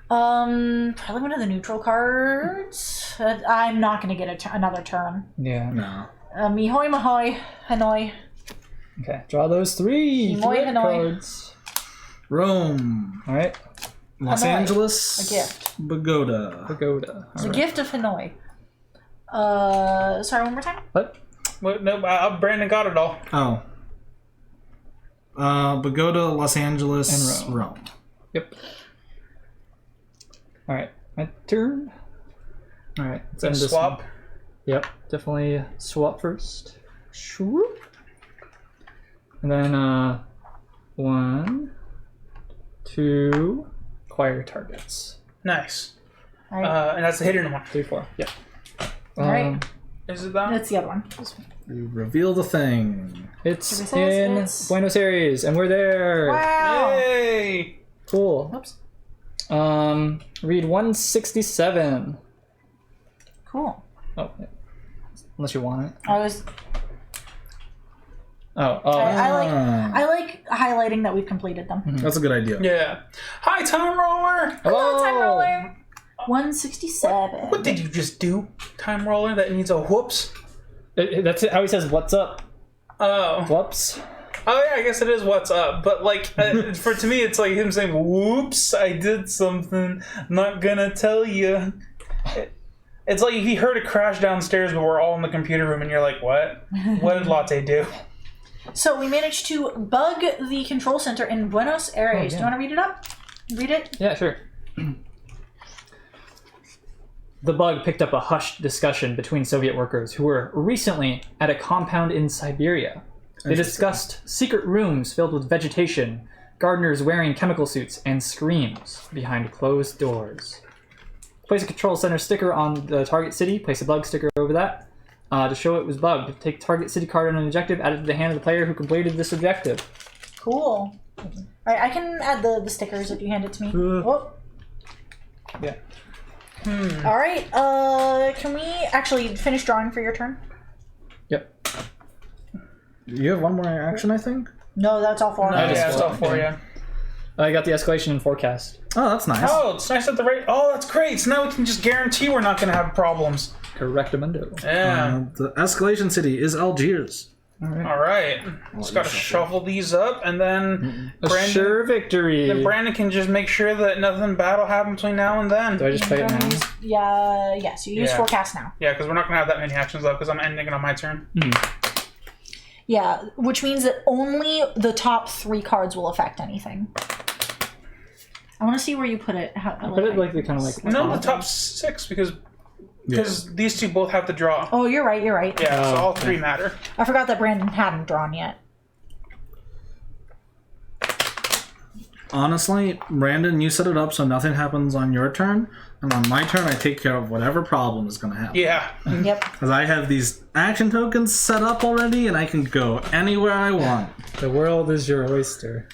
Probably one of the neutral cards. I'm not going to get another turn.
Yeah.
No.
Mihoy Mahoy, Hanoi.
Okay, draw those 3
Hanoi,
threat
Hanoi.
cards.
Rome.
All right,
Los
Hanoi.
Angeles.
A gift.
Pagoda.
Pagoda.
It's a gift of Hanoi. Sorry, one more time?
What?
Wait, no, Brandon got it all.
Oh. Pagoda, Los Angeles,
And
Rome.
Yep. All right, my turn. All right, let's end this
Swap.
one. Yep, definitely swap first. Swoop. And then 1, 2, acquire targets.
Nice.
All right.
And that's the hidden one.
3, 4. Yep.
All right.
Is it that?
That's the other one.
You reveal the thing.
It's
It says
in
it's-
Buenos Aires, and we're there.
Wow.
Yay!
Cool.
Oops.
Read 167.
Cool.
Oh, yeah. Unless you want it.
I was.
Oh,
I like highlighting that we've completed them.
That's a good idea.
Yeah. Hi, Time Roller!
Hello, Time Roller. 167.
What did you just do, Time Roller? That needs a whoops.
That's how he says, "What's up?"
Oh.
Whoops.
Oh yeah, I guess it is what's up. But like, to me, it's like him saying, "Whoops, I did something. Not gonna tell you." It's like if he heard a crash downstairs, but we're all in the computer room, and you're like, "What? What did Latte do?"
So we managed to bug the control center in Buenos Aires.
yeah.
Do you want to read it up? Read it?
Yeah, sure. The bug picked up a hushed discussion between Soviet workers who were recently at a compound in Siberia. They discussed secret rooms filled with vegetation, gardeners wearing chemical suits, and screams behind closed doors. Place a control center sticker on the target city. Place a bug sticker over that to show it was bugged. Take target city card on an objective. Add it to the hand of the player who completed this objective.
Cool. All right, I can add the stickers if you hand it to me. Whoop.
Yeah.
All right. Can we actually finish drawing for your turn?
Yep.
You have one more action, I think?
No, that's all for
Oh,
just
yeah, it's all for
yeah.
you.
I got the escalation and forecast.
Oh, that's nice.
Oh, it's nice at the rate. Oh, that's great. So now we can just guarantee we're not going to have problems.
Correctamundo.
Yeah.
The escalation city is Algiers.
All right. Just got to shuffle these up, and then
Sure victory.
Then Brandon can just make sure that nothing bad will happen between now and then.
Do I just play it now?
Yeah. Yes, you use
Yeah.
forecast now.
Yeah, because we're not going to have that many actions though, because I'm ending it on my turn.
Yeah, which means that only the top 3 cards will affect anything. I want to see where you put it.
Put it like the kind of like.
No, the top 6 because these two both have to draw.
Oh, you're right. You're right.
Yeah, so all 3 matter.
I forgot that Brandon hadn't drawn yet.
Honestly, Brandon, you set it up so nothing happens on your turn, and on my turn, I take care of whatever problem is going to happen.
Yeah.
Yep.
Because I have these action tokens set up already, and I can go anywhere I want.
The world is your oyster.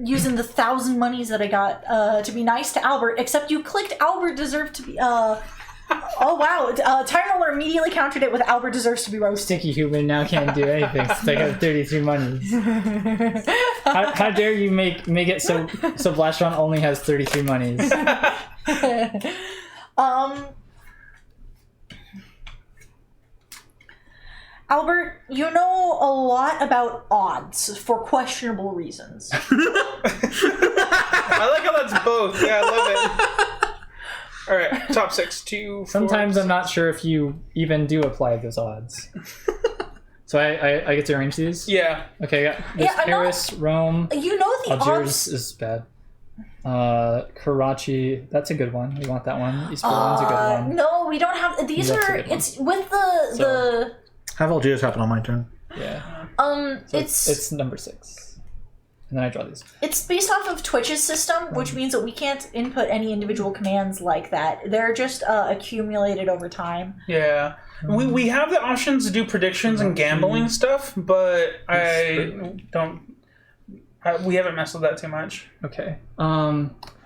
Using the 1,000 monies that I got to be nice to Albert, except you clicked Albert deserved to be. Oh wow! Time Roller immediately countered it with Albert deserves to be roasted.
Sticky human now can't do anything since I got 33 monies. How dare you make it so Blastron only has 33 monies?
Albert, you know a lot about odds for questionable reasons.
I like how that's both. Yeah, I love it. All right, top 6, 2, 4.
Sometimes I'm not sure if you even do apply those odds. So I get to arrange these?
Yeah.
Okay, I got this
Yeah, I'm not-
Paris, Rome,
You know the
Algiers
odds.
is bad. Karachi, that's a good one. We want that one. East Berlin's a good one.
No, we don't have. These
That's a
are.
good one.
It's with the
Have Algiers happen on my turn.
Yeah.
the.
So
It's
it's number 6. And then I draw these.
It's based off of Twitch's system, which means that we can't input any individual commands like that. They're just accumulated over time.
Yeah. We have the options to do predictions and gambling stuff, but we haven't messed with that too much.
Okay.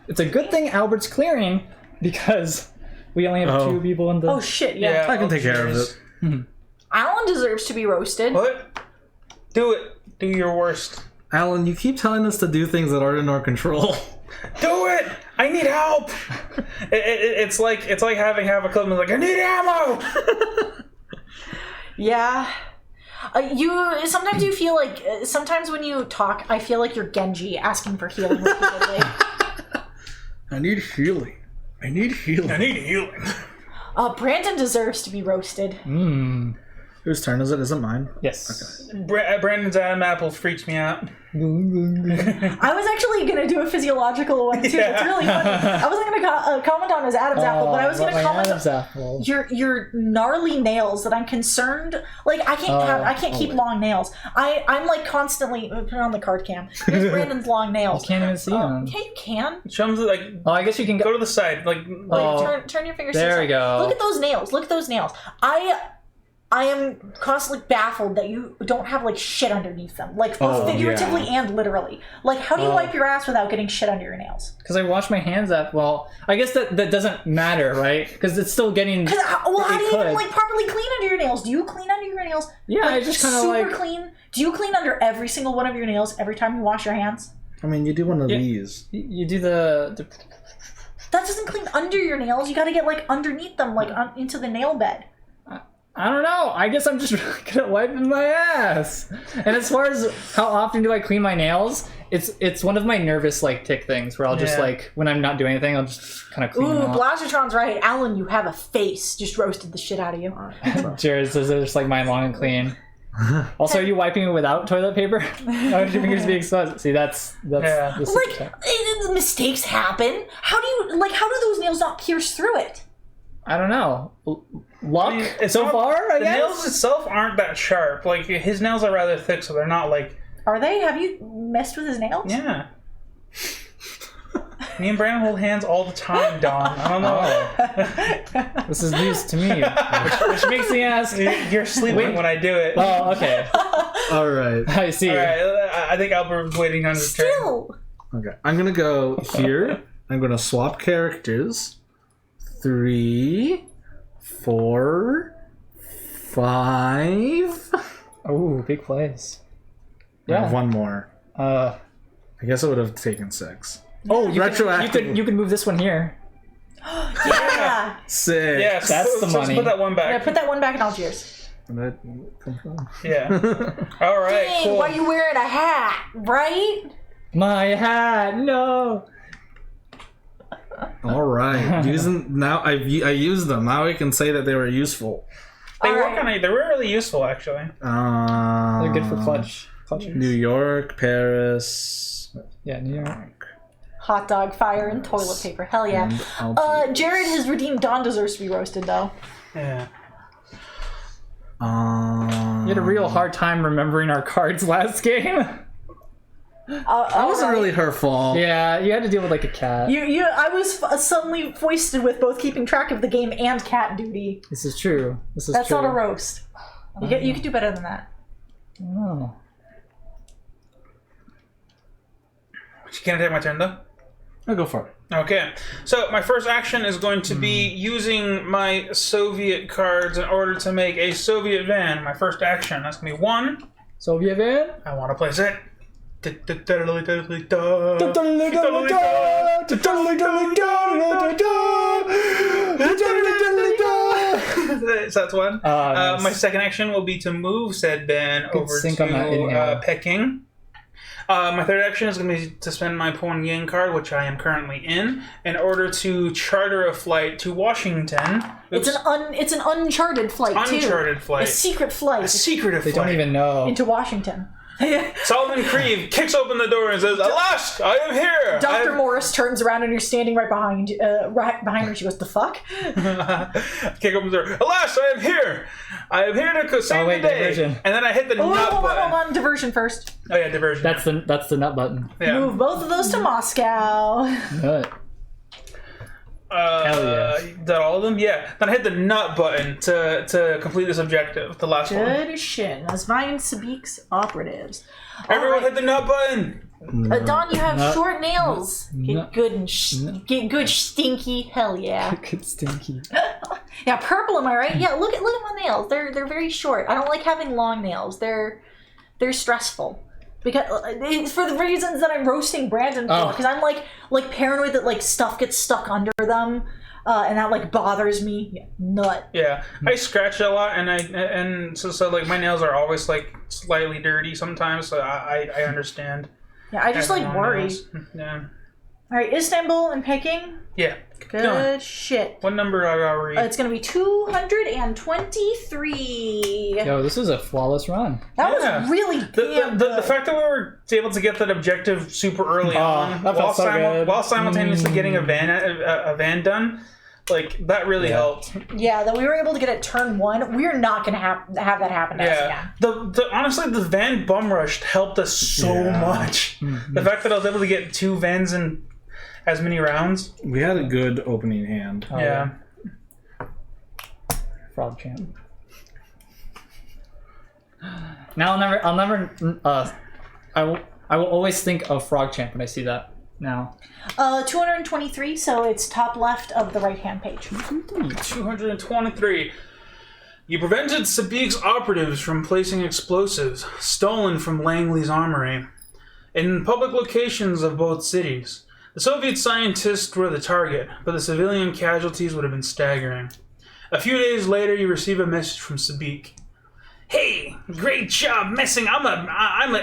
It's a good thing Albert's clearing because we only have 2 people in the.
Oh shit! Yeah.
I can take care of it.
Alan deserves to be roasted.
What? Do it. Do your worst.
Alan, you keep telling us to do things that aren't in our control.
Do it! I need help! It's like having half a club and like, I need ammo!
Yeah. Sometimes you feel like, sometimes when you talk, I feel like you're Genji asking for healing repeatedly.
I need healing. I need healing.
I need healing.
Brandon deserves to be roasted.
Whose turn is it? Is it mine?
Yes.
Brandon's Adam apple freaks me out.
I was actually going to do a physiological one too.
Yeah.
It's really funny. I wasn't going to comment on his Adam's apple, but I was going to comment on your gnarly nails that I'm concerned. Like I can't keep long nails. I'm like constantly put it on the card cam. Here's Brandon's long nails.
I can't even see them.
Yeah, you can.
Show him like.
Oh, I guess you can
Go to the side, like.
Turn your fingers.
There
to
we
the side.
go.
Look at those nails. Look at those nails. I am constantly baffled that you don't have like shit underneath them, like both figuratively and literally. Like, how do you wipe your ass without getting shit under your nails?
Because I wash my hands up. Well, I guess that doesn't matter, right? Because it's still getting.
Well, how do you even like properly clean under your nails? Do you clean under your nails?
Yeah,
like,
I just kind of
super
like.
clean. Do you clean under every single one of your nails every time you wash your hands?
I mean, you do one of these.
You do the.
That doesn't clean under your nails. You got to get like underneath them, like into the nail bed.
I don't know. I guess I'm just really good at wiping my ass. And as far as how often do I clean my nails, it's one of my nervous like tick things where I'll just like when I'm not doing anything, I'll just kind of clean them up.
Blastertron's right. Alan, you have a face. Just roasted the shit out of you.
Jared says it's just like mine long and clean. Also, are you wiping it without toilet paper? How would your fingers be exposed? See, that's
Yeah.
Like mistakes happen. How do those nails not pierce through it?
I don't know. Luck
I mean,
so far, I
the
guess?
nails itself aren't that sharp. Like his nails are rather thick, so they're not like.
Are they? Have you messed with his nails?
Yeah. Me and Brandon hold hands all the time, Don. I don't know.
This is news to me. Which makes me ask.
You're sleeping when I do it.
Oh, okay.
All right.
I see.
All right. I think Albert's waiting on his turn.
Still.
Okay. I'm gonna go here. I'm gonna swap characters. 3, 4, 5.
Oh, big plays.
I have
Yeah.
one more.
Uh.
I guess I would have taken 6.
Oh,
retroactive.
You could move this one here.
Yeah.
6.
Yes,
That's the money.
Put that one
Yeah,
back.
put that one back in Algiers.
Where did that come from?
Yeah. All right.
Dang,
Cool.
why are you wearing a hat, right?
My hat, no.
All right. I used them. Now I can say that they were useful.
They
All
were
right.
They were really useful, actually.
They're good for clutch.
New York, Paris.
Yeah, New York.
Hot dog, fire, and toilet paper. Hell yeah.
and Algiers.
Jared has redeemed. Don deserves to be roasted, though.
Yeah.
You had a real hard time remembering our cards last game.
That wasn't really her fault.
Yeah, you had to deal with like a cat.
I was suddenly foisted with both keeping track of the game and cat duty.
This is true.
That's not a roast. You could do better than that.
Oh.
Can I take my turn, though?
I'll go for it.
Okay, so my first action is going to be using my Soviet cards in order to make a Soviet van. My first action, that's going to be 1.
Soviet van?
I want to place it. So that's one.
Nice.
My second action will be to move said van over
sync on that inhale.
to Peking. My third action is going to be to spend my Pyongyang card, which I am currently in order to charter a flight to Washington.
It's an uncharted flight too.
Uncharted flight.
A secret flight
A secretive
They
flight.
don't even know.
into Washington.
Solomon Creve kicks open the door and says, "Alas, I am here."
Dr. Morris turns around and you're standing right behind her. She goes, "The fuck?"
Kick open the door. "Alas, I am here. I am here to save the day."
diversion.
And then I hit the
Oh,
nut
hold
button.
on. Diversion first.
Oh yeah, diversion.
That's the nut button.
yeah.
Move both of those to Moscow.
Nut. Hell yeah.
Is that all of them? Yeah. Then I hit the nut button to complete this objective. The last one.
Good shit. Osvine Sabik's operatives.
Everyone
All right.
hit the nut button.
Don, you have
Nut.
short nails.
Nut.
Get good and get good stinky. Hell yeah.
Good stinky.
Yeah, purple, am I right? Yeah, look at my nails. They're very short. I don't like having long nails. They're stressful. Because it's for the reasons that I'm roasting Brandon for. Because I'm like paranoid that like stuff gets stuck under them. And that like bothers me. Yeah, nut.
Yeah, I scratch a lot, and so like my nails are always like slightly dirty sometimes. So I understand.
Yeah, I just like worry.
Nails. Yeah.
All right, Istanbul and Peking.
Yeah.
Good shit.
What number I gotta read?
It's gonna be 223.
Yo, this is a flawless run.
That was really damn
the fact that we were able to get that objective super early on,
that felt so good.
while simultaneously getting a van done, like that really helped.
Yeah, that we were able to get it turn 1. We're not gonna have that happen to us again.
The honestly, the van bum rush helped us so much. The fact that I was able to get 2 vans in as many rounds.
We had a good opening hand.
Yeah.
Frog champ. Now I will always think of Frog Champ when I see that now.
223, so it's top left of the right-hand page.
223. You prevented Sabik's operatives from placing explosives stolen from Langley's armory in public locations of both cities. The Soviet scientists were the target, but the civilian casualties would have been staggering. A few days later, you receive a message from Sabik. Hey, great job messing. I'm an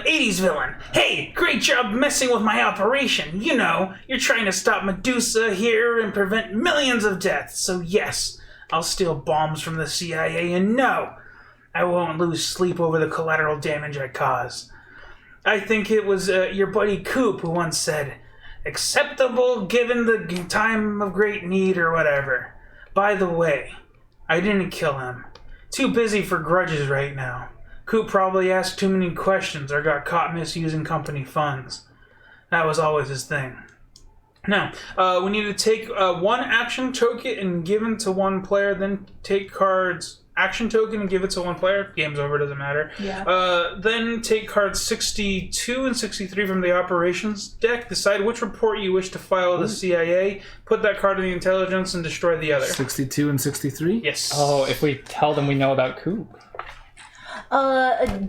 80s villain. Hey, great job messing with my operation. You know, you're trying to stop Medusa here and prevent millions of deaths. So yes, I'll steal bombs from the CIA, and no, I won't lose sleep over the collateral damage I cause. I think it was your buddy Coop who once said, acceptable given the time of great need or whatever. By the way, I didn't kill him. Too busy for grudges right now. Coop probably asked too many questions or got caught misusing company funds. That was always his thing. Now, we need to take 1 action token and give it to 1 player, then take cards action token and give it to 1 player. Game's over, doesn't matter.
Yeah.
Then take cards 62 and 63 from the operations deck. Decide which report you wish to file with the CIA. Put that card in the intelligence and destroy the other.
62 and 63?
Yes.
Oh, if we tell them we know about Coop.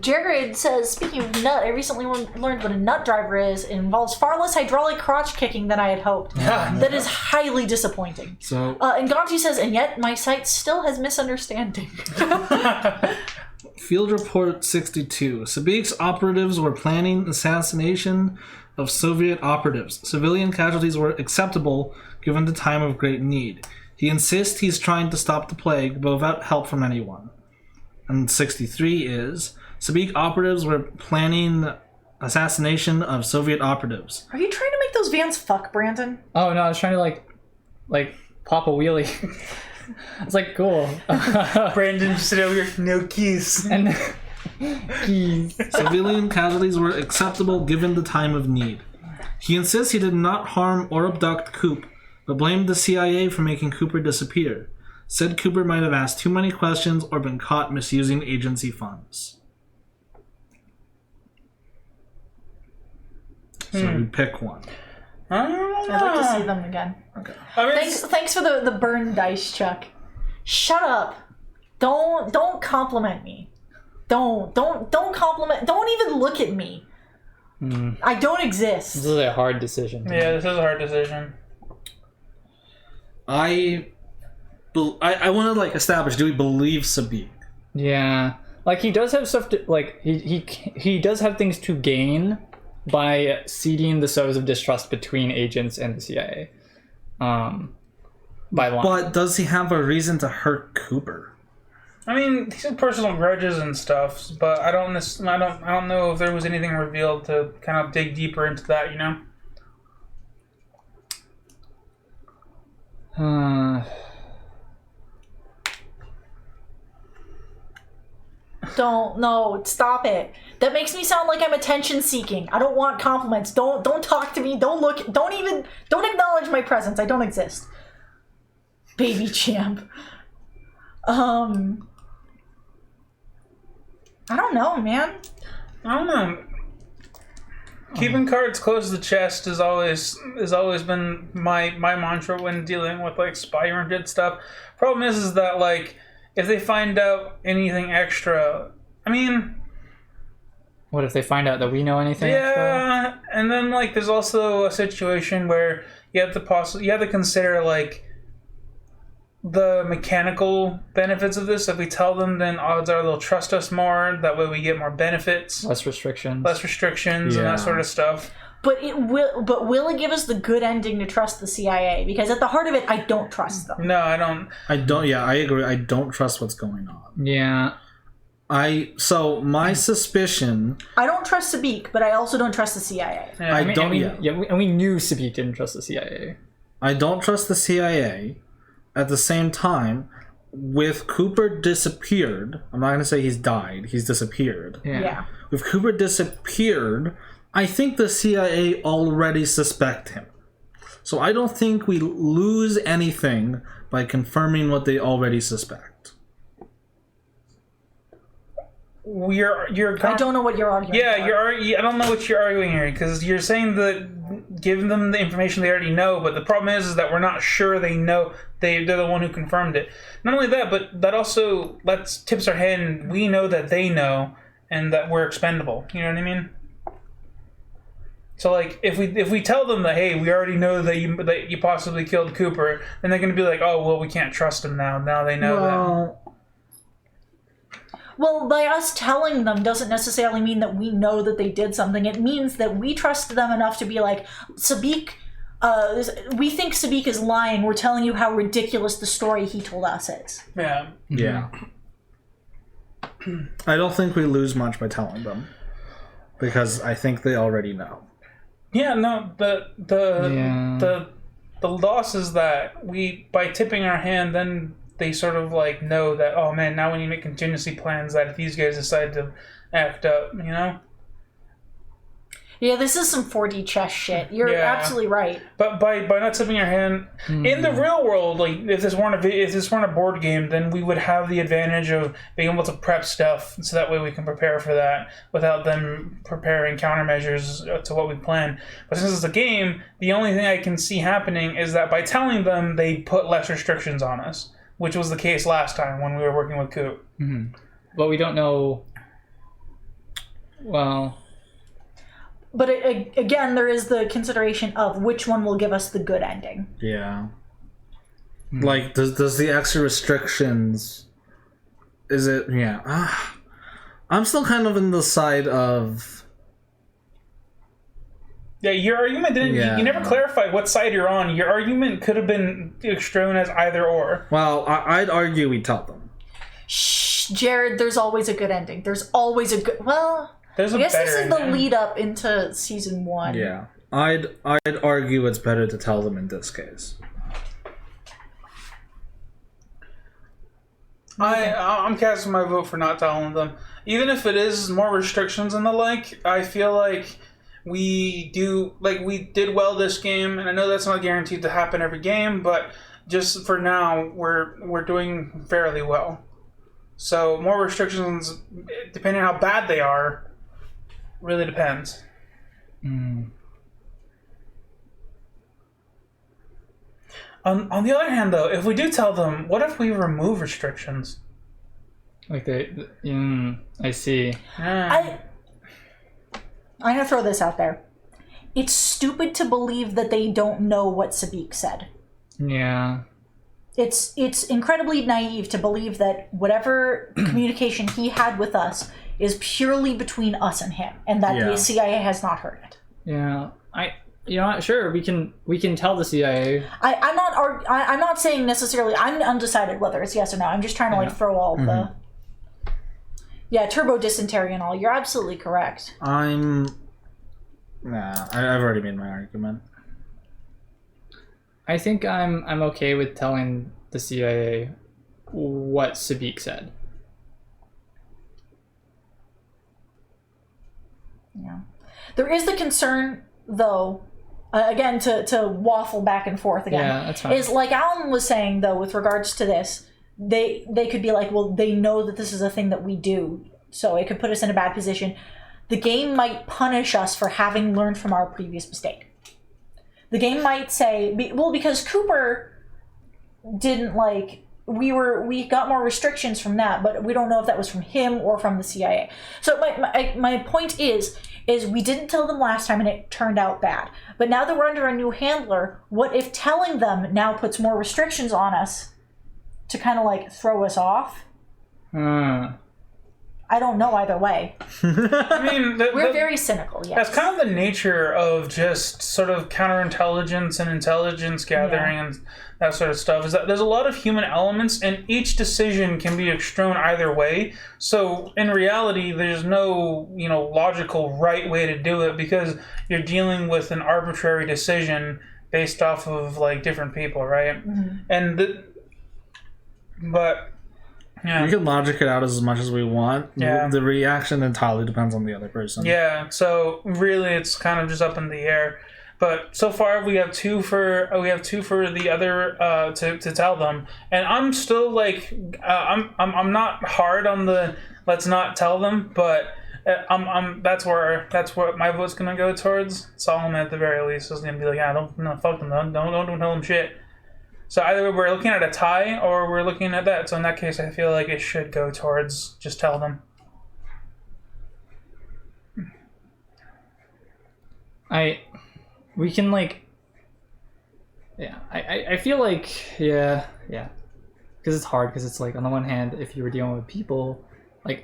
Jared says, speaking of nut, I recently learned what a nut driver is. It involves far less hydraulic crotch kicking than I had hoped. That is highly disappointing.
So,
And Gonti says, and yet my site still has misunderstanding.
Field Report 62. Sabik's operatives were planning assassination of Soviet operatives. Civilian casualties were acceptable given the time of great need. He insists he's trying to stop the plague, but without help from anyone. And 63 is Sabik operatives were planning assassination of Soviet operatives.
Are you trying to make those vans fuck, Brandon?
Oh no, I was trying to like pop a wheelie. It's like cool.
Brandon just sit over here, no keys.
And keys.
Civilian casualties were acceptable given the time of need. He insists he did not harm or abduct Coop, but blamed the CIA for making Cooper disappear. Said Cooper might have asked too many questions or been caught misusing agency funds. So we pick one.
I'd like to see them again.
Okay.
I mean,
Thanks for the burn dice, Chuck. Shut up. Don't compliment me. Don't compliment. Don't even look at me. I don't exist.
This is a hard decision.
yeah, this is a hard decision.
I want to establish, do we believe Sabik?
Yeah, like he does have stuff to like. He does have things to gain by seeding the sows of distrust between agents and the CIA. By lying.
But does he have a reason to hurt Cooper?
I mean, these are personal grudges and stuff, but I don't know if there was anything revealed to kind of dig deeper into that, you know?
No, stop it. That makes me sound like I'm attention seeking. I don't want compliments. Don't talk to me. Don't acknowledge my presence. I don't exist. Baby champ. I don't know, man.
I don't know. Keeping cards close to the chest has always been my mantra when dealing with like spy oriented stuff. Problem is that like if they find out anything extra, I mean,
What if they find out that we know anything?
yeah, and then like there's also a situation where you have to consider like the mechanical benefits of this. If we tell them, then odds are they'll trust us more. That way we get more benefits,
Less restrictions.
and that sort of stuff.
But will it give us the good ending to trust the CIA? Because at the heart of it, I don't trust them.
No, I don't.
Yeah, I agree. I don't trust what's going on.
Yeah.
So my suspicion.
I don't trust Sabik, but I also don't trust the CIA.
Yeah,
I don't.
And we knew Sabik didn't trust the CIA.
I don't trust the CIA. At the same time, with Cooper disappeared, I'm not going to say he's died, he's disappeared.
Yeah.
With Cooper disappeared, I think the CIA already suspect him. So I don't think we lose anything by confirming what they already suspect.
I don't know what you're arguing.
Yeah,
for.
I don't know what you're arguing here because you're saying that give them the information they already know, but the problem is that we're not sure they know they're the one who confirmed it. Not only that, but that also tips our hand. We know that they know, and that we're expendable. You know what I mean? So like if we tell them that hey, we already know that you possibly killed Cooper, then they're gonna be like, oh well, we can't trust him now. Now they know that.
Well, by us telling them doesn't necessarily mean that we know that they did something. It means that we trust them enough to be like, Sabik, we think Sabik is lying. We're telling you how ridiculous the story he told us is.
Yeah.
Yeah. I don't think we lose much by telling them. Because I think they already know.
Yeah, no, the loss is that by tipping our hand, then they sort of like know that, oh man, now we need to make contingency plans that if these guys decide to act up, you know?
Yeah, this is some 4D chess shit. You're absolutely right.
But by not tipping our hand, in the real world, like if this weren't a board game, then we would have the advantage of being able to prep stuff, so that way we can prepare for that without them preparing countermeasures to what we plan. But since it's a game, the only thing I can see happening is that by telling them, they put less restrictions on us, which was the case last time when we were working with Coop.
Mm-hmm. But we don't know. Well.
But again, there is the consideration of which one will give us the good ending.
Yeah. Like, does the extra restrictions... Is it... Yeah. I'm still kind of in the side of...
Yeah, your argument didn't...
Yeah.
You never clarified what side you're on. Your argument could have been shown as either or.
Well, I'd argue we tell them.
Shh, Jared, there's always a good ending. There's always a good... Well...
I
guess this is the lead up into season 1.
Yeah. I'd argue it's better to tell them in this case.
I'm casting my vote for not telling them. Even if it is more restrictions and the like, I feel like we did well this game, and I know that's not guaranteed to happen every game, but just for now, we're doing fairly well. So more restrictions, depending on how bad they are, really depends. On the other hand, though, if we do tell them, what if we remove restrictions?
Like I see.
I'm gonna throw this out there. It's stupid to believe that they don't know what Sabik said.
Yeah.
It's incredibly naive to believe that whatever communication he had with us is purely between us and him, and that the CIA has not heard it.
Yeah. Sure, we can tell the CIA.
I'm not saying necessarily. I'm undecided whether it's yes or no. I'm just trying to throw all the. Yeah, turbo dysentery and all. You're absolutely correct.
I've already made my argument.
I think I'm okay with telling the CIA what Sabik said.
Yeah. There is the concern, though, again, to waffle back and forth again.
Yeah, that's fine.
Is like Alan was saying, though, with regards to this, they could be like, well, they know that this is a thing that we do, so it could put us in a bad position. the game might punish us for having learned from our previous mistake. The game might say, because Cooper didn't we got more restrictions from that, but we don't know if that was from him or from the CIA. So my point is we didn't tell them last time and it turned out bad. But now that we're under a new handler, what if telling them now puts more restrictions on us to kind of throw us off? I don't know either way.
I mean,
we're very cynical, yes.
That's kind of the nature of just sort of counterintelligence and intelligence gathering and that sort of stuff, is that there's a lot of human elements and each decision can be strewn either way. So in reality, there's no, logical right way to do it because you're dealing with an arbitrary decision based off of different people, right? Mm-hmm. Yeah.
We can logic it out as much as we want.
Yeah.
The reaction entirely depends on the other person.
Yeah, so really it's kind of just up in the air. But so far we have two for the other to tell them. And I'm still I'm not hard on the let's not tell them, but that's where my vote's gonna go towards. Solomon at the very least is gonna be fuck them, don't tell them shit. So either we're looking at a tie or we're looking at that. So in that case, I feel like it should go towards just tell them.
We can I feel like yeah, because it's hard because it's on the one hand, if you were dealing with people,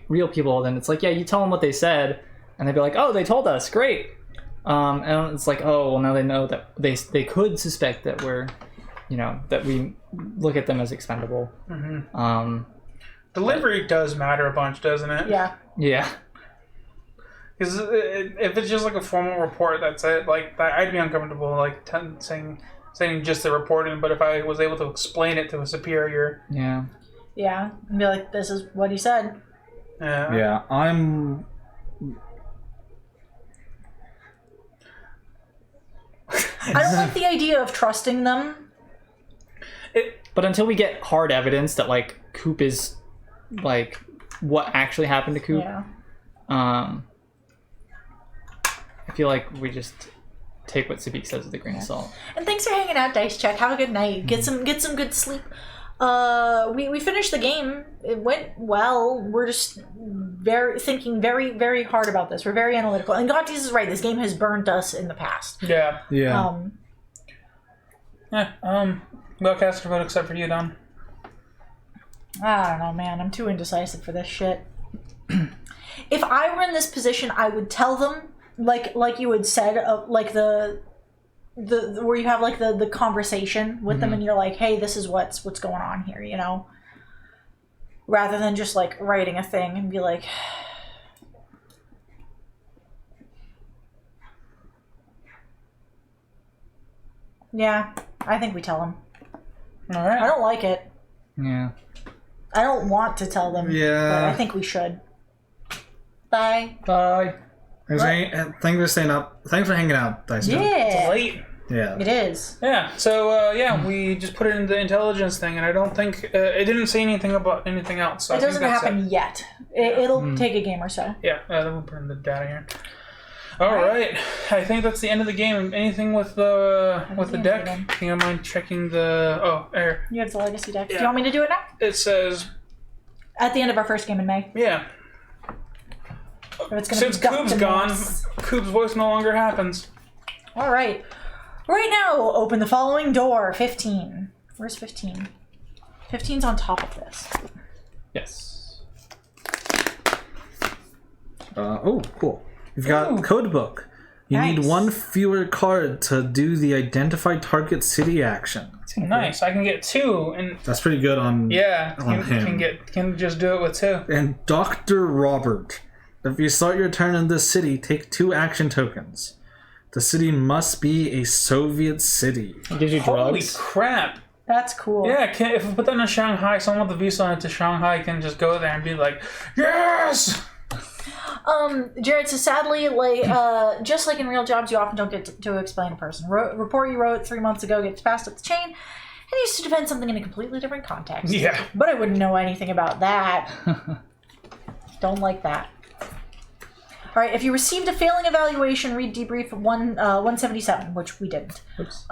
real people, then it's you tell them what they said and they'd be like, oh, they told us, great. And it's oh, well, now they know that they could suspect that we're, that we look at them as expendable. Mm-hmm.
Delivery does matter a bunch, doesn't it?
Yeah.
Yeah.
Because if it's just a formal report, that's it. I'd be uncomfortable saying just the reporting. But if I was able to explain it to a superior,
yeah, and be this is what he said.
Yeah, I
don't like the idea of trusting them.
But until we get hard evidence that Coop is what actually happened to Coop, I feel we just take what Sabik says with a grain of salt.
And thanks for hanging out, Dice Check. Have a good night. Get some good sleep. We finished the game. It went well. We're just thinking very, very hard about this. We're very analytical. And Gautis is right. This game has burned us in the past.
Yeah.
Yeah.
Well cast your vote except for you, Dom.
I don't know, man. I'm too indecisive for this shit. If I were in this position, I would tell them, like you had said, the where you have the conversation with them, and you're hey, this is what's going on here, rather than just writing a thing and be yeah, I think we tell them.
All right.
I don't like it.
Yeah.
I don't want to tell them.
Yeah.
But I think we should. Bye.
Bye.
Thanks for staying up. Thanks for hanging out, Dice.
Yeah.
It's late.
Yeah. It is.
Yeah. So we just put it in the intelligence thing, and I don't think it didn't say anything about anything else. So
it doesn't happen yet. It'll take a game or so.
Yeah. Then we'll put in the data here. All right. I think that's the end of the game. Anything with the deck? Do you mind checking the air?
You have the legacy deck.
Yeah.
Do you want me to do it now?
It says
at the end of our first game in May.
Yeah. Since Coop's gone, Coop's voice no longer happens.
All right. Right now, open the following door. 15. Where's 15? 15's on top of this.
Yes.
Cool. You've got code book. You need one fewer card to do the identify target city action.
Nice. I can get 2, and
that's pretty good on
him. Can just do it with 2.
And Dr. Robert. If you start your turn in this city, take 2 action tokens. The city must be a Soviet city.
It gives you
Holy
drugs.
crap.
That's cool.
Yeah, if we put that in Shanghai, someone with a visa on it to Shanghai can just go there and be yes!
Jared, so sadly, just like in real jobs, you often don't get to explain a person. Report you wrote 3 months ago gets passed up the chain and used to defend something in a completely different context.
Yeah.
But I wouldn't know anything about that. Don't like that. All right, if you received a failing evaluation, read debrief 177, which we didn't.
Oops.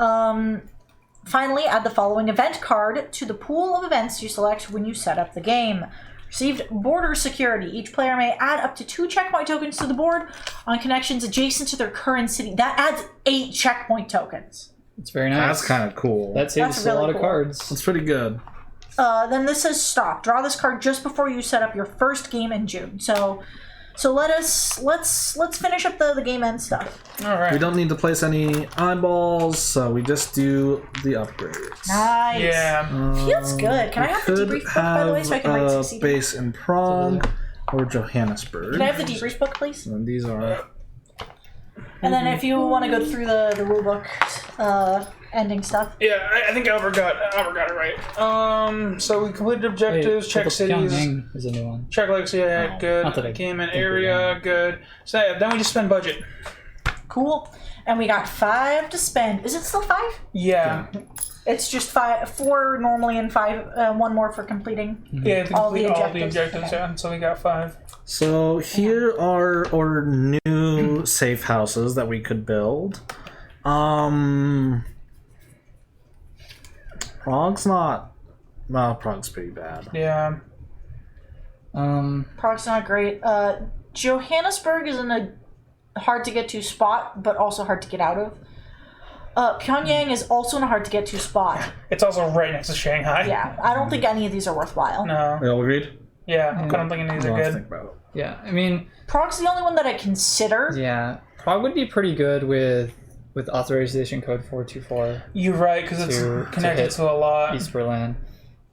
Finally, add the following event card to the pool of events you select when you set up the game. Received border security. Each player may add up to 2 checkpoint tokens to the board on connections adjacent to their current city. That adds 8 checkpoint tokens.
It's very nice.
That's kind of cool.
That saves
That's
us
really
a lot of
cool.
cards.
That's pretty good.
Then this says stop. Draw this card just before you set up your first game in June. So let's finish up the game end stuff.
All right.
We don't need to place any eyeballs, so we just do the upgrades.
Nice.
Yeah.
Feels good. Can I have the debrief book, by the way, so I can write CC?
Base in Prague or Johannesburg.
Can I have the debrief book, please?
And these are...
And then if you want to go through the rule book ending stuff.
Yeah, I think Albert got it right. So we completed objectives, check cities,
Pyongyang is a new one.
check legacy, yeah,
Not
good.
that I
Game and
think we
area,
did.
good. So yeah, then we just spend budget.
Cool. And we got 5 to spend. Is it still 5?
Yeah.
It's just 4 normally and 5, 1 more for completing.
Yeah, to
All the
complete all the
objectives.
objectives,
Okay.
yeah. So we got 5.
So here are our new safe houses that we could build. Prague's not... Well, Prague's pretty bad.
Yeah.
Prague's not great. Johannesburg is in a hard to get to spot, but also hard to get out of. Pyongyang is also in a hard to get to spot.
It's also right next to Shanghai.
Yeah, I don't think any of these are worthwhile.
No.
We all agreed?
Yeah, I don't think any of these
We'll
are
have to
good.
think about it.
Yeah, I mean,
Prague's the only one that I consider.
yeah, Prague would be pretty good with authorization code 424
You're right, because it's
To
connected
hit
to a lot.
East Berlin.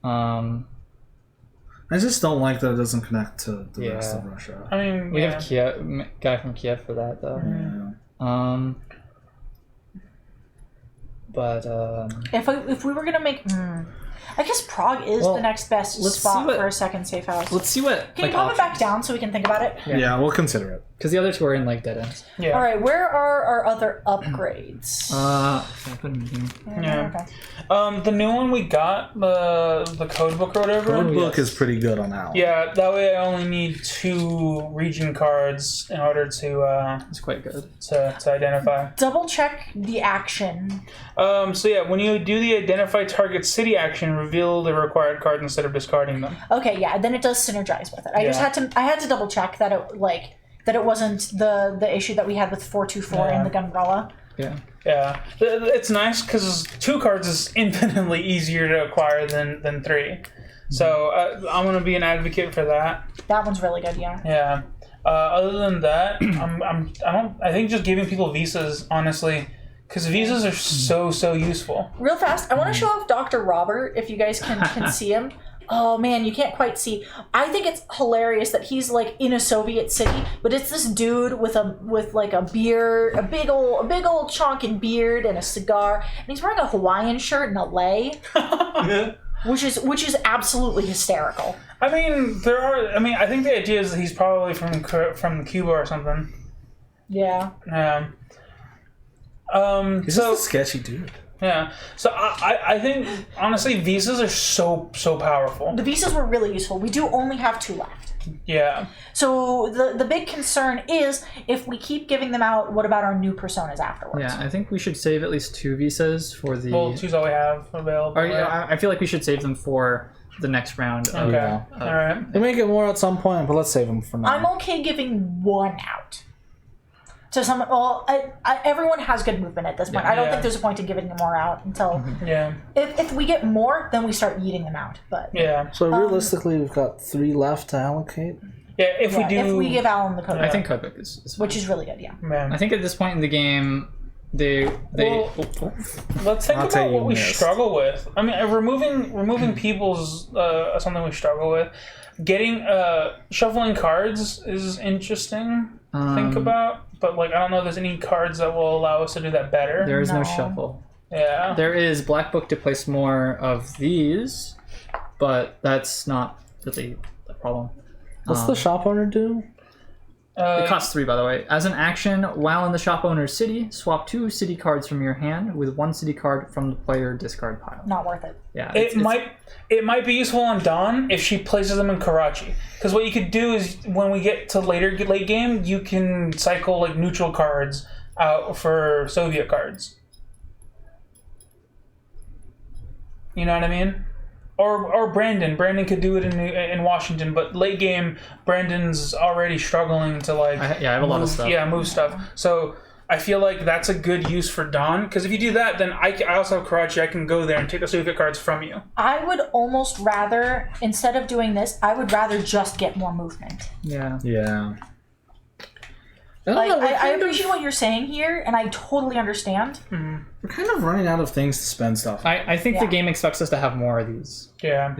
I just don't like that it doesn't connect to the rest
Yeah.
of Russia.
I mean,
We
yeah.
have Kiev, guy from Kiev for that though.
Yeah.
But
If we were gonna make, I guess Prague is
Well,
the next best
let's see
spot
what-
for a second safe house.
let's see what.
Can you pop it back down so we can think about it?
Yeah, we'll consider it.
Because the other two are in like dead ends.
Yeah.
All right, where are our other upgrades?
Can I put them in here?
Yeah.
Okay.
The new one we got, the code book or whatever.
Code book
yes.
is pretty good on that one.
Yeah, that way I only need 2 region cards in order to
It's quite good.
identify.
Double check the action.
So yeah, when you do the identify target city action, reveal the required cards instead of discarding them.
Okay, yeah, then it does synergize with it. I just
Yeah.
had to double check that it wasn't the issue that we had with 424
Yeah.
in the Gunbrella.
Yeah.
Yeah, it's nice because 2 cards is infinitely easier to acquire than 3. So I'm gonna be an advocate for that.
That one's really good, yeah.
Yeah. Other than that, I think just giving people visas, honestly, because visas are so useful.
Real fast, I want to show off Dr. Robert if you guys can see him. Oh man, you can't quite see. I think it's hilarious that he's like in a Soviet city, but it's this dude with like a beard, a big old chonkin beard and a cigar, and he's wearing a Hawaiian shirt in LA, which is absolutely hysterical.
I mean, I think the idea is that he's probably from Cuba or something.
Yeah.
He's
So
just a sketchy dude.
yeah, so I think honestly visas are so powerful.
The visas were really useful. We do only have 2 left.
Yeah,
So the big concern is if we keep giving them out, what about our new personas afterwards?
Yeah, I think we should save at least 2 visas for the.
well, 2's all we have available.
Or, yeah, I feel like we should save them for the next round. Of,
Okay,
Yeah.
all right.
They may get more at some point, but let's save them for now.
I'm okay giving 1 out. To some, well, everyone has good movement at this point. I don't
Yeah.
think there's a point in giving them more out until
Yeah,
if we get more, then we start eating them out. But
yeah,
So realistically, we've got 3 left to allocate.
yeah. If we
yeah,
do,
if we give Alan the code,
I think Codebook is fine.
which is really good. Yeah.
man.
I think at this point in the game, they
Well, let's think
I'll tell
about
you
what we
missed.
struggle with. I mean, removing people's something we struggle with. Getting shuffling cards is interesting to think about, but like I don't know if there's any cards that will allow us to do that better.
there is no
No.
shuffle.
Yeah.
There is Black Book to place more of these, but that's not really the problem.
What's the shop owner do?
It costs 3, by the way. As an action, while in the shop owner's city, swap 2 city cards from your hand with 1 city card from the player discard pile.
Not worth it.
Yeah,
It might be useful on Dawn if she places them in Karachi. Because what you could do is when we get to late game, you can cycle like neutral cards out for Soviet cards. You know what I mean? Or Brandon. Brandon could do it in Washington, but late game, Brandon's already struggling to like.
I have a lot of stuff.
Yeah, move stuff. So I feel like that's a good use for Dawn, because if you do that, then I also have Karachi. I can go there and take the Soviet cards from you.
I would almost rather, instead of doing this, I would rather just get more movement.
Yeah.
Yeah.
Like, I appreciate what you're saying here, and I totally understand.
We're kind of running out of things to spend stuff.
I think the game expects us to have more of these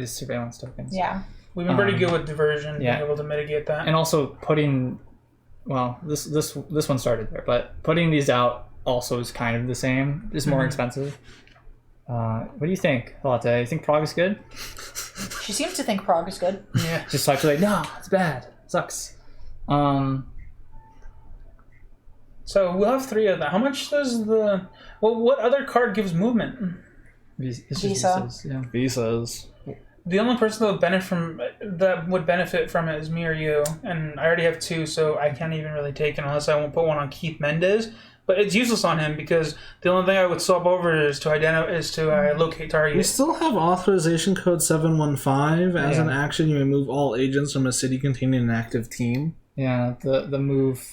surveillance tokens.
Yeah.
We've been pretty good with diversion,
yeah.
being able to mitigate that.
And also putting, well, this one started there, but putting these out also is kind of the same. It's more expensive. What do you think, Latte? You think Prague is good?
She seems to think Prague is good.
Yeah.
Just like, no, it's bad. It sucks.
So we'll have 3 of that. How much does what other card gives movement?
It's just
Visa.
visas, yeah.
Visas.
The only person that would benefit from it is me or you, and I already have 2, so I can't even really take it unless I won't put one on Keith Mendez. But it's useless on him because the only thing I would swap over is to locate
We
target.
still have authorization code 715. As an action, you may move all agents from a city containing an active team.
Yeah, the move.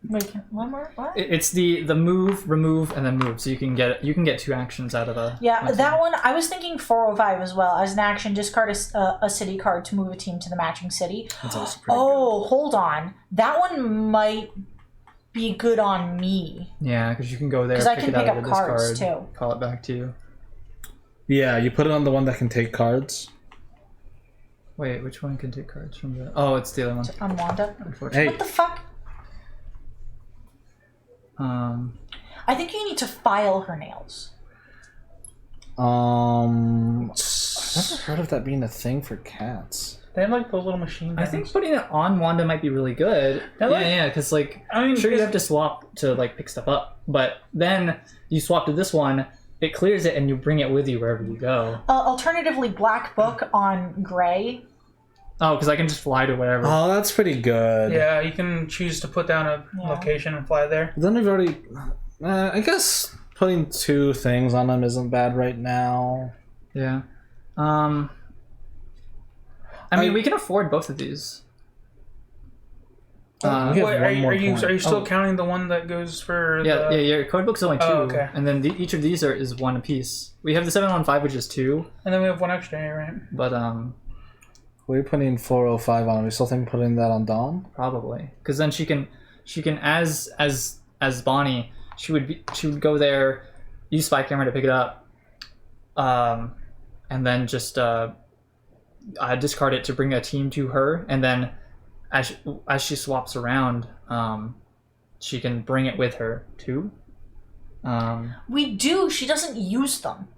Wait, one more? What?
It's the move, remove, and then move. So you can get 2 actions out of a.
Yeah, that one, I was thinking 405 as well. As an action, discard a city card to move a team to the matching city.
That's also pretty
Hold on. That one might be good on me.
Yeah, because you can go there,
'Cause I
pick
can
it out
pick
of
up
the
cards,
discard,
too.
call it back to you.
Yeah, you put it on the one that can take cards.
Wait, which one can take cards from the? Oh, it's the other one.
On Wanda.
Unfortunately.
Hey.
What the fuck? I think you need to file her nails.
I've never heard of that being a thing for cats.
They have like those little machine
I think putting it on Wanda might be really good. Yeah, because like,
I mean,
sure you have to swap to like pick stuff up, but then you swap to this one, it clears it, and you bring it with you wherever you go.
Alternatively, Black Book on Gray.
Oh, because I can just fly to wherever.
Oh, that's pretty good.
Yeah, you can choose to put down a location and fly there.
Then we've already... I guess putting 2 things on them isn't bad right now.
Yeah. I mean, we can afford both of these.
We have
Wait,
one more
are you
point.
still counting the one that goes for
Yeah, your code book's only 2,
okay.
and then each of these is 1 apiece. We have the 715, which is 2,
And then we have 1 extra here, right?
but
We're putting 405 on. We still think putting that on Dawn?
probably because then she can as Bonnie, she would go there, use spy camera to pick it up, and then just discard it to bring a team to her, and then as she swaps around, she can bring it with her too.
We do. She doesn't use them.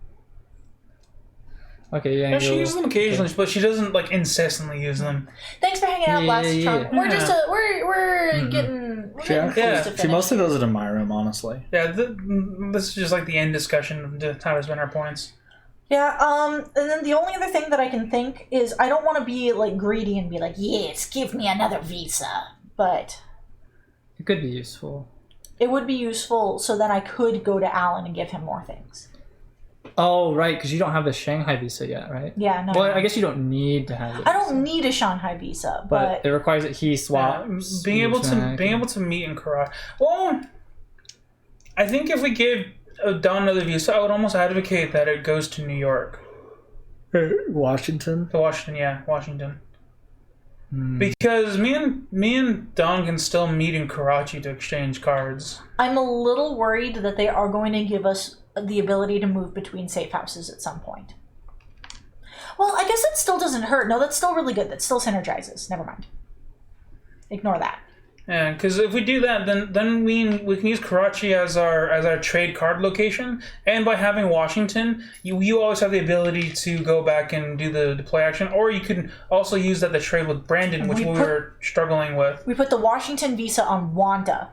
Okay, yeah.
No, she uses them occasionally, but she doesn't like incessantly use them.
Thanks for hanging out last time. We're just
Mm-hmm.
getting
She,
close to
she
finish.
mostly does it in my room, honestly.
Yeah, this is just like the end discussion of how to spend our points.
Yeah, and then the only other thing that I can think is I don't want to be like greedy and be like, yes, give me another visa. But
It could be useful.
it would be useful so then I could go to Alan and give him more things.
Oh, right, because you don't have the Shanghai visa yet, right?
Yeah, no.
Well, I guess you don't need to have it.
I don't need a Shanghai visa,
But
but
it requires that he swaps.
Being able
back.
to meet in Karachi. Well, I think if we gave Dawn another visa, I would almost advocate that it goes to New York.
Washington?
To Washington. Because me and Dawn can still meet in Karachi to exchange cards.
I'm a little worried that they are going to give us the ability to move between safe houses at some point. Well, I guess it still doesn't hurt. No, that's still really good. That still synergizes. Never mind. Ignore that.
Yeah, because if we do that, then we can use Karachi as our trade card location, and by having Washington, you always have the ability to go back and do the deploy action, or you can also use that to trade with Brandon, which we were struggling with.
We put the Washington visa on Wanda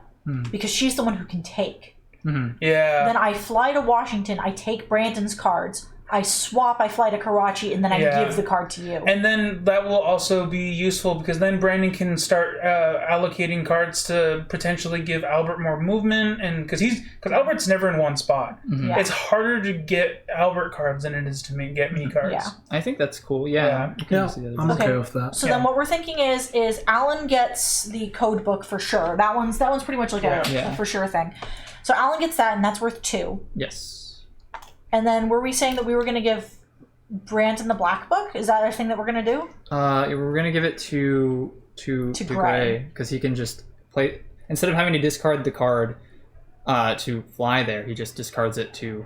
because she's the one who can take.
Yeah.
Then I fly to Washington. I take Brandon's cards. I swap, I fly to Karachi, and then I give the card to you.
And then that will also be useful because then Brandon can start allocating cards to potentially give Albert more movement, and because Albert's never in one spot.
Yeah.
It's harder to get Albert cards than it is to get me cards.
Yeah.
I think that's cool. Yeah.
Yeah, I'm okay with that.
So then what we're thinking is Alan gets the code book for sure. That one's pretty much like a for sure thing. So Alan gets that, and that's worth 2.
Yes.
And then were we saying that we were going to give Brandon the black book? Is that a thing that we're going to do?
We're gonna give it to Gray because he can just play instead of having to discard the card to fly there. He just discards it to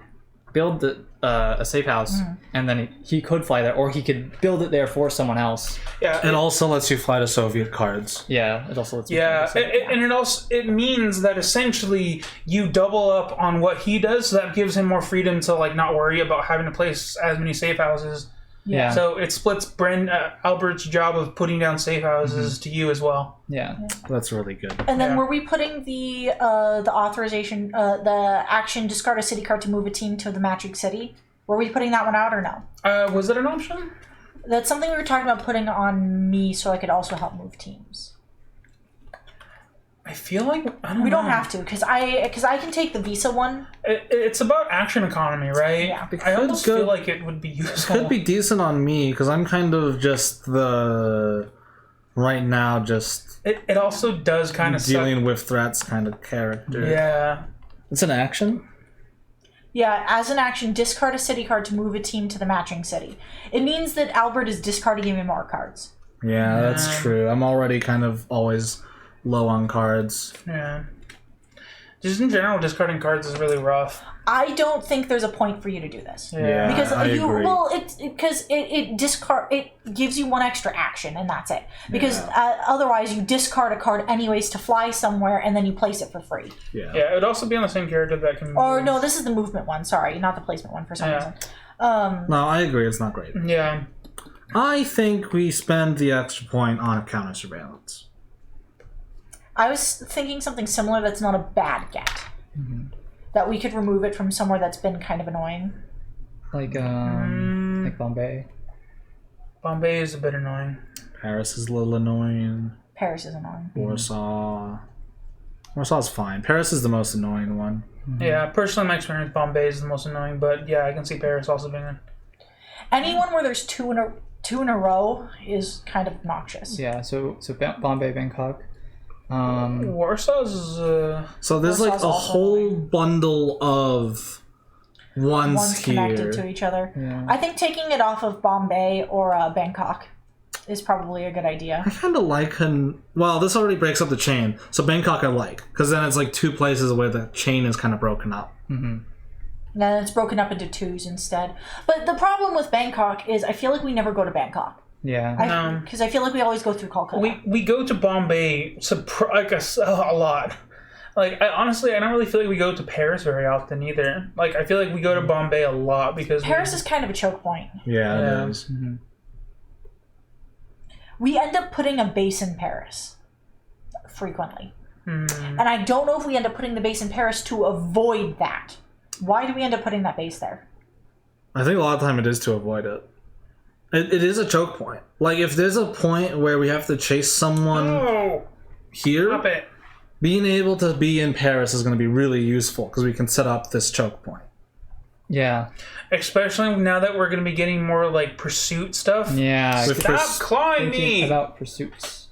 build a safe house, and then he could fly there, or he could build it there for someone else.
Yeah.
It also lets you fly to Soviet cards.
Yeah, it also lets you
it means that essentially you double up on what he does, so that gives him more freedom to like not worry about having to place as many safe houses.
Yeah.
So it splits Albert's job of putting down safe houses to you as well.
Yeah.
That's really good.
And then were we putting the authorization, the action discard a city card to move a team to the matching city? Were we putting that one out or no?
Was that an option?
That's something we were talking about putting on me so I could also help move teams.
I feel like
We don't have to because I can take the visa one.
It's about action economy, right?
Yeah.
I almost feel like it would be useful.
Could be decent on me because I'm kind of just right now
It also does kind of
dealing with threats kind of character.
Yeah.
It's an action.
Yeah, as an action, discard a city card to move a team to the matching city. It means that Albert is discarding even more cards.
Yeah, that's true. I'm already kind of always low on cards.
Yeah. Just in general, discarding cards is really rough.
I don't think there's a point for you to do this.
Yeah.
Because
I agree.
it gives you one extra action and that's it. Because otherwise you discard a card anyways to fly somewhere and then you place it for free.
Yeah.
Yeah, it would also be on the same character that can.
Or no, this is the movement one. Sorry, not the placement one for some reason.
No, I agree. It's not great.
Yeah.
I think we spend the extra point on counter surveillance.
I was thinking something similar that's not a bad get. That we could remove it from somewhere that's been kind of annoying.
like Bombay.
Bombay is a bit annoying.
Paris is a little annoying.
Paris is annoying.
Warsaw's fine. Paris is the most annoying one.
Yeah, personally, my experience, Bombay is the most annoying, but yeah, I can see Paris also being an.
Anyone where there's two in a row is kind of obnoxious.
Yeah. So Bombay, Bangkok.
Warsaw's.
So there's like
Warsaw's
a
also
whole
annoying.
bundle of ones
connected
here.
to each other.
Yeah.
I think taking it off of Bombay or Bangkok is probably a good idea.
I kind of like well, this already breaks up the chain. So Bangkok I like, because then it's like 2 places where the chain is kind of broken up.
Then it's broken up into 2s instead. But the problem with Bangkok is I feel like we never go to Bangkok.
Yeah.
Because I feel like we always go through Kolkata.
We go to Bombay a lot. Like, I don't really feel like we go to Paris very often either. Like, I feel like we go to Bombay a lot because
Paris is kind of a choke point.
Yeah, it is.
We end up putting a base in Paris frequently. And I don't know if we end up putting the base in Paris to avoid that. Why do we end up putting that base there?
I think a lot of time it is to avoid it. It is a choke point. Like, if there's a point where we have to chase someone here,
Stop it.
being able to be in Paris is going to be really useful because we can set up this choke point.
Yeah.
Especially now that we're going to be getting more like pursuit stuff.
Yeah.
Stop clawing
Thinking
me.
about pursuits.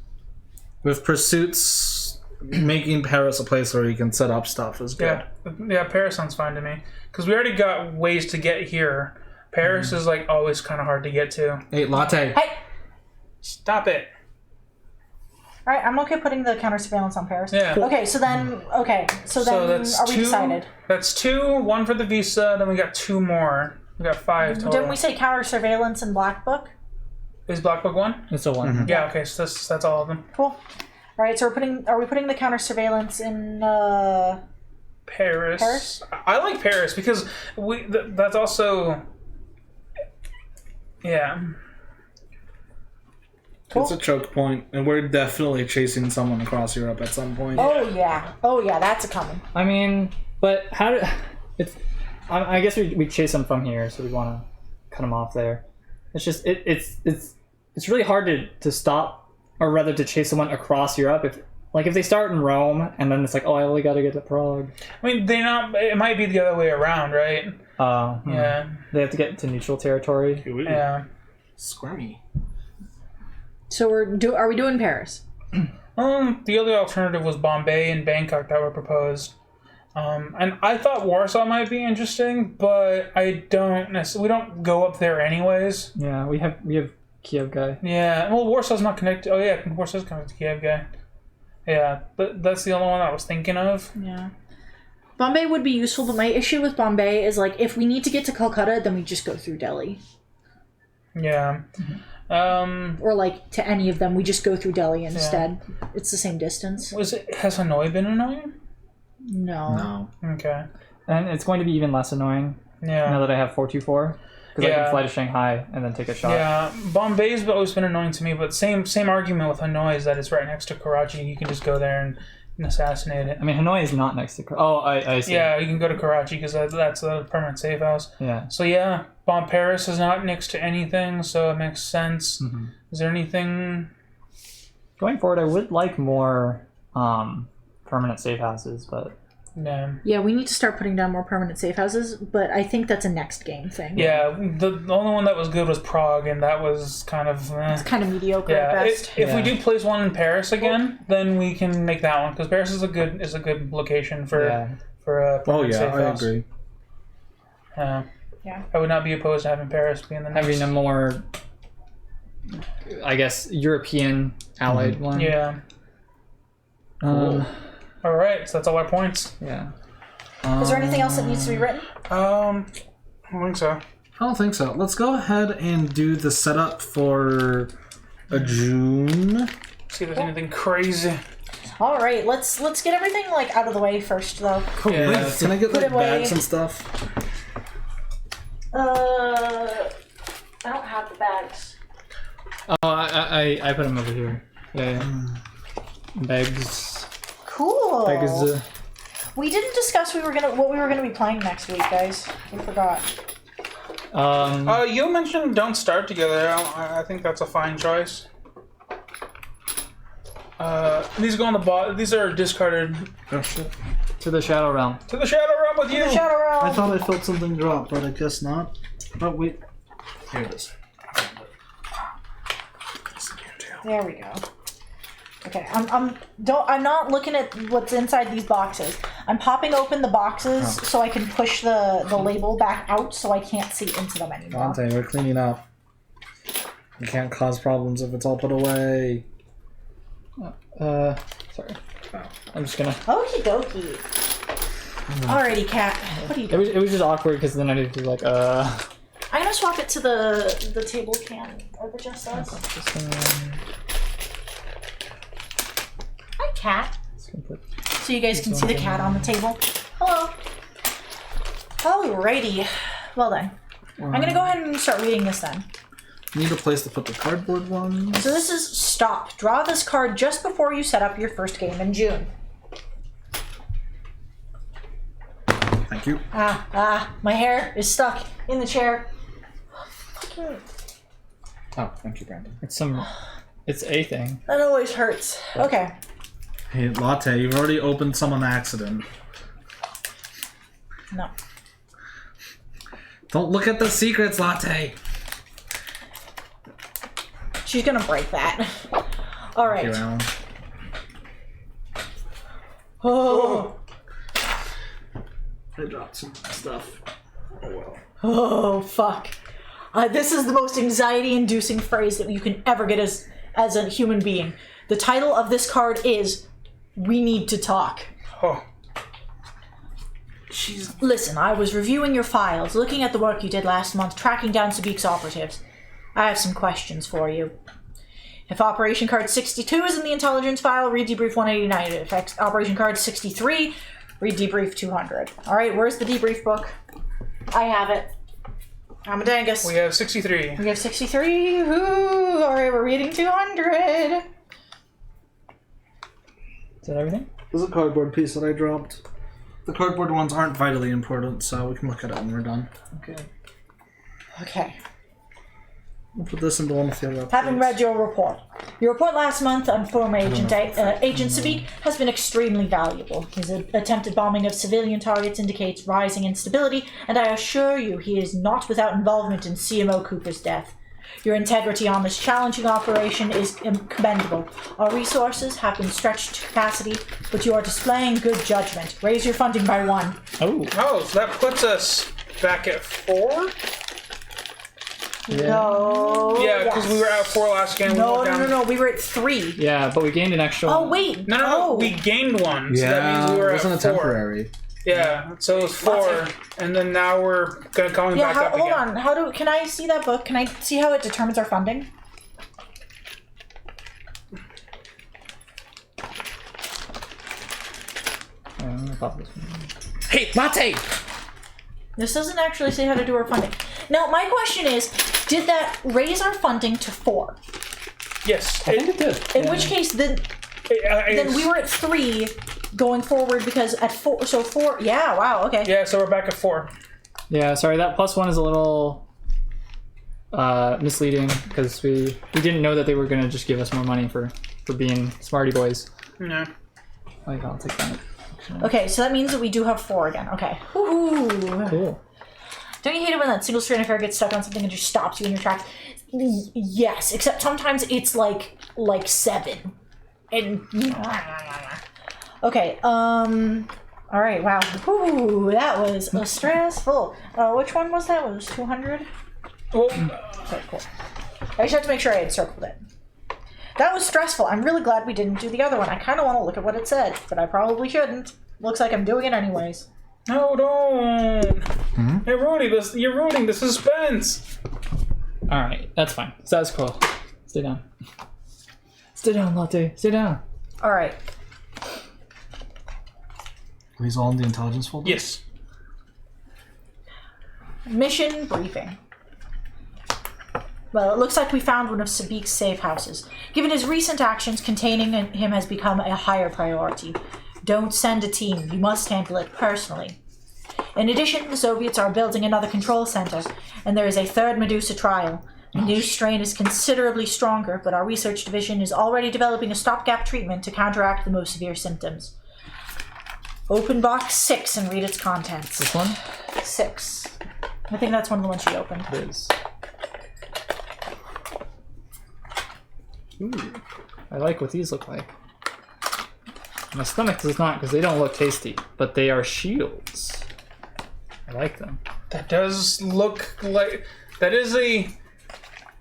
With pursuits, making Paris a place where you can set up stuff is good.
Yeah, Paris sounds fine to me because we already got ways to get here. Paris is like always kind of hard to get to.
Hey, latte.
Hey!
Stop it.
Alright, I'm okay putting the counter surveillance on Paris.
Yeah.
Okay, so then are we decided?
That's 2, 1 for the visa, then we got 2 more. We got 5 total.
Didn't we say counter surveillance and Black Book?
Is Black Book 1?
It's a one.
Yeah, okay, so that's all of them.
Cool. All right, so are we putting the counter surveillance in
Paris.
Paris?
I like Paris because that's also. Yeah.
It's a choke point, and we're definitely chasing someone across Europe at some point.
Oh yeah, that's a coming.
I mean, but how do it's? I guess we chase them from here, so we want to cut them off there. It's just it's really hard to stop, or rather to chase someone across Europe. If they start in Rome and then it's like, oh, I only got to get to Prague.
I mean, it might be the other way around, right? Yeah.
They have to get to neutral territory.
Yeah.
Squirmy.
So are we doing Paris?
The other alternative was Bombay and Bangkok that were proposed. And I thought Warsaw might be interesting, but I don't necessarily. We don't go up there anyways.
Yeah, we have Kiev guy.
Yeah, well, Warsaw's not connected. Oh yeah, Warsaw's connected to Kiev guy. Yeah, but that's the only one I was thinking of.
Yeah. Bombay would be useful, but my issue with Bombay is like if we need to get to Calcutta, then we just go through Delhi.
Yeah.
Or like to any of them, we just go through Delhi instead. Yeah. It's the same distance.
Has Hanoi been annoying?
No.
Okay.
And it's going to be even less annoying.
Yeah.
Now that I have 424. Because I can fly to Shanghai and then take a shot.
Yeah, Bombay's always been annoying to me, but same argument with Hanoi is that it's right next to Karachi. You can just go there and assassinate it.
I mean, Hanoi is not next to Karachi. Oh, I see.
Yeah, you can go to Karachi because that's a permanent safe house.
Yeah.
So yeah, Paris is not next to anything, so it makes sense. Mm-hmm. Is there anything...
Going forward, I would like more permanent safe houses, but...
Yeah, we need to start putting down more permanent safe houses, but I think that's a next game thing.
Yeah, the only one that was good was Prague, and that was kind of...
It's kind of mediocre at best.
If we do place one in Paris again, then we can make that one, because Paris is a good location for a permanent safe house.
I agree.
Yeah.
I would not be opposed to having Paris be in the next...
Having a more, I guess, European allied one.
Yeah.
Cool.
All right, so that's all our points.
Yeah.
Is there anything else that needs to be written?
I don't think so.
I don't think so. Let's go ahead and do the setup for a June.
See if there's anything crazy.
All right, let's get everything out of the way first, though.
Cool.
Yeah.
Can I get bags and stuff?
I don't have the bags.
Oh, I put them over here. Yeah. Bags.
Cool.
Bags.
We didn't discuss what we were gonna be playing next week, guys. We forgot.
You mentioned Don't Starve Together. I think that's a fine choice. These go on the bot. These are discarded.
Oh shit.
To the Shadow Realm.
To the Shadow Realm with you.
The Shadow Realm.
I thought I felt something drop, but I guess not. Oh wait. Here it is.
There we go. Okay, I'm not looking at what's inside these boxes. I'm popping open the boxes so I can push the label back out so I can't see into them anymore.
Dante, we're cleaning up. You can't cause problems if it's all put away.
Sorry. I'm just gonna...
Okie dokie. Alrighty, Kat. What are you doing?
It was just awkward because then I needed to
I'm gonna swap it to the table can over just us. Hi, Cat. So you guys can see the cat on the table. Hello. Alrighty. Well then. I'm gonna go ahead and start reading this then.
Need a place to put the cardboard ones.
So this is stop. Draw this card just before you set up your first game in June.
Thank you.
My hair is stuck in the chair. Fucking...
Oh, thank you, Brandon.
It's a thing.
That always hurts. Okay.
Hey, Latte, you've already opened some on accident.
No.
Don't look at the secrets, Latte.
She's gonna break that. All right.
Thank you, Alan.
Oh.
I dropped some stuff. Oh well.
Oh fuck. This is the most anxiety-inducing phrase that you can ever get as a human being. The title of this card is "We Need to Talk."
Oh.
Listen, I was reviewing your files, looking at the work you did last month, tracking down Sabik's operatives. I have some questions for you. If Operation Card 62 is in the intelligence file, read debrief 189. If Operation Card 63, read debrief 200. All right, where's the debrief book? I have it. I'm a dangus.
We have 63.
We have 63. Ooh, all right, we're reading 200.
Is that everything?
There's a cardboard piece that I dropped. The cardboard ones aren't vitally important, so we can look at it when we're done.
Okay.
Okay.
We'll put this into one of the other
Having
updates.
read your report last month on former Agent Sabik has been extremely valuable. His attempted bombing of civilian targets indicates rising instability, and I assure you he is not without involvement in CMO Cooper's death. Your integrity on this challenging operation is commendable. Our resources have been stretched to capacity, but you are displaying good judgment. Raise your funding by 1.
Oh.
Oh, so that puts us back at 4?
No.
Yeah, because we were at 4 last game.
No. We were at 3.
Yeah, but we gained an extra
Oh,
one.
wait.
No. We gained 1. So
Yeah,
that means we were
it
at
wasn't
4.
a temporary.
Yeah, so it was 4, and then now we're coming back up
hold
again.
on. Can I see that book? Can I see how it determines our funding?
Hey, Latte!
This doesn't actually say how to do our funding. Now, my question is, did that raise our funding to 4?
Yes.
I think it did.
In which case, then we were at 3 going forward because at 4. So 4. Yeah. Wow. Okay.
Yeah, so we're back at 4.
Yeah, sorry, that +1 is a little misleading because we didn't know that they were gonna just give us more money for being smarty boys.
Yeah.
Like, I'll take that.
Okay. So that means that we do have 4 again. Okay. Woohoo!
Cool.
Don't you hate it when that single strand of hair gets stuck on something and just stops you in your tracks? Yes. Except sometimes it's like 7. And okay. All right. Wow. Ooh, that was stressful. Which one was that? Was 200?
Well,
Okay, cool. I just have to make sure I had circled it. That was stressful. I'm really glad we didn't do the other one. I kind of want to look at what it said, but I probably shouldn't. Looks like I'm doing it anyways.
no, don't. You're ruining the suspense.
Alright, that's fine. Status quo. Stay down. Stay down, Latte. Stay down.
All right.
Are these all in the intelligence folder?
Yes.
Mission briefing. Well, it looks like we found one of Sabik's safe houses. Given his recent actions, containing him has become a higher priority. Don't send a team. You must handle it personally. In addition, the Soviets are building another control center, and there is a third Medusa trial. The new strain is considerably stronger, but our research division is already developing a stopgap treatment to counteract the most severe symptoms. Open box 6 and read its contents.
This one?
6. I think that's one of the ones she opened.
It is. Ooh. I like what these look like. My stomach does not, because they don't look tasty, but they are shields. I like them.
That does look like... That is a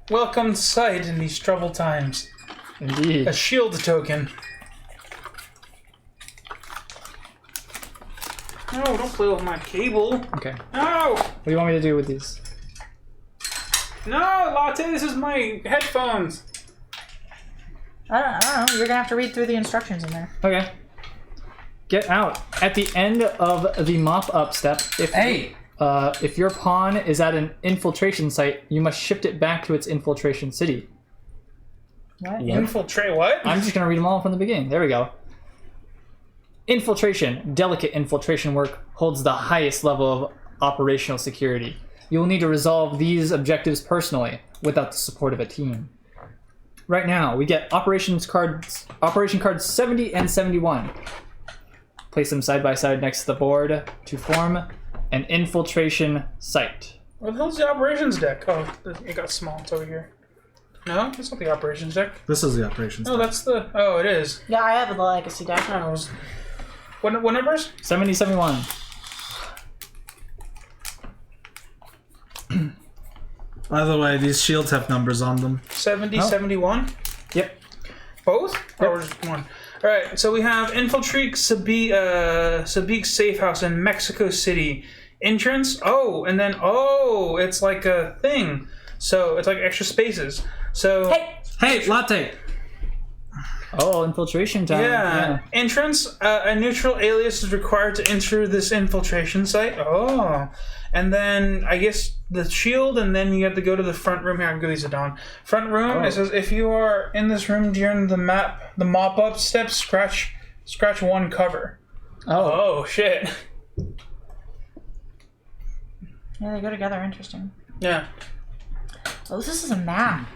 welcome sight in these troubled times.
Indeed.
A shield token. No, don't play with my cable.
Okay.
No!
What do you want me to do with these?
No, Latte, this is my headphones.
I don't know. You're gonna have to read through the instructions in there.
Okay. Get out. At the end of the mop-up step, if your pawn is at an infiltration site, you must shift it back to its infiltration city.
What?
Infiltrate what?
I'm just going to read them all from the beginning. There we go. Infiltration. Delicate infiltration work holds the highest level of operational security. You will need to resolve these objectives personally, without the support of a team. Right now, we get operation cards 70 and 71. Place them side by side next to the board to form an infiltration site.
Where the hell's the operations deck? Oh, it got small. It's over here. No, that's not the operations deck.
This is the operations.
No, that's the... Oh, it is.
Yeah, I have the legacy deck.
Oh, it was... What numbers?
70, 71.
By the way, these shields have numbers on them.
70,
Oh.
71?
Yep.
Both? Or just one? Alright, so we have infiltrate Sabik's safe house in Mexico City. Entrance? Oh, and then, it's like a thing. So it's like extra spaces. So
Hey, latte.
Oh, infiltration time.
yeah, entrance. A neutral alias is required to enter this infiltration site. Oh, and then I guess the shield, and then you have to go to the front room. Here, I'll give these to Don. Front room. It says if you are in this room during the mop up step, scratch one cover. Oh shit.
Yeah, they go together. Interesting.
Yeah.
Oh, this is a map.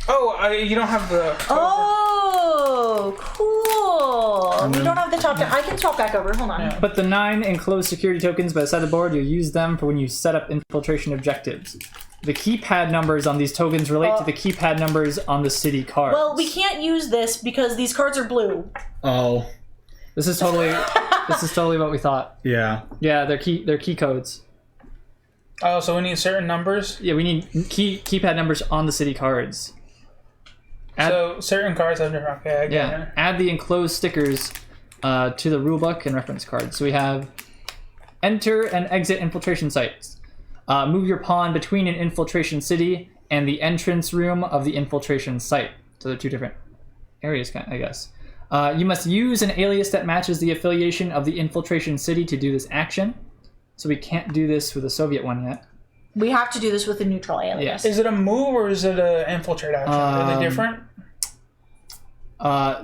Oh, you don't have the.
Oh, cool. We don't have the top. I can swap back over. Hold on.
Yeah.
Put the 9 enclosed security tokens by the side of the board. You'll use them for when you set up infiltration objectives. The keypad numbers on these tokens relate to the keypad numbers on the city cards.
Well, we can't use this because these cards are blue.
Oh,
This is totally what we thought.
yeah.
Yeah, they're key codes.
Oh, so we need certain numbers.
Yeah, we need keypad numbers on the city cards.
So certain cards have different. Okay, I get it.
Add the enclosed stickers to the rulebook and reference cards. So we have enter and exit infiltration sites. Move your pawn between an infiltration city and the entrance room of the infiltration site. So they're two different areas, I guess. You must use an alias that matches the affiliation of the infiltration city to do this action. So we can't do this with the Soviet one yet.
We have to do this with a neutral alias.
Yes.
Is it a move or is it a infiltrate action? Are they different?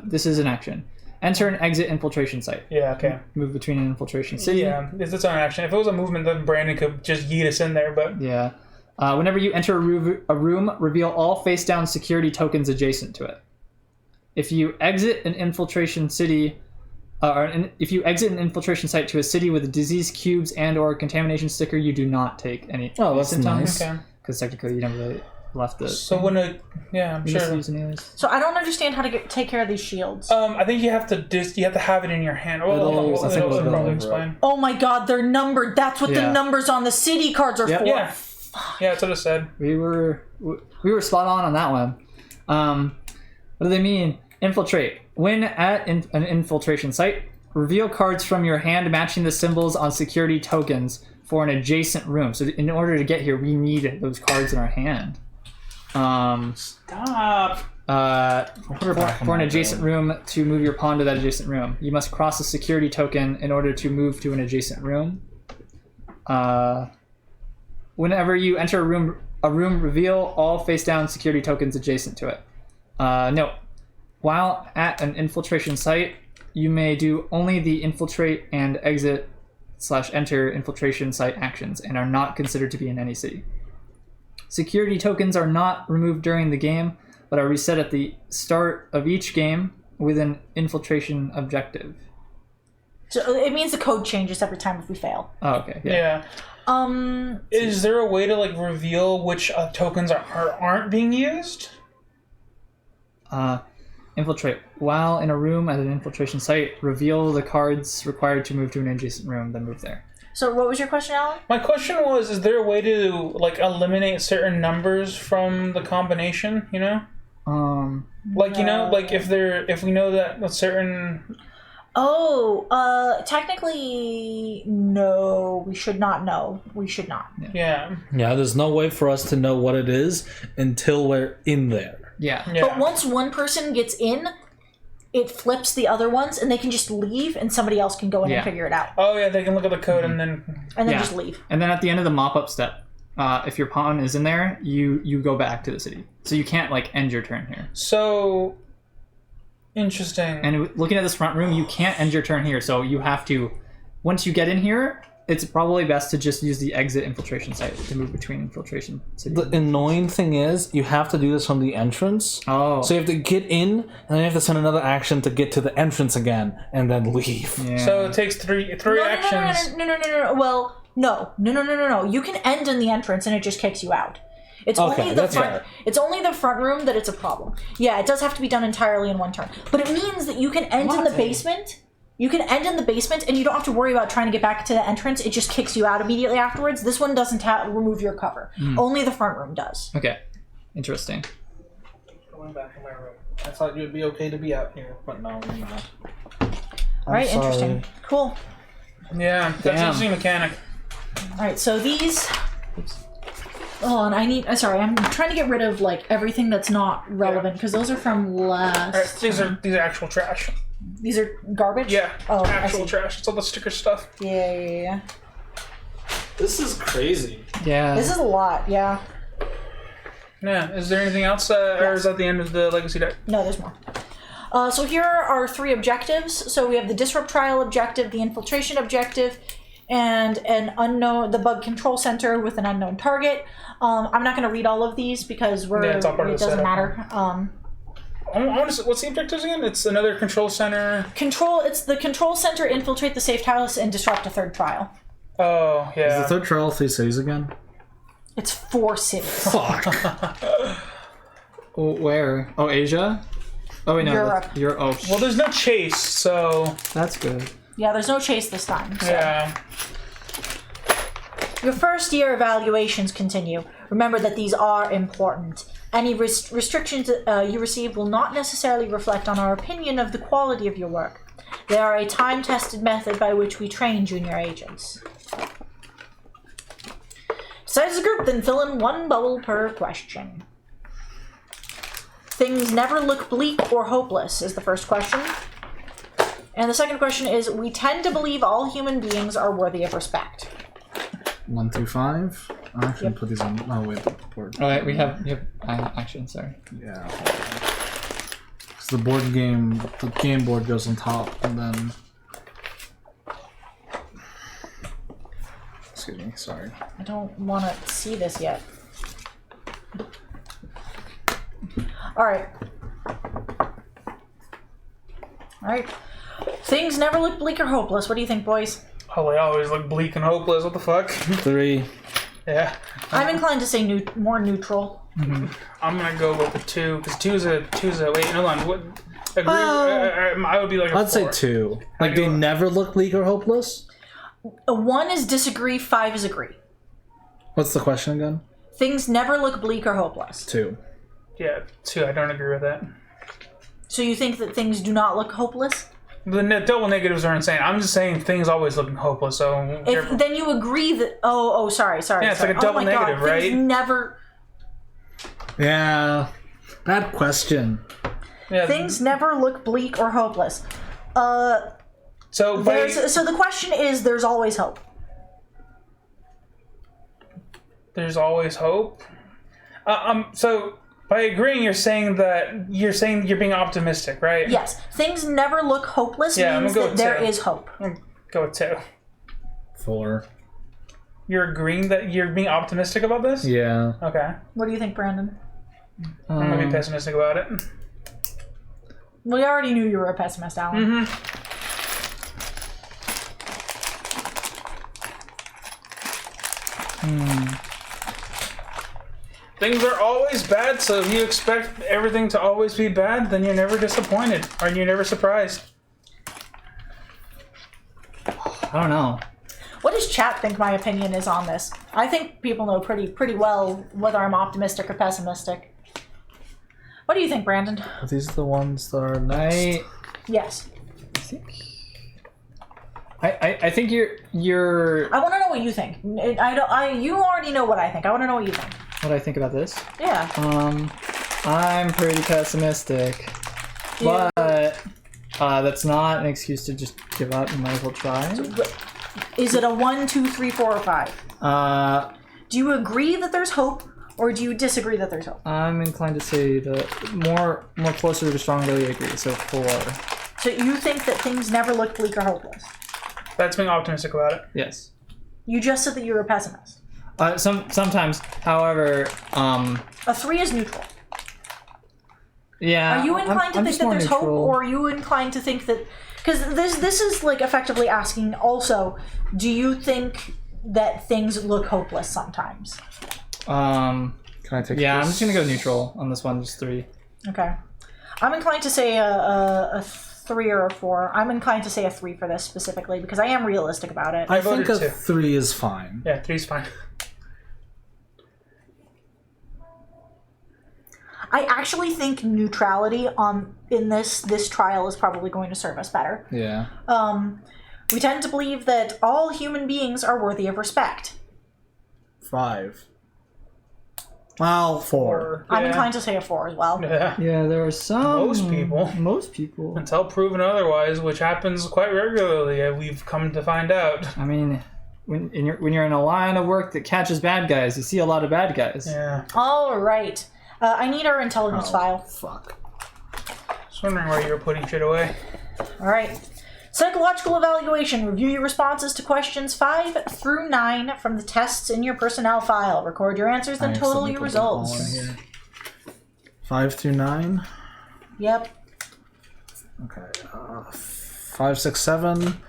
This is an action. Enter and exit infiltration site.
Yeah. Okay.
Move between an infiltration city.
Yeah, it's its own action. If it was a movement, then Brandon could just yeet us in there. But
Yeah. Whenever you enter a room, reveal all face-down security tokens adjacent to it. If you exit an infiltration city, if you exit an infiltration site to a city with disease cubes and/or contamination sticker, you do not take any.
Oh, that's
symptoms.
nice.
okay.
Because technically, you never really left the.
So when I'm
you just
sure.
use an alias.
So I don't understand how to take care of these shields.
I think you have to have it in your hand. Oh,
It'll-
I think
it'll
it'll probably
go
explain.
Oh my god, they're numbered. That's what the
Yeah.
numbers on the city cards are for.
Yeah. Yeah, that's what it said.
We were spot on that one. What do they mean? Infiltrate. When at an infiltration site, reveal cards from your hand matching the symbols on security tokens for an adjacent room. So in order to get here, we need those cards in our hand.
Stop.
For an adjacent room to move your pawn to that adjacent room. You must cross a security token in order to move to an adjacent room. Whenever you enter a room, reveal all face-down security tokens adjacent to it. Note, while at an infiltration site, you may do only the infiltrate and exit / enter infiltration site actions and are not considered to be in any city. Security tokens are not removed during the game, but are reset at the start of each game with an infiltration objective.
So it means the code changes every time if we fail.
Oh, okay.
Yeah.
Um,
Is there a way to reveal which tokens aren't being used?
Infiltrate. While in a room at an infiltration site, reveal the cards required to move to an adjacent room, then move there.
so what was your question, Alan?
My question was: is there a way to eliminate certain numbers from the combination? You know, if we know that a certain.
Oh, technically, no. We should not know. We should not.
Yeah.
Yeah, there's no way for us to know what it is until we're in there.
Yeah.
Yeah.
But once one person gets in, it flips the other ones, and they can just leave, and somebody else can go in
Yeah.
and figure it out,
Oh yeah, they can look at the code and then.
and then
Yeah.
just leave.
And then at the end of the mop-up step, if your pawn is in there, you go back to the city. So you can't end your turn here.
So. Interesting.
And looking at this front room, you can't end your turn here. So you have to, once you get in here, it's probably best to just use the exit infiltration site to move between infiltration cities.
The annoying thing is, you have to do this from the entrance.
Oh.
So you have to get in, and then you have to send another action to get to the entrance again, and then leave.
Yeah.
So it takes three actions.
No. Well, no. You can end in the entrance, and it just kicks you out. It's
Okay,
only the
that's
front.
fair.
It's only the front room that it's a problem. Yeah, it does have to be done entirely in one turn, but it means that you can end in the basement. You can end in the basement, and you don't have to worry about trying to get back to the entrance. It just kicks you out immediately afterwards. This one doesn't remove your cover. Only the front room does.
Okay. Interesting.
Going back to my room. I thought you'd be okay to be out here, but no, you're not.
All right, interesting. Cool.
Yeah, that's
Damn.
an interesting mechanic.
All right, so these. on. Sorry, I'm trying to get rid of like everything that's not relevant because those are from last.
Alright, these are actual trash.
These are garbage.
Yeah,
Oh,
actual trash. It's all the sticker stuff.
Yeah.
This is crazy.
Yeah.
This is a lot. Yeah.
Yeah. Is there anything else, or is that the end of the legacy deck?
No, there's more. So here are our 3 objectives. So we have the disrupt trial objective, the infiltration objective, and the bug control center with an unknown target. I'm not going to read all of these because
it's all part of
it
the
doesn't
setup.
matter.
What's the objectives again? It's another control center.
It's the control center, infiltrate the safe house, and disrupt a 3rd trial.
Oh, yeah.
Is the 3rd trial 3 cities again?
It's 4 cities.
Fuck.
Where? Oh, Asia? Oh, wait, no.
Europe.
Well, there's no chase, so...
That's good.
Yeah, there's no chase this time. So.
Yeah.
Your first year evaluations continue. Remember that these are important. Any restrictions you receive will not necessarily reflect on our opinion of the quality of your work. They are a time-tested method by which we train junior agents. Decide as a group, then fill in 1 bubble per question. Things never look bleak or hopeless is the first question. And the second question is, we tend to believe all human beings are worthy of respect.
1 through 5. I actually put these on. Oh wait, the board.
Oh, wait, we have action, sorry.
Yeah. So the game board goes on top, and then. Excuse me. Sorry.
I don't want to see this yet. Alright. Alright. Things never look bleak or hopeless. What do you think, boys?
Oh, they always look bleak and hopeless. What the fuck?
3.
Yeah.
I'm inclined to say more neutral.
I'm gonna go with the 2, because 2's a... Wait, hold on. What... Agree, I would be like a
I'd
4.
say 2. Like they never look bleak or hopeless.
1 is disagree, 5 is agree.
What's the question again?
Things never look bleak or hopeless.
2.
Yeah, 2. I don't agree with that.
So you think that things do not look hopeless?
The double negatives are insane. I'm just saying things always look hopeless, so...
Then you agree that... Oh, sorry.
Yeah, it's like a double negative,
God,
right?
Things never...
Yeah. Bad question.
Yeah,
Things never look bleak or hopeless.
so
So the question is, there's always hope.
There's always hope? So... By agreeing, you're saying you're being optimistic, right?
Yes, things never look hopeless means that there is hope.
I'm gonna go with 2.
4.
You're agreeing that you're being optimistic about this?
Yeah.
Okay.
What do you think, Brandon?
I'm gonna be pessimistic about it.
We already knew you were a pessimist, Alan.
Things are always bad, so if you expect everything to always be bad, then you're never disappointed, or you're never surprised.
I don't know.
What does chat think my opinion is on this? I think people know pretty well whether I'm optimistic or pessimistic. What do you think, Brandon?
Are these the ones that are next?
Yes.
I think you're
I want to know what you think. You already know what I think. I want to know what you think.
what I think about this.
Yeah.
I'm pretty pessimistic,
Yeah.
but that's not an excuse to just give up. You might as well try.
Is it a 1, 2, 3, 4, or 5? Do you agree that there's hope, or do you disagree that there's hope?
I'm inclined to say the more closer to strongly agree. So 4.
So you think that things never look bleak or hopeless?
That's being optimistic about it.
Yes.
You just said that you're a pessimist.
Sometimes, however,
A 3 is neutral.
yeah.
Are you inclined to
I'm
think
just
that
more
there's hope,
neutral.
or are you inclined to think that... Because this is like effectively asking also, do you think that things look hopeless sometimes?
Can I take
Yeah,
this?
I'm just gonna go neutral on this one. Just 3.
Okay. I'm inclined to say a 3 or a 4. I'm inclined to say a 3 for this specifically because I am realistic about it.
I
voted
think a
2.
3 is fine.
Yeah, 3's fine.
I actually think neutrality in this trial is probably going to serve us better.
Yeah.
We tend to believe that all human beings are worthy of respect.
5. Well, 4.
I'm
Yeah.
inclined to say a 4 as well.
Yeah.
Yeah, there are some.
Most people.
Most people.
Until proven otherwise, which happens quite regularly, we've come to find out.
I mean, when you're in a line of work that catches bad guys, you see a lot of bad guys.
Yeah.
All right. I need our intelligence file.
Fuck.
Just wondering where you were putting shit away.
All right. Psychological evaluation. Review your responses to questions 5 through 9 from the tests in your personnel file. Record your answers, then total your results.
5 through 9.
Yep.
Okay. 5, 6, 7.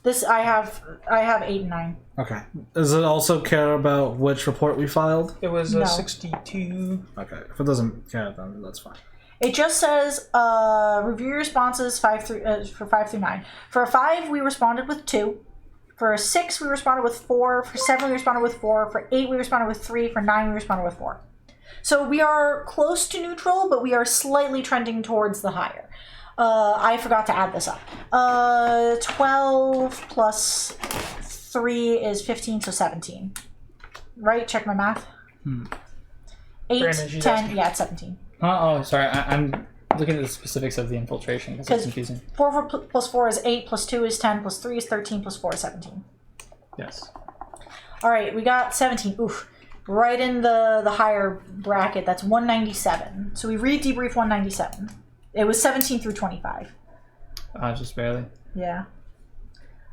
This I have 8 and 9.
Okay. Does it also care about which report we filed?
It was
No.
62.
Okay. If it doesn't care, then that's fine.
It just says review your responses for 5 through 9. For a 5, we responded with 2. For a 6, we responded with 4. For 7, we responded with 4. For 8, we responded with 3. For 9, we responded with 4. So we are close to neutral, but we are slightly trending towards the higher. I forgot to add this up. 12 plus 3 is 15, so 17. Right? Check my math. 8,
Brandon, she's
10,
asking.
yeah, it's 17.
Oh, sorry. I'm looking at the specifics of the infiltration because it's confusing.
4 plus 4 is 8, plus 2 is 10, plus 3 is 13, plus 4 is 17.
Yes.
All right, we got 17. Oof. Right in the higher bracket. That's 197. So we re-debrief 197. It was 17 through 25.
Just barely.
Yeah.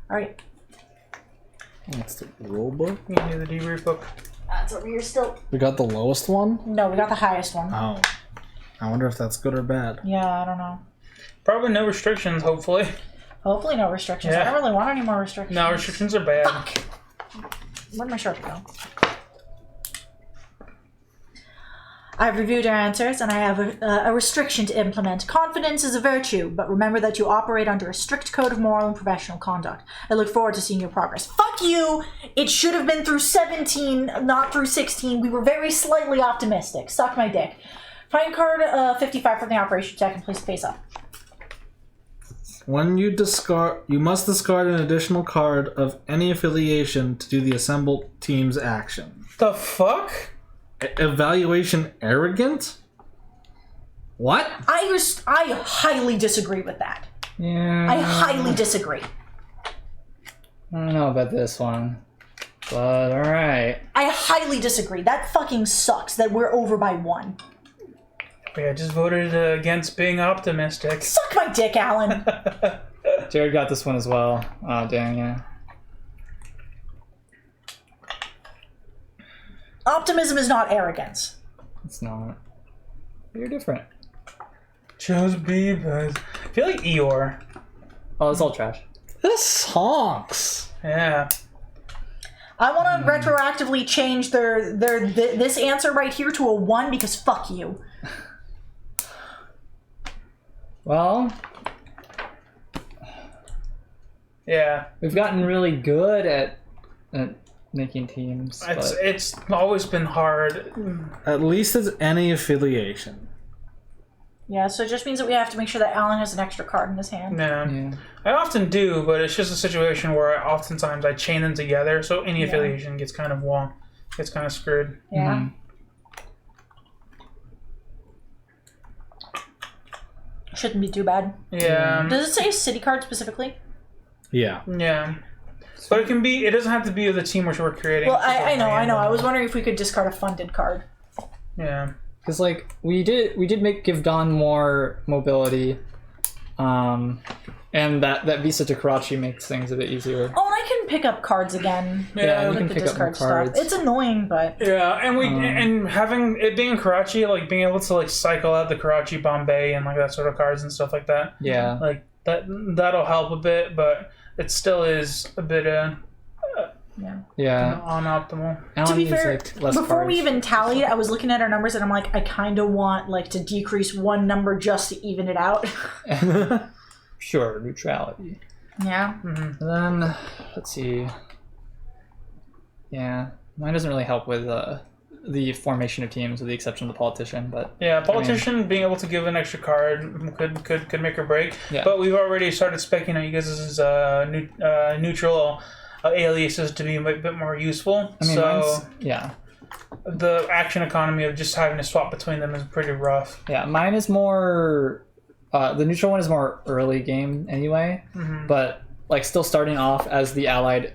All right.
That's the rule book.
You need the debrief book.
That's over here still.
We got the lowest one?
No, we got the highest one.
Oh. I wonder if that's good or bad.
Yeah, I don't know.
Probably no restrictions, hopefully.
Hopefully no restrictions. I
Yeah.
don't really want any more restrictions.
No, restrictions are bad.
Fuck. Where'd my shirt go? I've reviewed our answers, and I have a restriction to implement. Confidence is a virtue, but remember that you operate under a strict code of moral and professional conduct. I look forward to seeing your progress. Fuck you! It should have been through 17, not through 16. We were very slightly optimistic. Suck my dick. Find card 55 from the operation check and place the face up.
When you must discard an additional card of any affiliation to do the assembled team's action.
The fuck?
Evaluation arrogant? What?
I highly disagree with that.
Yeah.
I highly disagree.
I don't know about this one, but all right.
I highly disagree. That fucking sucks that we're over by 1.
Yeah, I just voted against being optimistic.
Suck my dick, Alan.
Jared got this one as well. Oh dang, yeah.
Optimism is not arrogance.
It's not. You're different.
Chose B, but I feel like Eeyore.
Oh, it's all trash.
This honks.
Yeah.
I want to retroactively change this answer right here to a 1 because fuck you.
Well,
Yeah.
we've gotten really good at making teams.
It's always been hard.
At least it's any affiliation.
Yeah, so it just means that we have to make sure that Alan has an extra card in his hand.
Yeah.
Yeah.
I often do, but it's just a situation where oftentimes I chain them together, so any affiliation gets kind of gets kind of screwed.
Yeah. Shouldn't be too bad.
Yeah.
Does it say city card specifically?
Yeah.
Yeah. But it doesn't have to be of the team which we're creating.
Well,
It's just
I know.
random.
I was wondering if we could discard a funded card.
Yeah.
Because like we did give Don more mobility, and that visa to Karachi makes things a bit easier.
Oh, and I can pick up cards again.
Yeah, you
with
can
the
pick up more
discard stuff.
cards.
It's annoying, but
Yeah, and having it being in Karachi, like being able to like cycle out the Karachi, Bombay, and like that sort of cards and stuff like that.
Yeah.
Like that'll help a bit, but it still is a bit
Yeah.
unoptimal.
Alan
to be
needs,
fair,
like, less
before we
cards.
even tallied, I was looking at our numbers and I'm like, I kind of want like to decrease one number just to even it out.
Sure, neutrality.
Yeah.
And then let's see. Yeah, mine doesn't really help with the formation of teams, with the exception of the politician. But
Yeah, politician being able to give an extra card could make or break.
Yeah.
But we've already started speccing out you guys' neutral aliases to be a bit more useful.
I mean,
so
mine's, yeah.
the action economy of just having to swap between them is pretty rough.
Yeah, mine is more. The neutral one is more early game anyway, but like still starting off as the allied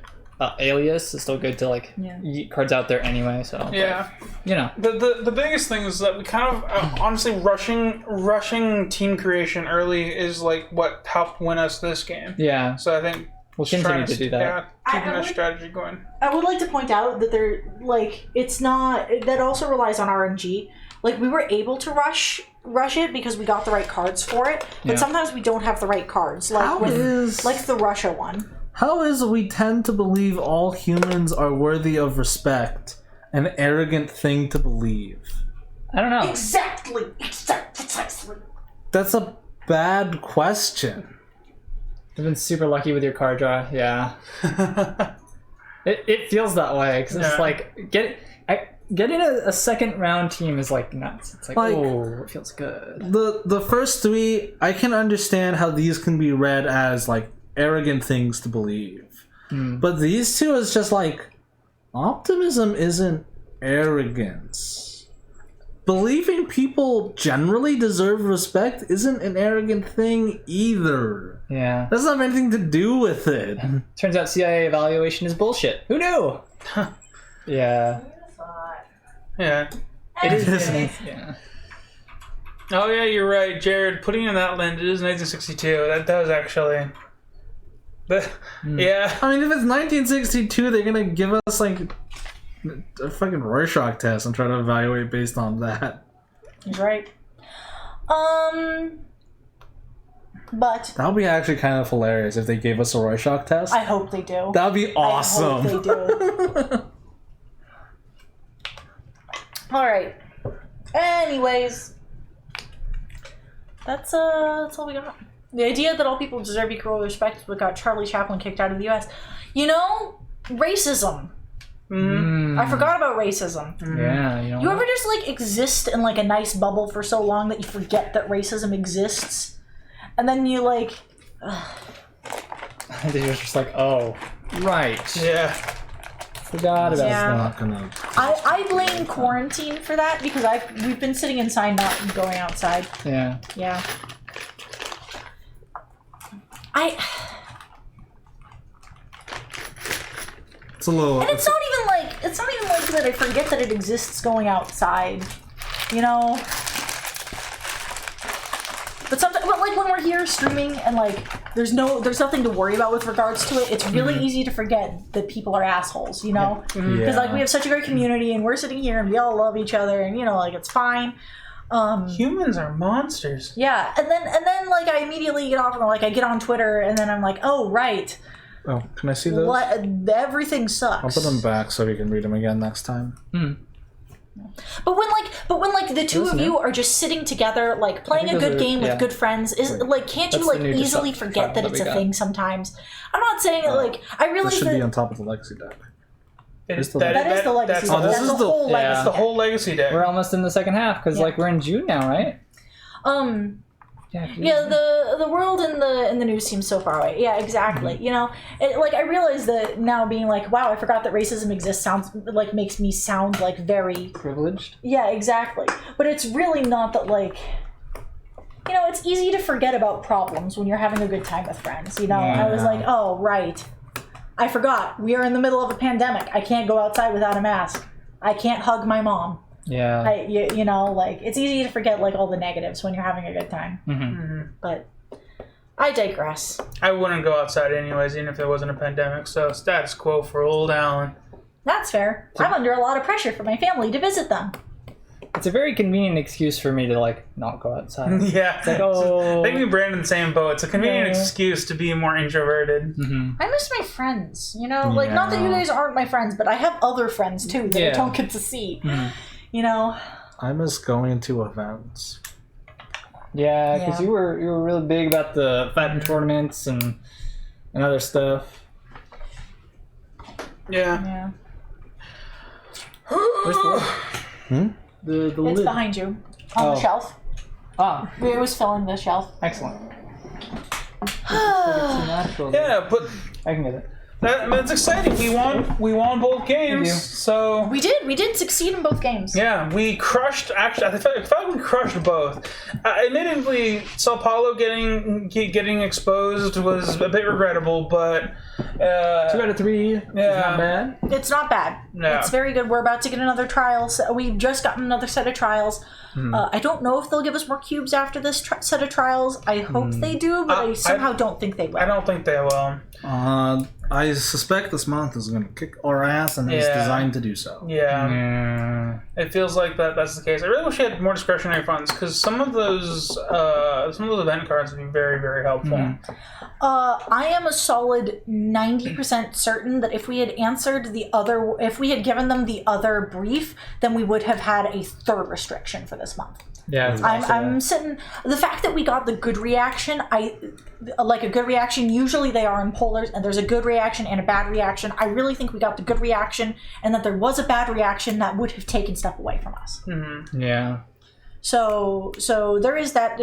alias is still good to like yeet cards out there anyway. So
Yeah.
you know,
The biggest thing is that we kind of honestly rushing team creation early is like what helped win us this game.
yeah,
So I think
we'll
just
continue
trying
to do that.
Yeah, keeping
I
that
would-
strategy going.
I would like to point out that it's not, that also relies on RNG. Like, we were able to rush it because we got the right cards for it, but
Yeah.
sometimes we don't have the right cards. Like
How is-
like the Russia one.
How is we tend to believe all humans are worthy of respect an arrogant thing to believe?
I don't know.
Exactly.
That's a bad question.
I've been super lucky with your card draw. Yeah, it feels that way because it's
Yeah.
like getting a second round team is like nuts. It's like,
Like-
oh, it feels good.
The first three, I can understand how these can be read as like arrogant things to believe. But these two is just like optimism isn't arrogance. Believing people generally deserve respect isn't an arrogant thing either.
Yeah.
Doesn't have anything to do with it.
Turns out CIA evaluation is bullshit. Who knew? Yeah.
Yeah.
It is.
Anyway.
Yeah.
Oh yeah, you're right, Jared. Putting in that lens, it is 1962. That does actually. But yeah.
I mean, if it's 1962, they're gonna give us like a fucking Rorschach test and try to evaluate based on that.
He's right. But
That would be actually kind of hilarious if they gave us a Rorschach test.
I hope they do.
That would be awesome.
I hope they do. All right. Anyways, that's all we got. The idea that all people deserve equal respect is what got Charlie Chaplin kicked out of the U.S. You know, racism. I forgot about racism.
Yeah. You know.
You ever just like exist in like a nice bubble for so long that you forget that racism exists, and then you like,
They're just like, oh, right.
Yeah.
Forgot about
Yeah.
that.
Not gonna.
I blame quarantine for that because we've been sitting inside, not going outside.
Yeah.
Yeah.
It's a little.
And it's not even like that I forget that it exists going outside, you know. But sometimes, like when we're here streaming and like there's nothing to worry about with regards to it. It's really easy to forget that people are assholes, you know. Because like we have such a great community and we're sitting here and we all love each other and you know like it's fine.
Humans are monsters.
Yeah, and then like I immediately get off and like I get on Twitter and then I'm like, oh right,
Oh, can I see those?
what everything sucks.
I'll put them back so we can read them again next time.
But when the two of you are just sitting together, like playing a
think
good
those are-
game
yeah.
with good friends, is like can't you
That's
like
the new
easily
destruct
forget
file
that
that
it's
we
a
got.
thing sometimes? I'm not saying like I
This
realize
should be
that
on top of the legacy deck.
It's
the-
that is the legacy.
That's,
deck.
this
That's
is
the
the-
whole
yeah.
legacy.
that's the
deck.
whole legacy deck.
We're almost in the second half because like we're in June now, right?
Yeah, the world and the news seems so far away. Yeah, exactly. You know, like I realize that now being like, wow, I forgot that racism exists sounds like makes me sound like very
Privileged.
yeah, exactly. But it's really not that like. You know, it's easy to forget about problems when you're having a good time with friends. You know, I was
Yeah.
like, oh right, I forgot. We are in the middle of a pandemic. I can't go outside without a mask. I can't hug my mom.
Yeah.
You know, like it's easy to forget like all the negatives when you're having a good time. But I digress.
I wouldn't go outside anyways, even if there wasn't a pandemic. So status quo for old Alan.
That's fair. I'm under a lot of pressure from my family to visit them.
It's a very convenient excuse for me to like not go outside.
Yeah.
Like, oh.
I think me and Brandon in the same boat. It's a convenient
Yeah.
excuse to be more introverted.
I miss my friends, you know? Like, not that you
Yeah.
guys aren't my friends, but I have other friends too that I
Yeah.
don't get to see. You know?
I miss going to events.
Yeah, because
Yeah.
you were really big about the fighting tournaments and other stuff.
Yeah.
Yeah.
Where's the
It's
lid?
behind you on
Oh.
the shelf.
Ah,
It was filling the shelf.
excellent. It's natural.
Yeah, but
I can get it.
That's exciting. We won both games. So
We did succeed in both games.
yeah, we crushed. Actually, I felt like we crushed both. Admittedly, Sao Paulo getting exposed was a bit regrettable, but
2 out of 3 is not bad.
It's not bad.
Yeah.
It's very good. We're about to get another trial. So we've just gotten another set of trials. I don't know if they'll give us more cubes after this set of trials. I hope they do, but I somehow don't think they will.
I don't think they will.
I suspect this month is going to kick our ass, and it's
Yeah.
designed to do so.
Yeah.
Yeah.
It feels like that's the case. I really wish we had more discretionary funds because some of those event cards would be very, very helpful.
I am a solid 90% certain that if we had if we had given them the other brief, then we would have had a third restriction for this month.
Yeah, it's
I'm sitting. The fact that we got the good reaction, like a good reaction. Usually they are in polars, and there's a good reaction and a bad reaction. I really think we got the good reaction, and that there was a bad reaction that would have taken stuff away from us.
Yeah.
So there is that.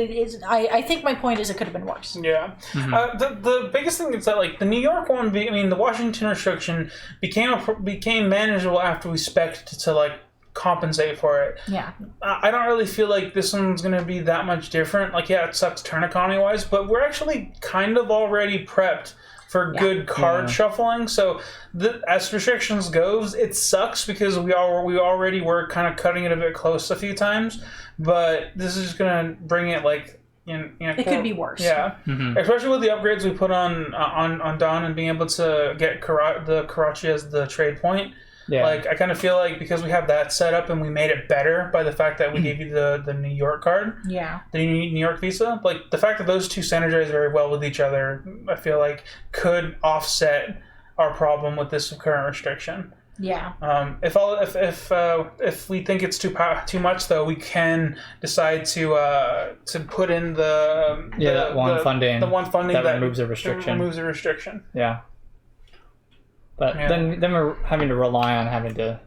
I think my point is it could have been worse.
Yeah. The biggest thing is that like the New York one, the Washington restriction became manageable after we spec'd to like compensate for it.
Yeah.
I don't really feel like this one's going to be that much different. Like, yeah, it sucks turn economy wise, but we're actually kind of already prepped for good card shuffling. So as restrictions goes, it sucks because we already were kind of cutting it a bit close a few times, but this is just going to bring it like
it could be worse.
Yeah, especially with the upgrades we put on Don and being able to get the Karachi as the trade point.
Yeah.
Like, I kind of feel like because we have that set up and we made it better by the fact that we gave you the New York card,
Yeah.
the New York visa, like the fact that those two synergize very well with each other, I feel like could offset our problem with this current restriction.
Yeah.
If we think it's too much though, we can decide to put in
that one funding that removes a restriction.
Removes a restriction.
Yeah. But then we're having to rely on having to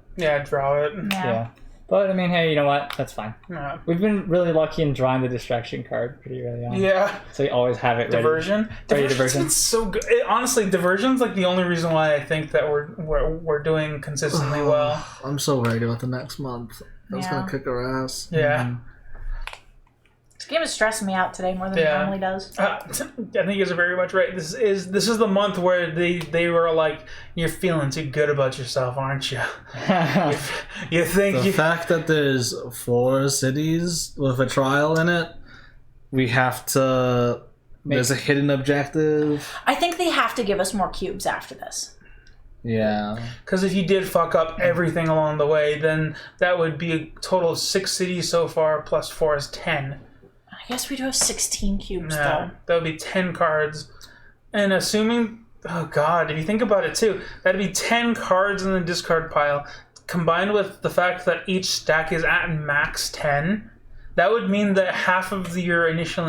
draw it.
yeah. But I mean, hey, you know what? That's fine.
Yeah.
We've been really lucky in drawing the distraction card pretty early on.
Yeah.
So we always have it ready.
Diversion.
Diversion.
It's so good. Honestly, diversion's like the only reason why I think that we're doing consistently well.
I'm so worried about the next month. That's going to kick our ass.
Yeah.
This game is stressing me out today more than it normally does.
I think you guys are very much right. This is the month where they were like, you're feeling too good about yourself, aren't you? You think
the fact that there's 4 cities with a trial in it, we have to. There's a hidden objective.
I think they have to give us more cubes after this.
Yeah.
Because if you did fuck up everything along the way, then that would be a total of 6 cities so far, plus 4 is 10.
I guess we do have 16 cubes, though.
That would be 10 cards. And assuming... Oh, God. If you think about it, too, that'd be 10 cards in the discard pile, combined with the fact that each stack is at max 10. That would mean that half of your initial,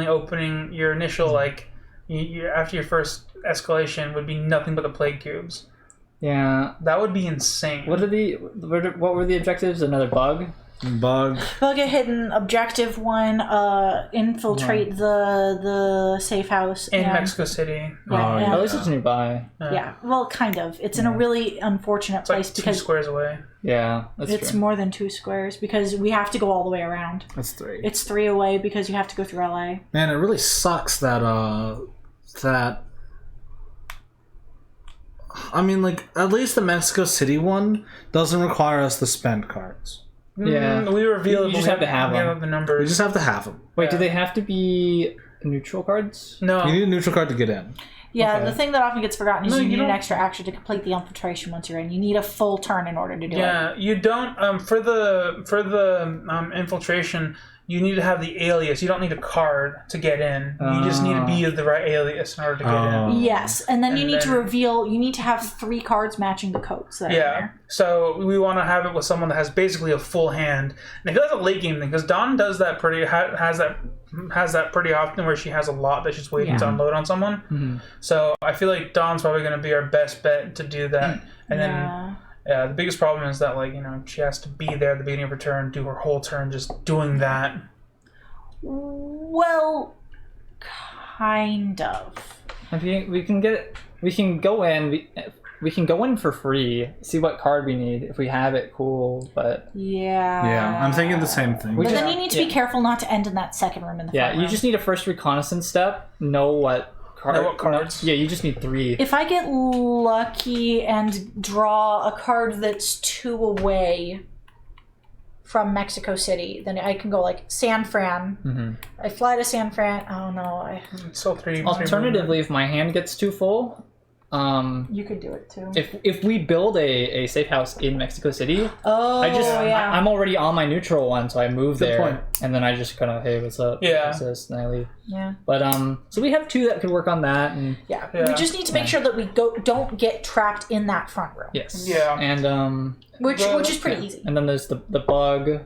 like, after your first escalation would be nothing but the plague cubes.
Yeah.
That would be insane.
What were the objectives? Another bug?
Bug
a hidden objective one, infiltrate the safe house
in Mexico City.
Yeah,
At least it's nearby.
Yeah, well, kind of. It's in a really unfortunate place
Like
because
2 squares away.
Yeah, that's
it's
true.
more than 2 squares because we have to go all the way around.
That's 3.
It's 3 away because you have to go through LA.
Man, it really sucks that I mean, like, at least the Mexico City one doesn't require us to spend cards.
Yeah.
We reveal
You just have to have
we
them.
have the numbers.
We just have to have them.
Wait, do they have to be neutral cards?
No.
You need a neutral card to get in.
Yeah,
Okay.
the thing that often gets forgotten is
No,
you
you
need an
don't-
extra action to complete the infiltration once you're in. You need a full turn in order to do it.
Yeah, you don't. For the infiltration, you need to have the alias. You don't need a card to get in. You just need to be the right alias in order to get in.
Yes, and then you
And
need to
then-
reveal. You need to have 3 cards matching the codes that are in
Yeah.
there.
So we want to have it with someone that has basically a full hand. And I feel that's a late game thing because Dawn does that has that pretty often where she has a lot that she's waiting to unload on someone.
Mm-hmm.
So I feel like Dawn's probably going to be our best bet to do that. And then the biggest problem is that she has to be there at the beginning of her turn, do her whole turn just doing that.
Well, kind of.
We can go in. we can go in for free, see what card we need. If we have it, cool. But
Yeah.
I'm thinking the same thing.
But then you need to be careful not to end in that second room in the front
you
room.
just need a first reconnaissance step. Know what cards. Yeah, you just need 3.
If I get lucky and draw a card that's 2 away from Mexico City, then I can go like San Fran.
Mm-hmm.
I fly to San Fran. Oh no,
Still 3.
Alternatively, if my hand gets too full,
you could do it too.
if we build a safe house in Mexico City,
yeah.
I'm already on my neutral one, so I move
Good
there,
point.
and then I just kind of, hey, what's up?
Yeah.
What's this? And I leave.
Yeah.
But so we have 2 that could work on that, and
Yeah.
Yeah.
We just need to make sure that we don't get trapped in that front room.
yes,
Yeah.
and
Which is pretty easy.
and then there's the bug.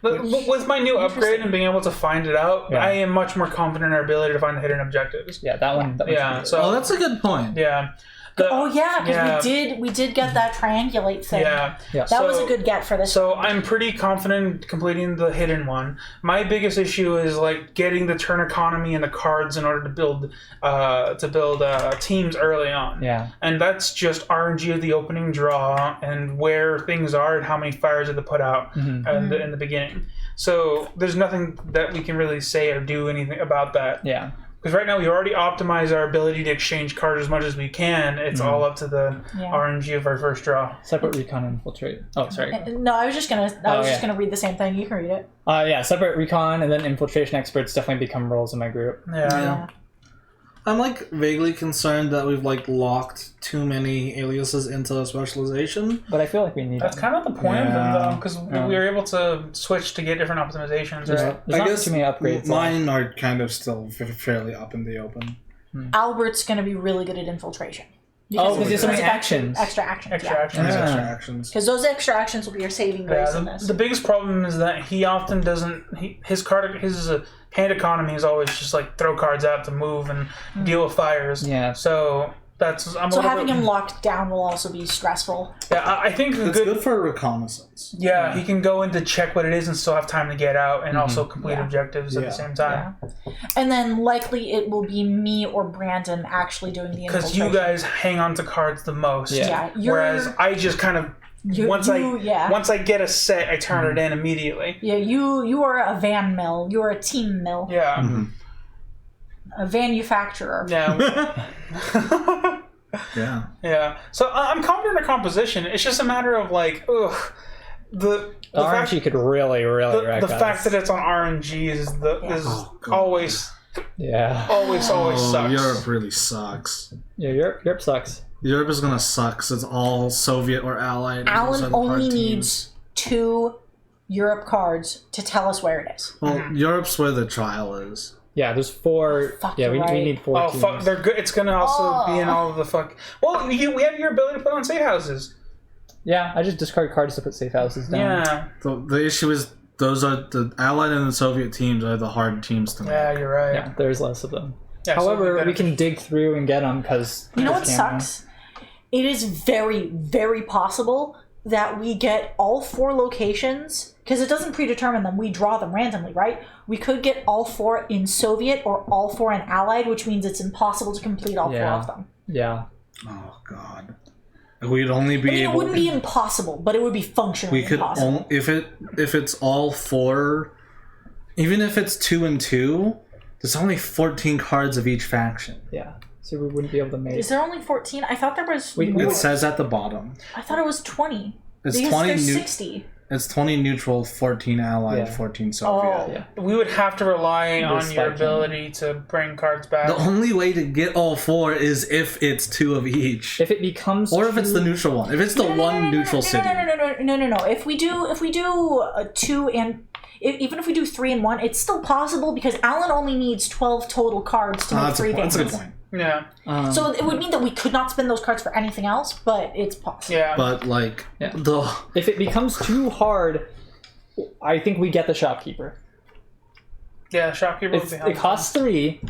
But with my new upgrade and being able to find it out,
Yeah.
I am much more confident in our ability to find the hidden objectives.
Yeah, that one.
Yeah, so
that's a good point.
yeah.
Because we did get that triangulate thing.
Yeah.
That was a good get for this.
So I'm pretty confident completing the hidden one. My biggest issue is like getting the turn economy and the cards in order to build teams early on.
Yeah.
And that's just RNG of the opening draw and where things are and how many fires are to put out in the beginning. So there's nothing that we can really say or do anything about that.
Yeah.
Because right now we already optimize our ability to exchange cards as much as we can. It's all up to the RNG of our first draw.
Separate recon and infiltrate. Oh, sorry.
No, I was just gonna read the same thing. You can read it.
Yeah, separate recon and then infiltration experts definitely become roles in my group.
Yeah.
I'm like vaguely concerned that we've like locked too many aliases into a specialization.
But I feel like we need
That's
them.
kind of the point of them, though, because
Yeah.
we were able to switch to get different optimizations, right?
There's not too many upgrades.
Mine are kind of still fairly up in the open.
Albert's gonna be really good at infiltration.
Oh, because there's so many
of
actions.
Extra actions.
Extra
yeah.
actions.
These
Yeah.
extra actions.
Because those extra actions will be your saving grace in this.
The biggest problem is that he often doesn't. His hand economy is always just like throw cards out to move and deal with fires.
Yeah.
So that's
So having him locked down will also be stressful.
Yeah, I think
It's good for reconnaissance.
Yeah, he can go in to check what it is and still have time to get out and also complete objectives at the same time.
Yeah. And then likely it will be me or Brandon actually doing the infiltration.
Because you guys hang on to cards the most.
Yeah.
Whereas I just kind of once I get a set, I turn it in immediately.
Yeah, you are a van mill. You are a team mill.
Yeah.
A manufacturer.
Yeah.
Yeah.
Yeah. So I'm confident in composition. It's just a matter of like, the
RNG could really wreck
the
us.
fact that it's on RNG is always sucks.
Europe really sucks.
Yeah, Europe sucks.
Europe is gonna suck because it's all Soviet or Allied.
Alan only needs 2 Europe cards to tell us where it is.
Well, Europe's where the trial is.
Yeah, there's 4.
fuck,
Yeah,
you're
we
right.
need 4
Oh
teams.
fuck! They're good. It's gonna also be in all of the fuck. Well, we have your ability to put on safe houses.
Yeah, I just discard cards to put safe houses down.
Yeah.
The issue is those are the Allied and the Soviet teams are the hard teams to make.
Yeah, you're right.
Yeah, there's less of them.
Yeah, so
However,
it'd be
we can dig through and get them because
You know what sucks? It is very, very possible that we get all 4 locations, because it doesn't predetermine them, we draw them randomly, right? We could get all 4 in Soviet or all 4 in Allied, which means it's impossible to complete all 4 of them.
Yeah.
Oh god. We'd only be
It
able.
wouldn't be impossible, but it would be functionally
We could
impossible.
if it's all 4, even if it's 2 and 2, there's only 14 cards of each faction.
Yeah. So we wouldn't be able to make.
Is there only 14? I thought there was
We-
more.
It says at the bottom.
I thought it was 20.
It's
Because
20
there's
new-
60.
It's 20 neutral, 14 Allied,
Yeah.
14 Soviet.
Yeah.
We would have to rely on
This
your
faction.
ability to bring cards back.
The only way to get all 4 is if it's 2 of each.
If it becomes
Or if it's the neutral one. If it's the one neutral city.
No. If we do 2 and even if we do 3 and 1, it's still possible because Alan only needs 12 total cards to make
That's
3
a good
vans.
point.
Yeah.
So it would mean that we could not spend those cards for anything else, but it's possible.
Yeah.
But like
Yeah.
the
If it becomes too hard, I think we get the shopkeeper.
Yeah, shopkeeper would be helpful.
It costs 3,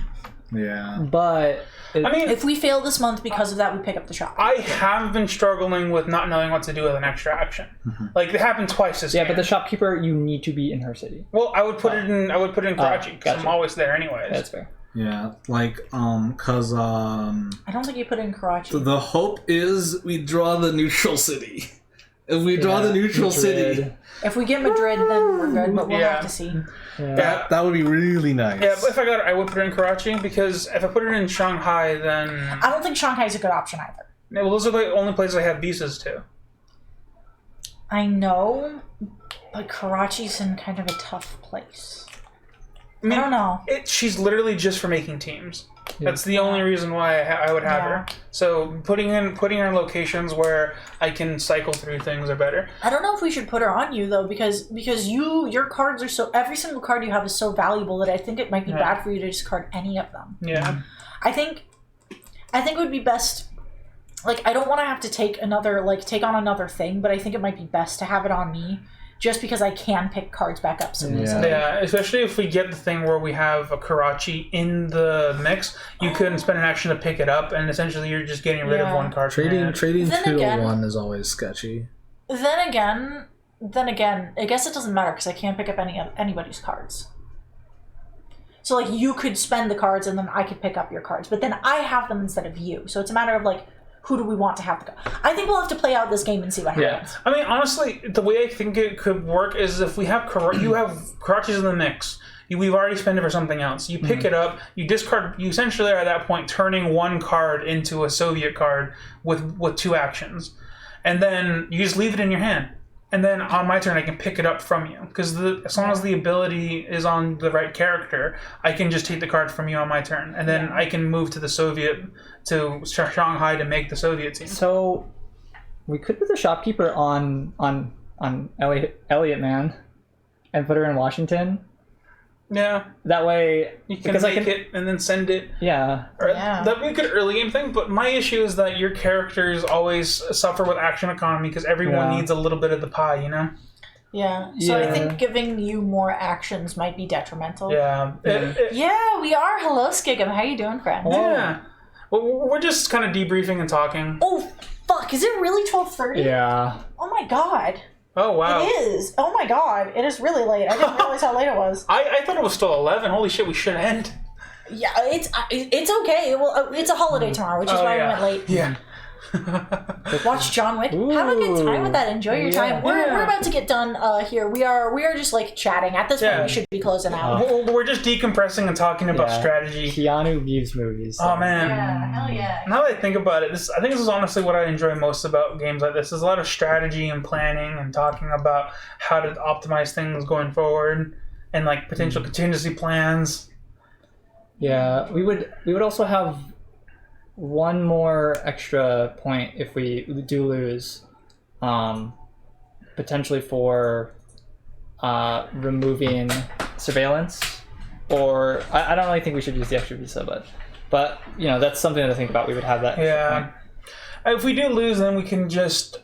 yeah.
but
I mean,
If we fail this month because of that, we pick up the shop.
I have been struggling with not knowing what to do with an extra action. Like it happened twice this
yeah,
game.
but the shopkeeper you need to be in her city.
Well, I would put it in Karachi because
gotcha.
I'm always there anyways.
That's fair.
Yeah, like, cause,
I don't think you put in Karachi.
the hope is we draw the neutral city. If we draw the neutral city,
If we get Madrid, then we're good, but we'll have to see.
Yeah.
that would be really nice.
Yeah, but if I got it, I would put it in Karachi, because if I put it in Shanghai, then...
I don't think Shanghai's a good option either.
Yeah, well, those are the only places I have visas to.
I know, but Karachi's in kind of a tough place.
I mean,
I don't know.
She's literally just for making teams. That's the only reason why I would have her. So putting her in locations where I can cycle through things are better.
I don't know if we should put her on you though, because your cards are so, every single card you have is so valuable that I think it might be bad for you to discard any of them.
Yeah.
I think it would be best. Like, I don't want to have to take on another thing, but I think it might be best to have it on me, just because I can pick cards back up so easily.
Yeah, especially if we get the thing where we have a Karachi in the mix, you couldn't spend an action to pick it up, and essentially you're just getting rid of one card.
Trading
Then
2
again-
to 1 is always sketchy.
Then again, I guess it doesn't matter because I can't pick up anybody's cards. So like, you could spend the cards and then I could pick up your cards, but then I have them instead of you. So it's a matter of like, who do we want to have the card? I think we'll have to play out this game and see what happens.
I mean, honestly, the way I think it could work is if we have you have Karachi's in the mix. We've already spent it for something else. You pick it up, you discard. You essentially are at that point turning one card into a Soviet card with 2 actions, and then you just leave it in your hand. And then on my turn, I can pick it up from you, because as long as the ability is on the right character, I can just take the card from you on my turn, and then I can move to the to Shanghai to make the Soviet team.
So we could put the shopkeeper on Elliot Man and put her in Washington.
Yeah,
That way,
you can make it and then send it.
Yeah.
That'd be a good early game thing, but my issue is that your characters always suffer with action economy because everyone needs a little bit of the pie, you know?
Yeah. So I think giving you more actions might be detrimental.
Yeah.
Yeah, we are. Hello, Skigum. How you doing, friend?
Yeah. Well, we're just kind of debriefing and talking.
Oh, fuck. Is it really 12:30?
Yeah.
Oh my god.
Oh, wow.
It is. Oh my god. It is really late. I didn't realize how late it was.
I thought it was still 11. Holy shit, we should end.
Yeah, it's okay. Well, it's a holiday tomorrow, which is why we went late.
Yeah.
Watch John Wick. Have a good time with that. Enjoy your time. We're about to get done here. We are just like chatting. At this point, we should be closing out.
We're just decompressing and talking about strategy.
Keanu Reeves movies.
Oh, man.
Yeah, hell yeah.
Now that I think about it, I think this is honestly what I enjoy most about games like this. There's a lot of strategy and planning and talking about how to optimize things going forward and like potential contingency plans.
Yeah, we would also have one more extra point if we do lose, potentially for removing surveillance, or I don't really think we should use the extra visa, but you know, that's something to think about. We would have that.
Yeah. If we do lose, then we can just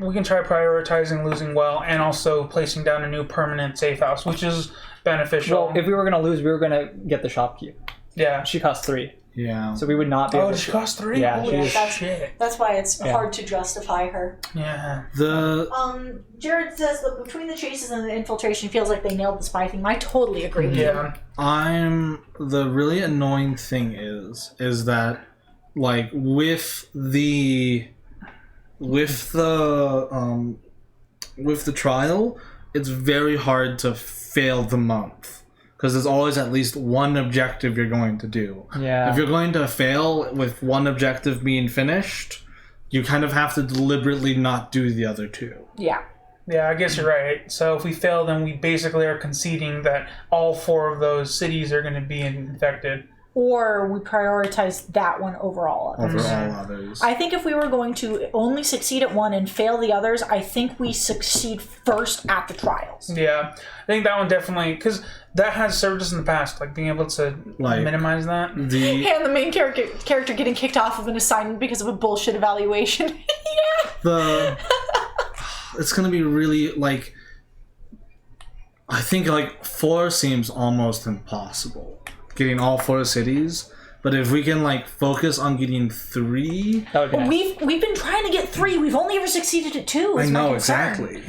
we can try prioritizing losing well and also placing down a new permanent safe house, which is beneficial.
Well, if we were going to lose, we were going to get the shopkeep.
Yeah.
She costs 3.
Yeah.
So we would not be able
Oh,
to...
she costs 3?
Yeah,
Holy
that's-
shit.
That's why it's hard to justify her.
Yeah.
Jared says that between the chases and the infiltration, feels like they nailed the spy thing. I totally agree with you.
Yeah.
The really annoying thing is that, like, with the trial, it's very hard to fail the month. Because there's always at least one objective you're going to do.
Yeah.
If you're going to fail with one objective being finished, you kind of have to deliberately not do the other 2.
Yeah.
Yeah, I guess you're right. So if we fail, then we basically are conceding that all 4 of those cities are going to be infected.
Or we prioritize that one over all others.
Over all others.
I think if we were going to only succeed at one and fail the others, I think we succeed first at the trials.
Yeah. I think that one definitely... Because that has served us in the past, like being able to minimize that.
And the main character getting kicked off of an assignment because of a bullshit evaluation. Yeah.
It's going to be really, like... I think, like, 4 seems almost impossible. Getting all 4 cities, but if we can like focus on getting 3,
that would be nice.
We've been trying to get 3. We've only ever succeeded at 2.
I know exactly.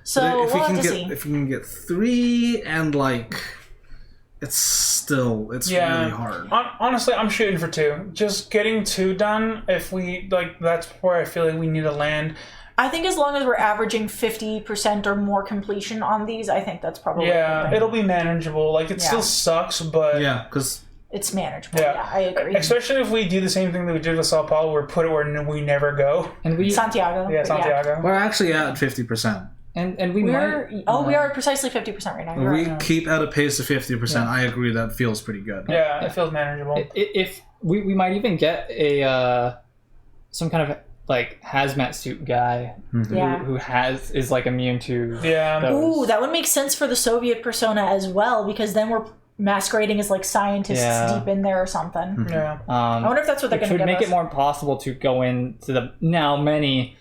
So
if
we'll
we
have to
can
see.
if we can get 3 and like it's still, it's really hard.
Honestly, I'm shooting for 2. Just getting 2 done. If we that's where I feel like we need to land.
I think as long as we're averaging 50% or more completion on these, I think that's probably
it'll be manageable. Like, it still sucks, but
because
it's manageable. Yeah, I agree.
Especially if we do the same thing that we did with Sao Paulo, where put it where we never go.
And
Santiago.
Yeah, Santiago.
we're actually at 50%.
And we
are precisely 50% right now.
We keep at a pace of 50%. I agree, that feels pretty good.
Yeah, it feels manageable.
If we might even get a some kind of like hazmat suit guy who is like immune to those.
Ooh, that would make sense for the Soviet persona as well, because then we're masquerading as like scientists deep in there or something.
Yeah.
I wonder if that's what they're going to give us.
Which would make it more possible to go into the now many,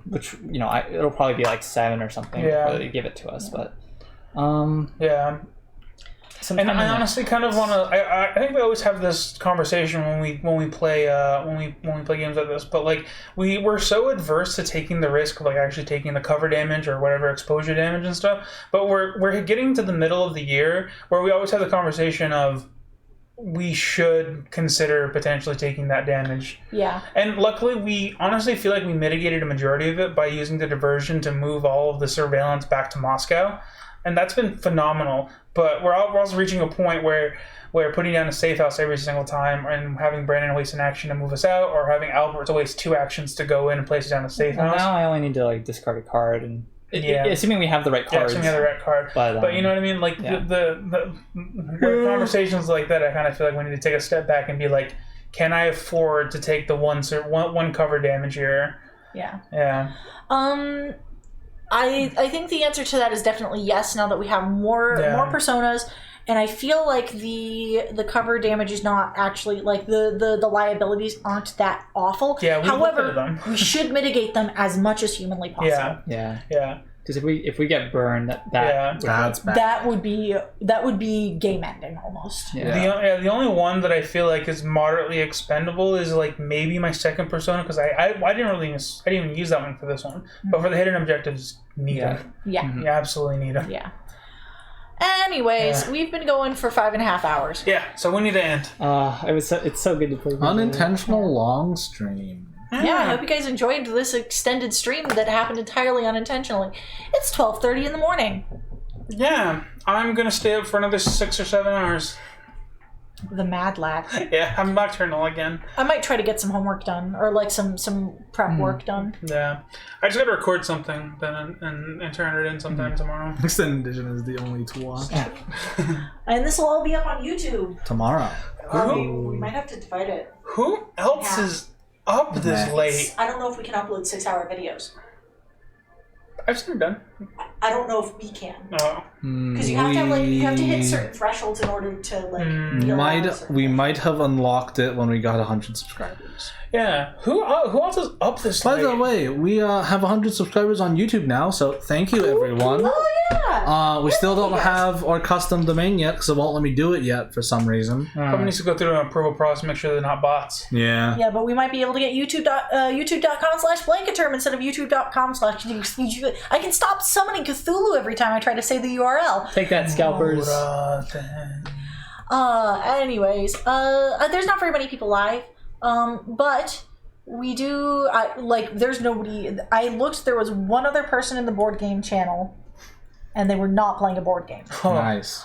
which it'll probably be like 7 or something before they give it to us, but
And I honestly kind of want to. I think we always have this conversation when we play games like this. But like we're so adverse to taking the risk of like actually taking the cover damage or whatever exposure damage and stuff. But we're getting to the middle of the year where we always have the conversation of we should consider potentially taking that damage.
Yeah.
And luckily, we honestly feel like we mitigated a majority of it by using the diversion to move all of the surveillance back to Moscow. And that's been phenomenal. But we're also reaching a point where putting down a safe house every single time and having Brandon waste an action to move us out, or having Albert to waste 2 actions to go in and place down a safe house.
Now I only need to like discard a card, and assuming we have the right cards.
Yeah, assuming we have the right card. But you know what I mean? Like the conversations like that, I kind of feel like we need to take a step back and be like, can I afford to take the one cover damage here?
Yeah.
Yeah.
I think the answer to that is definitely yes, now that we have more personas, and I feel like the cover damage is not actually like the liabilities aren't that awful.
Yeah,
however, we should mitigate them as much as humanly possible.
Yeah.
Because if we get burned,
that's bad.
That would be game ending almost.
Yeah.
The only one that I feel like is moderately expendable is like maybe my second persona, because I didn't even use that one for this one, but for the hidden objectives, need them.
Yeah.
You absolutely need them.
Yeah. Anyways, we've been going for 5.5 hours.
Yeah, so we need to end.
It's so good to play.
Unintentional long stream.
Yeah, I hope you guys enjoyed this extended stream that happened entirely unintentionally. It's 12:30 in the morning.
Yeah, I'm gonna stay up for another 6 or 7 hours.
The mad lad.
Yeah, I'm nocturnal again.
I might try to get some homework done, or like some prep work done.
Yeah, I just gotta record something then and turn it in sometime tomorrow.
Extended Edition is the only to watch.
And this will all be up on YouTube.
Tomorrow.
We might have to divide it.
Who else is up this late?
I don't know if we can upload 6-hour videos.
I've seen it done.
I don't know if we can.
Oh.
Because you have to hit certain thresholds in order to like.
We might have unlocked it when we got 100 subscribers.
Yeah. Who else is up this late?
By the way, we have 100 subscribers on YouTube now, so thank you everyone.
Oh yeah.
We still don't have our custom domain yet because it won't let me do it yet for some reason.
Probably needs to go through an approval process, make sure they're not bots.
Yeah.
Yeah, but we might be able to get youtube.com/blanketerm instead of youtube.com/. I can stop summoning Cthulhu every time I try to say the URL.
Take that, scalpers.
Anyways, there's not very many people live, but we do. There's nobody. I looked. There was one other person in the board game channel, and they were not playing a board game.
Oh. Nice.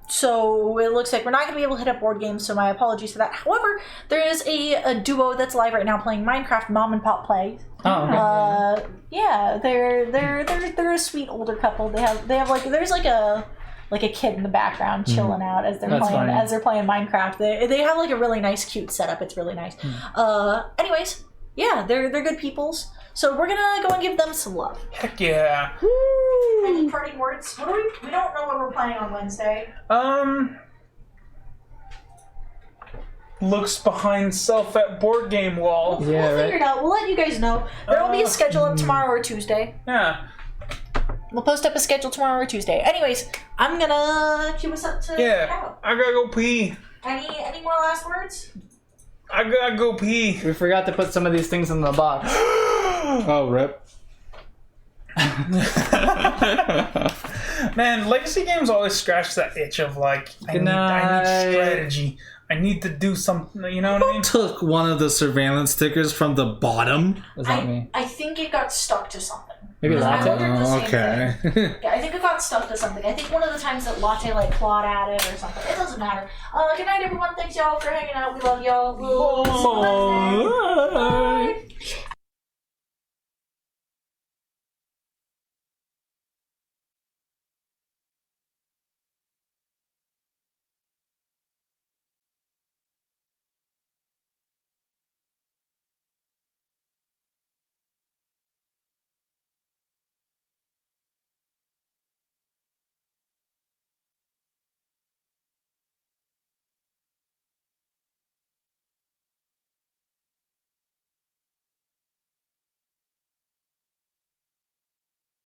So it looks like we're not going to be able to hit up board games, so my apologies for that. However, there is a duo that's live right now playing Minecraft, Mom and Pop Play.
Oh, okay.
Yeah, they're a sweet older couple. They have like there's like a kid in the background chilling out as they're playing Minecraft. They have like a really nice cute setup. It's really nice. Anyways, yeah, they're good peoples. So we're gonna go and give them some love.
Heck yeah.
Woo! Any parting words? We don't know what we're playing on Wednesday.
Looks behind self at board game wall.
Yeah,
we'll figure it out. We'll let you guys know. There will be a schedule up tomorrow or Tuesday.
Yeah.
We'll post up a schedule tomorrow or Tuesday. Anyways, I'm gonna cue us up to out.
I gotta go pee.
Any more last words?
I gotta go pee.
We forgot to put some of these things in the box.
Oh, rip.
Man, legacy games always scratch that itch of like, I need strategy. I need to do something. You know what I mean?
Took one of the surveillance stickers from the bottom.
What does that mean?
I think it got stuck to something.
Maybe
I
latte?
wondered the same
Okay.
thing. Yeah, I think it got stuck to something. I think one of the times that Latte like clawed at it or something. It doesn't matter. Good night, everyone. Thanks y'all for hanging out. We love y'all. We'll see you Wednesday. Bye.